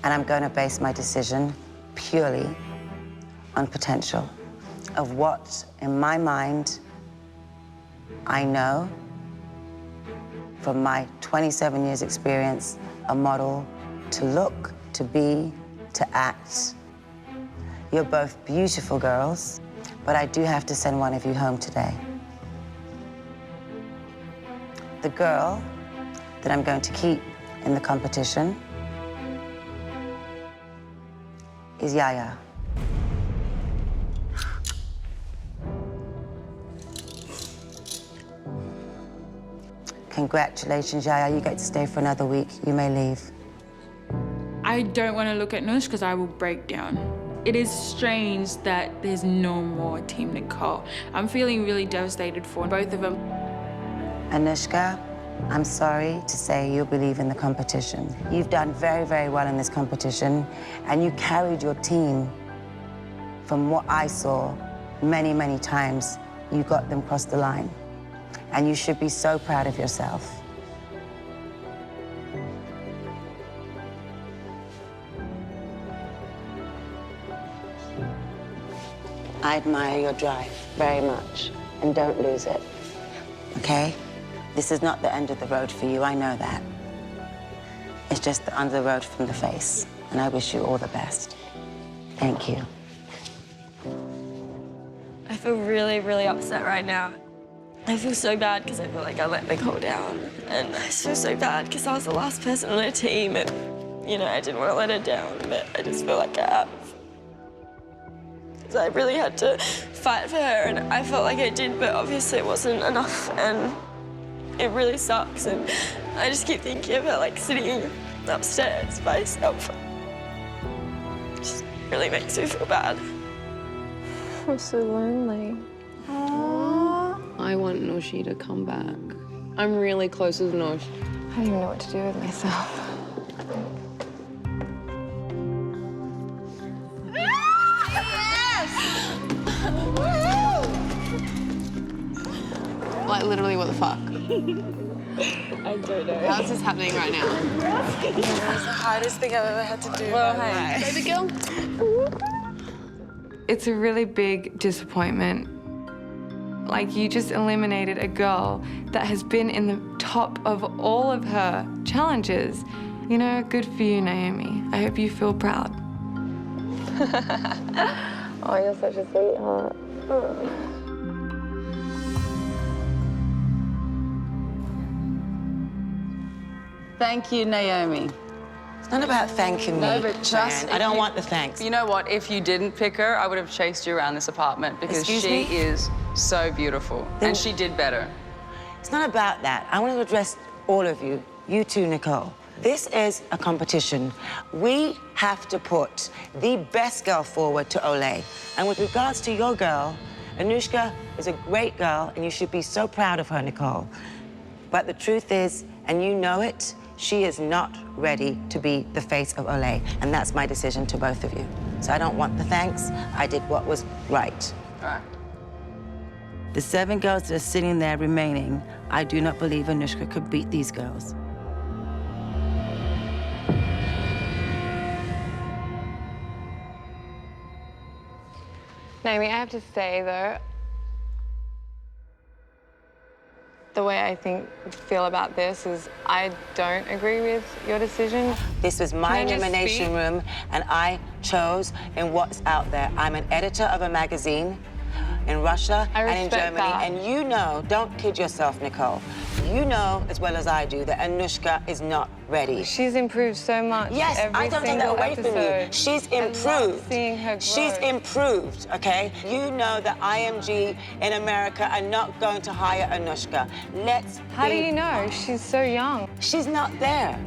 And I'm going to base my decision purely on potential of what, in my mind, I know from my 27 years experience, a model to look, to be, to act. You're both beautiful girls, but I do have to send one of you home today. The girl that I'm going to keep in the competition is Yaya. Congratulations, Yaya. You get to stay for another week. You may leave. I don't want to look at Nush because I will break down. It is strange that there's no more Team Nicole. I'm feeling really devastated for both of them. Anushka, I'm sorry to say you believe in the competition. You've done very, very well in this competition, and you carried your team. From what I saw, many, many times, you got them across the line. And you should be so proud of yourself. I admire your drive very much, and don't lose it, okay? This is not the end of the road for you, I know that. It's just the end of the road from the face, and I wish you all the best. Thank you. I feel really, really upset right now. I feel so bad because I feel like I let Nicole down. And I feel so bad because I was the last person on her team, and, you know, I didn't want to let her down, but I just feel like I have. I really had to fight for her, and I felt like I did, but obviously it wasn't enough, and it really sucks. And I just keep thinking about like sitting upstairs by myself. It just really makes me feel bad. I'm so lonely. I want Nushi to come back. I'm really close with Nush. I don't even know what to do with myself. Like, literally, what the fuck? I don't know. How's this happening right now? It's the hardest thing I've ever had to do. Well, hey. Baby girl. It's a really big disappointment. Like, you just eliminated a girl that has been in the top of all of her challenges. You know, good for you, Naomi. I hope you feel proud. Oh, you're such a sweetheart. Thank you, Naomi. It's not about thanking me, No, but trust Cheyenne. I don't want the thanks. You know what? If you didn't pick her, I would have chased you around this apartment because Excuse she me? is so beautiful. Then- And she did better. It's not about that. I want to address all of you. You too, Nicole. This is a competition. We have to put the best girl forward to Olay. And with regards to your girl, Anushka is a great girl, and you should be so proud of her, Nicole. But the truth is, and you know it, she is not ready to be the face of Olay, and that's my decision to both of you. So I don't want the thanks. I did what was right. All right. The 7 girls that are sitting there remaining, I do not believe Anushka could beat these girls. Naomi, I have to say, though, the way I feel about this is I don't agree with your decision. This was my elimination room, and I chose in what's out there. I'm an editor of a magazine in Russia and in Germany, and you know, don't kid yourself, Nicole. You know as well as I do that Anushka is not ready. She's improved so much. Yes, I don't take that away from you. She's improved. Seeing her grow. She's improved, okay? You know that IMG in America are not going to hire Anushka. How do you know? She's so young. She's not there,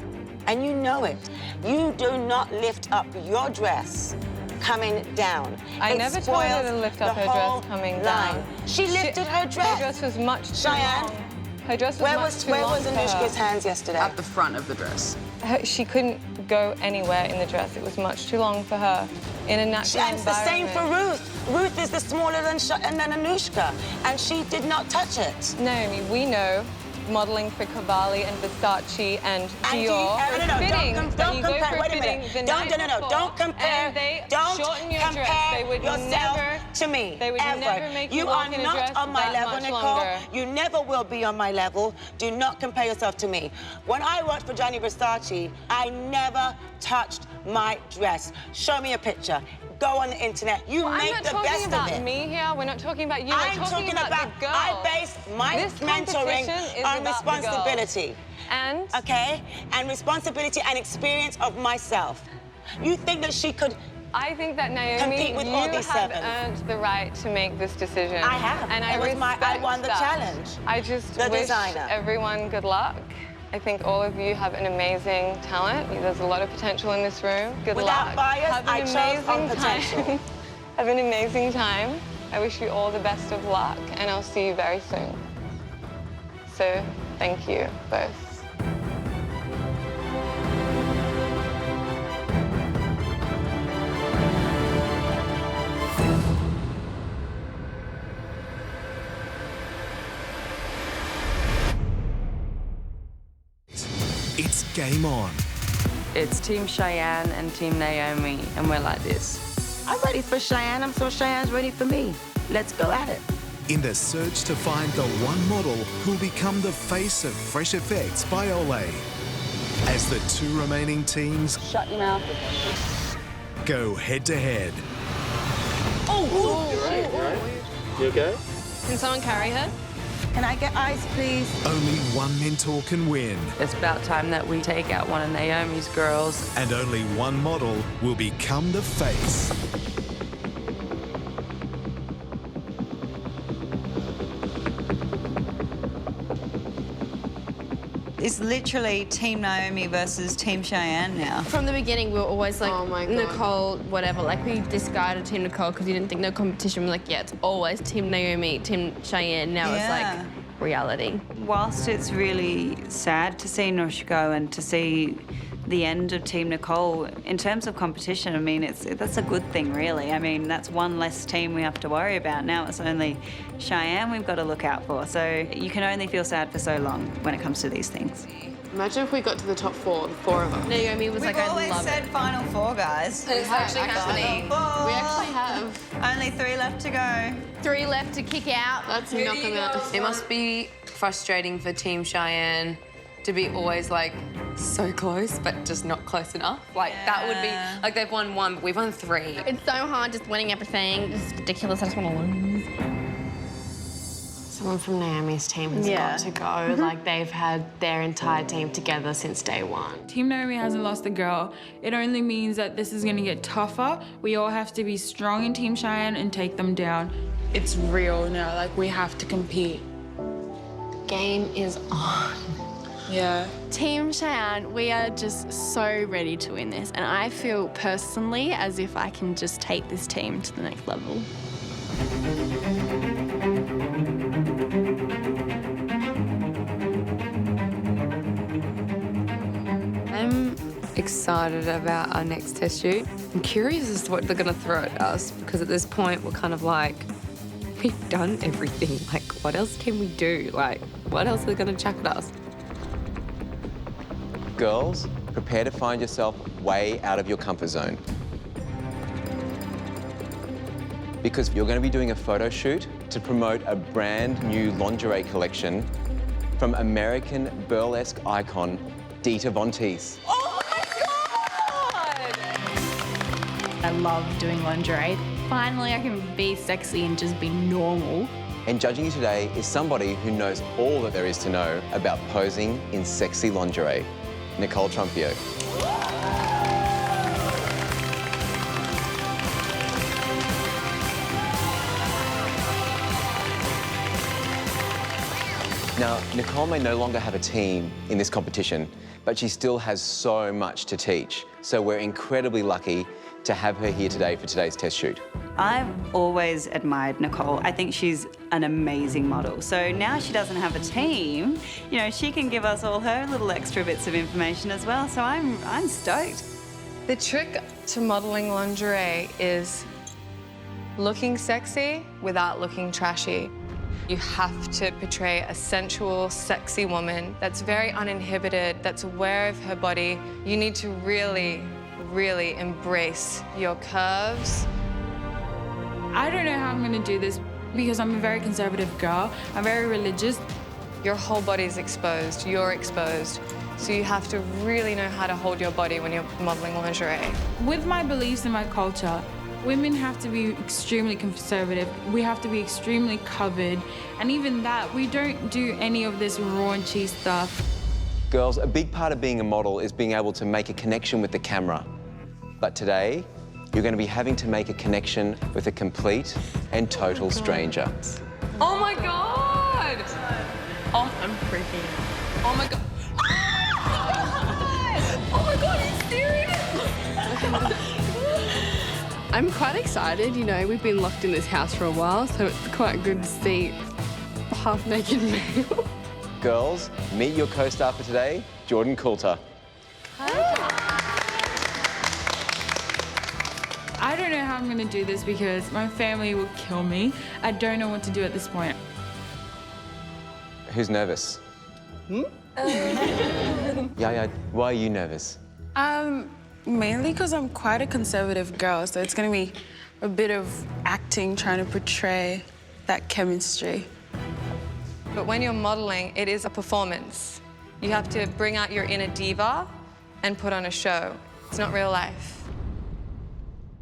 and you know it. You do not lift up your dress coming down. I never told her to lift up her dress coming down. She lifted her dress. Her dress was much too Cheyenne, long. Her dress was where was Anushka's hands yesterday? At the front of the dress. She couldn't go anywhere in the dress. It was much too long for her. In a natural And it's the same for Ruth. Ruth is the smaller than Anushka, and she did not touch it. Naomi, we know modeling for Cavalli and Versace and Dior Don't compare. Wait a minute. Don't compare. Yourself to me. They would never make you walk in a dress are not on my that level, much Nicole. longer. You never will be on my level. Do not compare yourself to me. When I worked for Gianni Versace, I never touched my dress. Show me a picture. Go on the internet. You make the best of it. I'm not talking about me here. We're not talking about you. I'm We're talking about the girls. I base my mentoring on responsibility. And? Okay? And responsibility and experience of myself. You think that she could I think that, Naomi, compete with all these 7? earned the right to make this decision. I have. And I won the challenge. I just the wish designer. everyone good luck. I think all of you have an amazing talent. There's a lot of potential in this room. Good luck. Without bias, have I an chose on amazing potential. time. Have an amazing time. I wish you all the best of luck, and I'll see you very soon. So, thank you both. It's game on. It's Team Cheyenne and Team Naomi, and we're like this. I'm ready for Cheyenne. I'm sure Cheyenne's ready for me. Let's go at it. In the search to find the one model who'll become the face of Fresh Effects by Olay. As the 2 remaining teams Shut your mouth. go head to head. You okay? Can someone carry her? Can I get ice, please? Only one mentor can win. It's about time that we take out one of Naomi's girls. And only one model will become the face. It's literally Team Naomi versus Team Cheyenne now. From the beginning, we were always like, Oh my God. Nicole, whatever. Like, we discarded Team Nicole because we didn't think no competition. We're like, yeah, it's always Team Naomi, Team Cheyenne. Now it's like reality. Whilst it's really sad to see Anushka go and to see the end of Team Nicole, in terms of competition, I mean, that's a good thing, really. I mean, that's one less team we have to worry about. Now it's only Cheyenne we've got to look out for. So you can only feel sad for so long when it comes to these things. Imagine if we got to the top 4, the 4 of us. Naomi was like, I love it. We've always said Final 4, guys. And it's actually happening. We actually have. Only 3 left to go. 3 left to kick out. Let's knock them out. It must be frustrating for Team Cheyenne to be always like so close, but just not close enough. Like that would be like they've won 1, but we've won 3. It's so hard just winning everything. It's ridiculous. I just want to lose. Someone from Naomi's team has got to go. Like, they've had their entire team together since day 1. Team Naomi hasn't lost a girl. It only means that this is gonna get tougher. We all have to be strong in Team Cheyenne and take them down. It's real now, like we have to compete. Game is on. Yeah. Team Cheyenne, we are just so ready to win this, and I feel personally as if I can just take this team to the next level. I'm excited about our next test shoot. I'm curious as to what they're going to throw at us because at this point we're kind of like, we've done everything. Like, what else can we do? Like, what else are they going to chuck at us? Girls, prepare to find yourself way out of your comfort zone. Because you're going to be doing a photo shoot to promote a brand new lingerie collection from American burlesque icon, Dita Von Teese. Oh my God! I love doing lingerie. Finally, I can be sexy and just be normal. And judging you today is somebody who knows all that there is to know about posing in sexy lingerie, Nicole Trunfio. Now, Nicole may no longer have a team in this competition, but she still has so much to teach. So we're incredibly lucky to have her here today for today's test shoot. I've always admired Nicole. I think she's an amazing model. So now she doesn't have a team, you know, she can give us all her little extra bits of information as well. So I'm stoked. The trick to modeling lingerie is looking sexy without looking trashy. You have to portray a sensual, sexy woman that's very uninhibited, that's aware of her body. You need to really, really embrace your curves. I don't know how I'm going to do this because I'm a very conservative girl. I'm very religious. Your whole body's exposed, you're exposed. So you have to really know how to hold your body when you're modeling lingerie. With my beliefs and my culture, women have to be extremely conservative. We have to be extremely covered. And even that, we don't do any of this raunchy stuff. Girls, a big part of being a model is being able to make a connection with the camera. But today, you're going to be having to make a connection with a complete and total stranger. Oh my God! Oh, I'm freaking out. Oh my God. Oh my God, are you serious? I'm quite excited, you know, we've been locked in this house for a while, so it's quite good to see a half-naked male. Girls, meet your co-star for today, Jordan Coulter. I don't know how I'm going to do this because my family will kill me. I don't know what to do at this point. Who's nervous? Yeah, why are you nervous? Mainly because I'm quite a conservative girl, so it's going to be a bit of acting, trying to portray that chemistry. But when you're modeling, it is a performance. You have to bring out your inner diva and put on a show. It's not real life.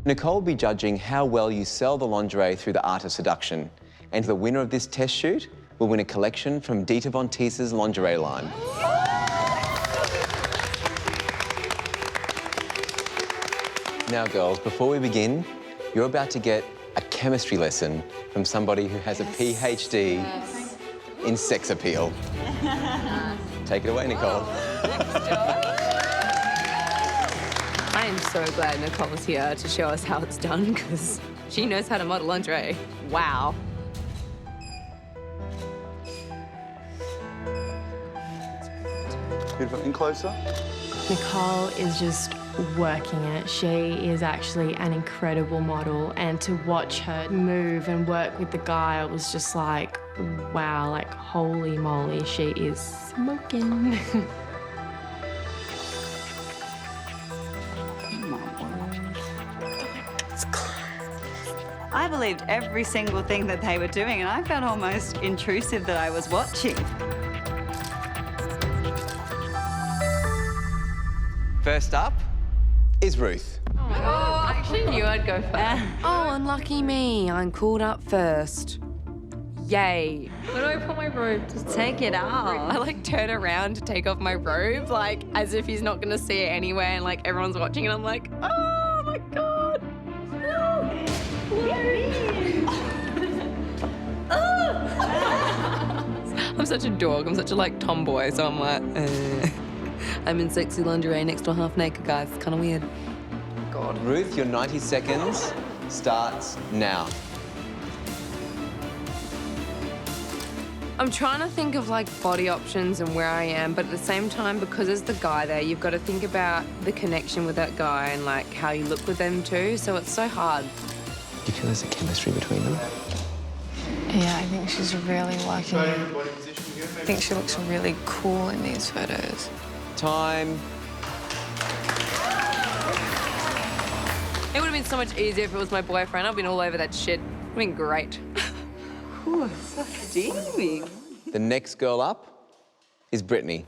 Nicole will be judging how well you sell the lingerie through the art of seduction. And the winner of this test shoot will win a collection from Dita Von Teese's lingerie line. Now, girls, before we begin, you're about to get a chemistry lesson from somebody who has a PhD in sex appeal. Take it away, Nicole. I am so glad Nicole's here to show us how it's done because she knows how to model lingerie. Wow. Beautiful. In closer. Nicole is just working it. She is actually an incredible model, and to watch her move and work with the guy, I was just like, wow, like holy moly, she is smoking. I believed every single thing that they were doing, and I felt almost intrusive that I was watching. First up is Ruth. Oh, I actually knew I'd go first. Oh, unlucky me. I'm called up first. Yay. Where do I put my robe? Just take it out. I like turn around to take off my robe, like as if he's not gonna see it anywhere, and like everyone's watching, and I'm like, oh my God. I'm such a dog. I'm such a like tomboy, so I'm like, I'm in sexy lingerie next to a half-naked guy. It's kind of weird. God. Ruth, your 90 seconds starts now. I'm trying to think of like body options and where I am, but at the same time, because there's the guy there, you've got to think about the connection with that guy and like how you look with them too. So it's so hard. Do you feel there's a chemistry between them? Yeah, I think she's really working. I think she looks really cool in these photos. Time. It would have been so much easier if it was my boyfriend. I've been all over that shit. It's been great. Ooh, so steamy. The next girl up is Brittany.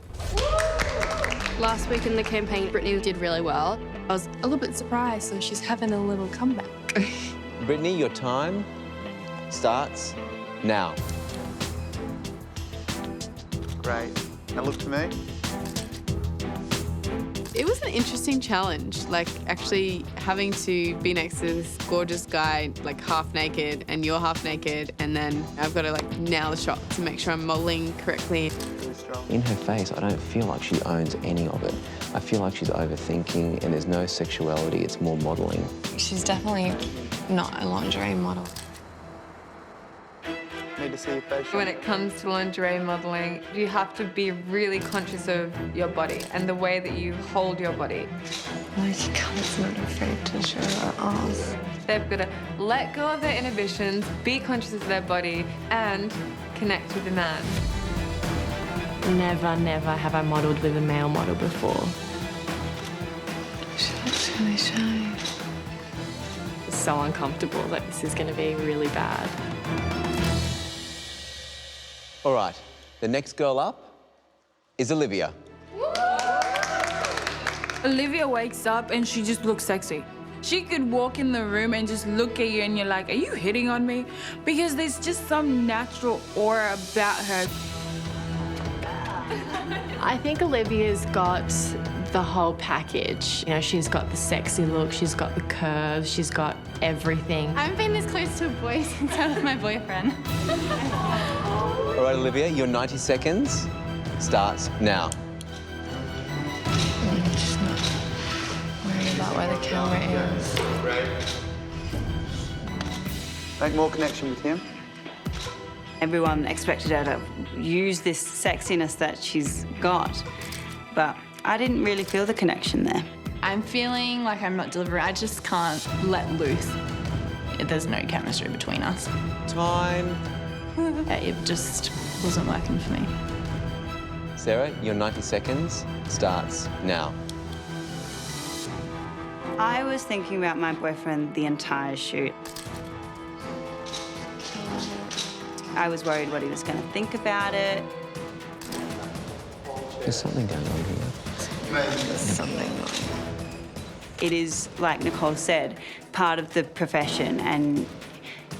Last week in the campaign, Brittany did really well. I was a little bit surprised, so she's having a little comeback. Brittany, your time starts now. Great. Now look to me. It was an interesting challenge, like actually having to be next to this gorgeous guy, like half naked, and you're half naked, and then I've got to like nail the shot to make sure I'm modeling correctly. In her face, I don't feel like she owns any of it. I feel like she's overthinking and there's no sexuality, it's more modelling. She's definitely not a lingerie model. Need to see your face. When it comes to lingerie modeling, you have to be really conscious of your body and the way that you hold your body. Like, Carla's not afraid to show her ass. They've got to let go of their inhibitions, be conscious of their body, and connect with the man. Never, never have I modelled with a male model before. She looks really shy. It's so uncomfortable that this is going to be really bad. All right, the next girl up is Olivia. Olivia wakes up and she just looks sexy. She could walk in the room and just look at you and you're like, are you hitting on me? Because there's just some natural aura about her. I think Olivia's got the whole package. You know, she's got the sexy look, she's got the curves, she's got everything. I haven't been this close to a boy since I was my boyfriend. All right, Olivia, your 90 seconds starts now. I'm just not worried about where the camera is. Make more connection with him. Everyone expected her to use this sexiness that she's got, but I didn't really feel the connection there. I'm feeling like I'm not delivering. I just can't let loose. There's no chemistry between us. Time. It just wasn't working for me. Sarah, your 90 seconds starts now. I was thinking about my boyfriend the entire shoot. I was worried what he was going to think about it. There's something going on here. There's something wrong. It is, like Nicole said, part of the profession, and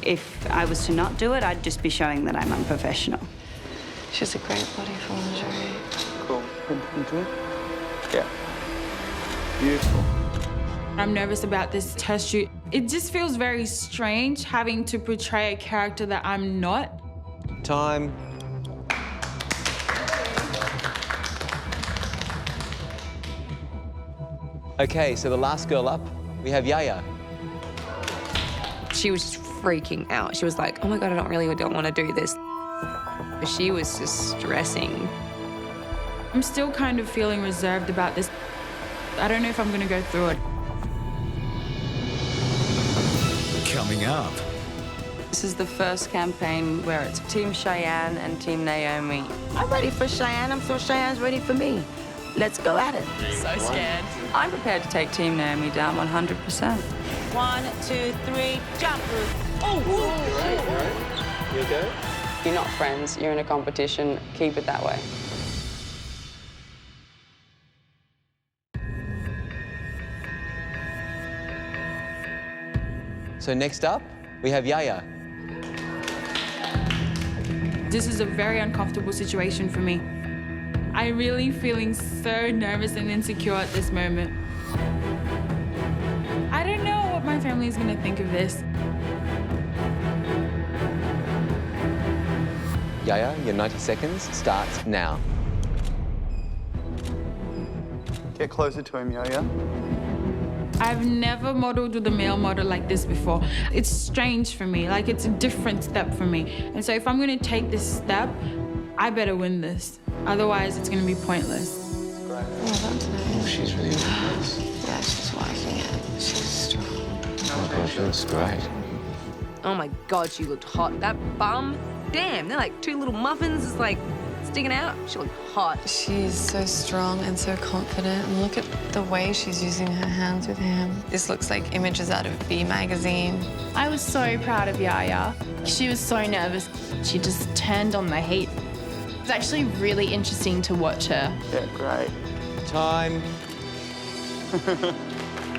if I was to not do it, I'd just be showing that I'm unprofessional. She's a great body for lingerie. Cool. Yeah. Beautiful. I'm nervous about this test shoot. It just feels very strange having to portray a character that I'm not. Time. Okay, so the last girl up, we have Yaya. She was just freaking out. She was like, oh my God, I don't want to do this. She was just stressing. I'm still kind of feeling reserved about this. I don't know if I'm going to go through it. Coming up. This is the first campaign where it's Team Cheyenne and Team Naomi. I'm ready for Cheyenne. I'm sure Cheyenne's ready for me. Let's go at it. So scared. I'm prepared to take Team Naomi down 100%. 1, 2, 3, jump. You okay? You're not friends, you're in a competition. Keep it that way. So next up, we have Yaya. This is a very uncomfortable situation for me. I'm really feeling so nervous and insecure at this moment. I don't know what my family is going to think of this. Yaya, your 90 seconds starts now. Get closer to him, Yaya. I've never modeled with a male model like this before. It's strange for me, like it's a different step for me. And so if I'm gonna take this step, I better win this. Otherwise, it's gonna be pointless. Oh, she's really nice. Yeah, she's liking it. She's strong. Oh my God, she looks great. Oh my God, she looked hot. That bum, damn, they're like two little muffins, it's like sticking out. She looked hot. She's so strong and so confident. And look at the way she's using her hands with him. This looks like images out of B magazine. I was so proud of Yaya. She was so nervous. She just turned on the heat. It's actually really interesting to watch her. Yeah, great. Time.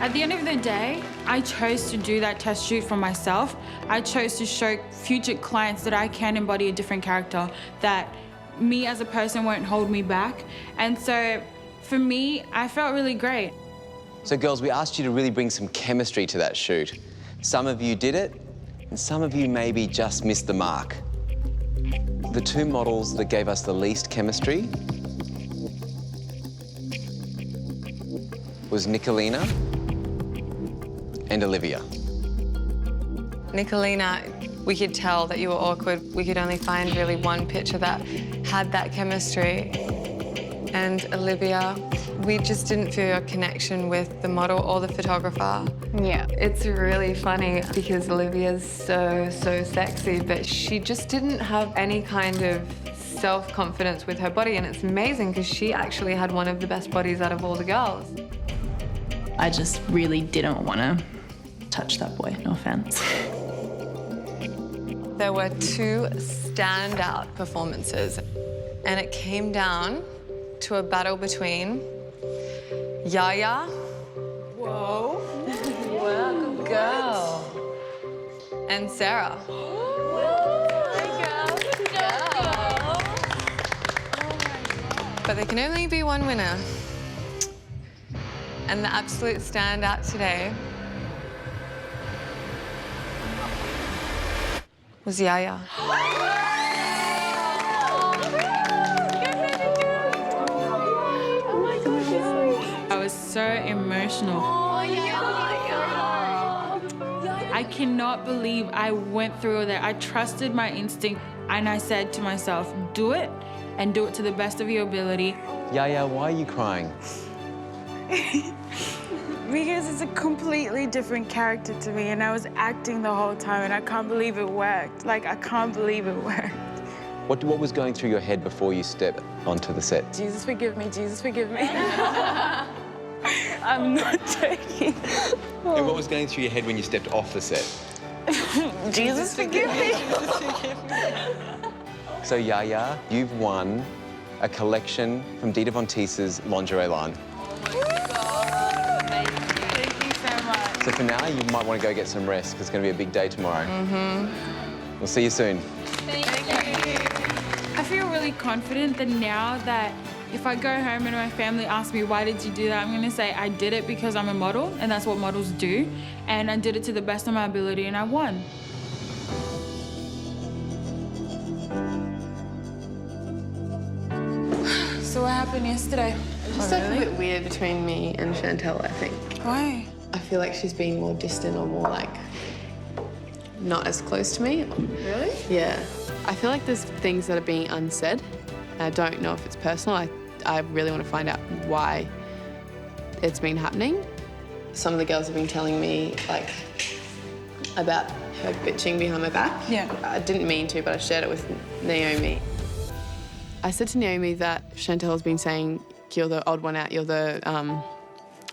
At the end of the day, I chose to do that test shoot for myself. I chose to show future clients that I can embody a different character, that me as a person won't hold me back. And so for me, I felt really great. So girls, we asked you to really bring some chemistry to that shoot. Some of you did it, and some of you maybe just missed the mark. The two models that gave us the least chemistry was Nicolina and Olivia. Nicolina, we could tell that you were awkward. We could only find really one picture that had that chemistry. And Olivia, we just didn't feel your connection with the model or the photographer. Yeah. It's really funny because Olivia's so sexy, but she just didn't have any kind of self-confidence with her body, and it's amazing because she actually had one of the best bodies out of all the girls. I just really didn't want to touch that boy, no offense. There were two standout performances, and it came down to a battle between Yaya. Whoa. Wow, good girl. And Sarah. But there can only be one winner. And the absolute standout today was Yaya. I was so emotional. I cannot believe I went through that. I trusted my instinct, and I said to myself, do it, and do it to the best of your ability. Yaya, why are you crying? Because it's a completely different character to me, and I was acting the whole time, and I can't believe it worked. Like, I can't believe it worked. What was going through your head before you stepped onto the set? Jesus, forgive me. Jesus, forgive me. I'm not joking. And what was going through your head when you stepped off the set? Jesus, forgive me. So, Yaya, you've won a collection from Dita Von Teese's lingerie line. So for now, you might want to go get some rest because it's going to be a big day tomorrow. Mm-hmm. We'll see you soon. Thank you. I feel really confident that now that if I go home and my family asks me, why did you do that? I'm going to say, I did it because I'm a model, and that's what models do. And I did it to the best of my ability, and I won. So what happened yesterday? It's just like a bit weird between me and Chantel, I think. Why? I feel like she's been more distant or more like not as close to me. Really? Yeah. I feel like there's things that are being unsaid. I don't know if it's personal. I really want to find out why it's been happening. Some of the girls have been telling me like about her bitching behind my back. Yeah. I didn't mean to, but I shared it with Naomi. I said to Naomi that Chantel's been saying, you're the odd one out, you're the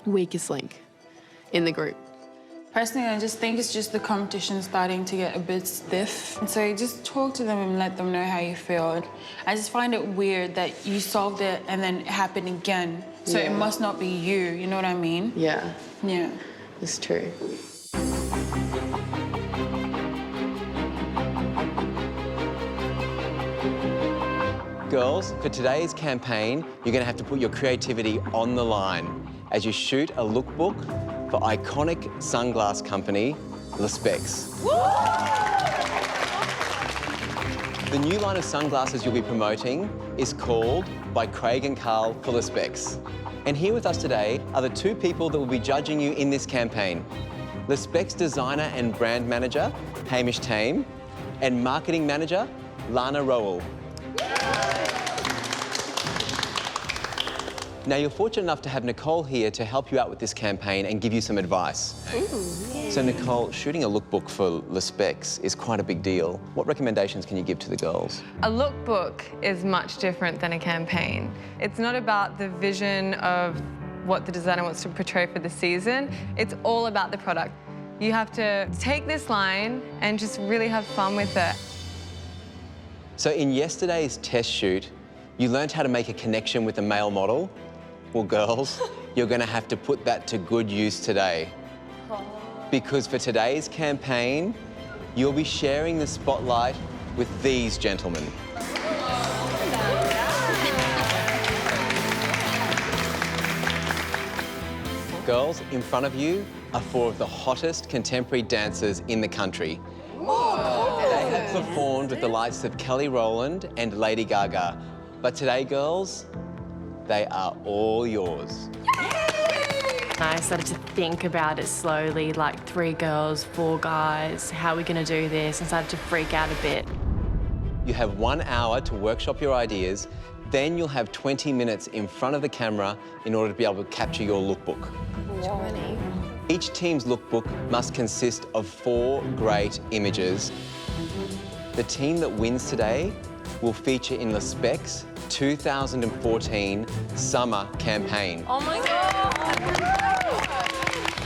weakest link in the group. Personally, I just think it's just the competition starting to get a bit stiff. And so just talk to them and let them know how you feel. I just find it weird that you solved it and then it happened again. So it must not be you know what I mean? Yeah. Yeah. It's true. Girls, for today's campaign, you're going to have to put your creativity on the line as you shoot a lookbook for iconic sunglass company, Le Specs. The new line of sunglasses you'll be promoting is called By Craig and Carl Fuller Specs. And here with us today are the two people that will be judging you in this campaign. The Specs designer and brand manager, Hamish Tame, and marketing manager, Lana Rowell. Now, you're fortunate enough to have Nicole here to help you out with this campaign and give you some advice. Ooh. So, Nicole, shooting a lookbook for Le Specs is quite a big deal. What recommendations can you give to the girls? A lookbook is much different than a campaign. It's not about the vision of what the designer wants to portray for the season. It's all about the product. You have to take this line and just really have fun with it. So in yesterday's test shoot, you learned how to make a connection with a male model. Well, girls, you're going to have to put that to good use today. Because for today's campaign, you'll be sharing the spotlight with these gentlemen. Girls, in front of you are four of the hottest contemporary dancers in the country. They have performed with the likes of Kelly Rowland and Lady Gaga. But today, girls, they are all yours. I started to think about it slowly, like 3 girls, 4 guys, how are we going to do this? And started to freak out a bit. You have 1 hour to workshop your ideas, then you'll have 20 minutes in front of the camera in order to be able to capture your lookbook. 20. Each team's lookbook must consist of 4 great images. The team that wins today will feature in Le Specs' 2014 summer campaign. Oh my God!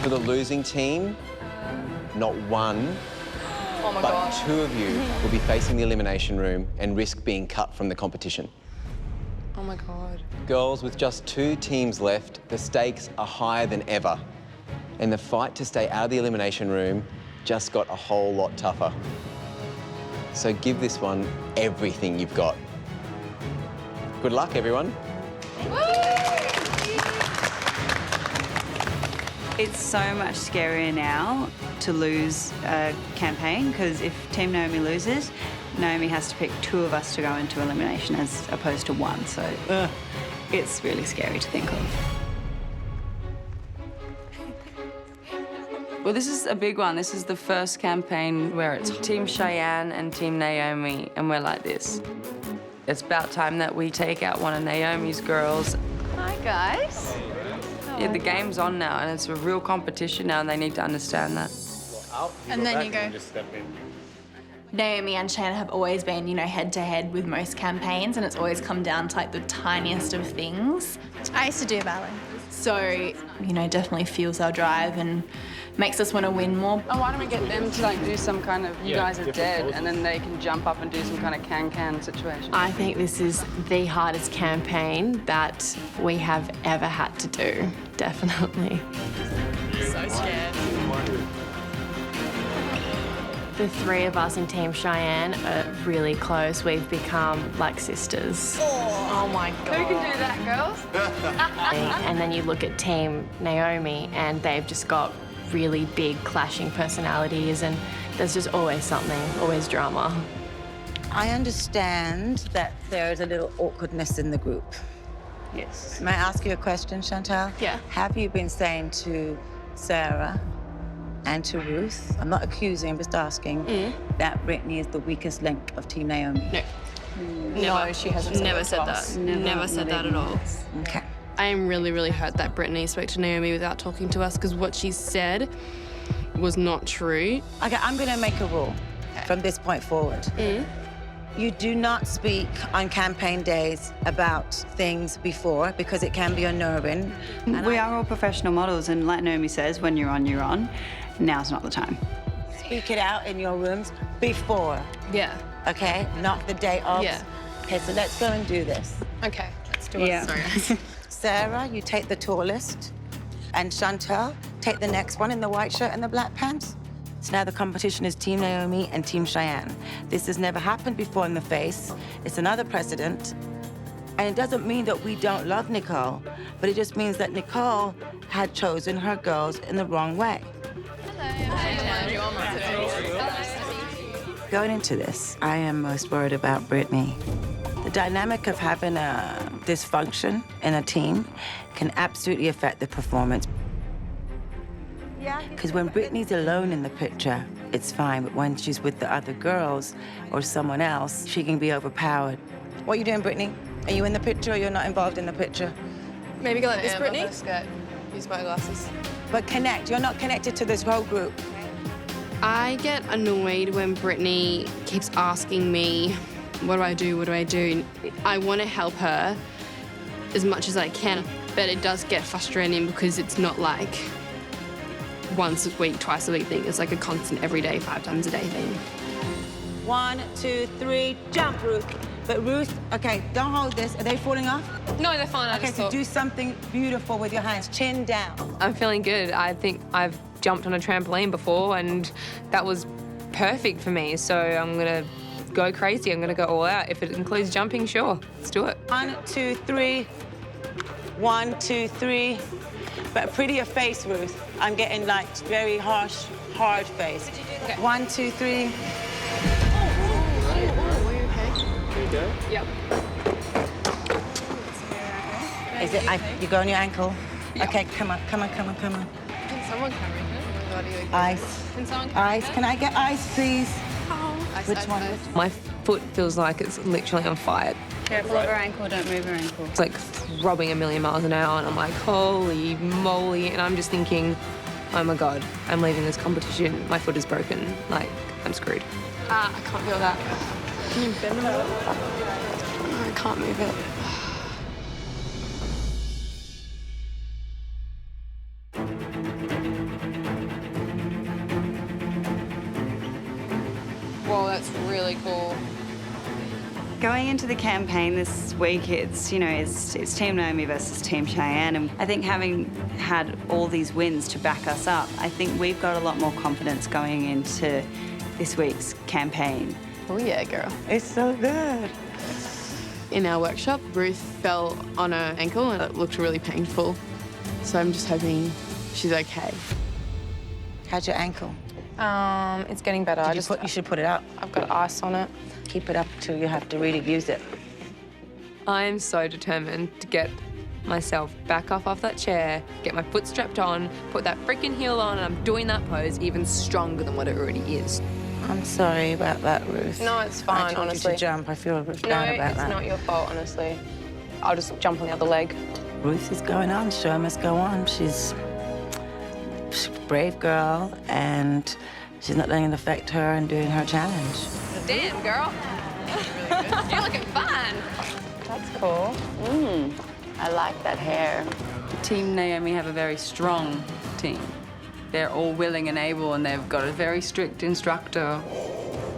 For the losing team, not one, but 2 of you will be facing the elimination room and risk being cut from the competition. Oh my God. Girls, with just 2 teams left, the stakes are higher than ever. And the fight to stay out of the elimination room just got a whole lot tougher. So give this one everything you've got. Good luck, everyone. It's so much scarier now to lose a campaign, because if Team Naomi loses, Naomi has to pick 2 of us to go into elimination as opposed to 1. So it's really scary to think of. Well, this is a big one. This is the first campaign where it's Team Cheyenne and Team Naomi, and we're like this. It's about time that we take out one of Naomi's girls. Hi, guys. Yeah, the game's on now, and it's a real competition now, and they need to understand that. And then you go. Naomi and Cheyenne have always been, you know, head-to-head with most campaigns, and it's always come down to, like, the tiniest of things. I used to do ballet. So, you know, definitely fuels our drive and makes us want to win more. Oh, why don't we get them to, like, do some kind of, you guys are dead, and then they can jump up and do some kind of can-can situation? I think this is the hardest campaign that we have ever had to do, definitely. So scared. The 3 of us in Team Cheyenne are really close. We've become like sisters. Oh my God. Who can do that, girls? And then you look at Team Naomi and they've just got really big clashing personalities, and there's just always something, always drama. I understand that there is a little awkwardness in the group. Yes. May I ask you a question, Chantal? Yeah. Have you been saying to Sarah and to Ruth, I'm not accusing, I'm just asking, that Brittany is the weakest link of Team Naomi? No. No, she hasn't said that. Never said that at all. Okay. I am really, really hurt that Brittany spoke to Naomi without talking to us, because what she said was not true. Okay, I'm going to make a rule from this point forward. You do not speak on campaign days about things before, because it can be unnerving. We are all professional models, and like Naomi says, when you're on, you're on. Now's not the time. Speak it out in your rooms before. Yeah. Okay? Not the day of. Yeah. Okay, so let's go and do this. Okay, let's do it. Sorry. Sarah, you take the tallest. And Chantal, take the next one in the white shirt and the black pants. So now the competition is Team Naomi and Team Cheyenne. This has never happened before in the face. It's another precedent. And it doesn't mean that we don't love Nicole, but it just means that Nicole had chosen her girls in the wrong way. Going into this, I am most worried about Brittany. The dynamic of having a dysfunction in a team can absolutely affect the performance. Because when Brittany's alone in the picture, it's fine, but when she's with the other girls or someone else, she can be overpowered. What are you doing, Brittany? Are you in the picture or you're not involved in the picture? Maybe go like this, Brittany? Use my glasses. But connect. You're not connected to this whole group. I get annoyed when Brittany keeps asking me, what do I do, what do I do? I want to help her as much as I can, but it does get frustrating because it's not like once a week, twice a week thing. It's like a constant every day, 5 times a day thing. 1, 2, 3, jump, Ruth. But Ruth, okay, don't hold this. Are they falling off? No, they're fine. Okay, so do something beautiful with your hands. Chin down. I'm feeling good. I think I've jumped on a trampoline before and that was perfect for me. So I'm gonna go crazy. I'm gonna go all out. If it includes jumping, sure, let's do it. 1, 2, 3. 1, 2, 3. But a prettier face, Ruth. I'm getting like very harsh, hard face. Okay. 1, 2, 3. Go. Yep. Is it? You go on your ankle? Yep. Okay, come on, come on, come on, come on. Can someone come in here? Ice. Can someone come Ice. Can I get ice, please? Oh. Ice, Which ice, one? ice. My foot feels like it's literally on fire. Careful of her ankle, don't move her ankle. It's like throbbing a million miles an hour and I'm like, holy moly. And I'm just thinking, oh my God, I'm leaving this competition. My foot is broken. Like, I'm screwed. I can't feel that. Can you bend a little? I can't move it. Whoa, that's really cool. Going into the campaign this week, it's Team Naomi versus Team Cheyenne, and I think having had all these wins to back us up, I think we've got a lot more confidence going into this week's campaign. Oh yeah, girl. It's so good. In our workshop, Ruth fell on her ankle and it looked really painful. So I'm just hoping she's okay. How's your ankle? It's getting better. You should put it up. I've got ice on it. Keep it up till you have to really use it. I'm so determined to get myself back off that chair, get my foot strapped on, put that freaking heel on, and I'm doing that pose even stronger than what it already is. I'm sorry about that, Ruth. No, it's fine, I told honestly. you to jump. I feel bad about that. No, it's not your fault, honestly. I'll just jump on the other leg. Ruth is going on. Show must go on. She's a brave girl, and she's not letting it affect her and doing her challenge. Damn, girl. You're looking fine. That's cool. I like that hair. Team Naomi have a very strong team. They're all willing and able, and they've got a very strict instructor.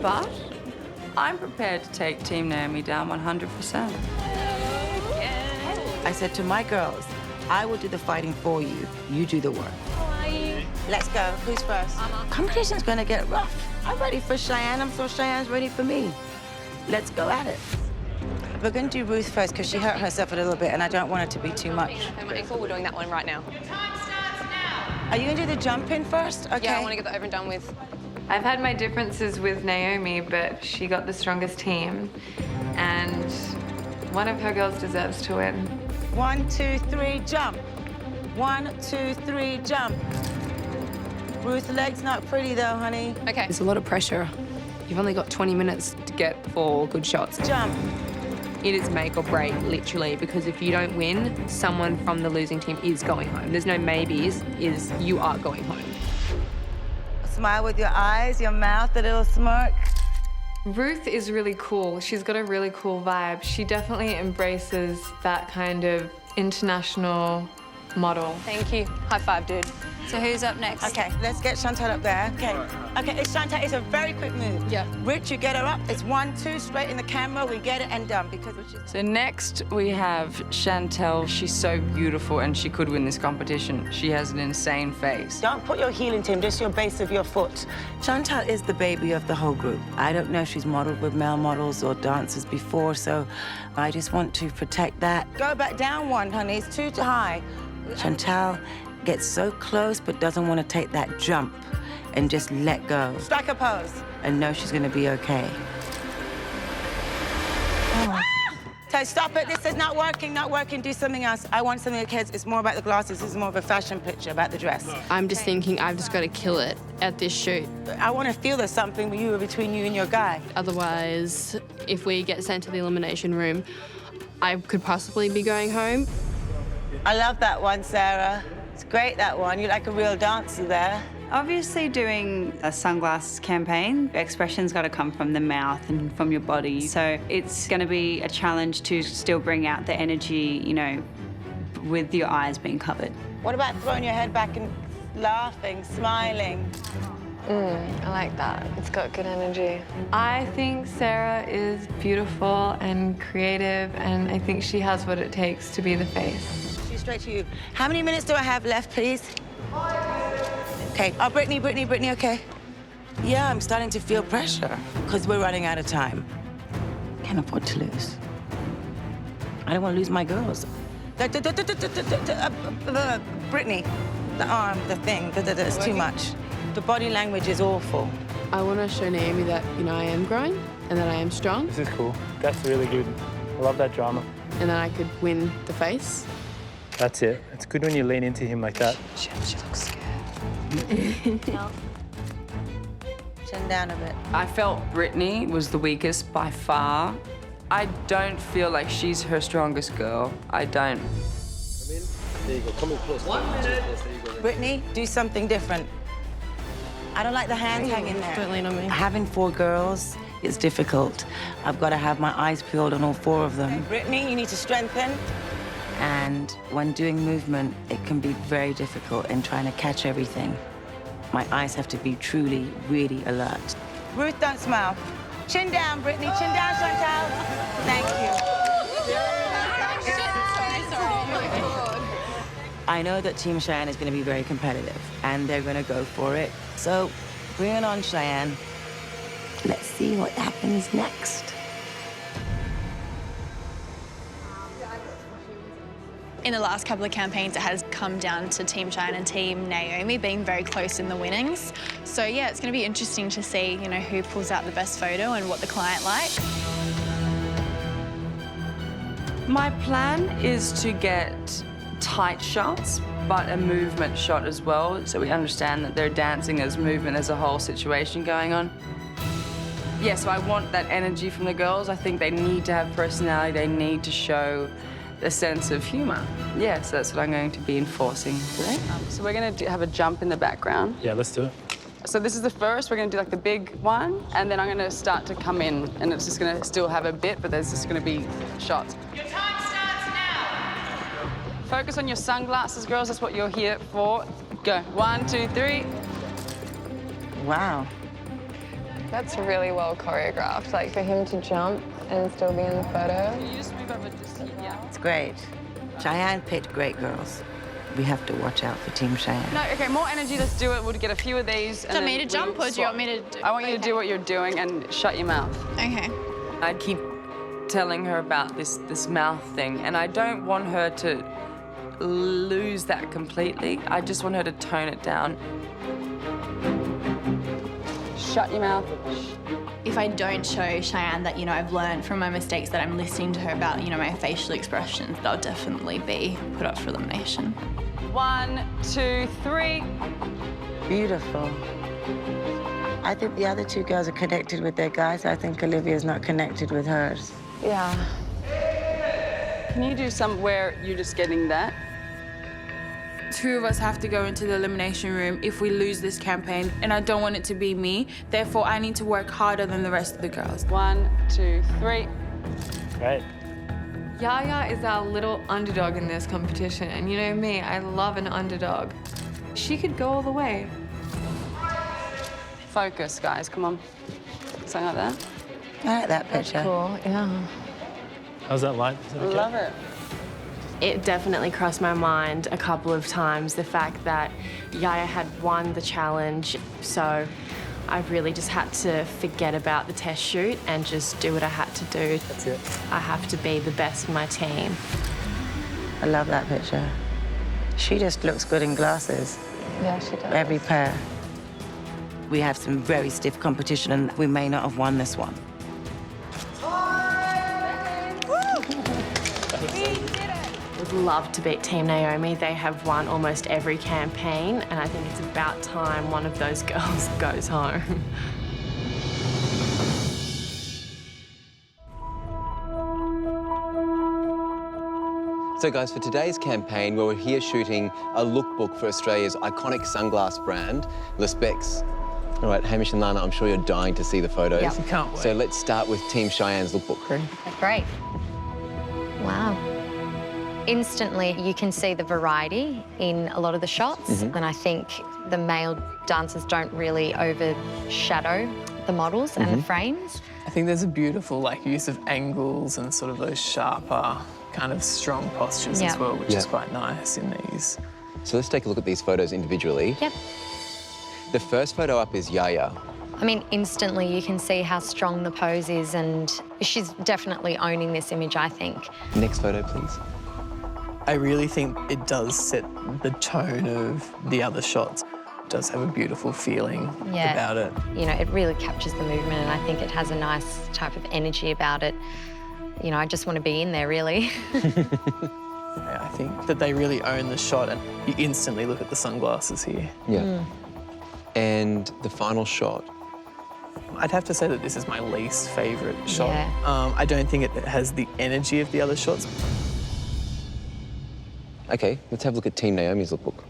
But I'm prepared to take Team Naomi down 100%. I said to my girls, I will do the fighting for you. You do the work. Let's go. Who's first? Competition's gonna get rough. I'm ready for Cheyenne. I'm sure Cheyenne's ready for me. Let's go at it. We're gonna do Ruth first because she hurt herself a little bit and I don't want it to be too much. My ankle, we're doing that one right now. Are you gonna do the jump in first? Okay. Yeah, I want to get that over and done with. I've had my differences with Naomi, but she got the strongest team. And one of her girls deserves to win. 1, 2, 3, jump. 1, 2, 3, jump. Ruth, the leg's not pretty though, honey. Okay. There's a lot of pressure. You've only got 20 minutes to get 4 good shots. Jump. It is make or break, literally, because if you don't win, someone from the losing team is going home. There's no maybes, you are going home. Smile with your eyes, your mouth, a little smirk. Ruth is really cool. She's got a really cool vibe. She definitely embraces that kind of international model. Thank you. High five, dude. So who's up next? Okay, let's get Chantal up there. Okay. Okay, it's Chantal. It's a very quick move. Yeah. Rich, you get her up. It's 1, 2, straight in the camera. We get it and done because So next we have Chantal. She's so beautiful and she could win this competition. She has an insane face. Don't put your heel into him, just your base of your foot. Chantal is the baby of the whole group. I don't know if she's modeled with male models or dancers before, so I just want to protect that. Go back down 1, honey. It's too high. Chantal gets so close but doesn't want to take that jump. and just let go. Strike a pose. And know she's gonna be okay. Oh. So stop it, this is not working, do something else. I want something that cares. It's more about the glasses, this is more of a fashion picture about the dress. I'm just thinking I've just got to kill it at this shoot. I want to feel there's something between you and your guy. Otherwise, if we get sent to the elimination room, I could possibly be going home. I love that one, Sarah. It's great, that one. You're like a real dancer there. Obviously, doing a sunglass campaign, expression's got to come from the mouth and from your body. So it's going to be a challenge to still bring out the energy, you know, with your eyes being covered. What about throwing your head back and laughing, smiling? I like that. It's got good energy. I think Sarah is beautiful and creative, and I think she has what it takes to be the face. She's straight to you. How many minutes do I have left, please? Okay. Oh, Brittany, okay. Yeah, I'm starting to feel pressure because we're running out of time. Can't afford to lose. I don't want to lose my girls. Brittany, the arm, the thing, it's too much. The body language is awful. I want to show Naomi that, you know, I am growing and that I am strong. This is cool. That's really good. I love that drama. And that I could win the face. That's it. It's good when you lean into him like that. She looks scared. Chin down a bit. I felt Brittany was the weakest by far. I don't feel like she's her strongest girl. I don't. Come in. There you go. Come in close. 1 minute. Brittany, do something different. I don't like the hands hanging there. Don't lean on me. Having 4 girls is difficult. I've got to have my eyes peeled on all 4 of them. Brittany, you need to strengthen. And when doing movement, it can be very difficult in trying to catch everything. My eyes have to be truly, really alert. Ruth, don't smile. Chin down, Brittany. Chin down, Chantal. Thank you. I know that Team Cheyenne is going to be very competitive, and they're going to go for it. So bring it on, Cheyenne. Let's see what happens next. In the last couple of campaigns, it has come down to Team Cheyenne and Team Naomi being very close in the winnings. So yeah, it's going to be interesting to see, you know, who pulls out the best photo and what the client likes. My plan is to get tight shots, but a movement shot as well, so we understand that they're dancing as movement, there's a whole situation going on. Yeah, so I want that energy from the girls. I think they need to have personality, they need to show a sense of humor. Yeah, so that's what I'm going to be enforcing today. So we're going to have a jump in the background. Yeah, let's do it. So this is the first, we're going to do like the big one, and then I'm going to start to come in, and it's just going to still have a bit, but there's just going to be shots. Your time starts now. Focus on your sunglasses, girls, that's what you're here for. Go, 1, 2, 3. Wow. That's really well choreographed. Like, for him to jump and still be in the photo. You just move over just here, yeah. It's great. Cheyenne picked great girls. We have to watch out for Team Cheyenne. No, okay, more energy, let's do it. We'll get a few of these. Do you want me to jump or do you want me to do? I want you to do what you're doing and shut your mouth. Okay. I keep telling her about this mouth thing, and I don't want her to lose that completely. I just want her to tone it down. Shut your mouth. If I don't show Cheyenne that, you know, I've learned from my mistakes, that I'm listening to her about, you know, my facial expressions, they'll definitely be put up for elimination. 1, 2, 3. Beautiful. I think the other 2 girls are connected with their guys. I think Olivia's not connected with hers. Yeah. Can you do some where you're just getting that? 2 of us have to go into the elimination room if we lose this campaign, and I don't want it to be me. Therefore, I need to work harder than the rest of the girls. 1, 2, 3. Great. Yaya is our little underdog in this competition, and you know me, I love an underdog. She could go all the way. Focus, guys, come on. Something like that. I like that picture. That's cool, yeah. How's that light? Is that okay? Love it. It definitely crossed my mind a couple of times, the fact that Yaya had won the challenge, so I really just had to forget about the test shoot and just do what I had to do. That's it. I have to be the best in my team. I love that picture. She just looks good in glasses. Yeah, she does. Every pair. we have some very stiff competition and we may not have won this one. Would love to beat Team Naomi. They have won almost every campaign, and I think it's about time one of those girls goes home. So guys, for today's campaign, we're here shooting a lookbook for Australia's iconic sunglass brand, Les Becs. All right, Hamish and Lana, I'm sure you're dying to see the photos. Yep. Can't wait. So let's start with Team Cheyenne's lookbook. Great. Wow. Instantly, you can see the variety in a lot of the shots, and I think the male dancers don't really overshadow the models and the frames. I think there's a beautiful use of angles and sort of those sharper, kind of strong postures as well, which is quite nice in these. So let's take a look at these photos individually. Yep. The first photo up is Yaya. I mean, instantly you can see how strong the pose is, and she's definitely owning this image, I think. Next photo, please. I really think it does set the tone of the other shots. It does have a beautiful feeling about it. You know, it really captures the movement, and I think it has a nice type of energy about it. You know, I just want to be in there, really. I think that they really own the shot, and you instantly look at the sunglasses here. Yeah. And the final shot. I'd have to say that this is my least favourite shot. Yeah. I don't think it has the energy of the other shots. Okay, let's have a look at Team Naomi's lookbook.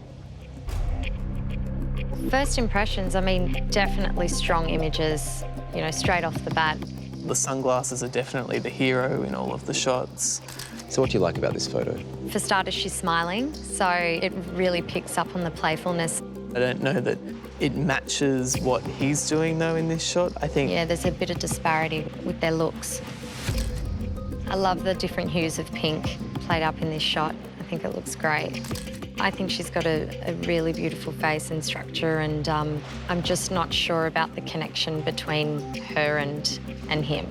First impressions, I mean, definitely strong images, you know, straight off the bat. The sunglasses are definitely the hero in all of the shots. So what do you like about this photo? For starters, she's smiling, so it really picks up on the playfulness. I don't know that it matches what he's doing, though, in this shot. I think... Yeah, there's a bit of disparity with their looks. I love the different hues of pink played up in this shot. I think it looks great. I think she's got a really beautiful face and structure, and I'm just not sure about the connection between her and him.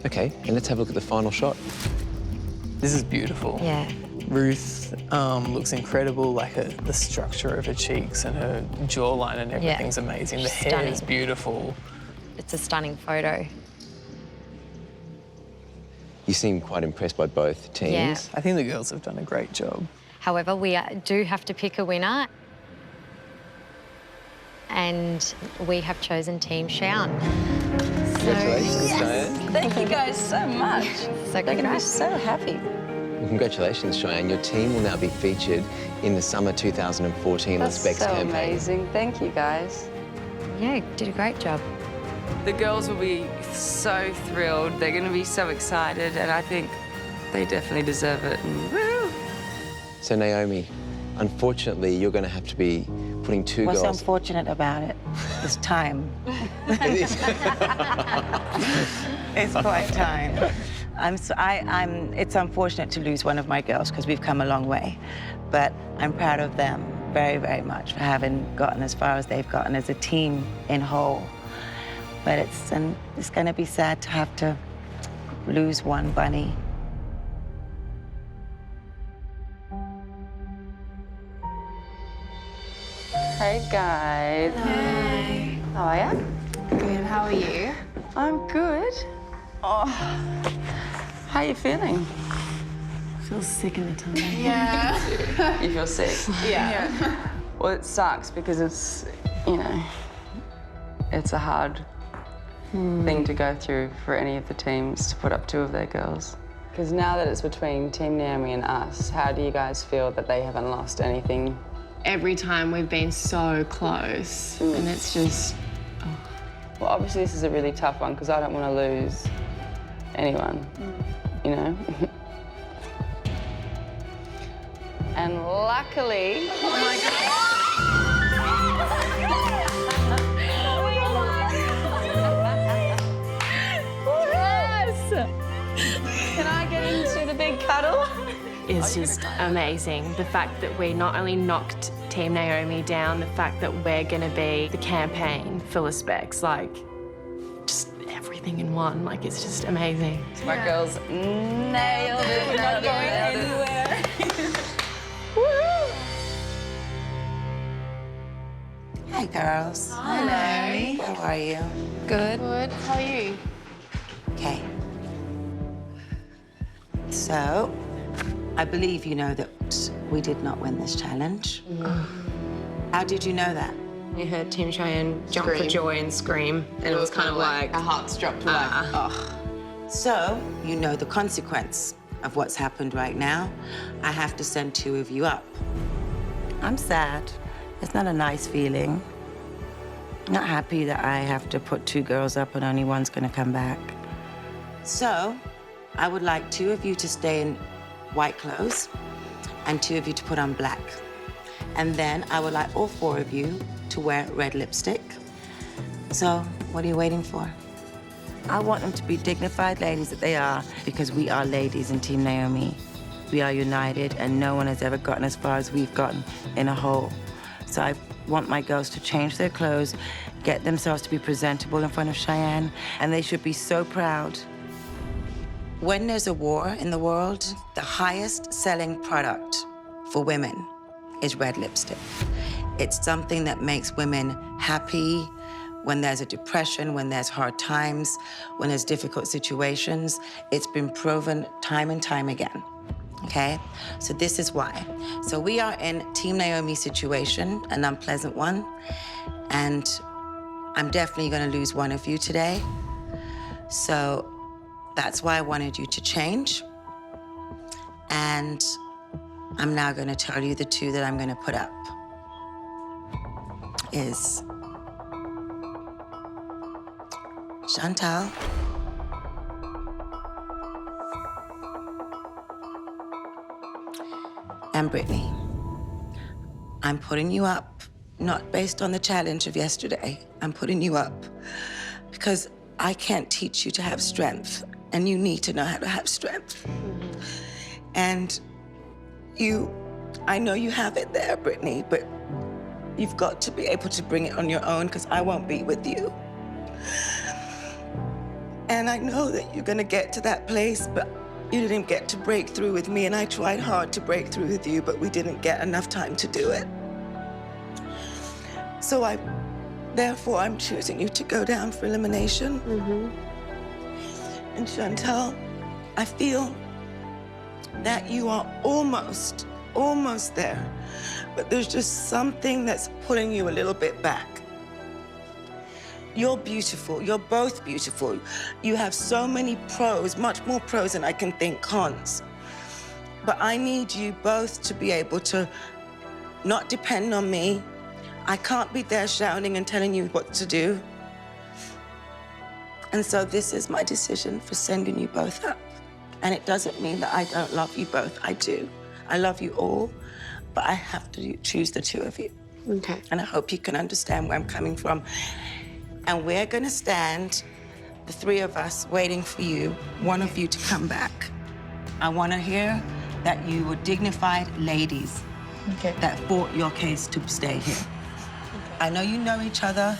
Okay, and let's have a look at the final shot. This is beautiful. Yeah. Ruth looks incredible, the structure of her cheeks and her jawline and everything's amazing. The hair is beautiful. It's a stunning photo. You seem quite impressed by both teams. Yeah. I think the girls have done a great job. However, we do have to pick a winner. And we have chosen Team Cheyenne. Congratulations, Cheyenne. Thank you guys so much. So they're going to be so happy. Well, congratulations, Cheyenne. Your team will now be featured in the summer 2014 Les Becs campaign. Amazing. Thank you, guys. Yeah, you did a great job. The girls will be so thrilled. They're going to be so excited, and I think they definitely deserve it. And woo! So, Naomi, unfortunately, you're going to have to be putting two What's girls... unfortunate about it is time. It is. It's quite time. It's unfortunate to lose one of my girls because we've come a long way, but I'm proud of them very, very much for having gotten as far as they've gotten as a team in whole. But it's going to be sad to have to lose one bunny. Hey, guys. Hey. How are you? Good. How are you? I'm good. Oh, how are you feeling? I feel sick in the tummy. Yeah. You feel sick? Yeah. Well, it sucks because it's, it's a hard thing to go through for any of the teams to put up two of their girls. Because now that it's between Team Naomi and us, how do you guys feel that they haven't lost anything? Every time we've been so close, and it's just... Well, obviously this is a really tough one because I don't want to lose anyone, you know? And luckily... Oh my Yes! Can I get into the big cuddle? Is just amazing. The fact that we not only knocked Team Naomi down, the fact that we're going to be the campaign for Les Becs, just everything in one. It's just amazing. My girls nailed it. We're not going anywhere. Hey, Hi, girls. Hi. How are you? Good. Good. How are you? Okay. So, I believe you know that we did not win this challenge. How did you know that? We heard Team Cheyenne jump for joy and scream, and it was kind of like our hearts dropped. Oh. So, you know the consequence of what's happened right now. I have to send 2 of you up. I'm sad. It's not a nice feeling. Not happy that I have to put 2 girls up and only one's gonna come back. So, I would like 2 of you to stay in white clothes and 2 of you to put on black. And then I would like all 4 of you to wear red lipstick. So, what are you waiting for? I want them to be dignified ladies that they are, because we are ladies in Team Naomi. We are united, and no one has ever gotten as far as we've gotten in a hole. So I want my girls to change their clothes, get themselves to be presentable in front of Cheyenne, and they should be so proud. When there's a war in the world, the highest selling product for women is red lipstick. It's something that makes women happy when there's a depression, when there's hard times, when there's difficult situations. It's been proven time and time again. Okay, so this is why. So we are in Team Naomi's situation, an unpleasant one, and I'm definitely gonna lose one of you today. So that's why I wanted you to change. And I'm now gonna tell you the 2 that I'm gonna put up is Chantal and Brittany. I'm putting you up, not based on the challenge of yesterday. I'm putting you up because I can't teach you to have strength, and you need to know how to have strength. And I know you have it there, Brittany, but you've got to be able to bring it on your own, because I won't be with you. And I know that you're gonna get to that place, but you didn't get to break through with me, and I tried hard to break through with you, but we didn't get enough time to do it. So therefore, I'm choosing you to go down for elimination. And Chantal, I feel that you are almost there, but there's just something that's pulling you a little bit back. You're beautiful. You're both beautiful. You have so many pros, much more pros than I can think cons. But I need you both to be able to not depend on me. I can't be there shouting and telling you what to do. And so this is my decision for sending you both up. And it doesn't mean that I don't love you both. I do. I love you all, but I have to choose the 2 of you. Okay. And I hope you can understand where I'm coming from. And we're gonna stand, the 3 of us, waiting for you, one of you to come back. I wanna hear that you were dignified ladies that fought your case to stay here. I know you know each other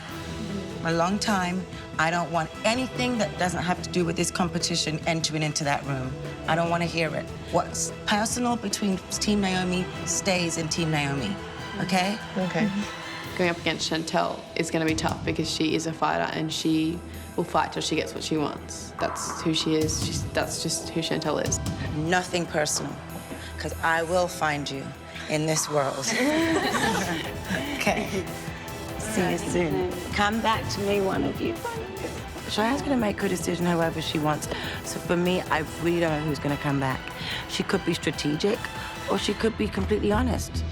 a long time. I don't want anything that doesn't have to do with this competition entering into that room. I don't wanna hear it. What's personal between Team Naomi stays in Team Naomi, okay? Okay. Going up against Chantal is going to be tough, because she is a fighter and she will fight till she gets what she wants. That's who she is. That's just who Chantal is. Nothing personal, because I will find you in this world. Okay. See you soon. Come back to me, one of you. Cheyenne's gonna make her decision however she wants. So for me, I really don't know who's gonna come back. She could be strategic, or she could be completely honest.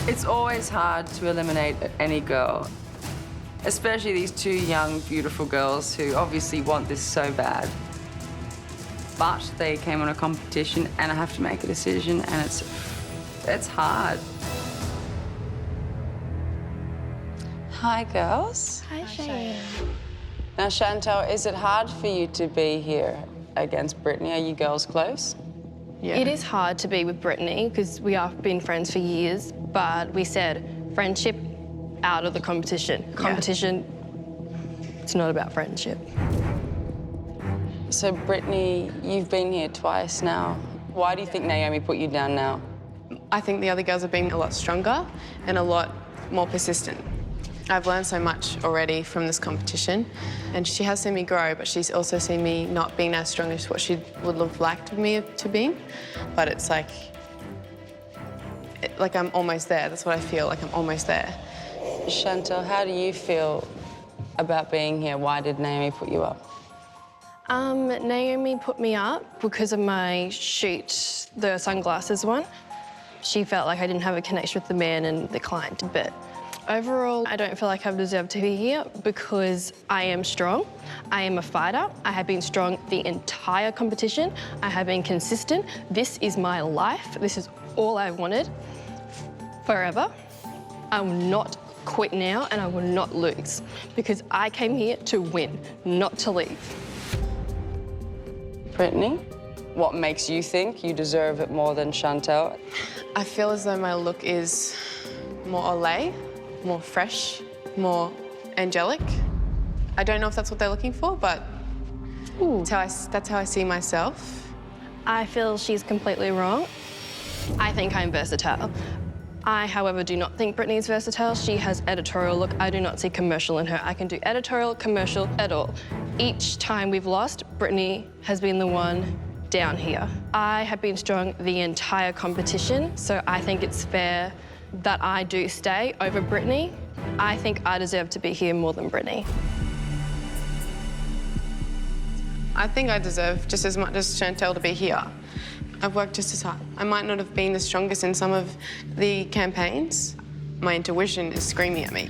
It's always hard to eliminate any girl, especially these 2 young, beautiful girls who obviously want this so bad. But they came on a competition, and I have to make a decision, and it's hard. Hi, girls. Hi, Cheyenne. Now, Chantal, is it hard for you to be here against Brittany? Are you girls close? Yeah. It is hard to be with Brittany because we have been friends for years, but we said friendship out of the competition. Competition, it's not about friendship. So, Brittany, you've been here twice now. Why do you think Naomi put you down now? I think the other girls have been a lot stronger and a lot more persistent. I've learned so much already from this competition, and she has seen me grow, but she's also seen me not being as strong as what she would have liked me to be. But it's like I'm almost there. That's what I feel, like I'm almost there. Chantel, how do you feel about being here? Why did Naomi put you up? Naomi put me up because of my shoot, the sunglasses one. She felt like I didn't have a connection with the man and the client a bit. Overall, I don't feel like I've deserved to be here because I am strong. I am a fighter. I have been strong the entire competition. I have been consistent. This is my life. This is all I wanted forever. I will not quit now and I will not lose because I came here to win, not to leave. Brittany, what makes you think you deserve it more than Chantel? I feel as though my look is more Olay, more fresh, more angelic. I don't know if that's what they're looking for, but that's how I see myself. I feel she's completely wrong. I think I'm versatile. I, however, do not think Brittany is versatile. She has editorial look. I do not see commercial in her. I can do editorial, commercial, at all. Each time we've lost, Brittany has been the one down here. I have been strong the entire competition, so I think it's fair that I do stay over Brittany. I think I deserve to be here more than Brittany. I think I deserve just as much as Chantel to be here. I've worked just as hard. I might not have been the strongest in some of the campaigns. My intuition is screaming at me.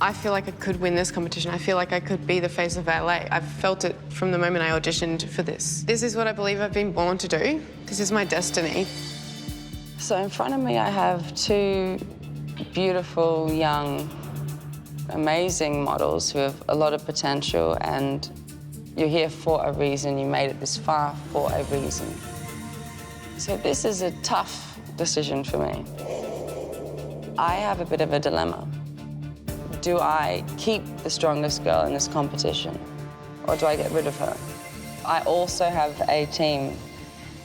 I feel like I could win this competition. I feel like I could be the face of LA. I've felt it from the moment I auditioned for this. This is what I believe I've been born to do. This is my destiny. So in front of me, I have two beautiful, young, amazing models who have a lot of potential, and you're here for a reason. You made it this far for a reason. So this is a tough decision for me. I have a bit of a dilemma. Do I keep the strongest girl in this competition, or do I get rid of her? I also have a team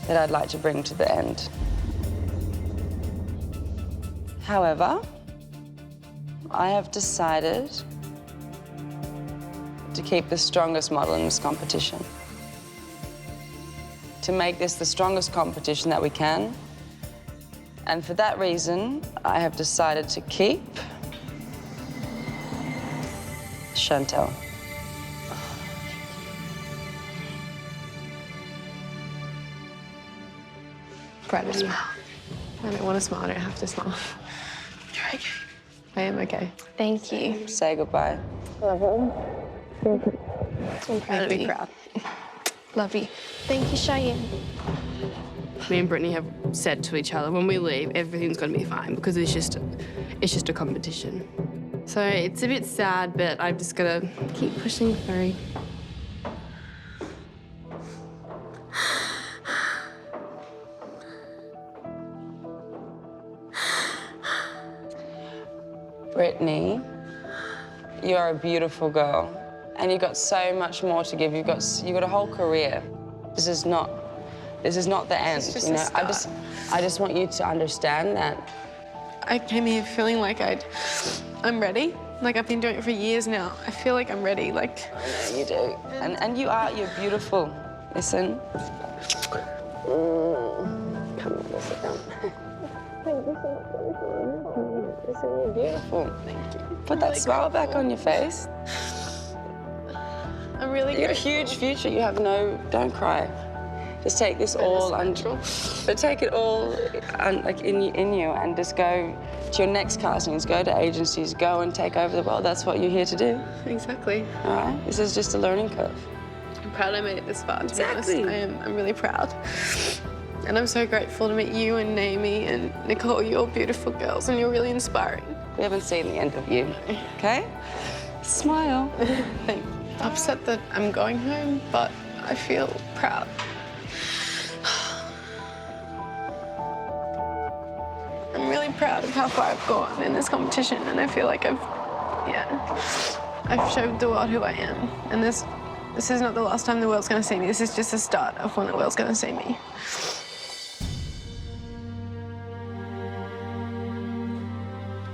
that I'd like to bring to the end. However, I have decided to keep the strongest model in this competition. To make this the strongest competition that we can. And for that reason, I have decided to keep Chantel. Proud of you. I don't want to smile, I don't have to smile. You're okay. I am okay. Thank you. Say goodbye. Love you. I'm proud to of be you. proud. Love you. Thank you, Cheyenne. Me and Brittany have said to each other, when we leave, everything's going to be fine because it's just a competition. So it's a bit sad, but I've just got to keep pushing through. Brittany, you're a beautiful girl, and you've got so much more to give. You've got a whole career. This is not the end. It's just you know, a start. I just want you to understand that. I came here feeling like I'm ready. Like I've been doing it for years now. I feel like I'm ready. Like I know you do, and you're beautiful. Listen. Come on, sit down. Thank you so much. Listen, you're beautiful. Thank you. Put that smile back on your face. I'm really You're a huge future. You have don't cry. Just take this all but take it all in you and just go to your next castings, go to agencies, go and take over the world. That's what you're here to do. Exactly. All right? This is just a learning curve. I'm proud I made it this far, to Exactly. be honest. I'm really proud. And I'm so grateful to meet you and Naomi and Nicole. You're beautiful girls and you're really inspiring. We haven't seen the end of you, okay? Smile. Thank you. Upset that I'm going home, but I feel proud. I'm really proud of how far I've gone in this competition, and I feel like I've showed the world who I am. And there's This is not the last time the world's going to see me. This is just the start of when the world's going to see me.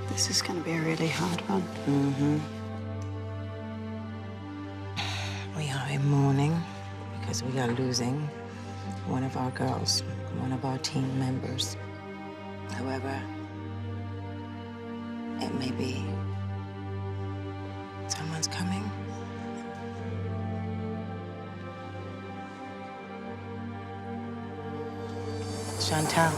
This is going to be a really hard one. We are in mourning because we are losing one of our girls, one of our team members. However, it may be someone's coming. Chantal.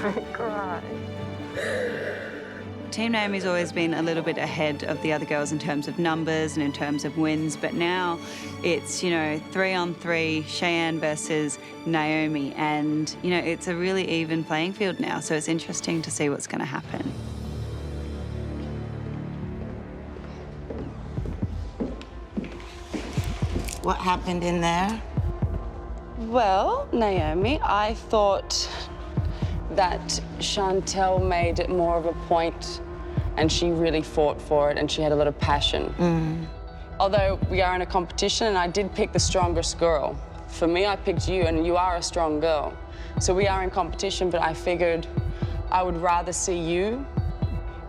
Don't cry. Team Naomi's always been a little bit ahead of the other girls in terms of numbers and in terms of wins, but now it's, 3-on-3, Cheyenne versus Naomi, and, it's a really even playing field now, so it's interesting to see what's going to happen. What happened in there? Well, Naomi, I thought that Chantal made it more of a point and she really fought for it and she had a lot of passion. Although we are in a competition and I did pick the strongest girl. For me, I picked you and you are a strong girl. So we are in competition, but I figured I would rather see you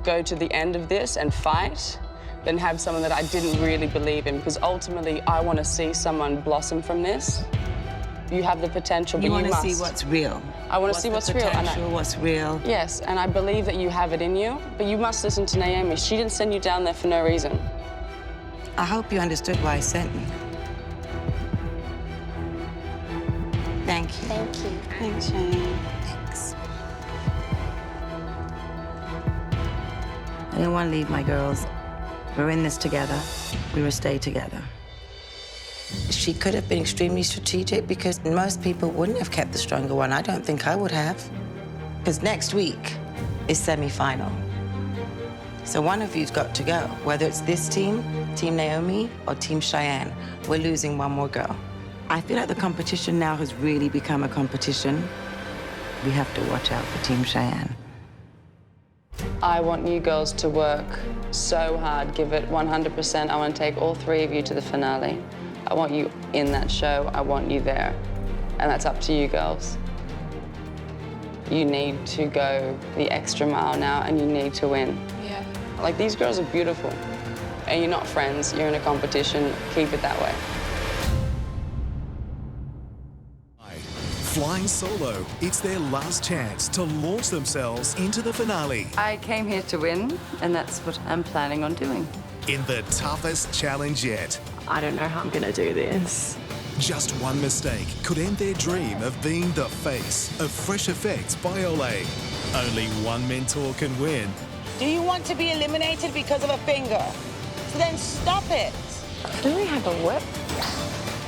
go to the end of this and fight than have someone that I didn't really believe in, because ultimately I want to see someone blossom from this. You have the potential, but you must. You want to see what's real. I want to see what's real. What's real. Yes, and I believe that you have it in you, but you must listen to Naomi. She didn't send you down there for no reason. I hope you understood why I sent you. Thank you. Thank you. Thanks, Cheyenne. Thanks. I didn't want to leave my girls. We're in this together. We will stay together. She could have been extremely strategic because most people wouldn't have kept the stronger one. I don't think I would have. Because next week is semi-final. So one of you's got to go, whether it's this team, Team Naomi, or Team Cheyenne. We're losing one more girl. I feel like the competition now has really become a competition. We have to watch out for Team Cheyenne. I want you girls to work so hard, give it 100%. I want to take all three of you to the finale. I want you in that show. I want you there. And that's up to you girls. You need to go the extra mile now and you need to win. Yeah. Like, these girls are beautiful. And you're not friends, you're in a competition. Keep it that way. Flying solo, it's their last chance to launch themselves into the finale. I came here to win, and that's what I'm planning on doing. In the toughest challenge yet. I don't know how I'm going to do this. Just one mistake could end their dream of being the face of Fresh Effects by Olay. Only one mentor can win. Do you want to be eliminated because of a finger? So then stop it. Do we have a whip?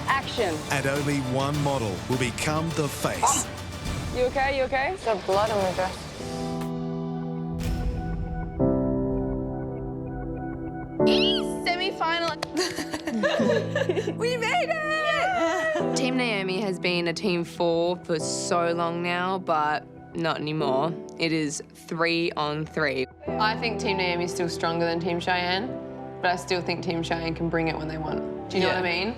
Action. And only one model will become the face. Oh. You okay? You okay? There's blood on my dress. Semi-final. We made it! Team Naomi has been a team 4 for so long now, but not anymore. It is 3-on-3. I think Team Naomi is still stronger than Team Cheyenne, but I still think Team Cheyenne can bring it when they want. Do you know what I mean?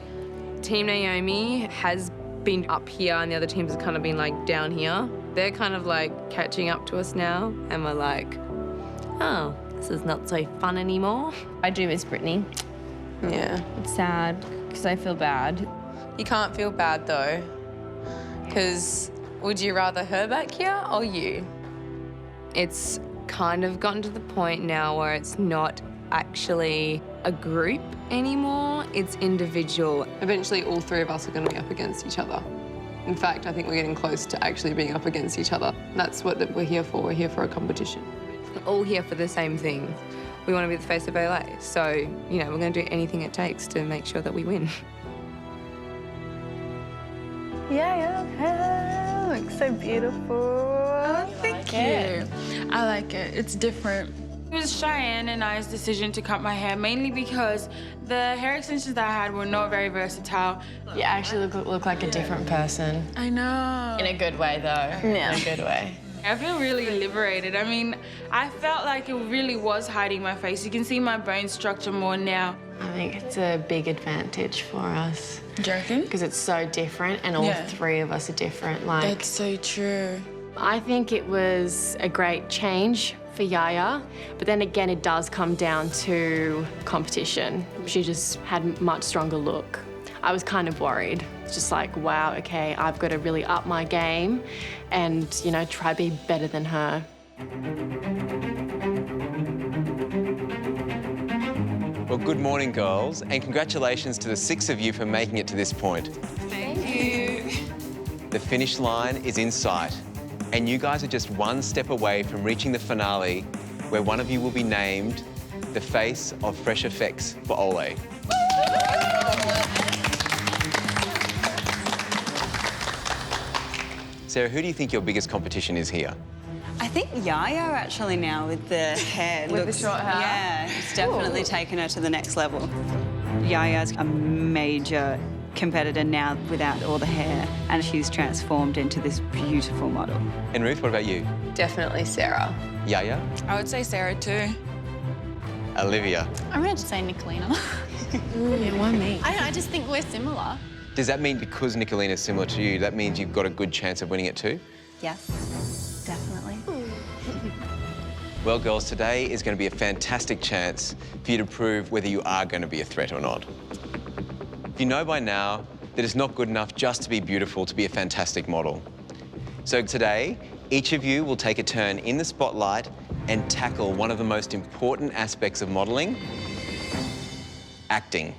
Team Naomi has been up here and the other teams have kind of been like down here. They're kind of like catching up to us now and we're like, oh, this is not so fun anymore. I do miss Brittany. Yeah. It's sad because I feel bad. You can't feel bad though, because would you rather her back here or you? It's kind of gotten to the point now where it's not actually a group anymore, it's individual. Eventually all three of us are going to be up against each other. In fact, I think we're getting close to actually being up against each other. That's what we're here for. We're here for a competition. We're all here for the same thing. We want to be the face of Olay. So, you know, we're going to do anything it takes to make sure that we win. Yeah, your hair looks so beautiful. Oh, thank you. I like it. It's different. It was Cheyenne and I's decision to cut my hair, mainly because the hair extensions that I had were not very versatile. You actually look like a different person. I know. In a good way, though. Yeah. In a good way. I feel really liberated. I mean, I felt like it really was hiding my face. You can see my bone structure more now. I think it's a big advantage for us. Do you reckon? Because it's so different, and all three of us are different. Like, that's so true. I think it was a great change for Yaya, but then again, it does come down to competition. She just had a much stronger look. I was kind of worried. It's just like, wow, okay, I've got to really up my game and, you know, try to be better than her. Well, good morning, girls, and congratulations to the 6 of you for making it to this point. Thank you. The finish line is in sight, and you guys are just one step away from reaching the finale, where one of you will be named the face of Fresh Effects for Olay. Sarah, who do you think your biggest competition is here? I think Yaya actually now with the hair. With the short hair? Yeah, it's definitely taken her to the next level. Yaya's a major competitor now without all the hair, and she's transformed into this beautiful model. And Ruth, what about you? Definitely Sarah. Yaya? I would say Sarah too. Olivia? I'm going to say Nicolina. Why me? I just think we're similar. Does that mean because Nicolina is similar to you, that means you've got a good chance of winning it too? Yes, definitely. Well, girls, today is going to be a fantastic chance for you to prove whether you are going to be a threat or not. You know by now that it's not good enough just to be beautiful to be a fantastic model. So today, each of you will take a turn in the spotlight and tackle one of the most important aspects of modelling, acting.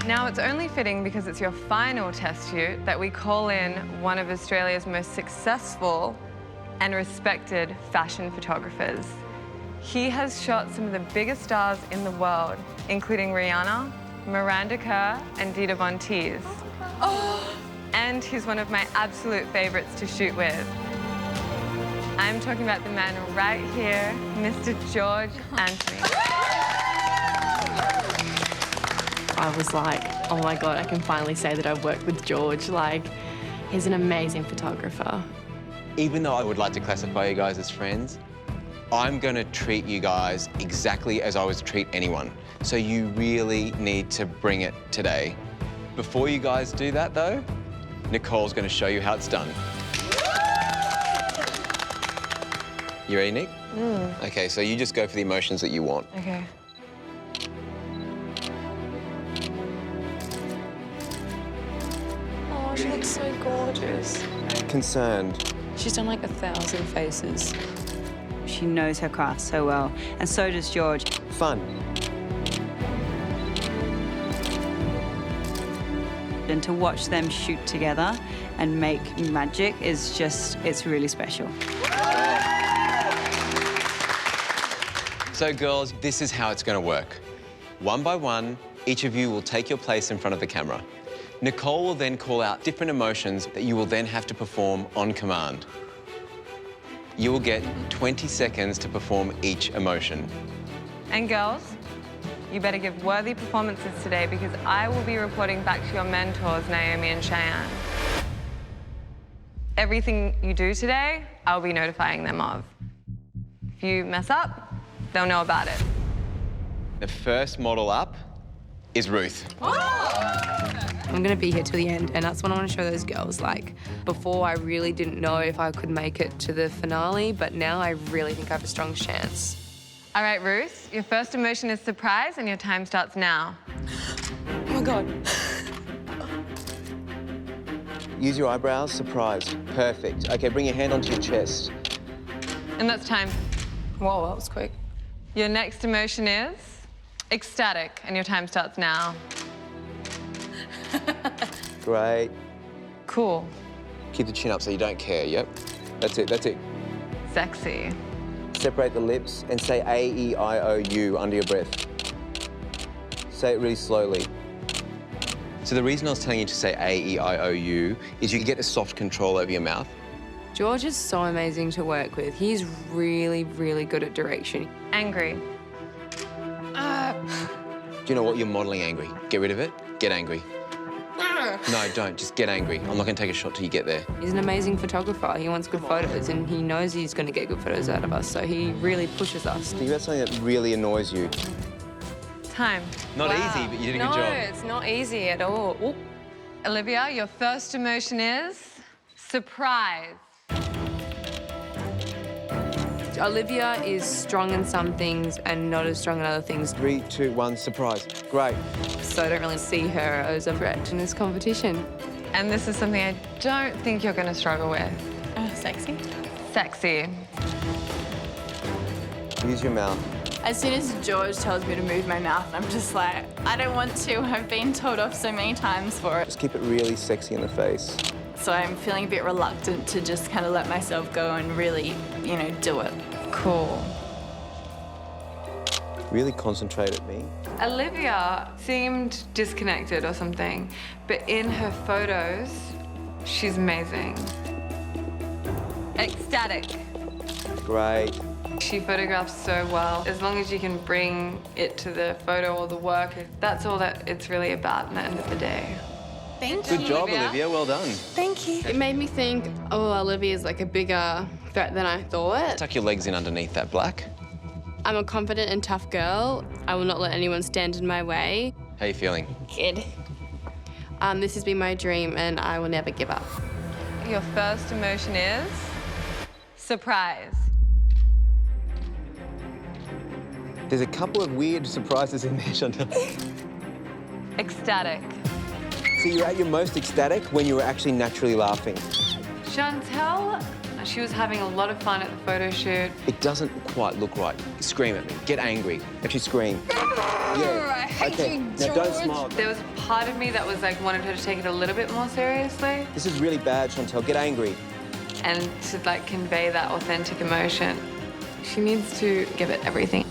Now, it's only fitting, because it's your final test shoot, that we call in one of Australia's most successful and respected fashion photographers. He has shot some of the biggest stars in the world, including Rihanna, Miranda Kerr, and Dita Von Teese. Oh. And he's one of my absolute favorites to shoot with. I'm talking about the man right here, Mr. George Anthony. I was like, oh my God, I can finally say that I've worked with George. Like, he's an amazing photographer. Even though I would like to classify you guys as friends, I'm going to treat you guys exactly as I would treat anyone. So you really need to bring it today. Before you guys do that, though, Nicole's going to show you how it's done. You ready, Nick? Okay, so you just go for the emotions that you want. Okay. Oh, she looks so gorgeous. Concerned. She's done like 1,000 faces. She knows her craft so well, and so does George. Fun. And to watch them shoot together and make magic is just, it's really special. So, girls, this is how it's going to work. One by one, each of you will take your place in front of the camera. Nicole will then call out different emotions that you will then have to perform on command. You will get 20 seconds to perform each emotion. And girls, you better give worthy performances today, because I will be reporting back to your mentors, Naomi and Cheyenne. Everything you do today, I'll be notifying them of. If you mess up, they'll know about it. The first model up is Ruth. I'm gonna be here till the end, and that's what I want to show those girls. Like, before I really didn't know if I could make it to the finale, but now I really think I have a strong chance. All right, Ruth, your first emotion is surprise, and your time starts now. Oh my God. Use your eyebrows, surprise. Perfect. Okay, bring your hand onto your chest. And that's time. Whoa, that was quick. Your next emotion is ecstatic, and your time starts now. Great. Cool. Keep the chin up so you don't care, yep. That's it, that's it. Sexy. Separate the lips and say A-E-I-O-U under your breath. Say it really slowly. So the reason I was telling you to say A-E-I-O-U is you get a soft control over your mouth. George is so amazing to work with. He's really, really good at direction. Angry. Do you know what? You're modelling angry. Get rid of it. Get angry. No, don't. Just get angry. I'm not going to take a shot till you get there. He's an amazing photographer. He wants good photos, and he knows he's going to get good photos out of us, so he really pushes us. Think about something that really annoys you. Time. Not easy, but you did a good job. No, it's not easy at all. Ooh. Olivia, your first emotion is surprise. Olivia is strong in some things and not as strong in other things. 3, 2, 1, surprise. Great. So I don't really see her as a threat in this competition. And this is something I don't think you're going to struggle with. Sexy. Sexy. Use your mouth. As soon as George tells me to move my mouth, I'm just like, I don't want to. I've been told off so many times for it. Just keep it really sexy in the face. So I'm feeling a bit reluctant to just kind of let myself go and really, you know, do it. Cool. Really concentrate at me. Olivia seemed disconnected or something, but in her photos, she's amazing. Ecstatic. Great. She photographs so well. As long as you can bring it to the photo or the work, that's all that it's really about at the end of the day. Thank Good job, Olivia. Well done. Thank you. It made me think, oh, Olivia's like a bigger threat than I thought. Tuck your legs in underneath that black. I'm a confident and tough girl. I will not let anyone stand in my way. How you feeling? Good. This has been my dream and I will never give up. Your first emotion is surprise. There's a couple of weird surprises in there, Chantel. Ecstatic. So you're at your most ecstatic when you were actually naturally laughing. Chantel, she was having a lot of fun at the photo shoot. It doesn't quite look right. Scream at me. Get angry. Actually scream. Yeah. I hate you, Now don't smile. There was a part of me that was like wanted her to take it a little bit more seriously This is really bad, Chantel. Get angry. and to like convey that authentic emotion. She needs to give it everything.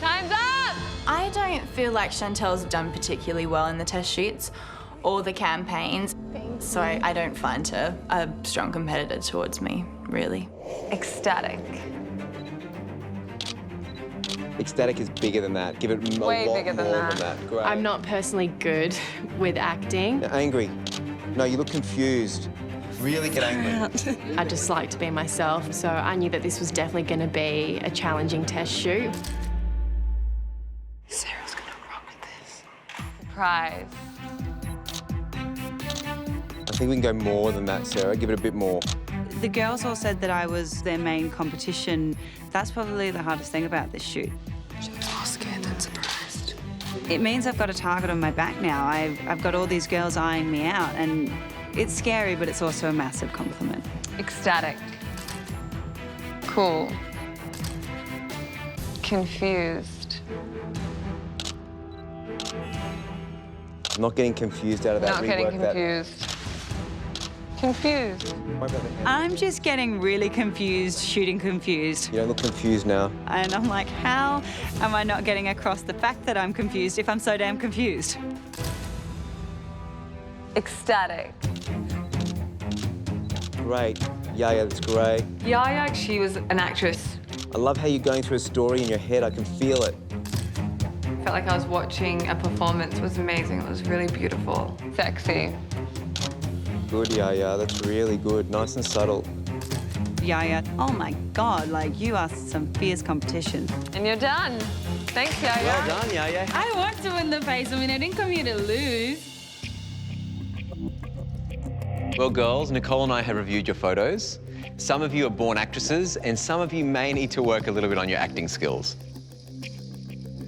Time's up! I don't feel like Chantel's done particularly well in the test shoots or the campaigns. So I don't find her a strong competitor towards me, really. Ecstatic. Ecstatic is bigger than that. Give it a Way lot bigger than more that. than that. Great. I'm not personally good with acting. Now, angry. No, you look confused. Really get angry. I just like to be myself, so I knew that this was definitely going to be a challenging test shoot. Sarah's gonna rock this. Surprise. I think we can go more than that, Sarah. Give it a bit more. The girls all said that I was their main competition. That's probably the hardest thing about this shoot. She was more scared than surprised. It means I've got a target on my back now. I've got all these girls eyeing me out, and it's scary, but it's also a massive compliment. Ecstatic. Cool. Confused. I'm not getting confused out of that. Not getting Rework that. confused. Confused. I'm just getting really confused, shooting confused. You don't look confused now. And I'm like, how am I not getting across the fact that I'm confused if I'm so damn confused? Ecstatic. Great. Yeah, that's great. Yaya, she was an actress. I love how you're going through a story in your head. I can feel it. I felt like I was watching a performance. It was amazing. It was really beautiful. Sexy. Good, yeah, that's really good. Nice and subtle. Yaya, oh my God, like you are some fierce competition. And you're done. Thanks, Yaya. Well done, Yaya. I want to win the face. I mean, I didn't come here to lose. Well, girls, Nicole and I have reviewed your photos. Some of you are born actresses, and some of you may need to work a little bit on your acting skills.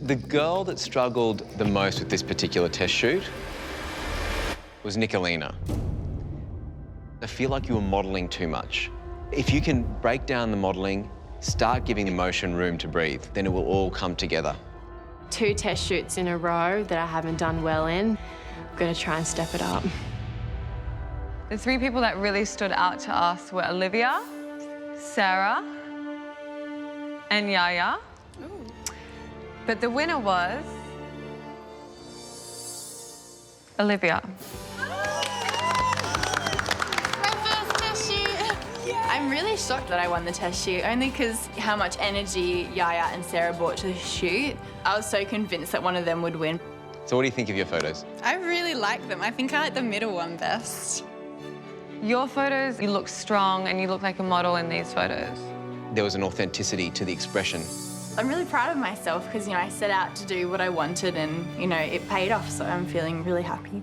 The girl that struggled the most with this particular test shoot was Nicolina. I feel like you were modelling too much. If you can break down the modelling, start giving the emotion room to breathe, then it will all come together. 2 test shoots in a row that I haven't done well in. I'm going to try and step it up. The 3 people that really stood out to us were Olivia, Sarah, and Yaya. But the winner was Olivia. My first test shoot. I'm really shocked that I won the test shoot, only because how much energy Yaya and Sarah brought to the shoot. I was so convinced that one of them would win. So what do you think of your photos? I really like them. I think I like the middle one best. Your photos, you look strong and you look like a model in these photos. There was an authenticity to the expression. I'm really proud of myself because, I set out to do what I wanted and, it paid off, so I'm feeling really happy.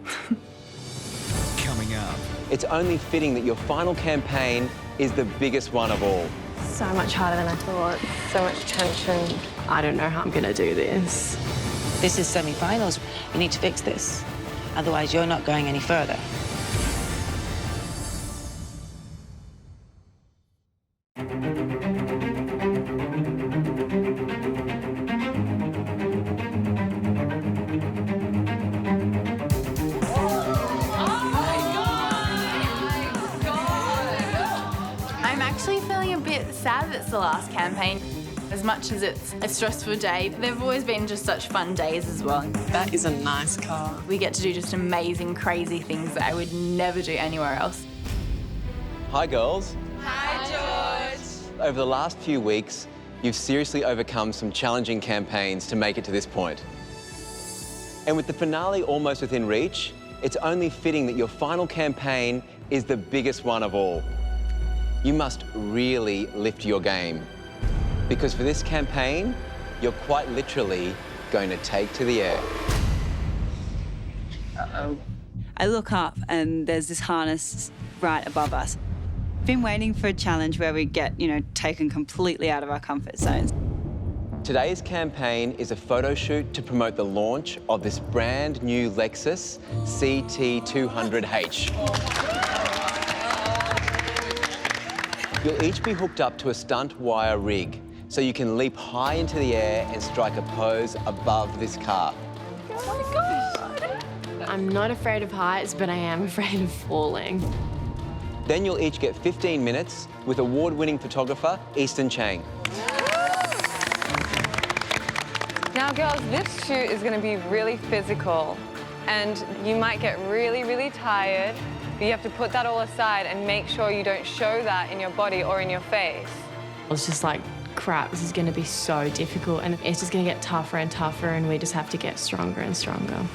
Coming up. It's only fitting that your final campaign is the biggest one of all. So much harder than I thought. So much tension. I don't know how I'm gonna do this. This is semi-finals. You need to fix this. Otherwise, you're not going any further. I'm actually feeling a bit sad that it's the last campaign. As much as it's a stressful day, they've always been just such fun days as well. That is a nice car. We get to do just amazing, crazy things that I would never do anywhere else. Hi, girls. Hi, George. Over the last few weeks, you've seriously overcome some challenging campaigns to make it to this point. And with the finale almost within reach, it's only fitting that your final campaign is the biggest one of all. You must really lift your game. Because for this campaign, you're quite literally going to take to the air. Uh-oh. I look up and there's this harness right above us. Been waiting for a challenge where we get, taken completely out of our comfort zones. Today's campaign is a photo shoot to promote the launch of this brand new Lexus CT200H. You'll each be hooked up to a stunt wire rig, so you can leap high into the air and strike a pose above this car. Oh my God. I'm not afraid of heights, but I am afraid of falling. Then you'll each get 15 minutes with award-winning photographer Easton Chang. Now, girls, this shoot is going to be really physical, and you might get really, really tired, but you have to put that all aside and make sure you don't show that in your body or in your face. It's just like, crap, this is going to be so difficult, and it's just going to get tougher and tougher, and we just have to get stronger and stronger.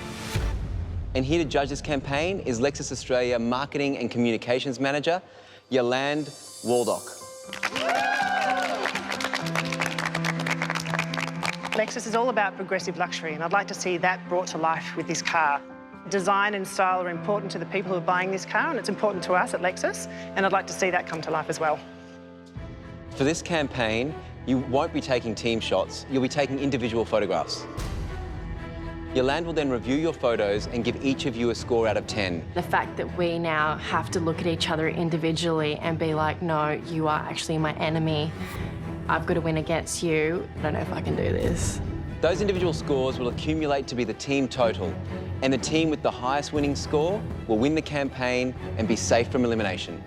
And here to judge this campaign is Lexus Australia Marketing and Communications Manager, Yolande Waldock. Lexus is all about progressive luxury, and I'd like to see that brought to life with this car. Design and style are important to the people who are buying this car, and it's important to us at Lexus, and I'd like to see that come to life as well. For this campaign, you won't be taking team shots, you'll be taking individual photographs. Yolande will then review your photos and give each of you a score out of 10. The fact that we now have to look at each other individually and be like, no, you are actually my enemy. I've got to win against you. I don't know if I can do this. Those individual scores will accumulate to be the team total, and the team with the highest winning score will win the campaign and be safe from elimination.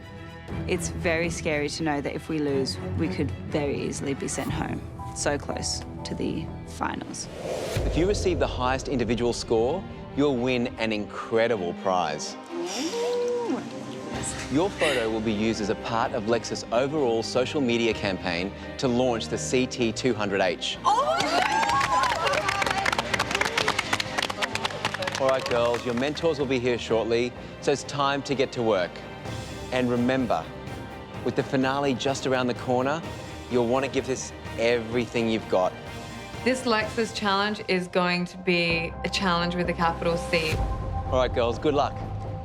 It's very scary to know that if we lose, we could very easily be sent home. So close to the finals. If you receive the highest individual score, you'll win an incredible prize. Your photo will be used as a part of Lexus' overall social media campaign to launch the CT200H. All right, girls, your mentors will be here shortly, so it's time to get to work. And remember, with the finale just around the corner, you'll want to give this everything you've got. This Lexus challenge is going to be a challenge with a capital C. All right, girls, good luck.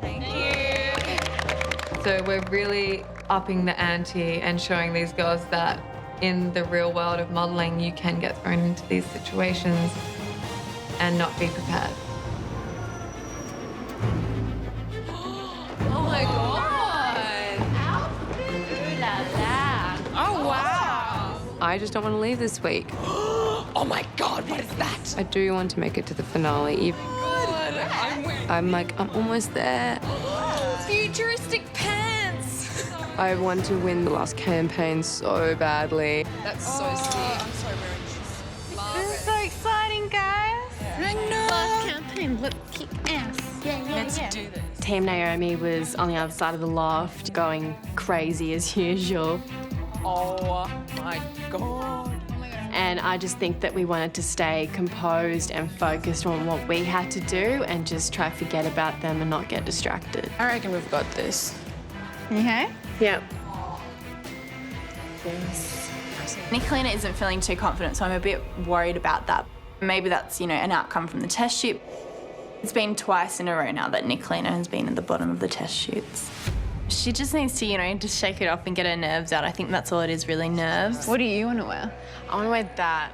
Thank you. So we're really upping the ante and showing these girls that in the real world of modelling, you can get thrown into these situations and not be prepared. Oh my God. Ooh la la. Oh, wow. I just don't want to leave this week. Oh my God, what is that? I do want to make it to the finale. I'm almost there. Futuristic pants. I want to win the last campaign so badly. That's so sick. I'm so wearing this is so exciting, guys. I know. Last campaign, let's kick ass. Let's do this. Team Naomi was on the other side of the loft, going crazy as usual. Oh my God. And I just think that we wanted to stay composed and focused on what we had to do and just try to forget about them and not get distracted. I reckon we've got this. Okay. Yep. Yes. Nicolina isn't feeling too confident, so I'm a bit worried about that. Maybe that's, you know, an outcome from the test shoot. It's been twice in a row now that Nicolina has been at the bottom of the test shoots. She just needs to, you know, just shake it off and get her nerves out. I think that's all it is, really, nerves. What do you want to wear? I want to wear that.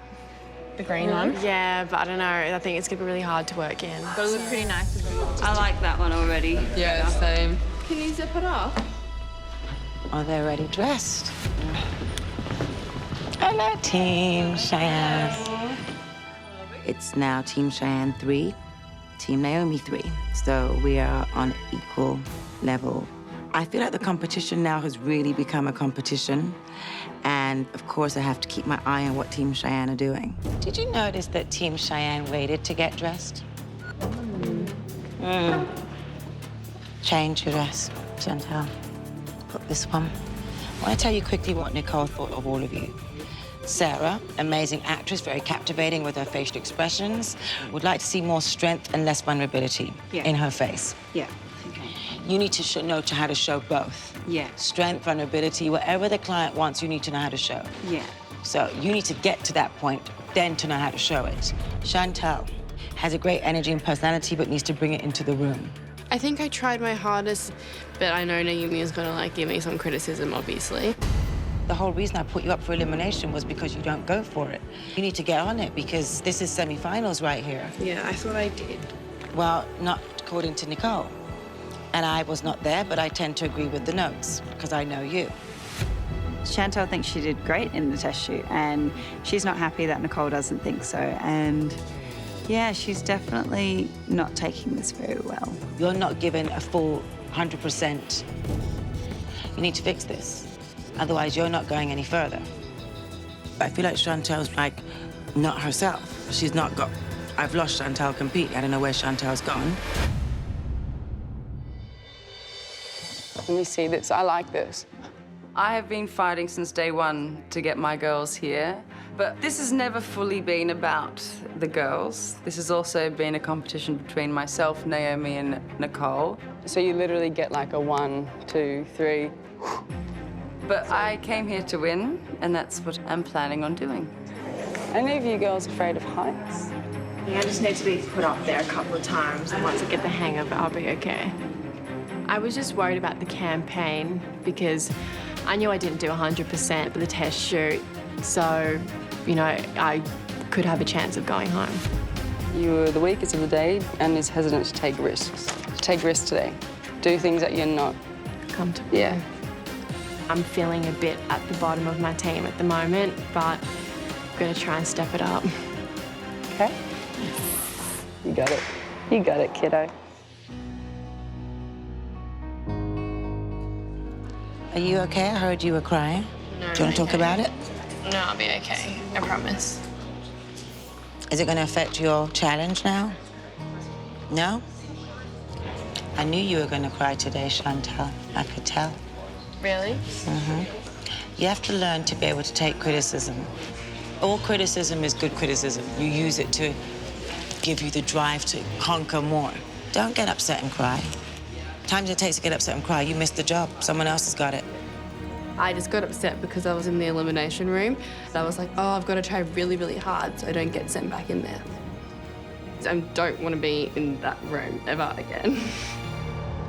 The green one? Yeah, but I don't know. I think it's going to be really hard to work in. But it look pretty nice with it. I like that one already. Yeah, same. Can you zip it up? Are they already dressed? Hello, Team Cheyenne. It's now Team Cheyenne 3, Team Naomi 3. So we are on equal level. I feel like the competition now has really become a competition. And of course, I have to keep my eye on what Team Cheyenne are doing. Did you notice that Team Cheyenne waited to get dressed? Change your dress, Chantal. Put this one. I want to tell you quickly what Nicole thought of all of you. Sarah, amazing actress, very captivating with her facial expressions. Would like to see more strength and less vulnerability in her face. Yeah. Okay. You need to know how to show both. Yeah. Strength, vulnerability, whatever the client wants, you need to know how to show. Yeah. So you need to get to that point, then to know how to show it. Chantal has a great energy and personality, but needs to bring it into the room. I think I tried my hardest, but I know Naomi is gonna give me some criticism, obviously. The whole reason I put you up for elimination was because you don't go for it. You need to get on it because this is semi-finals right here. Yeah, I thought I did. Well, not according to Nicole. And I was not there, but I tend to agree with the notes because I know you. Chantal thinks she did great in the test shoot, and she's not happy that Nicole doesn't think so. And yeah, she's definitely not taking this very well. You're not given a full 100%. You need to fix this. Otherwise, you're not going any further. I feel like Chantal's like not herself. She's not got. I've lost Chantal completely. I don't know where Chantal's gone. Let me see this. I like this. I have been fighting since day one to get my girls here, but this has never fully been about the girls. This has also been a competition between myself, Naomi, and Nicole. So you literally get like a 1, 2, 3. But I came here to win, and that's what I'm planning on doing. Any of you girls afraid of heights? I just need to be put up there a couple of times, and once I get the hang of it, I'll be okay. I was just worried about the campaign because I knew I didn't do 100% for the test shoot, so, you know, I could have a chance of going home. You were the weakest of the day and is hesitant to take risks. Take risks today. Do things that you're not comfortable. Yeah. I'm feeling a bit at the bottom of my team at the moment, but I'm going to try and step it up. Okay? You got it. You got it, kiddo. Are you okay? I heard you were crying. No, Do you want to talk about it? No, I'll be okay. I promise. Is it going to affect your challenge now? No? I knew you were going to cry today, Chantal. I could tell. Really? You have to learn to be able to take criticism. All criticism is good criticism. You use it to give you the drive to conquer more. Don't get upset and cry. Times it takes to get upset and cry, you missed the job. Someone else has got it. I just got upset because I was in the elimination room. I was like, oh, I've got to try really, really hard so I don't get sent back in there. I don't want to be in that room ever again.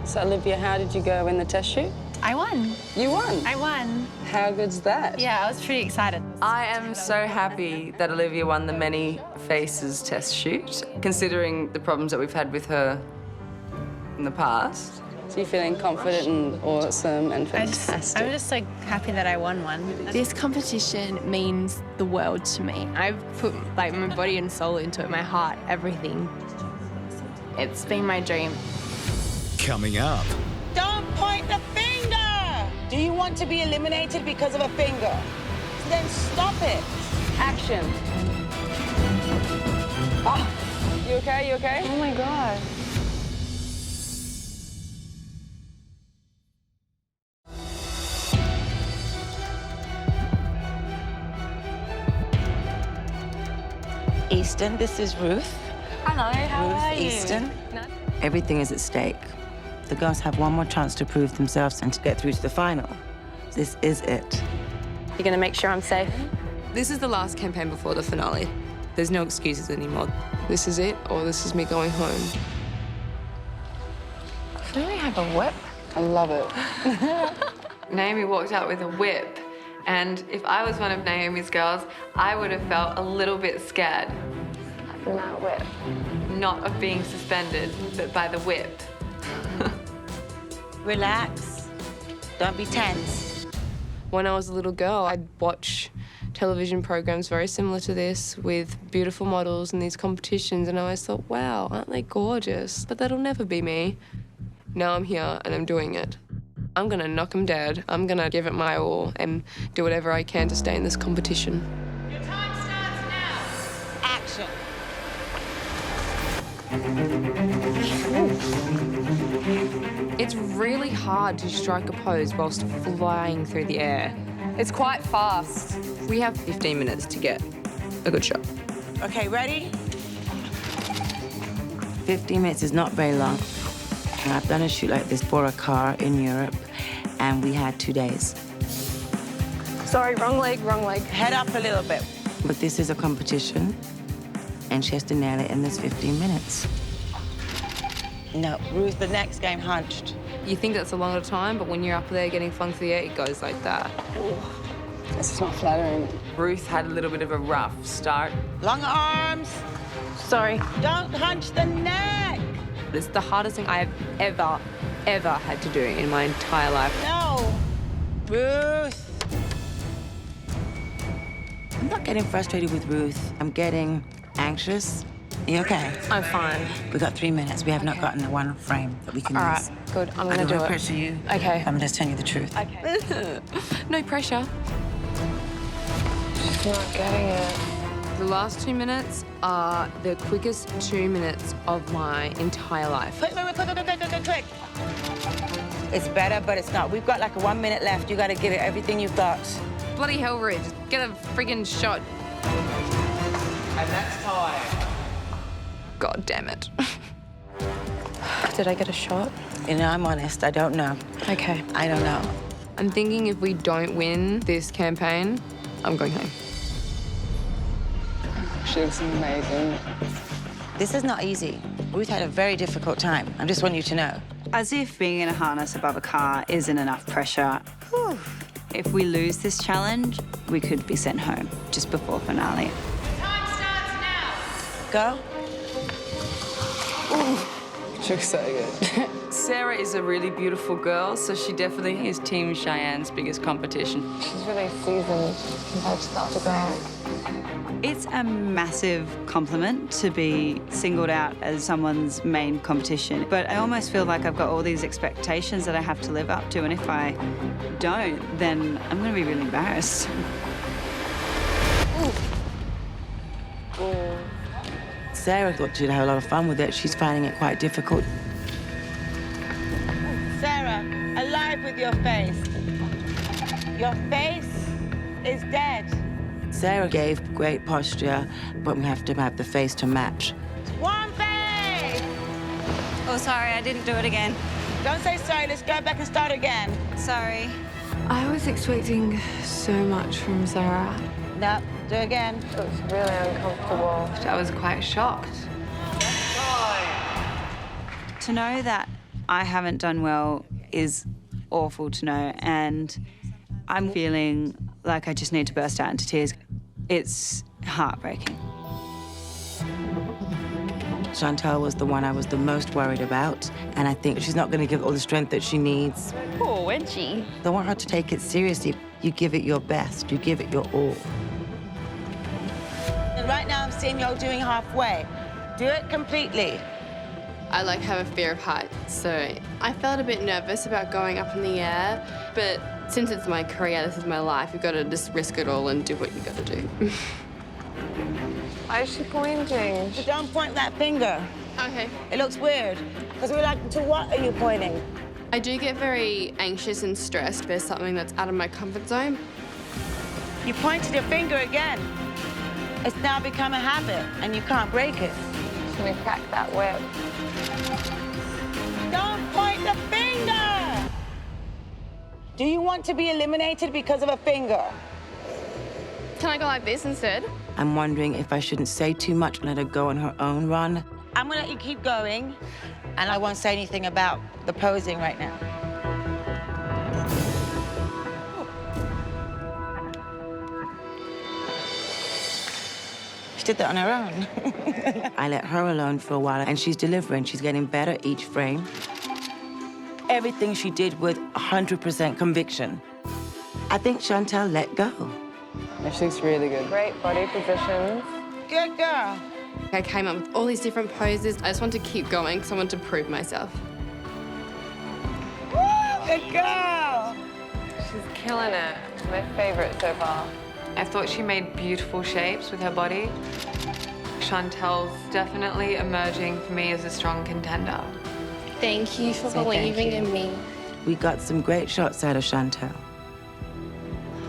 So, Olivia, how did you go in the test shoot? I won. You won? I won. How good's that? Yeah, I was pretty excited. I am so happy that Olivia won the Many Faces test shoot, considering the problems that we've had with her in the past. So you're feeling confident and awesome and fantastic. I'm just like happy that I won one. This competition means the world to me. I've put like my body and soul into it, my heart, everything. It's been my dream. Coming up. Don't point the finger! Do you want to be eliminated because of a finger? Then stop it. Action. Oh, you okay? You okay? Oh my God. Easton, this is Ruth. Hello, how Ruth are you? Easton. Everything is at stake. The girls have one more chance to prove themselves and to get through to the final. This is it. You're gonna make sure I'm safe? This is the last campaign before the finale. There's no excuses anymore. This is it, or this is me going home. Do we have a whip? I love it. Naomi walked out with a whip, and if I was one of Naomi's girls, I would have felt a little bit scared. Not whip. Not of being suspended, but by the whip. Relax. Don't be tense. When I was a little girl, I'd watch television programs very similar to this with beautiful models and these competitions, and I always thought, wow, aren't they gorgeous? But that'll never be me. Now I'm here and I'm doing it. I'm gonna knock them dead. I'm gonna give it my all and do whatever I can to stay in this competition. Your time starts now. Action. It's really hard to strike a pose whilst flying through the air. It's quite fast. We have 15 minutes to get a good shot. Okay, ready? 15 minutes is not very long. And I've done a shoot like this for a car in Europe, and we had 2 days. Sorry, wrong leg, wrong leg. Head up a little bit. But this is a competition, and she has to nail it in this 15 minutes. No, Ruth, the next game hunched. You think that's a lot of time, but when you're up there getting flung through the air, it goes like that. This is not flattering. Ruth had a little bit of a rough start. Long arms. Sorry. Don't hunch the neck. It's the hardest thing I have ever had to do in my entire life. No. Ruth. I'm not getting frustrated with Ruth. I'm getting anxious. You okay? I'm fine. We got 3 minutes. We have not gotten the one frame that we can All use. right, good. I'm I gonna don't do want it. to pressure you. Okay. I'm just telling you the truth. Okay. No pressure. She's not getting it. The last 2 minutes are the quickest 2 minutes of my entire life. Quick. It's better, but it's not. We've got like a 1 minute left. You got to give it everything you've got. Bloody hell, Ridge. Get a friggin' shot. And that's time. God damn it. Did I get a shot? You know, I'm honest. I don't know. Okay. I don't know. I'm thinking if we don't win this campaign, I'm going home. She looks amazing. This is not easy. Ruth had a very difficult time. I just want you to know. As if being in a harness above a car isn't enough pressure. Whew. If we lose this challenge, we could be sent home just before finale. Time starts now. Go. She looks so good. Sarah is a really beautiful girl, so she definitely is Team Cheyenne's biggest competition. She's really seasoned compared to the other girls. It's a massive compliment to be singled out as someone's main competition, but I almost feel like I've got all these expectations that I have to live up to, and if I don't, then I'm going to be really embarrassed. Sarah thought she'd have a lot of fun with it. She's finding it quite difficult. Sarah, alive with your face. Your face is dead. Sarah gave great posture, but we have to have the face to match. One face! Oh, sorry, I didn't do it again. Don't say sorry, let's go back and start again. Sorry. I was expecting so much from Sarah. No, do it again. It was really uncomfortable. I was quite shocked. To know that I haven't done well is awful to know, and I'm feeling like I just need to burst out into tears. It's heartbreaking. Chantal was the one I was the most worried about, and I think she's not going to give all the strength that she needs. Poor Wedgie. I want her to take it seriously. You give it your best. You give it your all. And right now, I'm seeing you're doing halfway. Do it completely. I have a fear of heights, so I felt a bit nervous about going up in the air, but since it's my career, this is my life, you've got to just risk it all and do what you got to do. Why is she pointing? So don't point that finger. Okay. It looks weird. Because we're like, to what are you pointing? I do get very anxious and stressed if there's something that's out of my comfort zone. You pointed your finger again. It's now become a habit, and you can't break it. Just gonna crack that whip. Don't point the finger! Do you want to be eliminated because of a finger? Can I go like this instead? I'm wondering if I shouldn't say too much and let her go on her own run. I'm gonna let you keep going, and I won't say anything about the posing right now. She did that on her own. I let her alone for a while, and she's delivering. She's getting better each frame. Everything she did with 100% conviction. I think Chantel let go. She looks really good. Great body positions. Good girl. I came up with all these different poses. I just wanted to keep going because I wanted to prove myself. Good girl. She's killing it. My favorite so far. I thought she made beautiful shapes with her body. Chantel's definitely emerging for me as a strong contender. Thank you for Say believing thank you. in me. We got some great shots out of Chantel.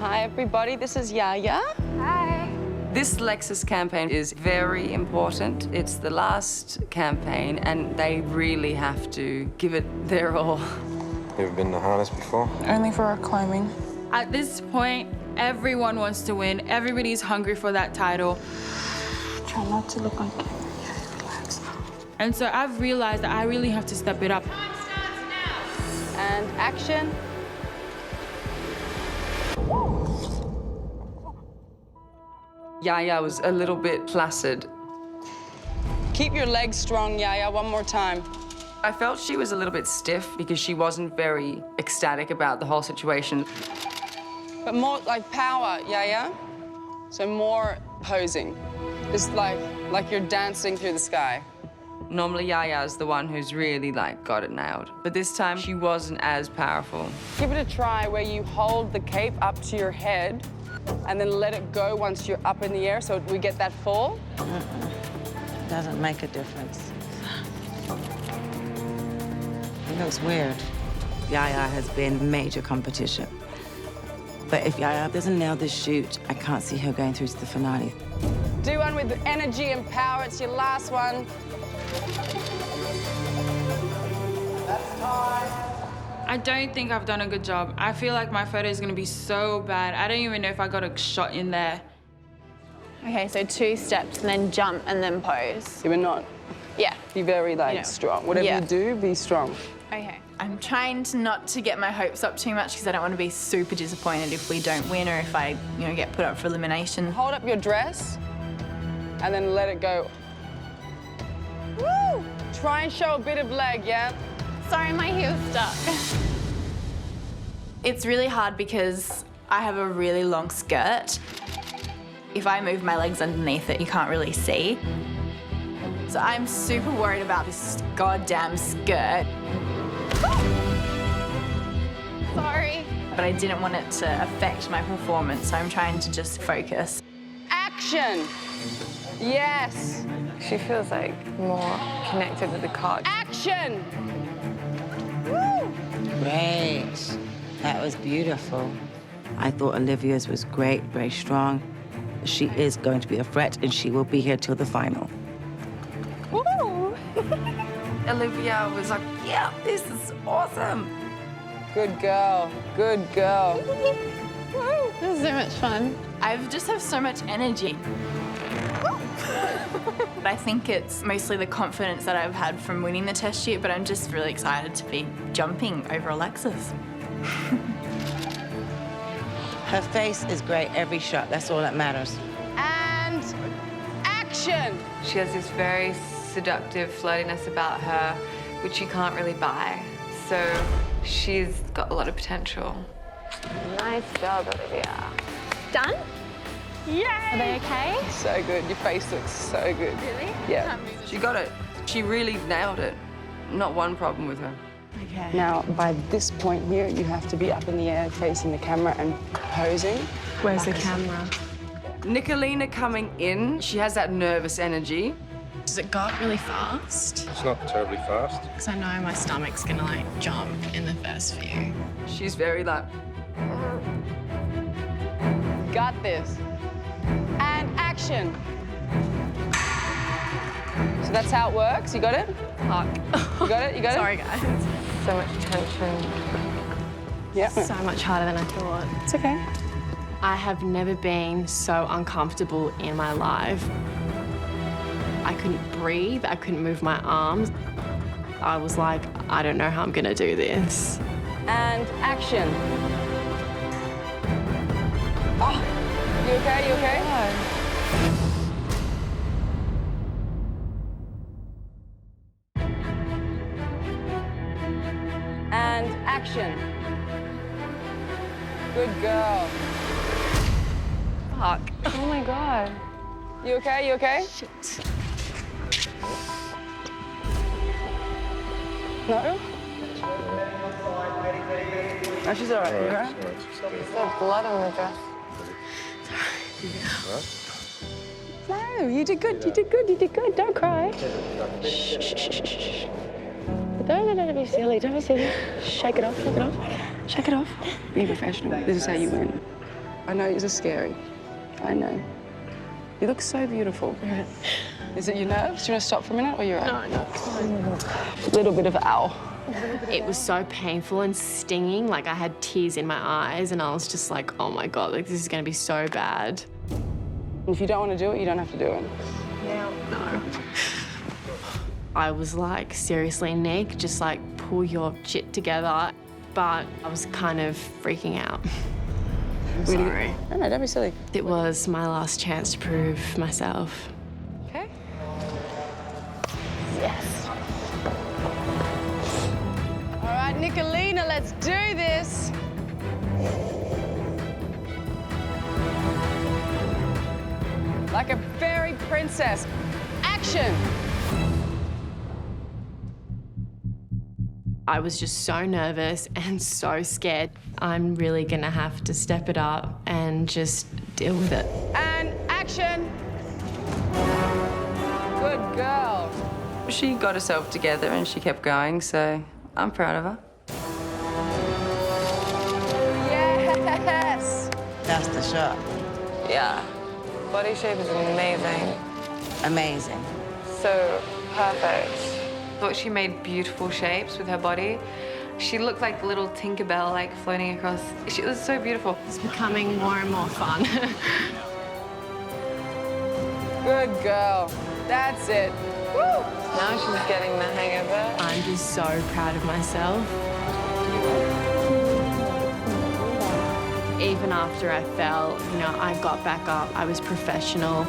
Hi, everybody. This is Yaya. Hi. This Lexus campaign is very important. It's the last campaign, and they really have to give it their all. You ever been in the harness before? Only for rock climbing. At this point, everyone wants to win. Everybody's hungry for that title. Try not to look on camera. Yeah, relax. And so I've realized that I really have to step it up. And action. Yaya was a little bit placid. Keep your legs strong, Yaya. One more time. I felt she was a little bit stiff because she wasn't very ecstatic about the whole situation. But more like power, Yaya. So more posing. Just like you're dancing through the sky. Normally Yaya's the one who's really got it nailed. But this time she wasn't as powerful. Give it a try where you hold the cape up to your head and then let it go once you're up in the air so we get that fall. Doesn't make a difference. It looks weird. Yaya has been major competition. But if Yaya doesn't nail this shoot, I can't see her going through to the finale. Do one with energy and power. It's your last one. I don't think I've done a good job. I feel like my photo is gonna be so bad. I don't even know if I got a shot in there. Okay, so 2 steps and then jump and then pose. You were not. Yeah. Be very strong. Whatever Yeah. you do, be strong. Okay. I'm trying to not to get my hopes up too much because I don't want to be super disappointed if we don't win or if I, get put up for elimination. Hold up your dress and then let it go. Woo! Try and show a bit of leg, yeah? Sorry, my heel's stuck. It's really hard because I have a really long skirt. If I move my legs underneath it, you can't really see. So I'm super worried about this goddamn skirt. Sorry. But I didn't want it to affect my performance, so I'm trying to just focus. Action! Yes! She feels more connected with the card. Action! Great. That was beautiful. I thought Olivia's was great, very strong. She is going to be a threat, and she will be here till the final. Woo! Olivia was like, yeah, this is awesome. Good girl. Good girl. This is so much fun. I just have so much energy. I think it's mostly the confidence that I've had from winning the test shoot, but I'm just really excited to be jumping over Alexis. Her face is great every shot. That's all that matters. And action! She has this very seductive flirtiness about her, which you can't really buy. So she's got a lot of potential. Nice job, Olivia. Done? Yay! Are they okay? So good. Your face looks so good. Really? Yeah. She got it. She really nailed it. Not one problem with her. Okay. Now, by this point here, you have to be up in the air facing the camera and posing. Where's the camera? Nicolina coming in, she has that nervous energy. Does it go up really fast? It's not terribly fast. Because I know my stomach's gonna jump in the first few. She's very Got this. And action. So that's how it works. You got it? Fuck. You got it? You got it? Sorry, guys. So much tension. Yeah. So much harder than I thought. It's okay. I have never been so uncomfortable in my life. I couldn't breathe, I couldn't move my arms. I was like, I don't know how I'm gonna do this. And action. Oh, you okay? You okay? And action. Good girl. Fuck. Oh my God. You okay? You okay? Shit. No? No, she's all right. You all right? There's blood on the dress. No, you did good. You did good. You did good. Don't cry. Shh, shh, shh, shh, shh. Don't be silly. Don't be silly. Shake it off. Shake it off. Shake it off. Be professional. This is how you win. I know you're scary. I know. You look so beautiful. Is it your nerves? Do you want to stop for a minute or you're right? No, no. A little bit of ow. It was so painful and stinging, like I had tears in my eyes and I was just like, oh my God, like this is gonna be so bad. If you don't want to do it, you don't have to do it. No. I was like, seriously, Nick, just like pull your shit together. But I was kind of freaking out. I'm sorry. No, don't be silly. It was my last chance to prove myself. Okay. Yes. All right, Nicolina, let's do this. Like a fairy princess. Action. I was just so nervous and so scared. I'm really gonna have to step it up and just deal with it. And action. Good girl. She got herself together and she kept going, so I'm proud of her. Yes! That's the shot. Yeah. Body shape is amazing. Amazing. So perfect. Thought she made beautiful shapes with her body. She looked like little Tinkerbell, like floating across. She was so beautiful. It's becoming more and more fun. Good girl. That's it. Woo! Now she's getting the hang of it. I'm just so proud of myself. Even after I fell, you know, I got back up. I was professional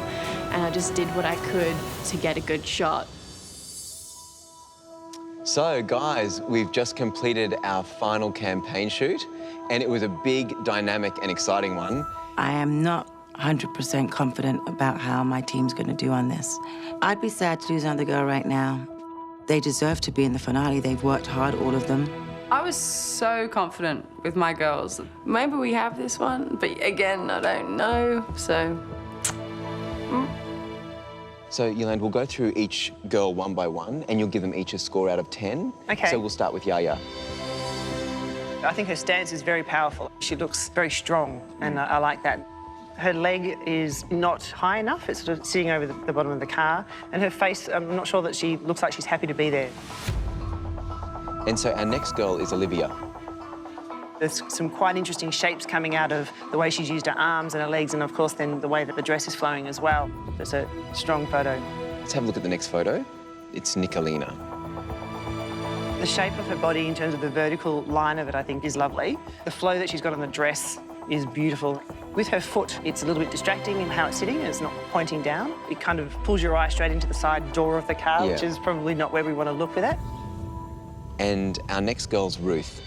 and I just did what I could to get a good shot. So, guys, we've just completed our final campaign shoot, and it was a big, dynamic and exciting one. I am not 100% confident about how my team's going to do on this. I'd be sad to lose another girl right now. They deserve to be in the finale. They've worked hard, all of them. I was so confident with my girls. Maybe we have this one, but again, I don't know, so... So, Yolande, we'll go through each girl one by one, and you'll give them each a score out of 10. Okay. So we'll start with Yaya. I think her stance is very powerful. She looks very strong, and I like that. Her leg is not high enough. It's sort of sitting over the bottom of the car. And her face, I'm not sure that she looks like she's happy to be there. And so our next girl is Olivia. There's some quite interesting shapes coming out of the way she's used her arms and her legs, and of course then the way that the dress is flowing as well. It's a strong photo. Let's have a look at the next photo. It's Nicolina. The shape of her body in terms of the vertical line of it, I think, is lovely. The flow that she's got on the dress is beautiful. With her foot, it's a little bit distracting in how it's sitting. It's not pointing down. It kind of pulls your eye straight into the side door of the car, which is probably not where we want to look with it. And our next girl's Ruth.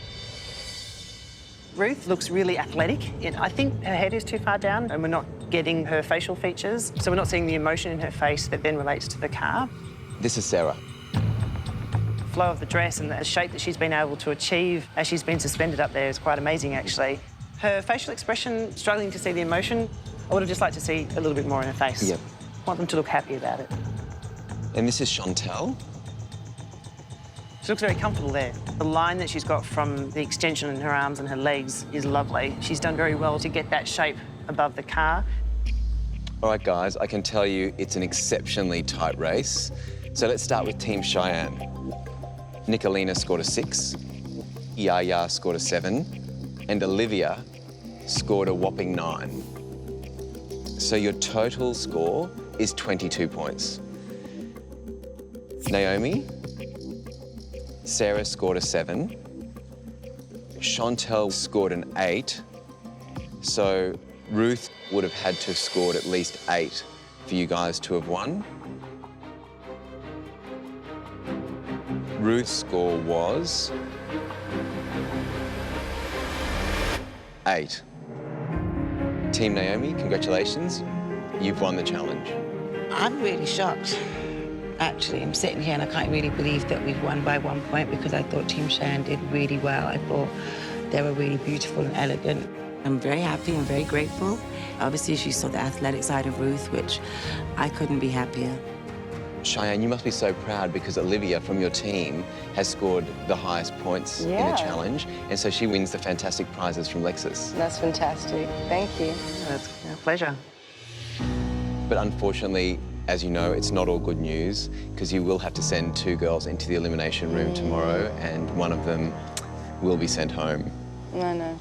Ruth looks really athletic. I think her head is too far down and we're not getting her facial features, so we're not seeing the emotion in her face that then relates to the car. This is Sarah. The flow of the dress and the shape that she's been able to achieve as she's been suspended up there is quite amazing, actually. Her facial expression, struggling to see the emotion, I would have just liked to see a little bit more in her face. Yep. I want them to look happy about it. And this is Chantal. She looks very comfortable there. The line that she's got from the extension in her arms and her legs is lovely. She's done very well to get that shape above the car. All right, guys, I can tell you it's an exceptionally tight race. So let's start with Team Cheyenne. Nicolina scored a 6, Yaya scored a 7, and Olivia scored a whopping 9. So your total score is 22 points. Naomi, Sarah scored a 7, Chantel scored an 8, so Ruth would have had to have scored at least 8 for you guys to have won. Ruth's score was 8. Team Naomi, congratulations. You've won the challenge. I'm really shocked. Actually, I'm sitting here and I can't really believe that we've won by 1 point because I thought Team Cheyenne did really well. I thought they were really beautiful and elegant. I'm very happy and very grateful. Obviously, she saw the athletic side of Ruth, which I couldn't be happier. Cheyenne, you must be so proud because Olivia from your team has scored the highest points in the challenge, and so she wins the fantastic prizes from Lexus. That's fantastic. Thank you. That's a pleasure. But unfortunately, as you know, it's not all good news because you will have to send 2 girls into the elimination room tomorrow, and one of them will be sent home. No.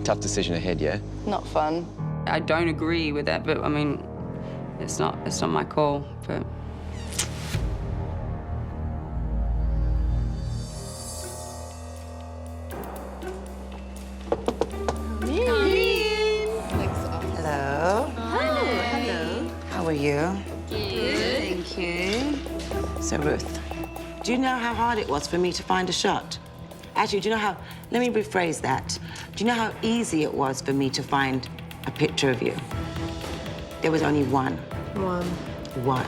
Tough decision ahead, yeah? Not fun. I don't agree with that, but I mean, it's not my call, but. Hello. Hello. How are you? Good. Thank you. So, Ruth, do you know how hard it was for me to find a shot? Actually, do you know how... Let me rephrase that. Do you know how easy it was for me to find a picture of you? There was only one. One.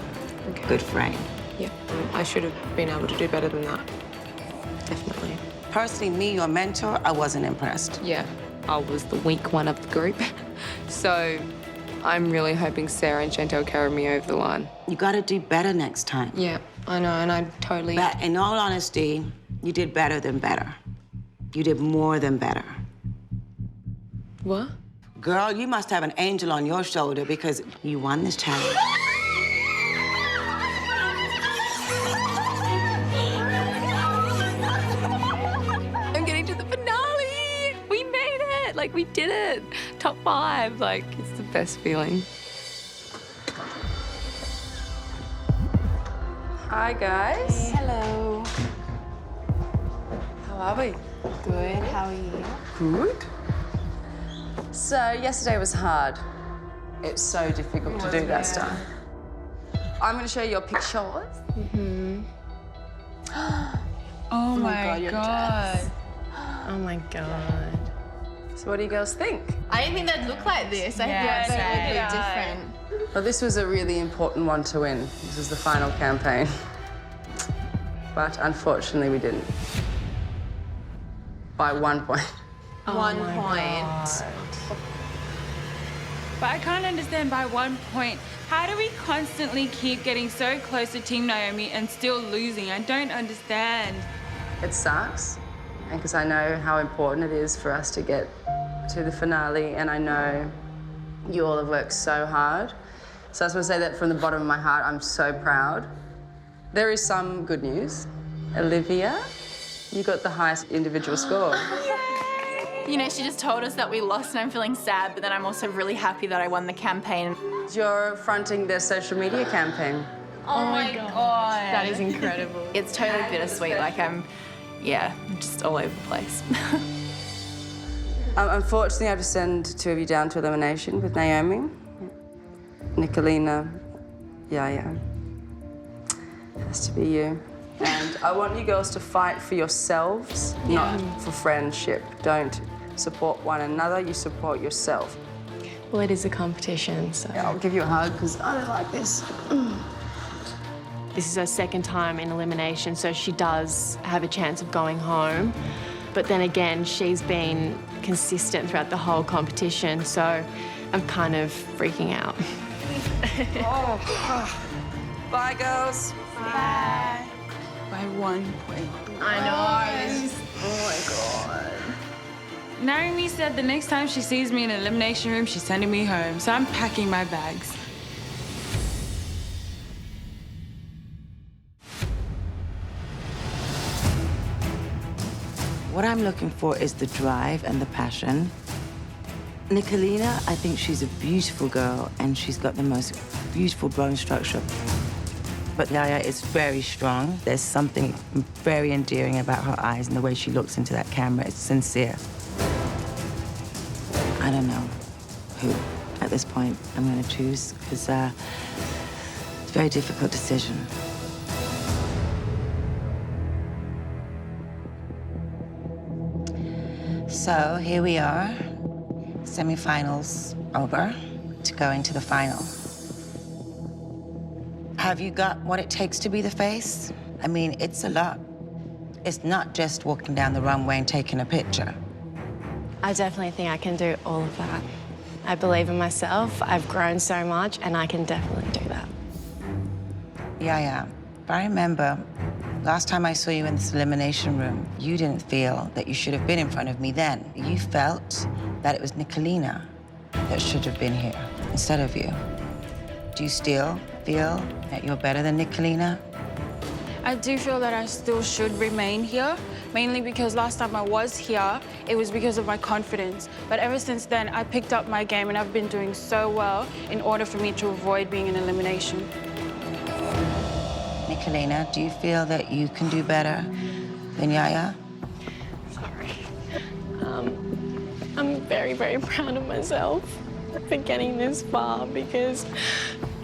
Okay. Good frame. Yeah, I should have been able to do better than that. Definitely. Personally, me, your mentor, I wasn't impressed. Yeah, I was the weak one of the group. So I'm really hoping Sarah and Chantel carry me over the line. You gotta do better next time. Yeah, I know, and I totally... But in all honesty, you did better than better. You did more than better. What? Girl, you must have an angel on your shoulder because you won this challenge. I'm getting to the finale! We made it! Like, we did it! Top 5, like, it's the best feeling. Hi, guys. Hello. How are we? Good. How are you? Good. So, yesterday was hard. It's so difficult to do that stuff. I'm going to show you your pictures. Oh my God. Oh my God. So what do you girls think? I didn't think they'd look like this. I thought they would be different. Well, this was a really important one to win. This was the final campaign. But unfortunately, we didn't. By 1 point. 1 point. But I can't understand by 1 point. How do we constantly keep getting so close to Team Naomi and still losing? I don't understand. It sucks, because I know how important it is for us to get to the finale, and I know you all have worked so hard. So I just want to say that from the bottom of my heart, I'm so proud. There is some good news. Olivia, you got the highest individual score. You know, she just told us that we lost and I'm feeling sad, but then I'm also really happy that I won the campaign. You're fronting their social media campaign. Oh my God. That is incredible. It's totally bittersweet. Like, I'm just all over the place. Unfortunately, I have to send 2 of you down to elimination with Naomi. Nicolina, Yaya. Has to be you. And I want you girls to fight for yourselves, not for friendship. Don't support one another, you support yourself. Well, it is a competition, so... Yeah, I'll give you a hug, because I don't like this. This is her second time in elimination, so she does have a chance of going home. But then again, she's been consistent throughout the whole competition, so I'm kind of freaking out. Bye, girls. Bye. By 1 point. I know. Oh my God. Naomi said the next time she sees me in an elimination room, she's sending me home. So I'm packing my bags. What I'm looking for is the drive and the passion. Nicolina, I think she's a beautiful girl, and she's got the most beautiful bone structure. But Yaya is very strong. There's something very endearing about her eyes and the way she looks into that camera. It's sincere. I don't know who, at this point, I'm going to choose, because it's a very difficult decision. So here we are, semifinals over, to go into the final. Have you got what it takes to be the face? I mean, it's a lot. It's not just walking down the runway and taking a picture. I definitely think I can do all of that. I believe in myself, I've grown so much, and I can definitely do that. Yeah. But I remember last time I saw you in this elimination room, you didn't feel that you should have been in front of me then. You felt that it was Nicolina that should have been here instead of you. Do you still feel that you're better than Nicolina? I do feel that I still should remain here, mainly because last time I was here, it was because of my confidence. But ever since then, I picked up my game and I've been doing so well in order for me to avoid being in elimination. Nicolina, do you feel that you can do better than Yaya? Sorry. I'm very, very proud of myself for getting this far, because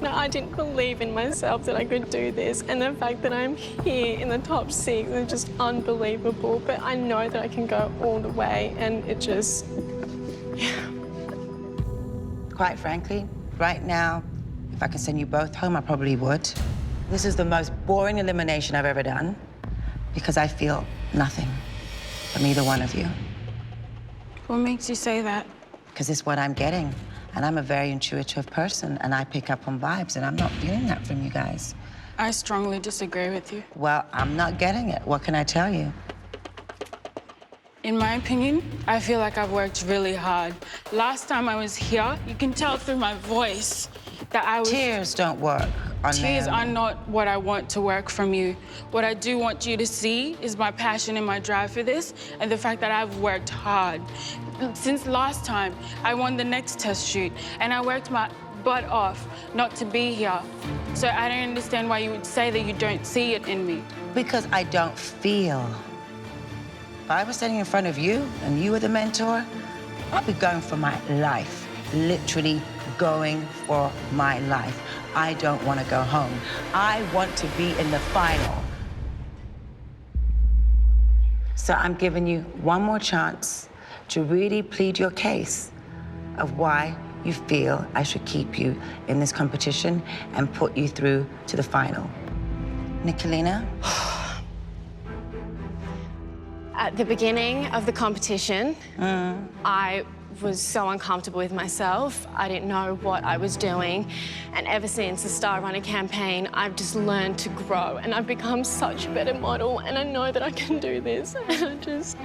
I didn't believe in myself that I could do this, and the fact that I'm here in the top 6 is just unbelievable. But I know that I can go all the way, and it just, yeah. Quite frankly, right now, if I could send you both home, I probably would. This is the most boring elimination I've ever done, because I feel nothing from either one of you. What makes you say that? Because it's what I'm getting. And I'm a very intuitive person, and I pick up on vibes, and I'm not feeling that from you guys. I strongly disagree with you. Well, I'm not getting it. What can I tell you? In my opinion, I feel like I've worked really hard. Last time I was here, you can tell through my voice that I was... Tears don't work on Tears Naomi. are not what I want to work from you. What I do want you to see is my passion and my drive for this, and the fact that I've worked hard. Since last time, I won the next test shoot, and I worked my butt off not to be here. So I don't understand why you would say that you don't see it in me. Because I don't feel. If I was standing in front of you and you were the mentor, I'd be going for my life. Literally going for my life. I don't want to go home. I want to be in the final. So I'm giving you one more chance to really plead your case of why you feel I should keep you in this competition and put you through to the final. Nicolina? At the beginning of the competition, I was so uncomfortable with myself. I didn't know what I was doing. And ever since the Star Runner campaign, I've just learned to grow, and I've become such a better model, and I know that I can do this. And I just...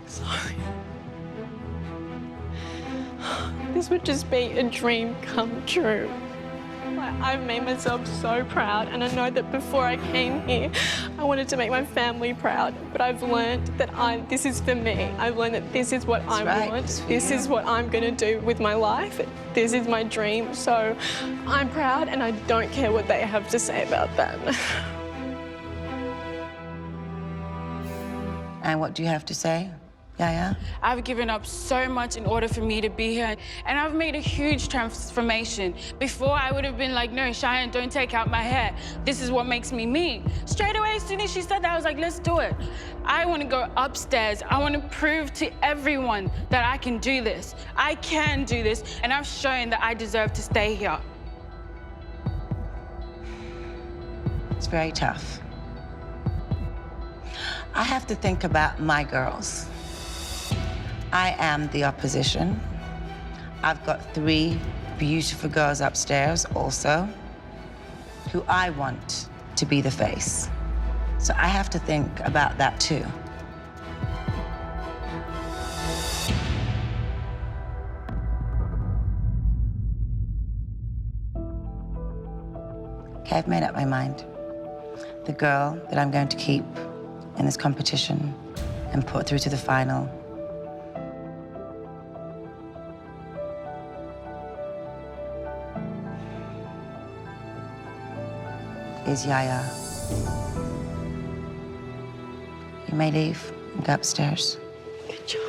Sorry. This would just be a dream come true. I've made myself so proud, and I know that before I came here, I wanted to make my family proud, but I've learned that this is for me. I've learned that this is what I want. This is what I'm going to do with my life. This is my dream, so I'm proud, and I don't care what they have to say about that. And what do you have to say? Yaya? I've given up so much in order for me to be here, and I've made a huge transformation. Before, I would have been like, no, Cheyenne, don't take out my hair. This is what makes me me. Straight away, as soon as she said that, I was like, let's do it. I want to go upstairs. I want to prove to everyone that I can do this. I can do this, and I've shown that I deserve to stay here. It's very tough. I have to think about my girls. I am the opposition. I've got 3 beautiful girls upstairs also, who I want to be the face. So I have to think about that too. Okay, I've made up my mind. The girl that I'm going to keep in this competition and put through to the final is Yaya. You may leave and go upstairs. Good job.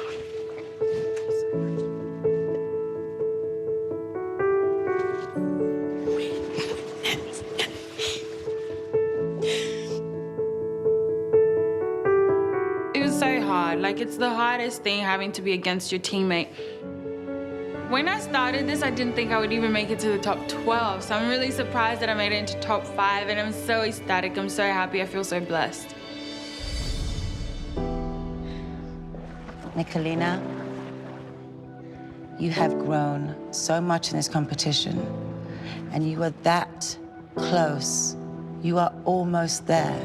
It was so hard. Like, it's the hardest thing having to be against your teammate. When I started this, I didn't think I would even make it to the top 12. So I'm really surprised that I made it into top 5, and I'm so ecstatic. I'm so happy. I feel so blessed. Nicolina, you have grown so much in this competition, and you are that close. You are almost there.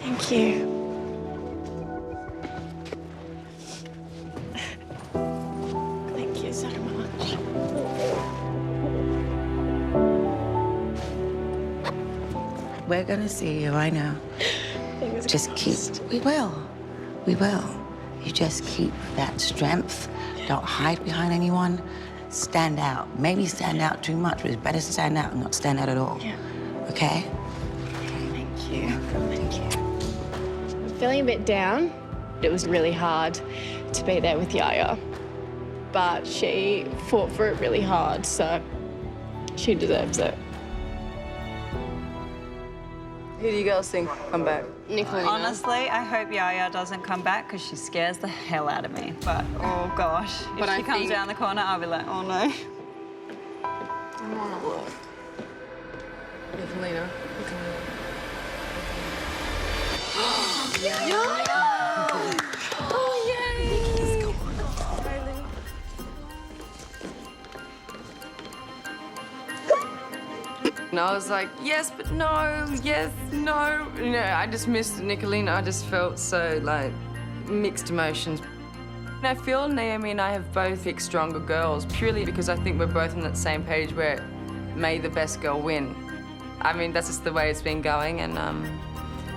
Thank you. Thank you so much. We're gonna see you, I know. Fingers Just crossed. keep, we will. You just keep that strength. Don't hide behind anyone. Stand out. Maybe stand out too much, but it's better to stand out and not stand out at all. Yeah. Okay? Thank you. Thank you. I'm feeling a bit down. It was really hard to be there with Yaya, but she fought for it really hard, so she deserves it. Who do you girls think come back? Nicole. Honestly, I hope Yaya doesn't come back because she scares the hell out of me. But, oh gosh, if she comes around the corner, I'll be like, oh no. I want to look. Nicolina. Oh, yay! And I was like, yes, but no, yes, no. You know, I just missed Nicolina. I just felt so, like, mixed emotions. And I feel Naomi and I have both picked stronger girls purely because I think we're both on that same page where may the best girl win. I mean, that's just the way it's been going, and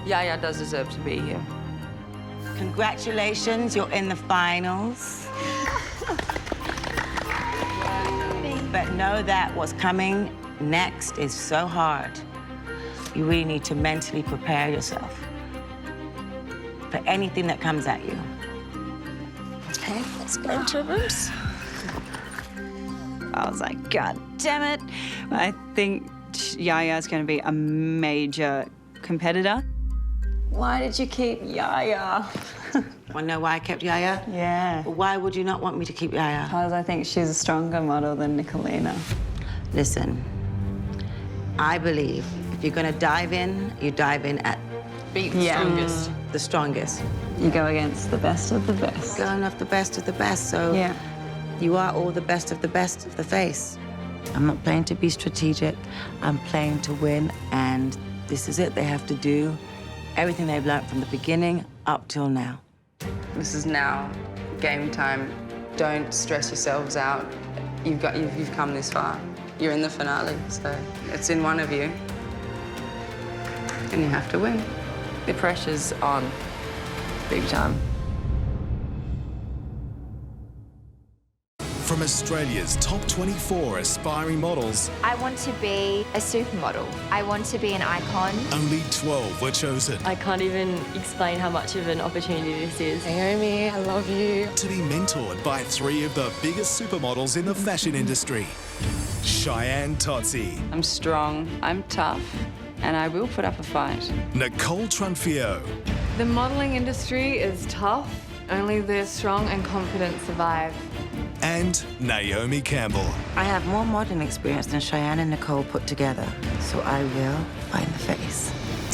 Yaya does deserve to be here. Congratulations, you're in the finals. But know that what's coming next is so hard. You really need to mentally prepare yourself for anything that comes at you. Okay, let's go into rooms. I was like, God damn it. I think Yaya's going to be a major competitor. Why did you keep Yaya? Want to know why I kept Yaya? Yeah. Why would you not want me to keep Yaya? Because I think she's a stronger model than Nicolina. Listen, I believe if you're going to dive in, you dive in at Beat the strongest. the strongest. You go against the best of the best. Going off the best of the best, so Yeah. you are all the best of the face. I'm not playing to be strategic. I'm playing to win, and this is it. They have to do everything they've learned from the beginning up till now. This is now game time. Don't stress yourselves out. You've come this far. You're in the finale, so it's in one of you. And you have to win. The pressure's on, big time. From Australia's top 24 aspiring models, I want to be a supermodel. I want to be an icon. only 12 were chosen I can't even explain how much of an opportunity this is. Naomi, I love you. to be mentored by 3 of the biggest supermodels in the fashion industry. Cheyenne Tozzi, I'm strong, I'm tough, and I will put up a fight. Nicole Trunfio, The modeling industry is tough. Only the strong and confident survive. and Naomi Campbell. I have more modeling experience than Cheyenne and Nicole put together, so I will find the face.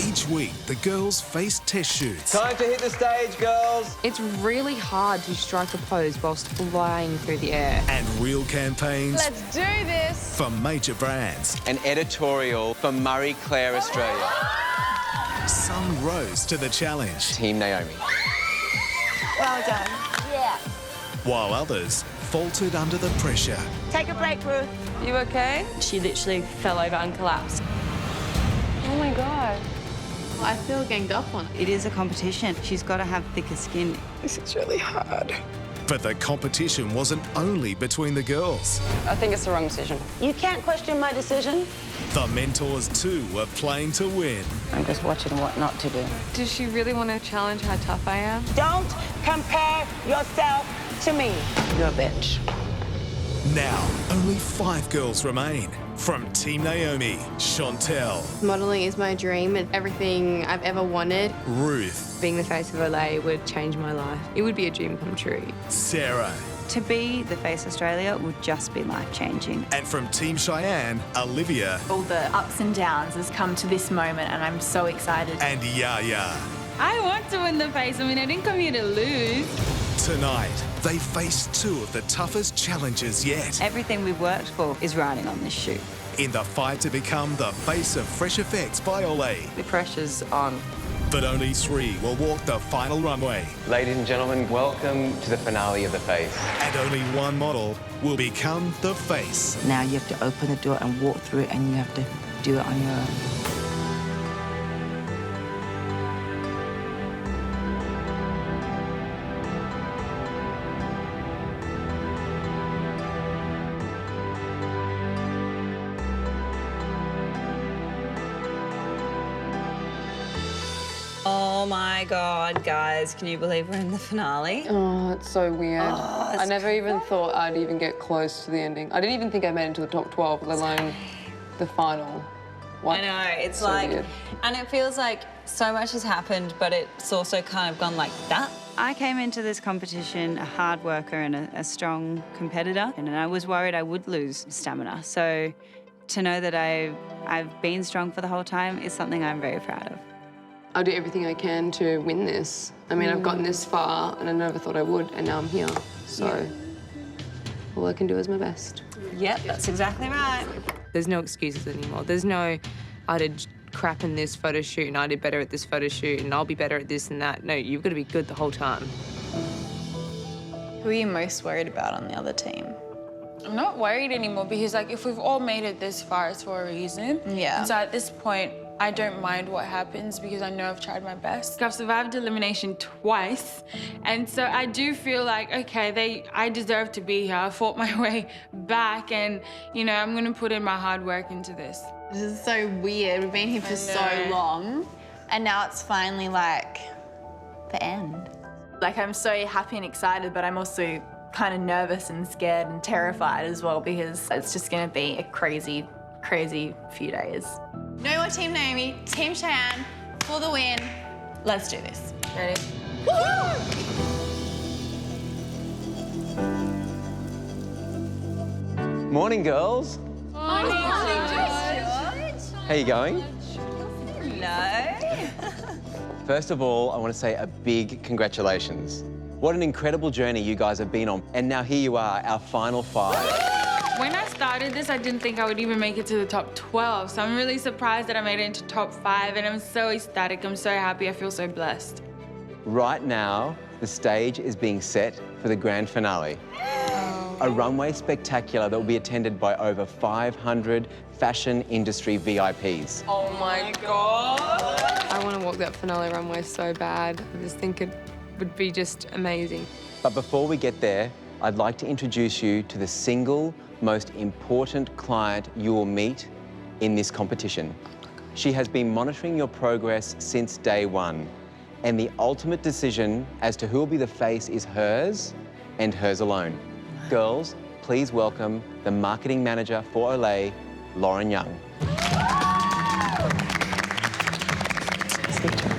Each week, the girls face test shoots Time to hit the stage, girls. It's really hard to strike a pose whilst flying through the air. and real campaigns Let's do this. for major brands. An editorial for Murray Claire Australia. Some rose to the challenge, Team Naomi. Well done. Yeah. while others faltered under the pressure. Take a break, Ruth. You okay? She literally fell over and collapsed. Oh my God. I feel ganged up on. It is a competition. She's got to have thicker skin. This is really hard. But the competition wasn't only between the girls. I think it's the wrong decision. You can't question my decision. The mentors too were playing to win. I'm just watching what not to do. Does she really want to challenge how tough I am? Don't compare yourself to me. You're a bitch. Now, only 5 girls remain. From Team Naomi, Chantel, Modelling is my dream and everything I've ever wanted. Ruth, Being the face of Olay would change my life. It would be a dream come true. Sarah, To be the face Australia would just be life-changing. and from Team Cheyenne, Olivia All the ups and downs has come to this moment and I'm so excited. and Yaya. I want to win the face. I mean, I didn't come here to lose. Tonight, they face 2 of the toughest challenges yet Everything we've worked for is riding on this shoot. in the fight to become the face of Fresh Effects by Olay. The pressure's on. But only 3 will walk the final runway, Ladies and gentlemen, welcome to the finale of The Face. and only 1 model will become the face. Now you have to open the door and walk through it, and you have to do it on your own. Oh my God, guys, can you believe we're in the finale? Oh, it's so weird. Oh, I never even thought I'd even get close to the ending. I didn't even think I made it into the top 12, let alone the final. What? I know, it's So like, weird. and it feels like so much has happened, but it's also kind of gone like that. I came into this competition a hard worker and a strong competitor, and I was worried I would lose stamina. So to know that I've been strong for the whole time is something I'm very proud of. I'll do everything I can to win this. I mean, I've gotten this far and I never thought I would, and now I'm here. So all I can do is my best. Yep, that's exactly right. There's no excuses anymore. There's no, I did crap in this photo shoot and I did better at this photo shoot and I'll be better at this and that. No, you've got to be good the whole time. Who are you most worried about on the other team? I'm not worried anymore because, like, if we've all made it this far, it's for a reason. Yeah. And so at this point, I don't mind what happens because I know I've tried my best. I've survived elimination twice, and so I do feel like, okay, I deserve to be here. I fought my way back, and, you know, I'm gonna put in my hard work into this. This is so weird. We've been here for so long, and now it's finally like the end. Like, I'm so happy and excited, but I'm also kind of nervous and scared and terrified as well because it's just gonna be a crazy, crazy few days. No more Team Naomi, Team Cheyenne, for the win. Let's do this. Ready? Morning, girls. Morning, How are you going? Hello. First of all, I want to say a big congratulations. What an incredible journey you guys have been on. And now here you are, our final 5. When I started this, I didn't think I would even make it to the top 12. So I'm really surprised that I made it into top 5, and I'm so ecstatic. I'm so happy. I feel so blessed. Right now, the stage is being set for the grand finale. A runway spectacular that will be attended by over 500 fashion industry VIPs. Oh my God. I want to walk that finale runway so bad. I just think it would be just amazing. But before we get there, I'd like to introduce you to the single most important client you will meet in this competition. She has been monitoring your progress since day 1, and the ultimate decision as to who will be the face is hers and hers alone. Girls, please welcome the marketing manager for Olay, Lauren Young.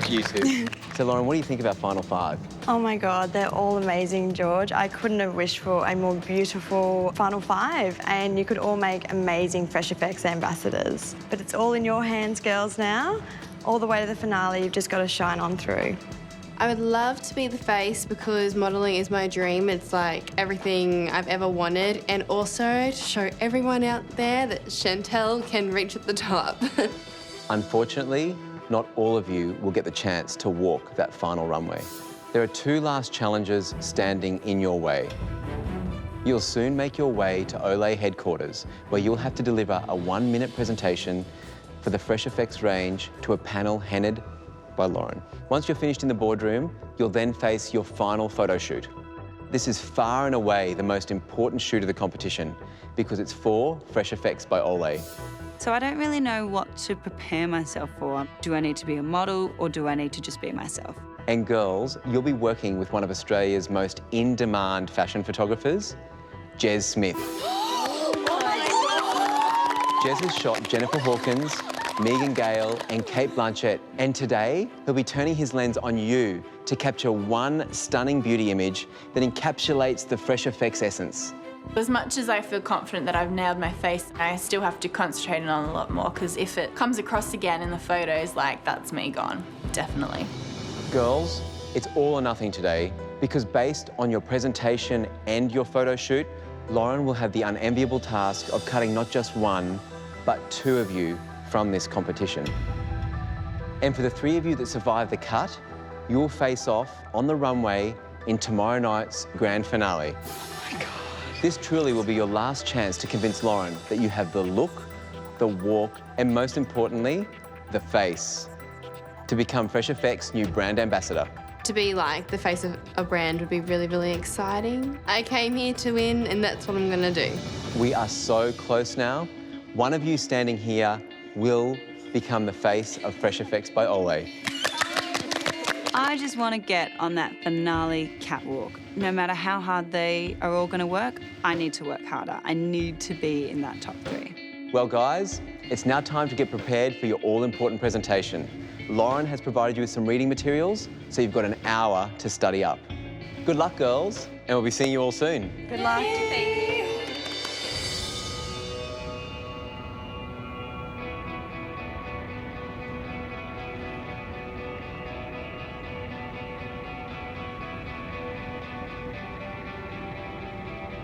You too. So, Lauren, what do you think of our final 5? Oh my God, they're all amazing, George. I couldn't have wished for a more beautiful final 5, and you could all make amazing Fresh Effects ambassadors. But it's all in your hands, girls, now. All the way to the finale, you've just got to shine on through. I would love to be the face because modelling is my dream. It's like everything I've ever wanted, and also to show everyone out there that Chantel can reach at the top. Unfortunately, not all of you will get the chance to walk that final runway. There are 2 last challenges standing in your way. You'll soon make your way to Olay headquarters, where you'll have to deliver a 1-minute presentation for the Fresh Effects range to a panel headed by Lauren. Once you're finished in the boardroom, you'll then face your final photo shoot. This is far and away the most important shoot of the competition because it's for Fresh Effects by Olay. So I don't really know what to prepare myself for. Do I need to be a model or do I need to just be myself? And girls, you'll be working with one of Australia's most in-demand fashion photographers, Jez Smith. Jez has shot Jennifer Hawkins, Megan Gale and Kate Blanchett, and today he'll be turning his lens on you to capture one stunning beauty image that encapsulates the Fresh Effects essence. As much as I feel confident that I've nailed my face, I still have to concentrate on a lot more because if it comes across again in the photos, like, that's me gone, definitely. Girls, it's all or nothing today because based on your presentation and your photo shoot, Lauren will have the unenviable task of cutting not just one, but two of you from this competition. And for the three of you that survive the cut, you will face off on the runway in tomorrow night's grand finale. Oh my God. This truly will be your last chance to convince Lauren that you have the look, the walk, and most importantly, the face to become Fresh Effects' new brand ambassador. To be like the face of a brand would be really, really exciting. I came here to win and that's what I'm gonna do. We are so close now. One of you standing here will become the face of Fresh Effects by Olay. I just want to get on that finale catwalk. No matter how hard they are all going to work, I need to work harder. I need to be in that top 3. Well, guys, it's now time to get prepared for your all-important presentation. Lauren has provided you with some reading materials, so you've got an hour to study up. Good luck, girls, and we'll be seeing you all soon. Good luck.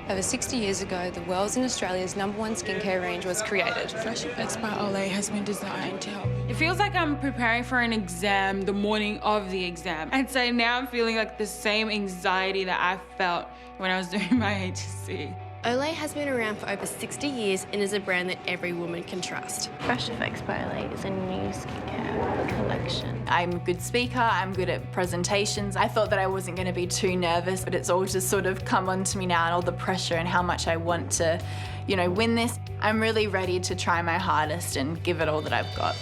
Over 60 years ago, the world's and Australia's #1 skincare range was created. Fresh Effects by Olay has been designed to help. It feels like I'm preparing for an exam the morning of the exam. I'd say now I'm feeling like the same anxiety that I felt when I was doing my HSC. Olay has been around for over 60 years and is a brand that every woman can trust. Fresh Effects by Olay is a new skincare collection. I'm a good speaker, I'm good at presentations. I thought that I wasn't going to be too nervous, but it's all just sort of come onto me now and all the pressure and how much I want to, you know, win this. I'm really ready to try my hardest and give it all that I've got.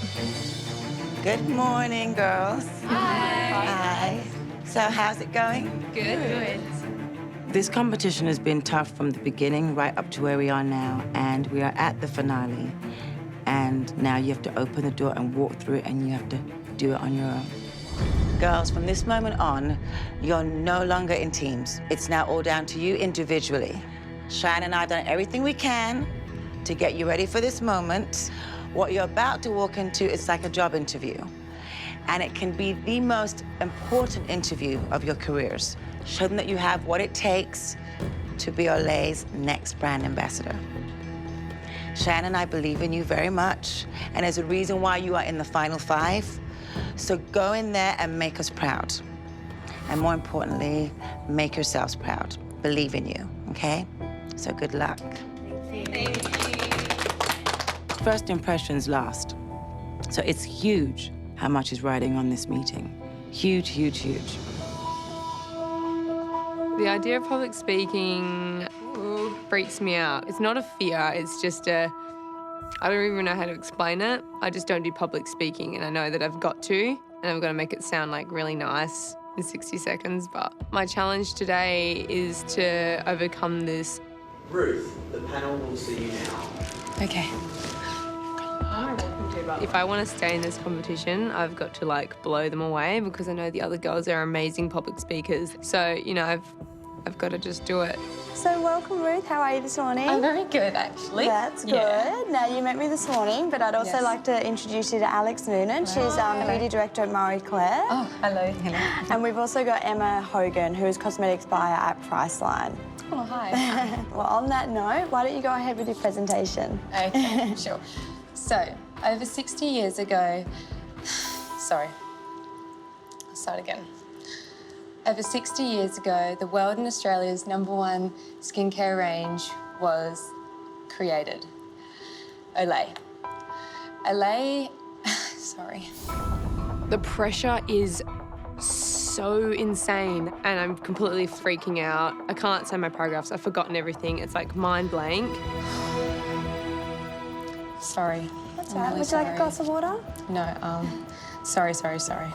Good morning, girls. Hi. Hi. So how's it going? Good. This competition has been tough from the beginning right up to where we are now, and we are at the finale. And now you have to open the door and walk through it, and you have to do it on your own. Girls, from this moment on, you're no longer in teams. It's now all down to you individually. Cheyenne and I have done everything we can to get you ready for this moment. What you're about to walk into is like a job interview. And it can be the most important interview of your careers. Show them that you have what it takes to be Olay's next brand ambassador. Cheyenne and I believe in you very much, and there's a reason why you are in the final 5. So go in there and make us proud. And more importantly, make yourselves proud. Believe in you, okay? So good luck. Thank you. First impressions last. So it's huge how much is riding on this meeting. Huge, huge, huge. The idea of public speaking freaks me out. It's not a fear, it's just I don't even know how to explain it. I just don't do public speaking, and I know that I've got to, and I've got to make it sound like really nice in 60 seconds, but my challenge today is to overcome this. Ruth, the panel will see you now. Okay. If I want to stay in this competition, I've got to like blow them away because I know the other girls are amazing public speakers. So, you know, I've got to just do it. So welcome, Ruth. How are you this morning? I'm very good, actually. That's good. Yeah. Now, you met me this morning, but I'd also like to introduce you to Alex Noonan. She's beauty director at Marie Claire. Oh, hello. Hello. And we've also got Emma Hogan, who is cosmetics buyer at Priceline. Oh, hi. Well, on that note, why don't you go ahead with your presentation? Okay, sure. So, over 60 years ago, sorry, I'll start again. Over 60 years ago, the world and Australia's #1 skincare range was created. Olay. Olay, sorry. The pressure is so insane and I'm completely freaking out. I can't say my paragraphs. I've forgotten everything. It's like mind blank. Sorry. That's all right. Would you like a glass of water? No, sorry. Sorry.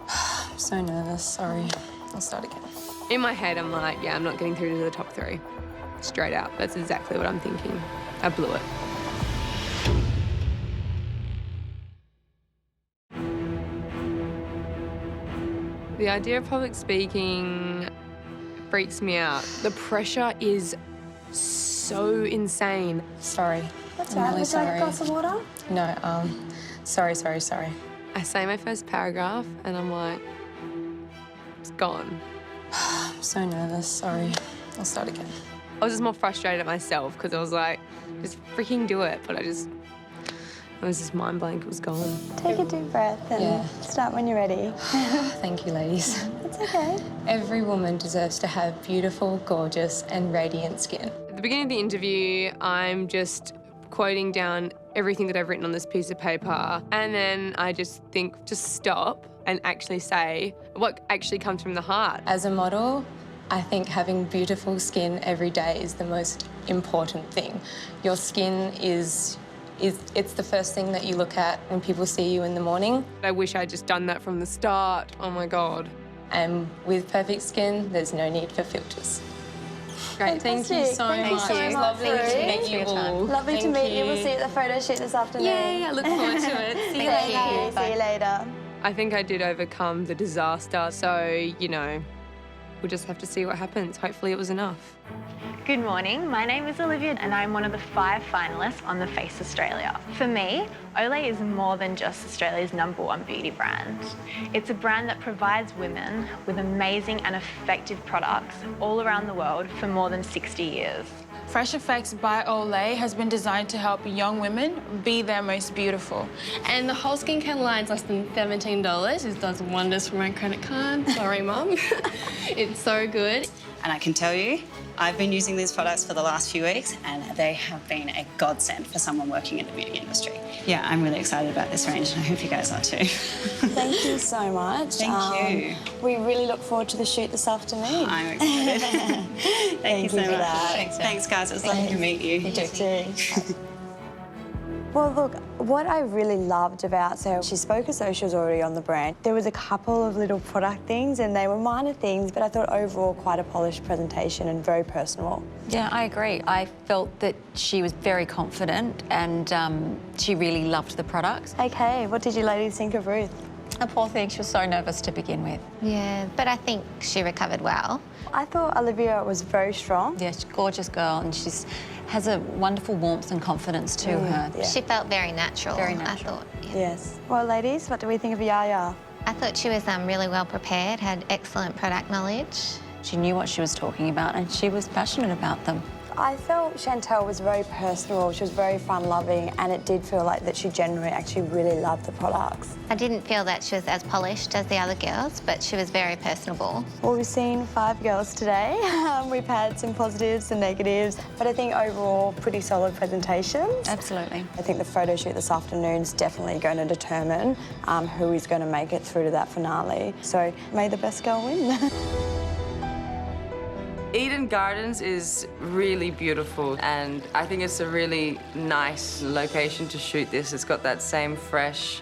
I'm so nervous, sorry. I'll start again. In my head, I'm like, yeah, I'm not getting through to the top 3. Straight out. That's exactly what I'm thinking. I blew it. The idea of public speaking freaks me out. The pressure is so insane. Sorry. That's all right. Would you like a glass of water? No, sorry. I say my first paragraph and I'm like, it's gone. I'm so nervous, sorry. I'll start again. I was just more frustrated at myself because I was like, just freaking do it. But I was just mind blank, it was gone. Take a deep breath and start when you're ready. Thank you, ladies. It's okay. Every woman deserves to have beautiful, gorgeous and radiant skin. At the beginning of the interview, I'm just quoting down everything that I've written on this piece of paper. And then I just think, just stop and actually say what actually comes from the heart. As a model, I think having beautiful skin every day is the most important thing. Your skin it's the first thing that you look at when people see you in the morning. I wish I'd just done that from the start. Oh my God. And with perfect skin, there's no need for filters. Great, thank you so much. It's lovely to meet you all. Lovely to meet you. We'll see you at the photo shoot this afternoon. Yay, I look forward to it. See you later. See you later. I think I did overcome the disaster, so, you know, we'll just have to see what happens. Hopefully it was enough. Good morning, my name is Olivia and I'm one of the 5 finalists on the Face Australia. For me, Olay is more than just Australia's #1 beauty brand. It's a brand that provides women with amazing and effective products all around the world for more than 60 years. Fresh Effects by Olay has been designed to help young women be their most beautiful. And the whole skincare line's less than $17. It does wonders for my credit card. Sorry, Mum. It's so good. And I can tell you, I've been using these products for the last few weeks and they have been a godsend for someone working in the beauty industry. Yeah, I'm really excited about this range and I hope you guys are too. Thank you so much. Thank you. We really look forward to the shoot this afternoon. I'm excited. Thank you so much. That. Thanks, guys. It was lovely to meet you. You too. Well, look, what I really loved about, so she spoke as though she was already on the brand. There was a couple of little product things and they were minor things, but I thought overall quite a polished presentation and very personal. Yeah, I agree. I felt that she was very confident and she really loved the products. Okay, what did you ladies think of Ruth? The poor thing, she was so nervous to begin with. Yeah, but I think she recovered well. I thought Olivia was very strong. Yeah, she's a gorgeous girl and she has a wonderful warmth and confidence to her. Yeah. She felt very natural, Very natural. I thought. Yeah. Yes. Well, ladies, what do we think of Yaya? I thought she was really well prepared, had excellent product knowledge. She knew what she was talking about and she was passionate about them. I felt Chantel was very personal, she was very fun-loving, and it did feel like that she genuinely actually really loved the products. I didn't feel that she was as polished as the other girls, but she was very personable. Well, we've seen 5 girls today. We've had some positives and negatives, but I think overall pretty solid presentations. Absolutely. I think the photo shoot this afternoon is definitely going to determine who is going to make it through to that finale. So may the best girl win. Eden Gardens is really beautiful and I think it's a really nice location to shoot this. It's got that same fresh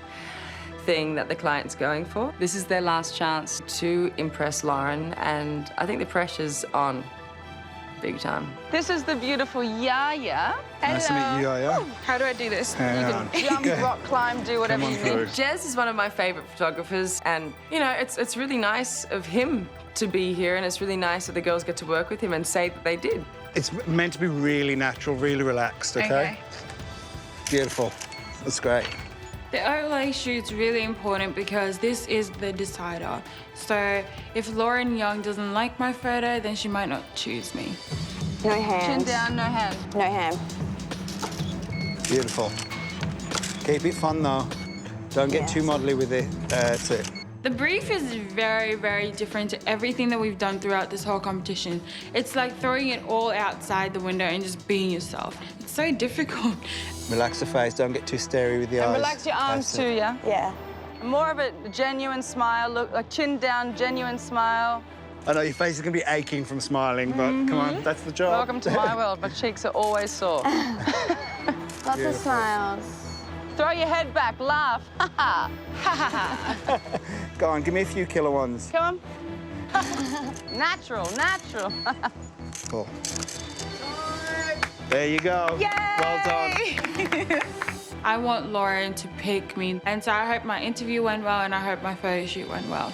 thing that the client's going for. This is their last chance to impress Lauren and I think the pressure's on big time. This is the beautiful Yaya. Nice to meet you, Yaya. How do I do this? Hang you on. can jump, Go. rock climb, do whatever Come you on need. through. Jez is one of my favorite photographers and, you know, it's really nice of him to be here and it's really nice that the girls get to work with him and say that they did. It's meant to be really natural, really relaxed, okay? Beautiful. That's great. The Olay shoot's really important because this is the decider. So if Lauren Young doesn't like my photo, then she might not choose me. No hands. Chin down, no hand. No hand. Beautiful. Keep it fun, though. Don't get too modelly with it. That's it. The brief is very, very different to everything that we've done throughout this whole competition. It's like throwing it all outside the window and just being yourself. It's so difficult. Relax the face, don't get too starey with the eyes. And relax your arms That's too, it. yeah? Yeah. More of a genuine smile, look, like chin down, genuine smile. I know your face is going to be aching from smiling, but come on, that's the job. Welcome to my world. My cheeks are always sore. Lots of smiles. Throw your head back, laugh. Go on, give me a few killer ones. Come on. Natural, natural. Cool. There you go. Yay! Well done. I want Lauren to pick me, and so I hope my interview went well, and I hope my photo shoot went well.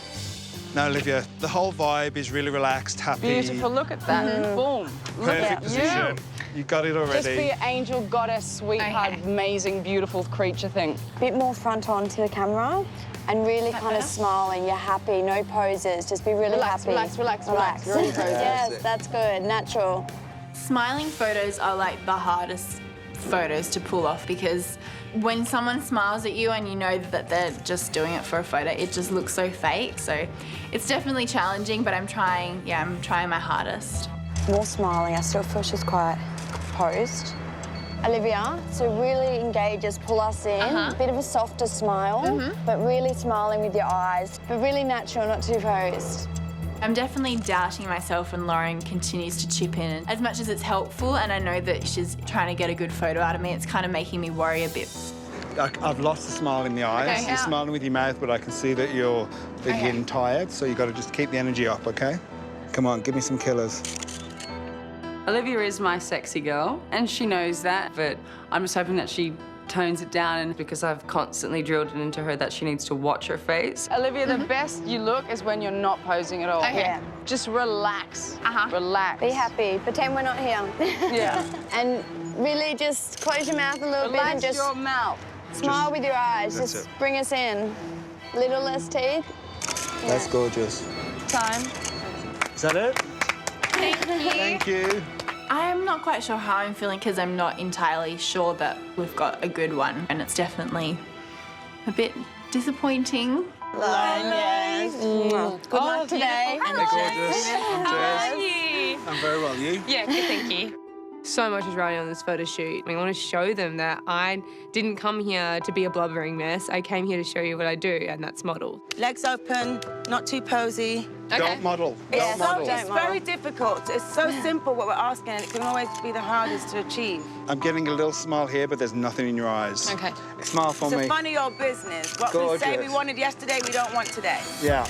No, Olivia, the whole vibe is really relaxed, happy. Beautiful, look at that. Boom. Look Perfect at position. You got it already. Just be an angel, goddess, sweetheart, amazing, beautiful creature thing. Bit more front on to the camera and really kind of smiling. You're happy, no poses, just be really Relax, happy. relax, relax, relax. You're in poses. Yes, that's good, natural. Smiling photos are like the hardest photos to pull off because when someone smiles at you and you know that they're just doing it for a photo, it just looks so fake. So it's definitely challenging, but I'm trying my hardest. More smiling, I still feel she's quite posed. Olivia, so really engage us, pull us in, bit of a softer smile, but really smiling with your eyes, but really natural, not too posed. I'm definitely doubting myself when Lauren continues to chip in. As much as it's helpful and I know that she's trying to get a good photo out of me, it's kind of making me worry a bit. I've lost the smile in the eyes. Okay, You're smiling with your mouth, but I can see that you're getting tired, so you've got to just keep the energy up, OK? Come on, give me some killers. Olivia is my sexy girl, and she knows that, but I'm just hoping that she tones it down, and because I've constantly drilled it into her that she needs to watch her face. Olivia, the best you look is when you're not posing at all. Okay. Yeah. Just relax. Relax. Be happy, pretend we're not here. Yeah. And really just close your mouth a little bit and just your mouth. smile with your eyes. That's Just it. bring us in. Little less teeth. That's gorgeous. Time. Is that it? Thank you. Thank you. I'm not quite sure how I'm feeling because I'm not entirely sure that we've got a good one, and it's definitely a bit disappointing. Yes. Good luck today. Gorgeous. How are you? I'm very well. You? Yeah, good, thank you. So much is riding on this photo shoot. I want to show them that I didn't come here to be a blubbering mess. I came here to show you what I do, and that's model. Legs open, not too posy. Don't model. It's, Don't model. it's very difficult. It's so simple what we're asking, and it can always be the hardest to achieve. I'm getting a little smile here, but there's nothing in your eyes. Okay. Smile for me. It's funny old business. What we say we Gorgeous. wanted yesterday, we don't want today. Yeah.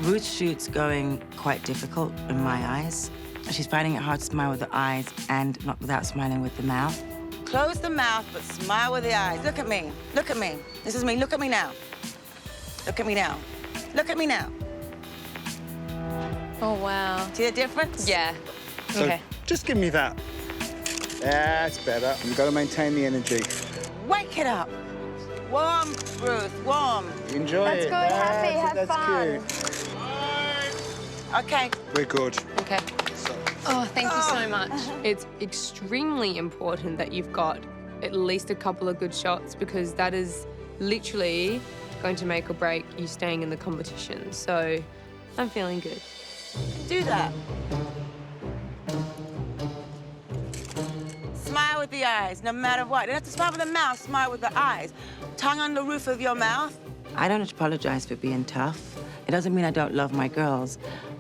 Ruth's shoot's going quite difficult in my eyes. She's finding it hard to smile with the eyes and not without smiling with the mouth. Close the mouth, but smile with the eyes. Look at me. Look at me. This is me. Look at me now. Look at me now. Look at me now. Oh, wow. See the difference? Yeah. So Okay. just give me that. That's better. You've got to maintain the energy. Wake it up. Warm, Ruth, warm. Enjoy That's it. good, happy, have That's fun. cute. Okay. We're good. Okay. Oh, thank you so much. It's extremely important that you've got at least a couple of good shots because that is literally going to make or break you staying in the competition. So I'm feeling good. Do that. Smile with the eyes, no matter what. You don't have to smile with the mouth, smile with the eyes. Tongue on the roof of your mouth. I don't apologize for being tough. It doesn't mean I don't love my girls,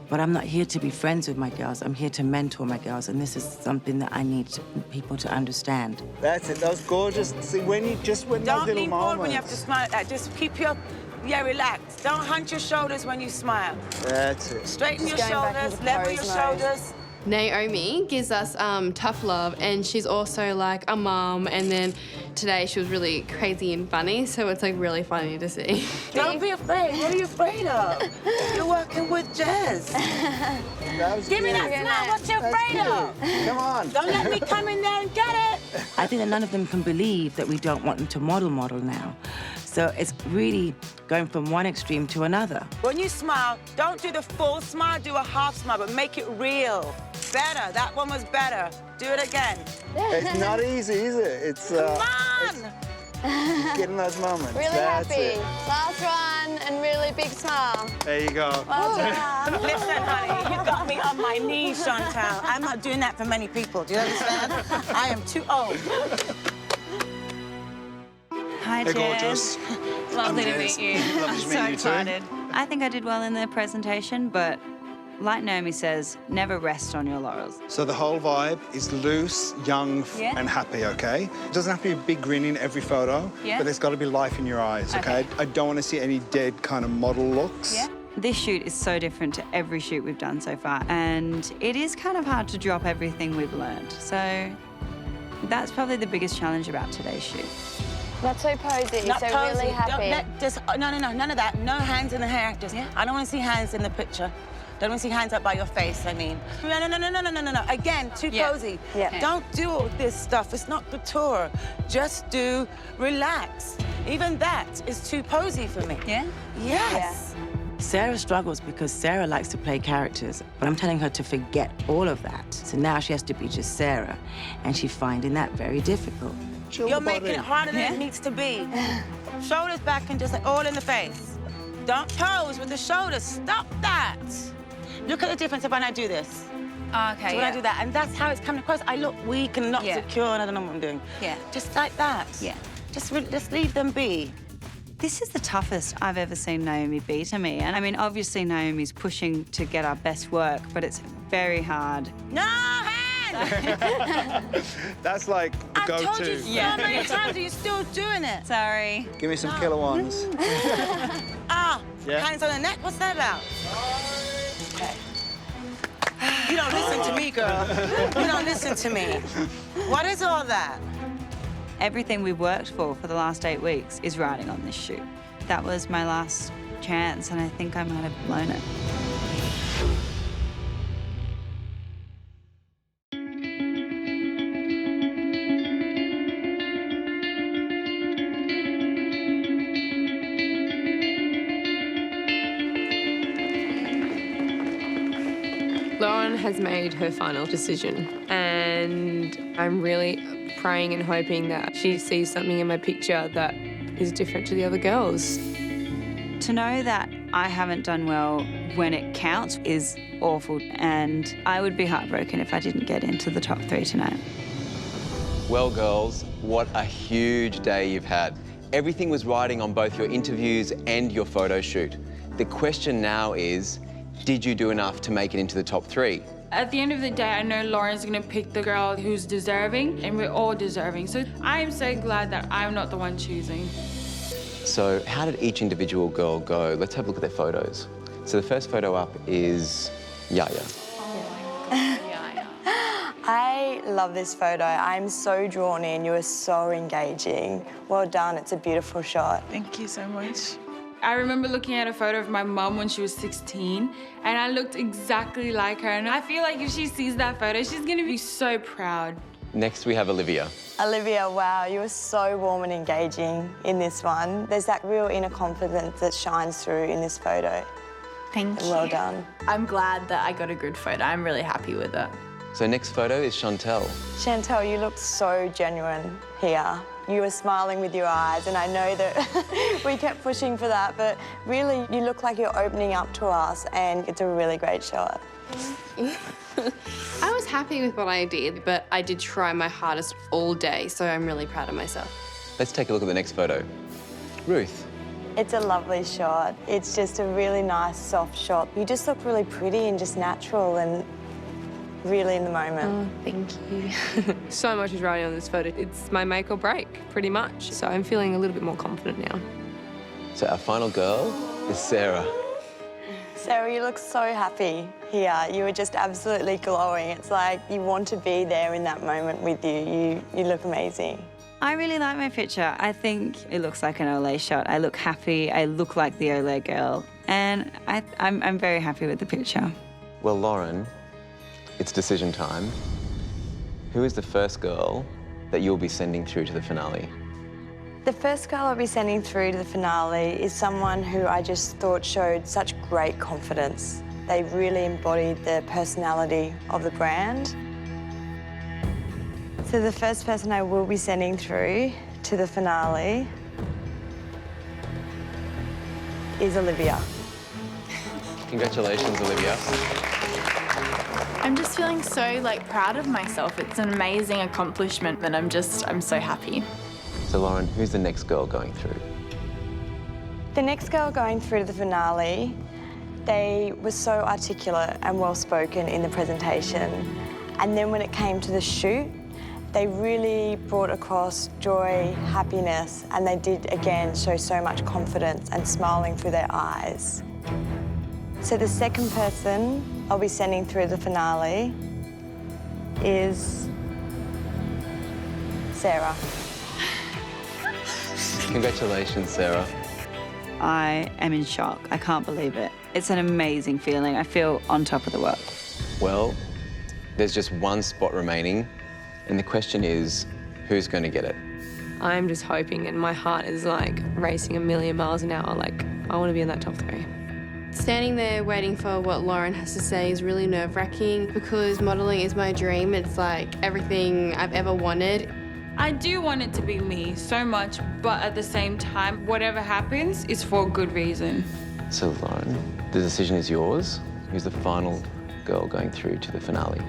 but I'm not here to be friends with my girls. I'm here to mentor my girls, and this is something that I need people to understand. That's it. That was gorgeous. See, when those Don't little lean forward when you have to moments. smile like that. Just keep your, relaxed. Don't hunch your shoulders when you smile. That's it. Straighten your Just going back shoulders, into level your pose mode. shoulders. Naomi gives us tough love, and she's also like a mum, and then today she was really crazy and funny, so it's like really funny to see. Don't be afraid. What are you afraid of? You're working with Jez. That was Give me cute. that smile. What you afraid of? Come on. Don't let me come in there and get it. I think that none of them can believe that we don't want them to model now. So it's really going from one extreme to another. When you smile, don't do the full smile, do a half smile, but make it real. Better. That one was better. Do it again. It's not easy, is it? It's Come on. Getting those moments. Really That's happy. it. Last one and really big smile. There you go. Well done. Listen, honey, you got me on my knees, Chantal. I'm not doing that for many people. Do you understand? I am too old. Hi, Hey, Jess. gorgeous. Lovely to Jess. meet you. Lovely to I'm meet so you too. excited. I think I did well in the presentation, but like Naomi says, never rest on your laurels. So the whole vibe is loose, young, Yeah. and happy, okay? It doesn't have to be a big grin in every photo, Yeah. but there's got to be life in your eyes, okay? I don't want to see any dead kind of model looks. Yeah. This shoot is so different to every shoot we've done so far, and it is kind of hard to drop everything we've learned. So that's probably the biggest challenge about today's shoot. Not so posy, Not so posy. really happy. Don't no, none of that. No hands in the hair. Just, I don't want to see hands in the picture. Don't want to see hands up by your face, I mean. No. Again, too cozy. Yeah. Don't do all this stuff. It's not couture. Just do relax. Even that is too posy for me. Yeah? Yes. Sarah struggles because Sarah likes to play characters, but I'm telling her to forget all of that. So now she has to be just Sarah, and she's finding that very difficult. You're making it harder than it needs to be. Shoulders back and just like all in the face. Don't pose with the shoulders. Stop that. Look at the difference if when I do this. Okay, So when I do that, and that's how it's coming across. I look weak and not secure, and I don't know what I'm doing. Yeah. Just like that. Yeah. Just leave them be. This is the toughest I've ever seen Naomi be to me. And I mean, obviously Naomi's pushing to get our best work, but it's very hard. No hand! That's like the I've go-to. told you so many times, and you're still doing it. Sorry. Give me some killer ones. Yeah. Hands on the neck. What's that about? Okay. You don't listen to me, girl. You don't listen to me. What is all that? Everything we've worked for the last 8 weeks is riding on this shoot. That was my last chance, and I think I might have blown it. Lauren has made her final decision, and I'm really praying and hoping that she sees something in my picture that is different to the other girls. To know that I haven't done well when it counts is awful, and I would be heartbroken if I didn't get into the top 3 tonight. Well, girls, what a huge day you've had. Everything was riding on both your interviews and your photo shoot. The question now is, did you do enough to make it into the top 3? At the end of the day, I know Lauren's gonna pick the girl who's deserving, and we're all deserving. So I am so glad that I'm not the one choosing. So how did each individual girl go? Let's have a look at their photos. So the first photo up is Yaya. I love this photo. I'm so drawn in. You are so engaging. Well done. It's a beautiful shot. Thank you so much. I remember looking at a photo of my mum when she was 16, and I looked exactly like her. And I feel like if she sees that photo, she's gonna be so proud. Next, we have Olivia. Olivia, wow, you were so warm and engaging in this one. There's that real inner confidence that shines through in this photo. Thank you. Well done. I'm glad that I got a good photo. I'm really happy with it. So next photo is Chantel. Chantel, you look so genuine here. You were smiling with your eyes, and I know that we kept pushing for that, but really, you look like you're opening up to us, and it's a really great shot. I was happy with what I did, but I did try my hardest all day, so I'm really proud of myself. Let's take a look at the next photo. Ruth. It's a lovely shot. It's just a really nice, soft shot. You just look really pretty and just natural and really in the moment. Oh, thank you. So much is riding on this photo. It's my make or break, pretty much. So I'm feeling a little bit more confident now. So our final girl is Sarah. Sarah, you look so happy here. You were just absolutely glowing. It's like you want to be there in that moment with you. You look amazing. I really like my picture. I think it looks like an Olay shot. I look happy. I look like the Olay girl. And I'm very happy with the picture. Well, Lauren, it's decision time. Who is the first girl that you'll be sending through to the finale? The first girl I'll be sending through to the finale is someone who I just thought showed such great confidence. They really embodied the personality of the brand. So the first person I will be sending through to the finale is Olivia. Congratulations, Olivia. I'm just feeling so proud of myself. It's an amazing accomplishment and I'm so happy. So Lauren, who's the next girl going through? The next girl going through to the finale, they were so articulate and well-spoken in the presentation. And then when it came to the shoot, they really brought across joy, happiness, and they did, again, show so much confidence and smiling through their eyes. So the second person I'll be sending through the finale is Sarah. Congratulations, Sarah. I am in shock. I can't believe it. It's an amazing feeling. I feel on top of the world. Well, there's just one spot remaining, and the question is, who's going to get it? I'm just hoping, and my heart is racing a million miles an hour. I want to be in that top 3. Standing there waiting for what Lauren has to say is really nerve-wracking because modelling is my dream. It's everything I've ever wanted. I do want it to be me so much, but at the same time, whatever happens is for a good reason. So Lauren, the decision is yours. Who's the final girl going through to the finale?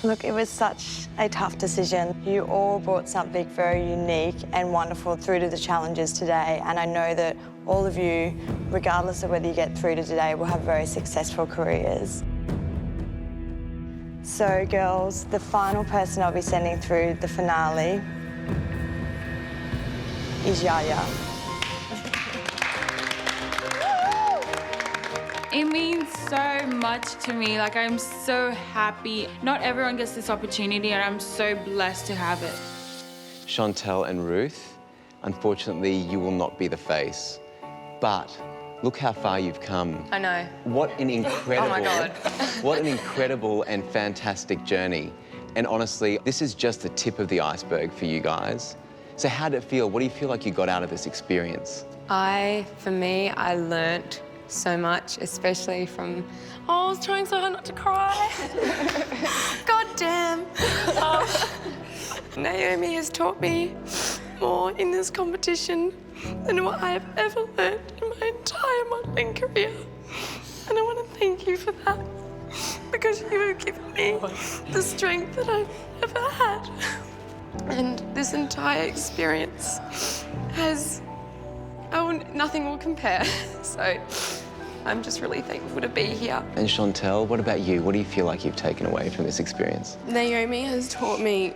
Look, it was such a tough decision. You all brought something very unique and wonderful through to the challenges today, and I know that all of you, regardless of whether you get through to today, will have very successful careers. So, girls, the final person I'll be sending through the finale is Yaya. It means so much to me. I'm so happy. Not everyone gets this opportunity, and I'm so blessed to have it. Chantel and Ruth, unfortunately, you will not be the face. But look how far you've come. I know. What an incredible, Oh my God. what an incredible and fantastic journey. And honestly, this is just the tip of the iceberg for you guys. So how did it feel? What do you feel like you got out of this experience? For me, I learnt so much, especially from... Oh, I was trying so hard not to cry. God damn. Naomi has taught me more in this competition than what I have ever learned in my entire modelling career. And I want to thank you for that, because you have given me the strength that I've never had. And this entire experience has... nothing will compare. So I'm just really thankful to be here. And Chantel, what about you? What do you feel like you've taken away from this experience? Naomi has taught me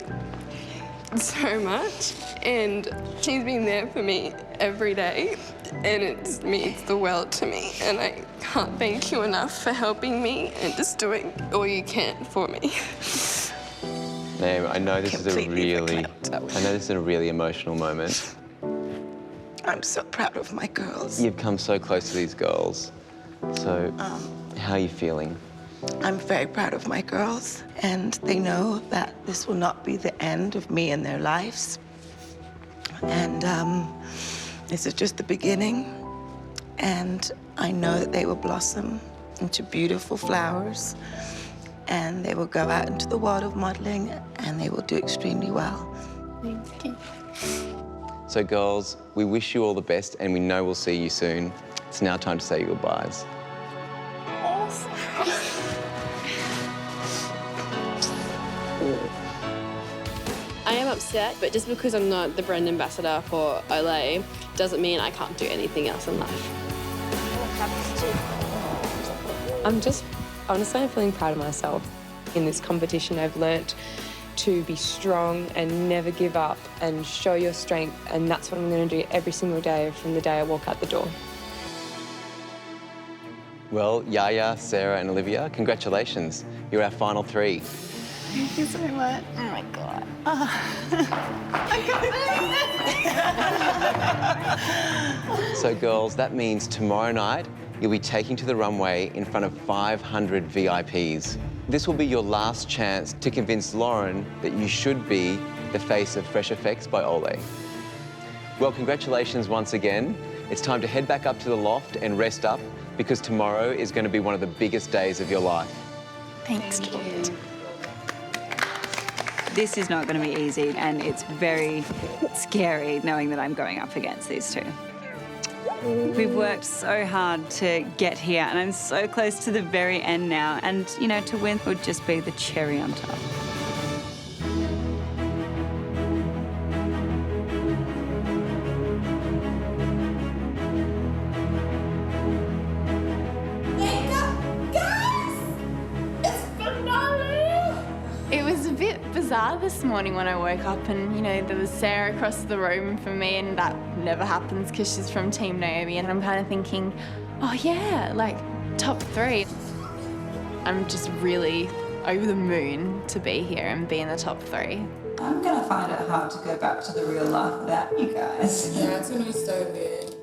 so much, and she's been there for me every day, and it means the world to me, and I can't thank you enough for helping me and just doing all you can for me. Naomi, I know this is a really emotional moment. I'm so proud of my girls. You've come so close to these girls. So, how are you feeling? I'm very proud of my girls, and they know that this will not be the end of me and their lives. And this is just the beginning, and I know that they will blossom into beautiful flowers, and they will go out into the world of modeling, and they will do extremely well. Thank you. So, girls, we wish you all the best, and we know we'll see you soon. It's now time to say your goodbyes. I am upset, but just because I'm not the brand ambassador for Olay doesn't mean I can't do anything else in life. Honestly, I'm feeling proud of myself. In this competition, I've learnt to be strong and never give up and show your strength, and that's what I'm going to do every single day from the day I walk out the door. Well, Yaya, Sarah and Olivia, congratulations. You're our final 3. Thank you so much. Oh my God. So, girls, that means tomorrow night you'll be taking to the runway in front of 500 VIPs. This will be your last chance to convince Lauren that you should be the face of Fresh Effects by Olay. Well, congratulations once again. It's time to head back up to the loft and rest up, because tomorrow is going to be one of the biggest days of your life. Thanks, George. This is not going to be easy, and it's very scary knowing that I'm going up against these two. We've worked so hard to get here, and I'm so close to the very end now. And, you know, to win would just be the cherry on top. It was a bit bizarre this morning when I woke up and, you know, there was Sarah across the room from me, and that never happens because she's from Team Naomi, and I'm kind of thinking, oh yeah, like top 3. I'm just really over the moon to be here and be in the top 3. I'm going to find it hard to go back to the real life without you guys. Yeah, it's going to be so weird.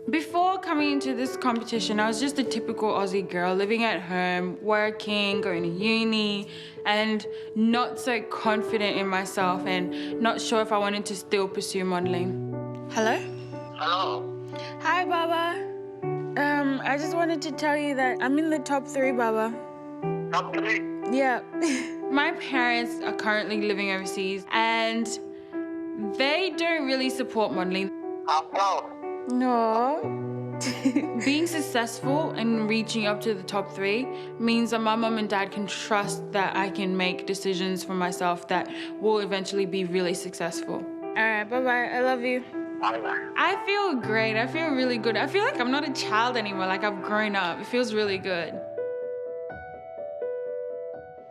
Before coming into this competition, I was just a typical Aussie girl living at home, working, going to uni, and not so confident in myself and not sure if I wanted to still pursue modeling. Hello? Hello. Hi, Baba. I just wanted to tell you that I'm in the top 3, Baba. Top 3? Yeah. My parents are currently living overseas and they don't really support modeling. How proud? No. Being successful and reaching up to the top 3 means that my mum and dad can trust that I can make decisions for myself that will eventually be really successful. All right, bye-bye. I love you. Bye-bye. I feel great. I feel really good. I feel like I'm not a child anymore, like I've grown up. It feels really good.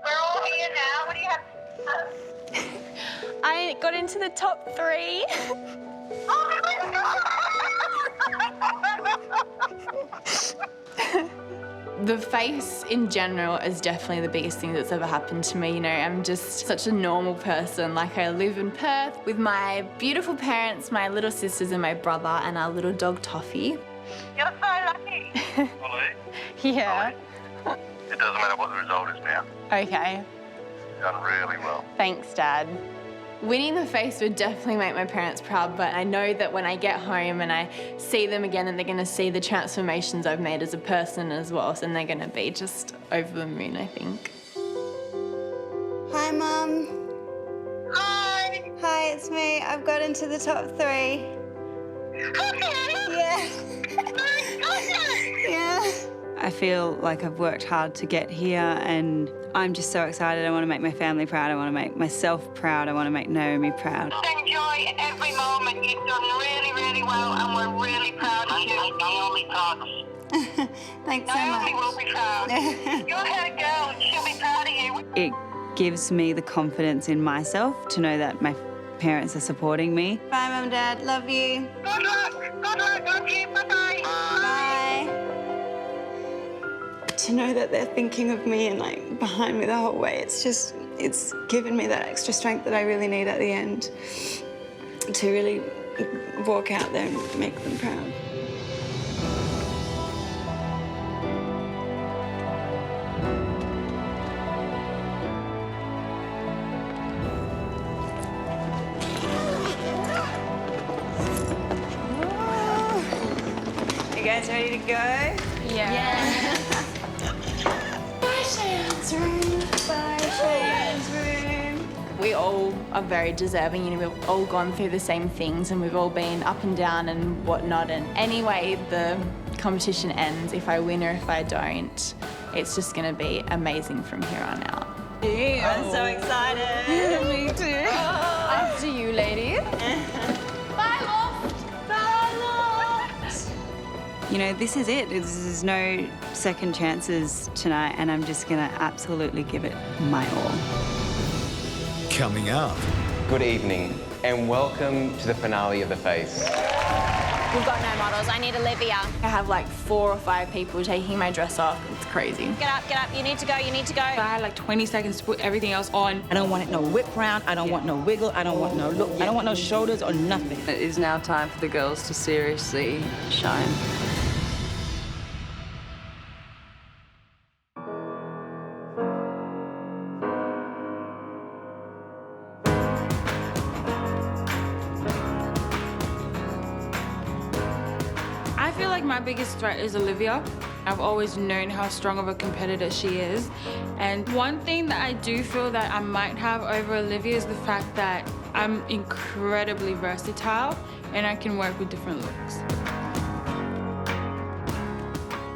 We're all here now. What do you have? I got into the top 3. Oh my God! The face in general is definitely the biggest thing that's ever happened to me. You know, I'm just such a normal person. Like, I live in Perth with my beautiful parents, my little sisters and my brother, and our little dog Toffee. You're so lucky. Olay? Yeah. Olay. It doesn't matter what the result is now. Okay. You've done really well. Thanks, Dad. Winning the face would definitely make my parents proud, but I know that when I get home and I see them again and they're going to see the transformations I've made as a person as well, and they're going to be just over the moon, I think. Hi, Mum. Hi. Hi, it's me. I've got into the top 3. Yeah. Yeah. I feel like I've worked hard to get here, and I'm just so excited. I want to make my family proud. I want to make myself proud. I want to make Naomi proud. Enjoy every moment. You've done really, really well, and we're really proud of you. Naomi proud. Thanks so much. Naomi will be proud. You're her girl, and she'll be proud of you. It gives me the confidence in myself to know that my parents are supporting me. Bye, Mum, Dad. Love you. Good luck. Good luck. Love you. Bye-bye. Bye. To know that they're thinking of me and like behind me the whole way, it's given me that extra strength that I really need at the end to really walk out there and make them proud. You guys ready to go? Yeah. Bye, Cheyenne's room. Bye, Cheyenne's room. We all are very deserving, you know, we've all gone through the same things and we've all been up and down and whatnot, and anyway the competition ends, if I win or if I don't, it's just going to be amazing from here on out. Yeah, I'm so excited. Me too. After you, ladies. Bye, Loft. Bye, Loft. You know, this is it. There's no second chances tonight, and I'm just going to absolutely give it my all. Coming up. Good evening, and welcome to the finale of The Face. We've got no models. I need Olivia. I have like 4 or 5 people taking my dress off. It's crazy. Get up, get up. You need to go, you need to go. I had like 20 seconds to put everything else on. I don't want it no whip round. I don't want no wiggle. I don't want no look. I don't want no shoulders or nothing. It is now time for the girls to seriously shine. I feel like my biggest threat is Olivia. I've always known how strong of a competitor she is. And one thing that I do feel that I might have over Olivia is the fact that I'm incredibly versatile and I can work with different looks.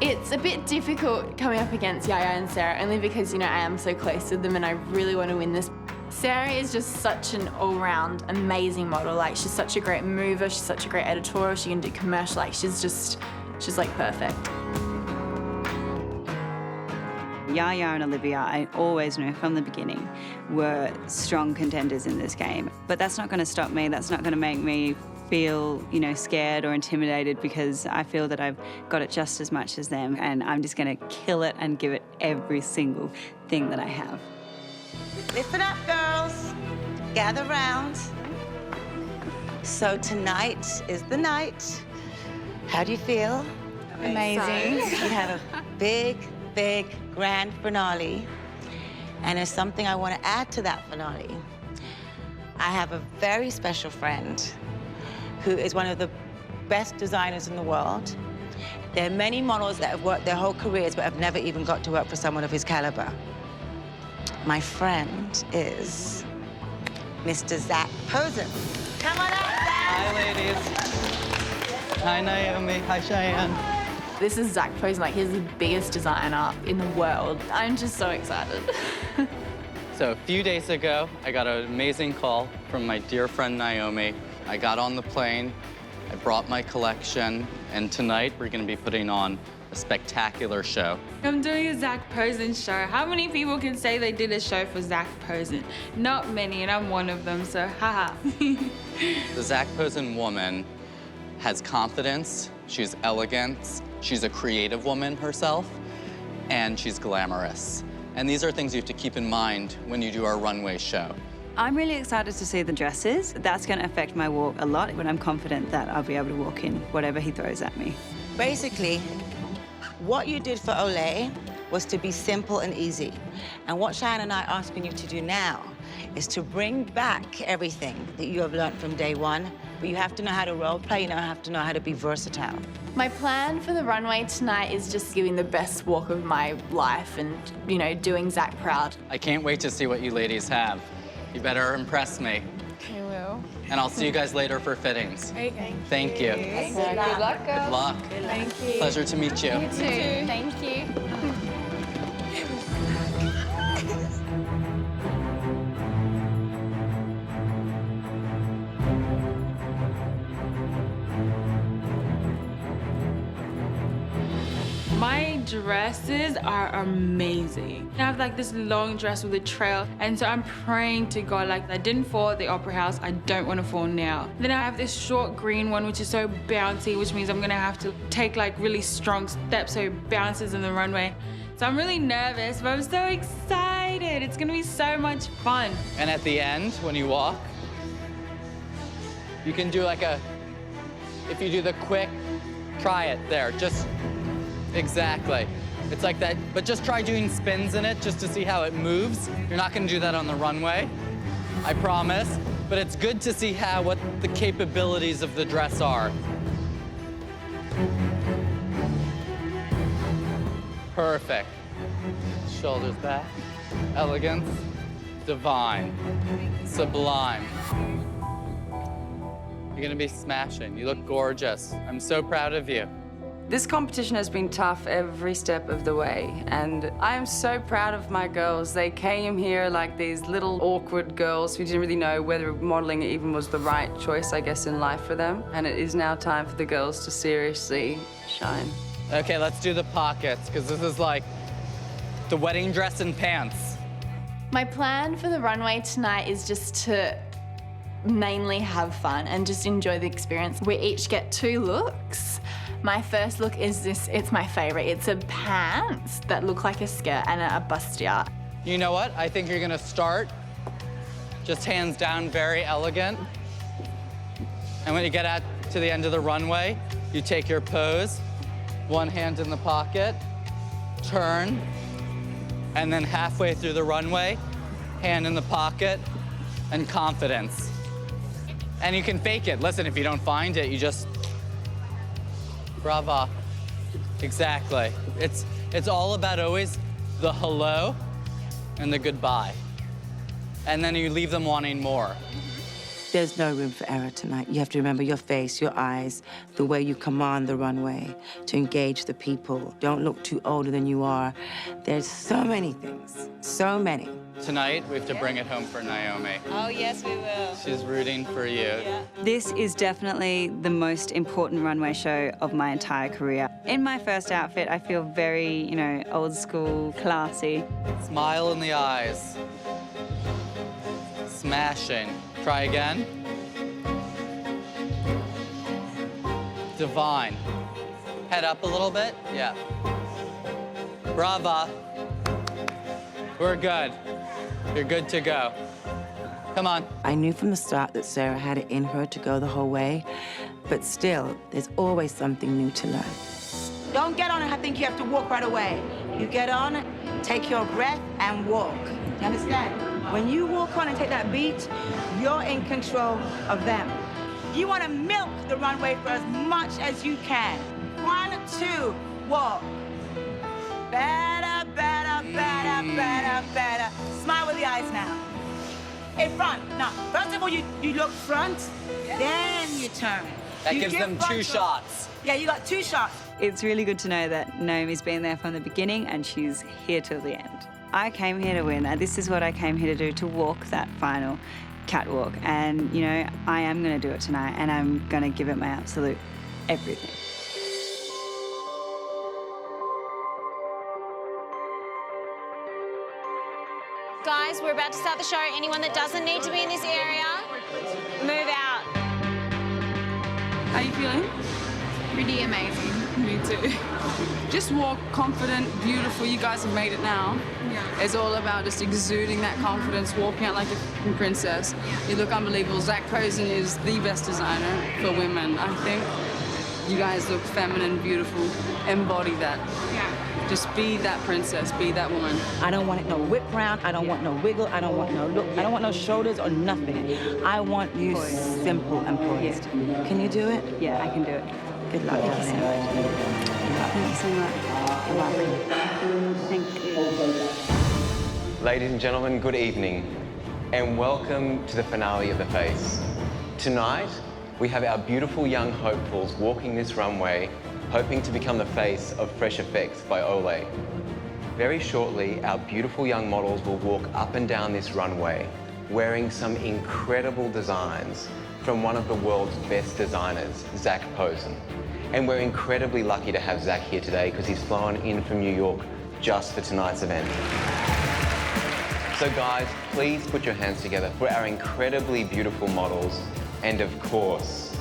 It's a bit difficult coming up against Yaya and Sarah, only because, I am so close to them and I really want to win this. Sarah is just such an all-round amazing model. Like, she's such a great mover, she's such a great editorial, she can do commercial, like she's like perfect. Yaya and Olivia, I always knew from the beginning, were strong contenders in this game. But that's not going to stop me, that's not going to make me feel, scared or intimidated, because I feel that I've got it just as much as them, and I'm just going to kill it and give it every single thing that I have. Listen up, girls. Gather round. So tonight is the night. How do you feel? Amazing. We have a big, big grand finale. And there's something I want to add to that finale. I have a very special friend who is one of the best designers in the world. There are many models that have worked their whole careers but have never even got to work for someone of his caliber. My friend is Mr. Zach Posen. Come on up, Zach. Hi, ladies. Hi, Naomi. Hi, Cheyenne. This is Zach Posen, like he's the biggest designer in the world. I'm just so excited. So a few days ago, I got an amazing call from my dear friend Naomi. I got on the plane, I brought my collection, and tonight we're gonna be putting on a spectacular show. I'm doing a Zach Posen show. How many people can say they did a show for Zach Posen? Not many, and I'm one of them, so haha. The Zach Posen woman has confidence, she's elegant, she's a creative woman herself, and she's glamorous. And these are things you have to keep in mind when you do our runway show. I'm really excited to see the dresses. That's going to affect my walk a lot, but I'm confident that I'll be able to walk in whatever he throws at me. Basically, what you did for Olay was to be simple and easy. And what Cheyenne and I are asking you to do now is to bring back everything that you have learned from day one, but you have to know how to role play, you have to know how to be versatile. My plan for the runway tonight is just giving the best walk of my life and, doing Zach proud. I can't wait to see what you ladies have. You better impress me. I will. And I'll see you guys later for fittings. Okay. Thank you. Good luck, girls. Good luck. Thank you. Pleasure to meet you. You too. Thank you. My dresses are amazing. I have like this long dress with a trail, and so I'm praying to God, like I didn't fall at the Opera House, I don't want to fall now. Then I have this short green one, which is so bouncy, which means I'm gonna have to take like really strong steps so it bounces in the runway. So I'm really nervous, but I'm so excited. It's gonna be so much fun. And at the end, when you walk, you can do like if you do the quick, try it there, just exactly. It's like that, but just try doing spins in it just to see how it moves. You're not gonna do that on the runway, I promise, but it's good to see what the capabilities of the dress are. Perfect. Shoulders back, elegance, divine, sublime. You're gonna be smashing. You look gorgeous. I'm so proud of you. This competition has been tough every step of the way, and I am so proud of my girls. They came here like these little awkward girls who didn't really know whether modeling even was the right choice, I guess, in life for them. And it is now time for the girls to seriously shine. Okay, let's do the pockets, because this is like the wedding dress and pants. My plan for the runway tonight is just to mainly have fun and just enjoy the experience. We each get 2 looks. My first look is this, it's my favorite. It's a pants that look like a skirt and a bustier. You know what? I think you're gonna start just hands down, very elegant. And when you get to the end of the runway, you take your pose, one hand in the pocket, turn, and then halfway through the runway, hand in the pocket, and confidence. And you can fake it. Listen, if you don't find it, you just brava. Exactly. It's all about always the hello and the goodbye. And then you leave them wanting more. There's no room for error tonight. You have to remember your face, your eyes, the way you command the runway to engage the people. Don't look too older than you are. There's so many things, so many. Tonight, we have to bring it home for Naomi. Oh, yes, we will. She's rooting for you. Yeah. This is definitely the most important runway show of my entire career. In my first outfit, I feel very, you know, old school, classy. Smile in the eyes. Smashing. Try again. Divine. Head up a little bit. Yeah. Brava. We're good. You're good to go. Come on. I knew from the start that Sarah had it in her to go the whole way, but still, there's always something new to learn. Don't get on it. I think you have to walk right away. You get on it, take your breath, and walk. You understand? When you walk on and take that beat, you're in control of them. You want to milk the runway for as much as you can. 1, 2, walk. Better, better, better, better, better. Smile with the eyes now. In front. Now, first of all, you look front, then you turn. That You gives give them front 2 to- shots. Yeah, you got 2 shots. It's really good to know that Naomi's been there from the beginning and she's here till the end. I came here to win, and this is what I came here to do, to walk that final catwalk. And, you know, I am going to do it tonight, and I'm going to give it my absolute everything. Guys, we're about to start the show. Anyone that doesn't need to be in this area, move out. How are you feeling? Pretty amazing. Me too. Just walk confident, beautiful. You guys have made it now. Yeah. It's all about just exuding that confidence, walking out like a f***ing princess. You look unbelievable. Zach Posen is the best designer for women, I think. You guys look feminine, beautiful. Embody that. Yeah. Just be that princess, be that woman. I don't want it no whip round, I don't want no wiggle, I don't want no look, I don't want no shoulders or nothing. I want you simple and poised. Yeah. Can you do it? Yeah, I can do it. Good luck, Thank you so much. Thank you so much. Thank you. Ladies and gentlemen, good evening, and welcome to the finale of The Face. Tonight, we have our beautiful young hopefuls walking this runway, hoping to become the face of Fresh Effects by Olay. Very shortly, our beautiful young models will walk up and down this runway, wearing some incredible designs from one of the world's best designers, Zach Posen. And we're incredibly lucky to have Zach here today because he's flown in from New York just for tonight's event. So guys, please put your hands together for our incredibly beautiful models and of course,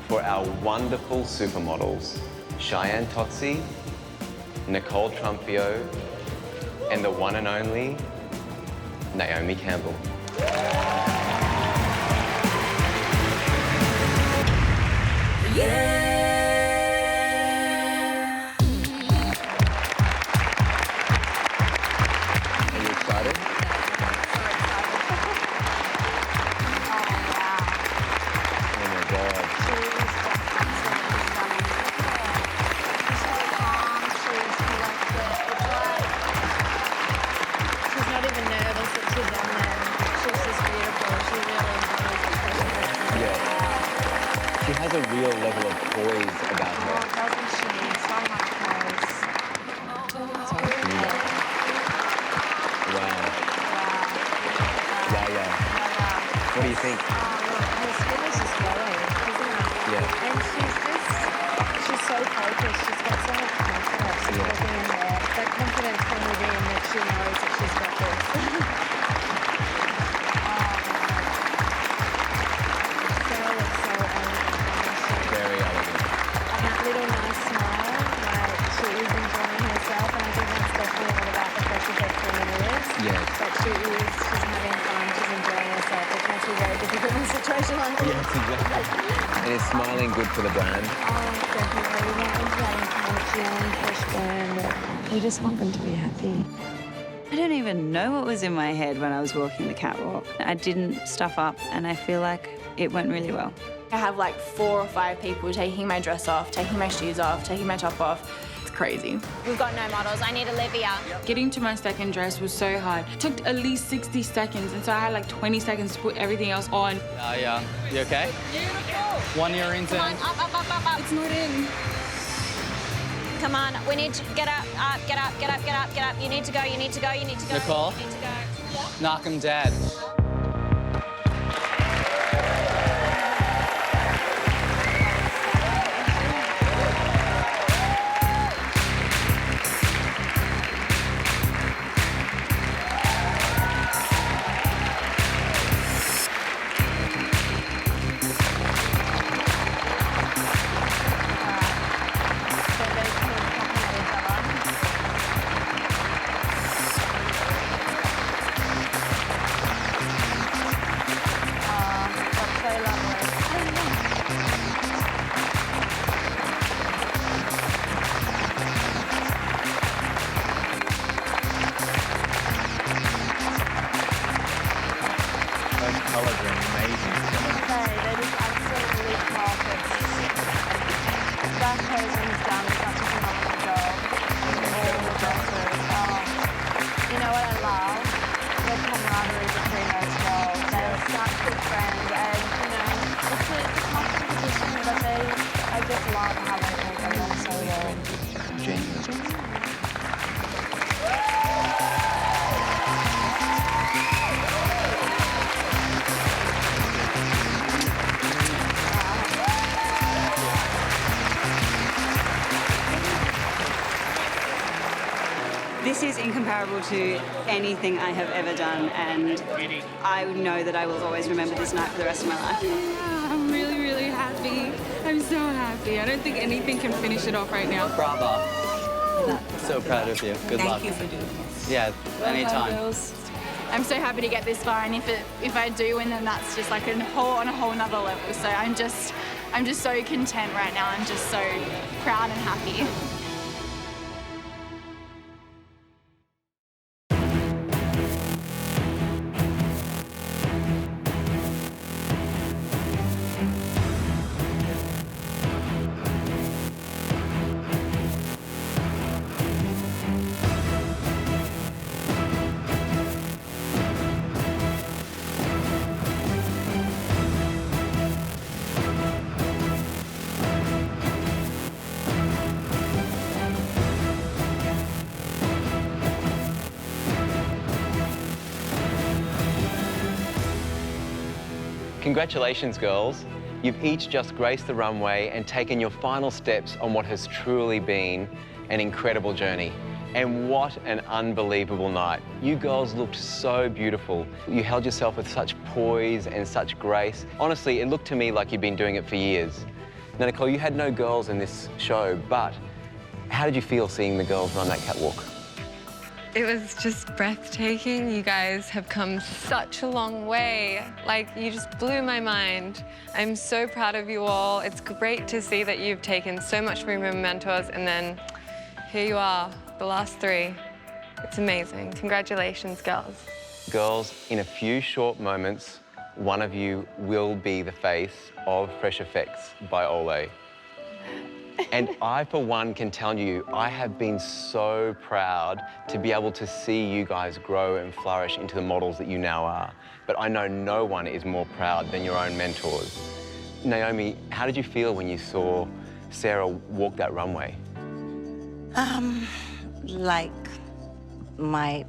for our wonderful supermodels, Cheyenne Tozzi, Nicole Trunfio, and the one and only Naomi Campbell. Yeah. Are you excited? Oh my God. She's not even nervous that she's on there. She's just beautiful. She really embodies Yeah. She has a real level of poise about her. doesn't she? So much poise. Wow. Wow. What do you think? Her skin is just glowing, isn't it? Yeah. And she's so focused. She's got so much confidence. She's walking in there. That confidence from within that she knows that she's got this. Very elegant. And that little nice smile, like she is enjoying herself, and I think that's definitely what about the Fresh Effects woman is. Yes. That she's having fun, she's enjoying herself, which must be very difficult in a situation like this. Yes, exactly. And is smiling good for the brand? Definitely. We want them to have fun, young, fresh brand. We just want them to be happy. I don't even know what was in my head when I was walking the catwalk. I didn't stuff up, and I feel like it went really well. I have like 4 or 5 people taking my dress off, taking my shoes off, taking my top off. It's crazy. We've got no models. I need Olivia. Getting to my second dress was so hard. It took at least 60 seconds, and so I had like 20 seconds to put everything else on. Yeah. You okay? Beautiful. One earring's in. Come on, up. It's not in. Come on, we need to get up. Get up. You need to go. Nicole? You need to go. Knock him dead. This is incomparable to anything I have ever done, and I know that I will always remember this night for the rest of my life. Yeah, I'm really, really happy. I'm so happy. I don't think anything can finish it off right now. Bravo. So proud of you. Good luck. Thank you for doing this. Yeah, anytime. I'm so happy to get this far, and if I do win, then that's just like on a whole nother level. So I'm just so content right now. I'm just so proud and happy. Congratulations, girls. You've each just graced the runway and taken your final steps on what has truly been an incredible journey. And what an unbelievable night. You girls looked so beautiful. You held yourself with such poise and such grace. Honestly, it looked to me like you'd been doing it for years. Now, Nicole, you had no girls in this show, but how did you feel seeing the girls run that catwalk? It was just breathtaking. You guys have come such a long way. Like, you just blew my mind. I'm so proud of you all. It's great to see that you've taken so much from your mentors, and then here you are, the last three. It's amazing. Congratulations, girls. Girls, in a few short moments, one of you will be the face of Fresh Effects by Olay. And I, for one, can tell you, I have been so proud to be able to see you guys grow and flourish into the models that you now are. But I know no one is more proud than your own mentors. Naomi, how did you feel when you saw Sarah walk that runway? Like my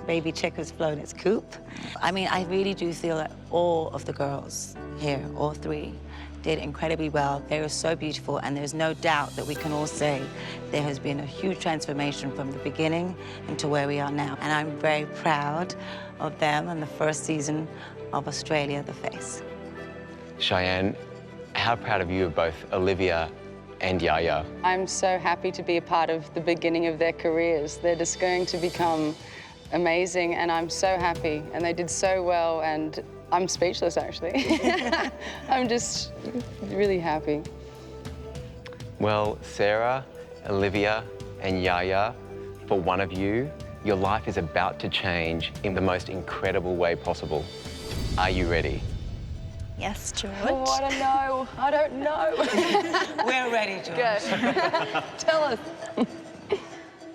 baby chick has flown its coop. I mean, I really do feel that all of the girls here, all three, did incredibly well. They were so beautiful, and there's no doubt that we can all say there has been a huge transformation from the beginning into where we are now. And I'm very proud of them and the first season of Australia, The Face. Cheyenne, how proud of you of both Olivia and Yaya? I'm so happy to be a part of the beginning of their careers. They're just going to become amazing, and I'm so happy. And they did so well, and I'm speechless, actually. I'm just really happy. Well, Sarah, Olivia, and Yaya, for one of you, your life is about to change in the most incredible way possible. Are you ready? Yes, George. Oh, I don't know. I don't know. We're ready, George. Good. Tell us.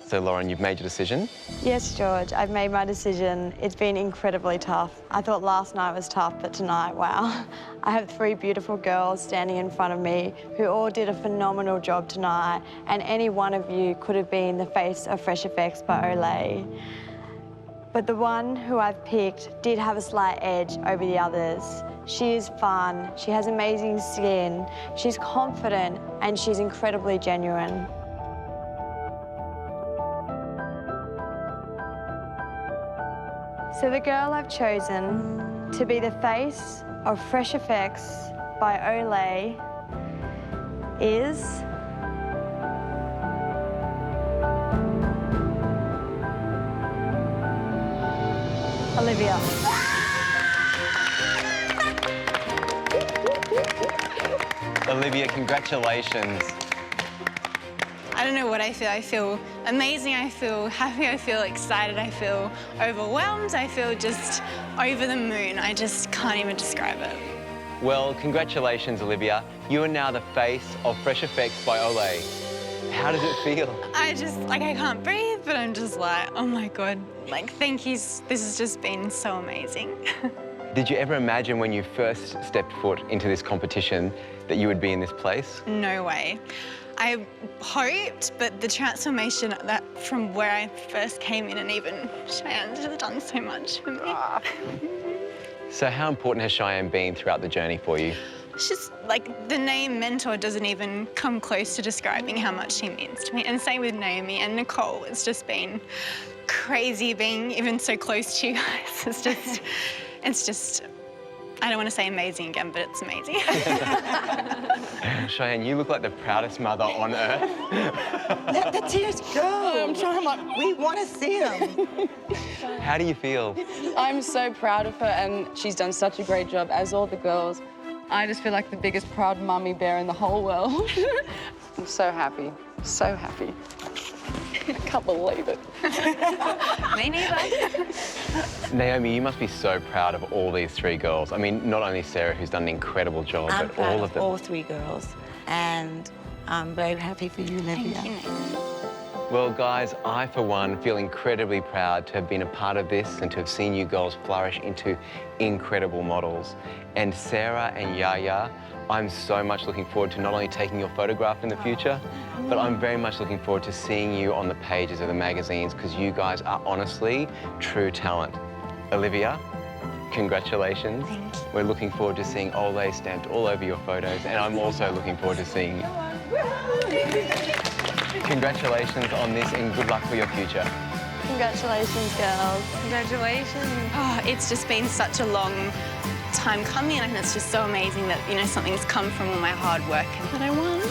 So, Lauren, you've made your decision. Yes, George, I've made my decision. It's been incredibly tough. I thought last night was tough, but tonight, wow. I have 3 beautiful girls standing in front of me who all did a phenomenal job tonight, and any one of you could have been the face of Fresh Effects by Olay. But the one who I've picked did have a slight edge over the others. She is fun, she has amazing skin, she's confident, and she's incredibly genuine. So the girl I've chosen to be the face of Fresh Effects by Olay is Olivia. Olivia, congratulations. I don't know what I feel. I feel amazing, I feel happy, I feel excited, I feel overwhelmed, I feel just over the moon. I just can't even describe it. Well, congratulations, Olivia. You are now the face of Fresh Effects by Olay. How does it feel? I just, like, I can't breathe, but I'm just like, oh my God, like, thank you. This has just been so amazing. Did you ever imagine when you first stepped foot into this competition that you would be in this place? No way. I hoped, but the transformation that from where I first came in, and even Cheyenne has done so much for me. So how important has Cheyenne been throughout the journey for you? It's just like the name mentor doesn't even come close to describing how much she means to me. And same with Naomi and Nicole. It's just been crazy being even so close to you guys. It's just, I don't want to say amazing again, but it's amazing. Cheyenne, you look like the proudest mother on earth. Let the tears go. I'm trying, we want to see them. How do you feel? I'm so proud of her, and she's done such a great job, as all the girls. I just feel like the biggest proud mummy bear in the whole world. I'm so happy, so happy. I can't believe it. Me neither. Naomi, you must be so proud of all these 3 girls. I mean, not only Sarah, who's done an incredible job, I'm but proud all of them. all 3 girls, and I'm very happy for you, Olivia. Thank you. Well, guys, I, for one, feel incredibly proud to have been a part of this and to have seen you girls flourish into incredible models. And Sarah and Yaya, I'm so much looking forward to not only taking your photograph in the future, but I'm very much looking forward to seeing you on the pages of the magazines, because you guys are honestly true talent. Olivia, congratulations. Thank you. We're looking forward to seeing Olay stamped all over your photos, and I'm also looking forward to seeing you. Congratulations on this, and good luck for your future. Congratulations, girls. Congratulations. Oh, it's just been such a long time coming, and it's just so amazing that, you know, something's come from all my hard work and that I won.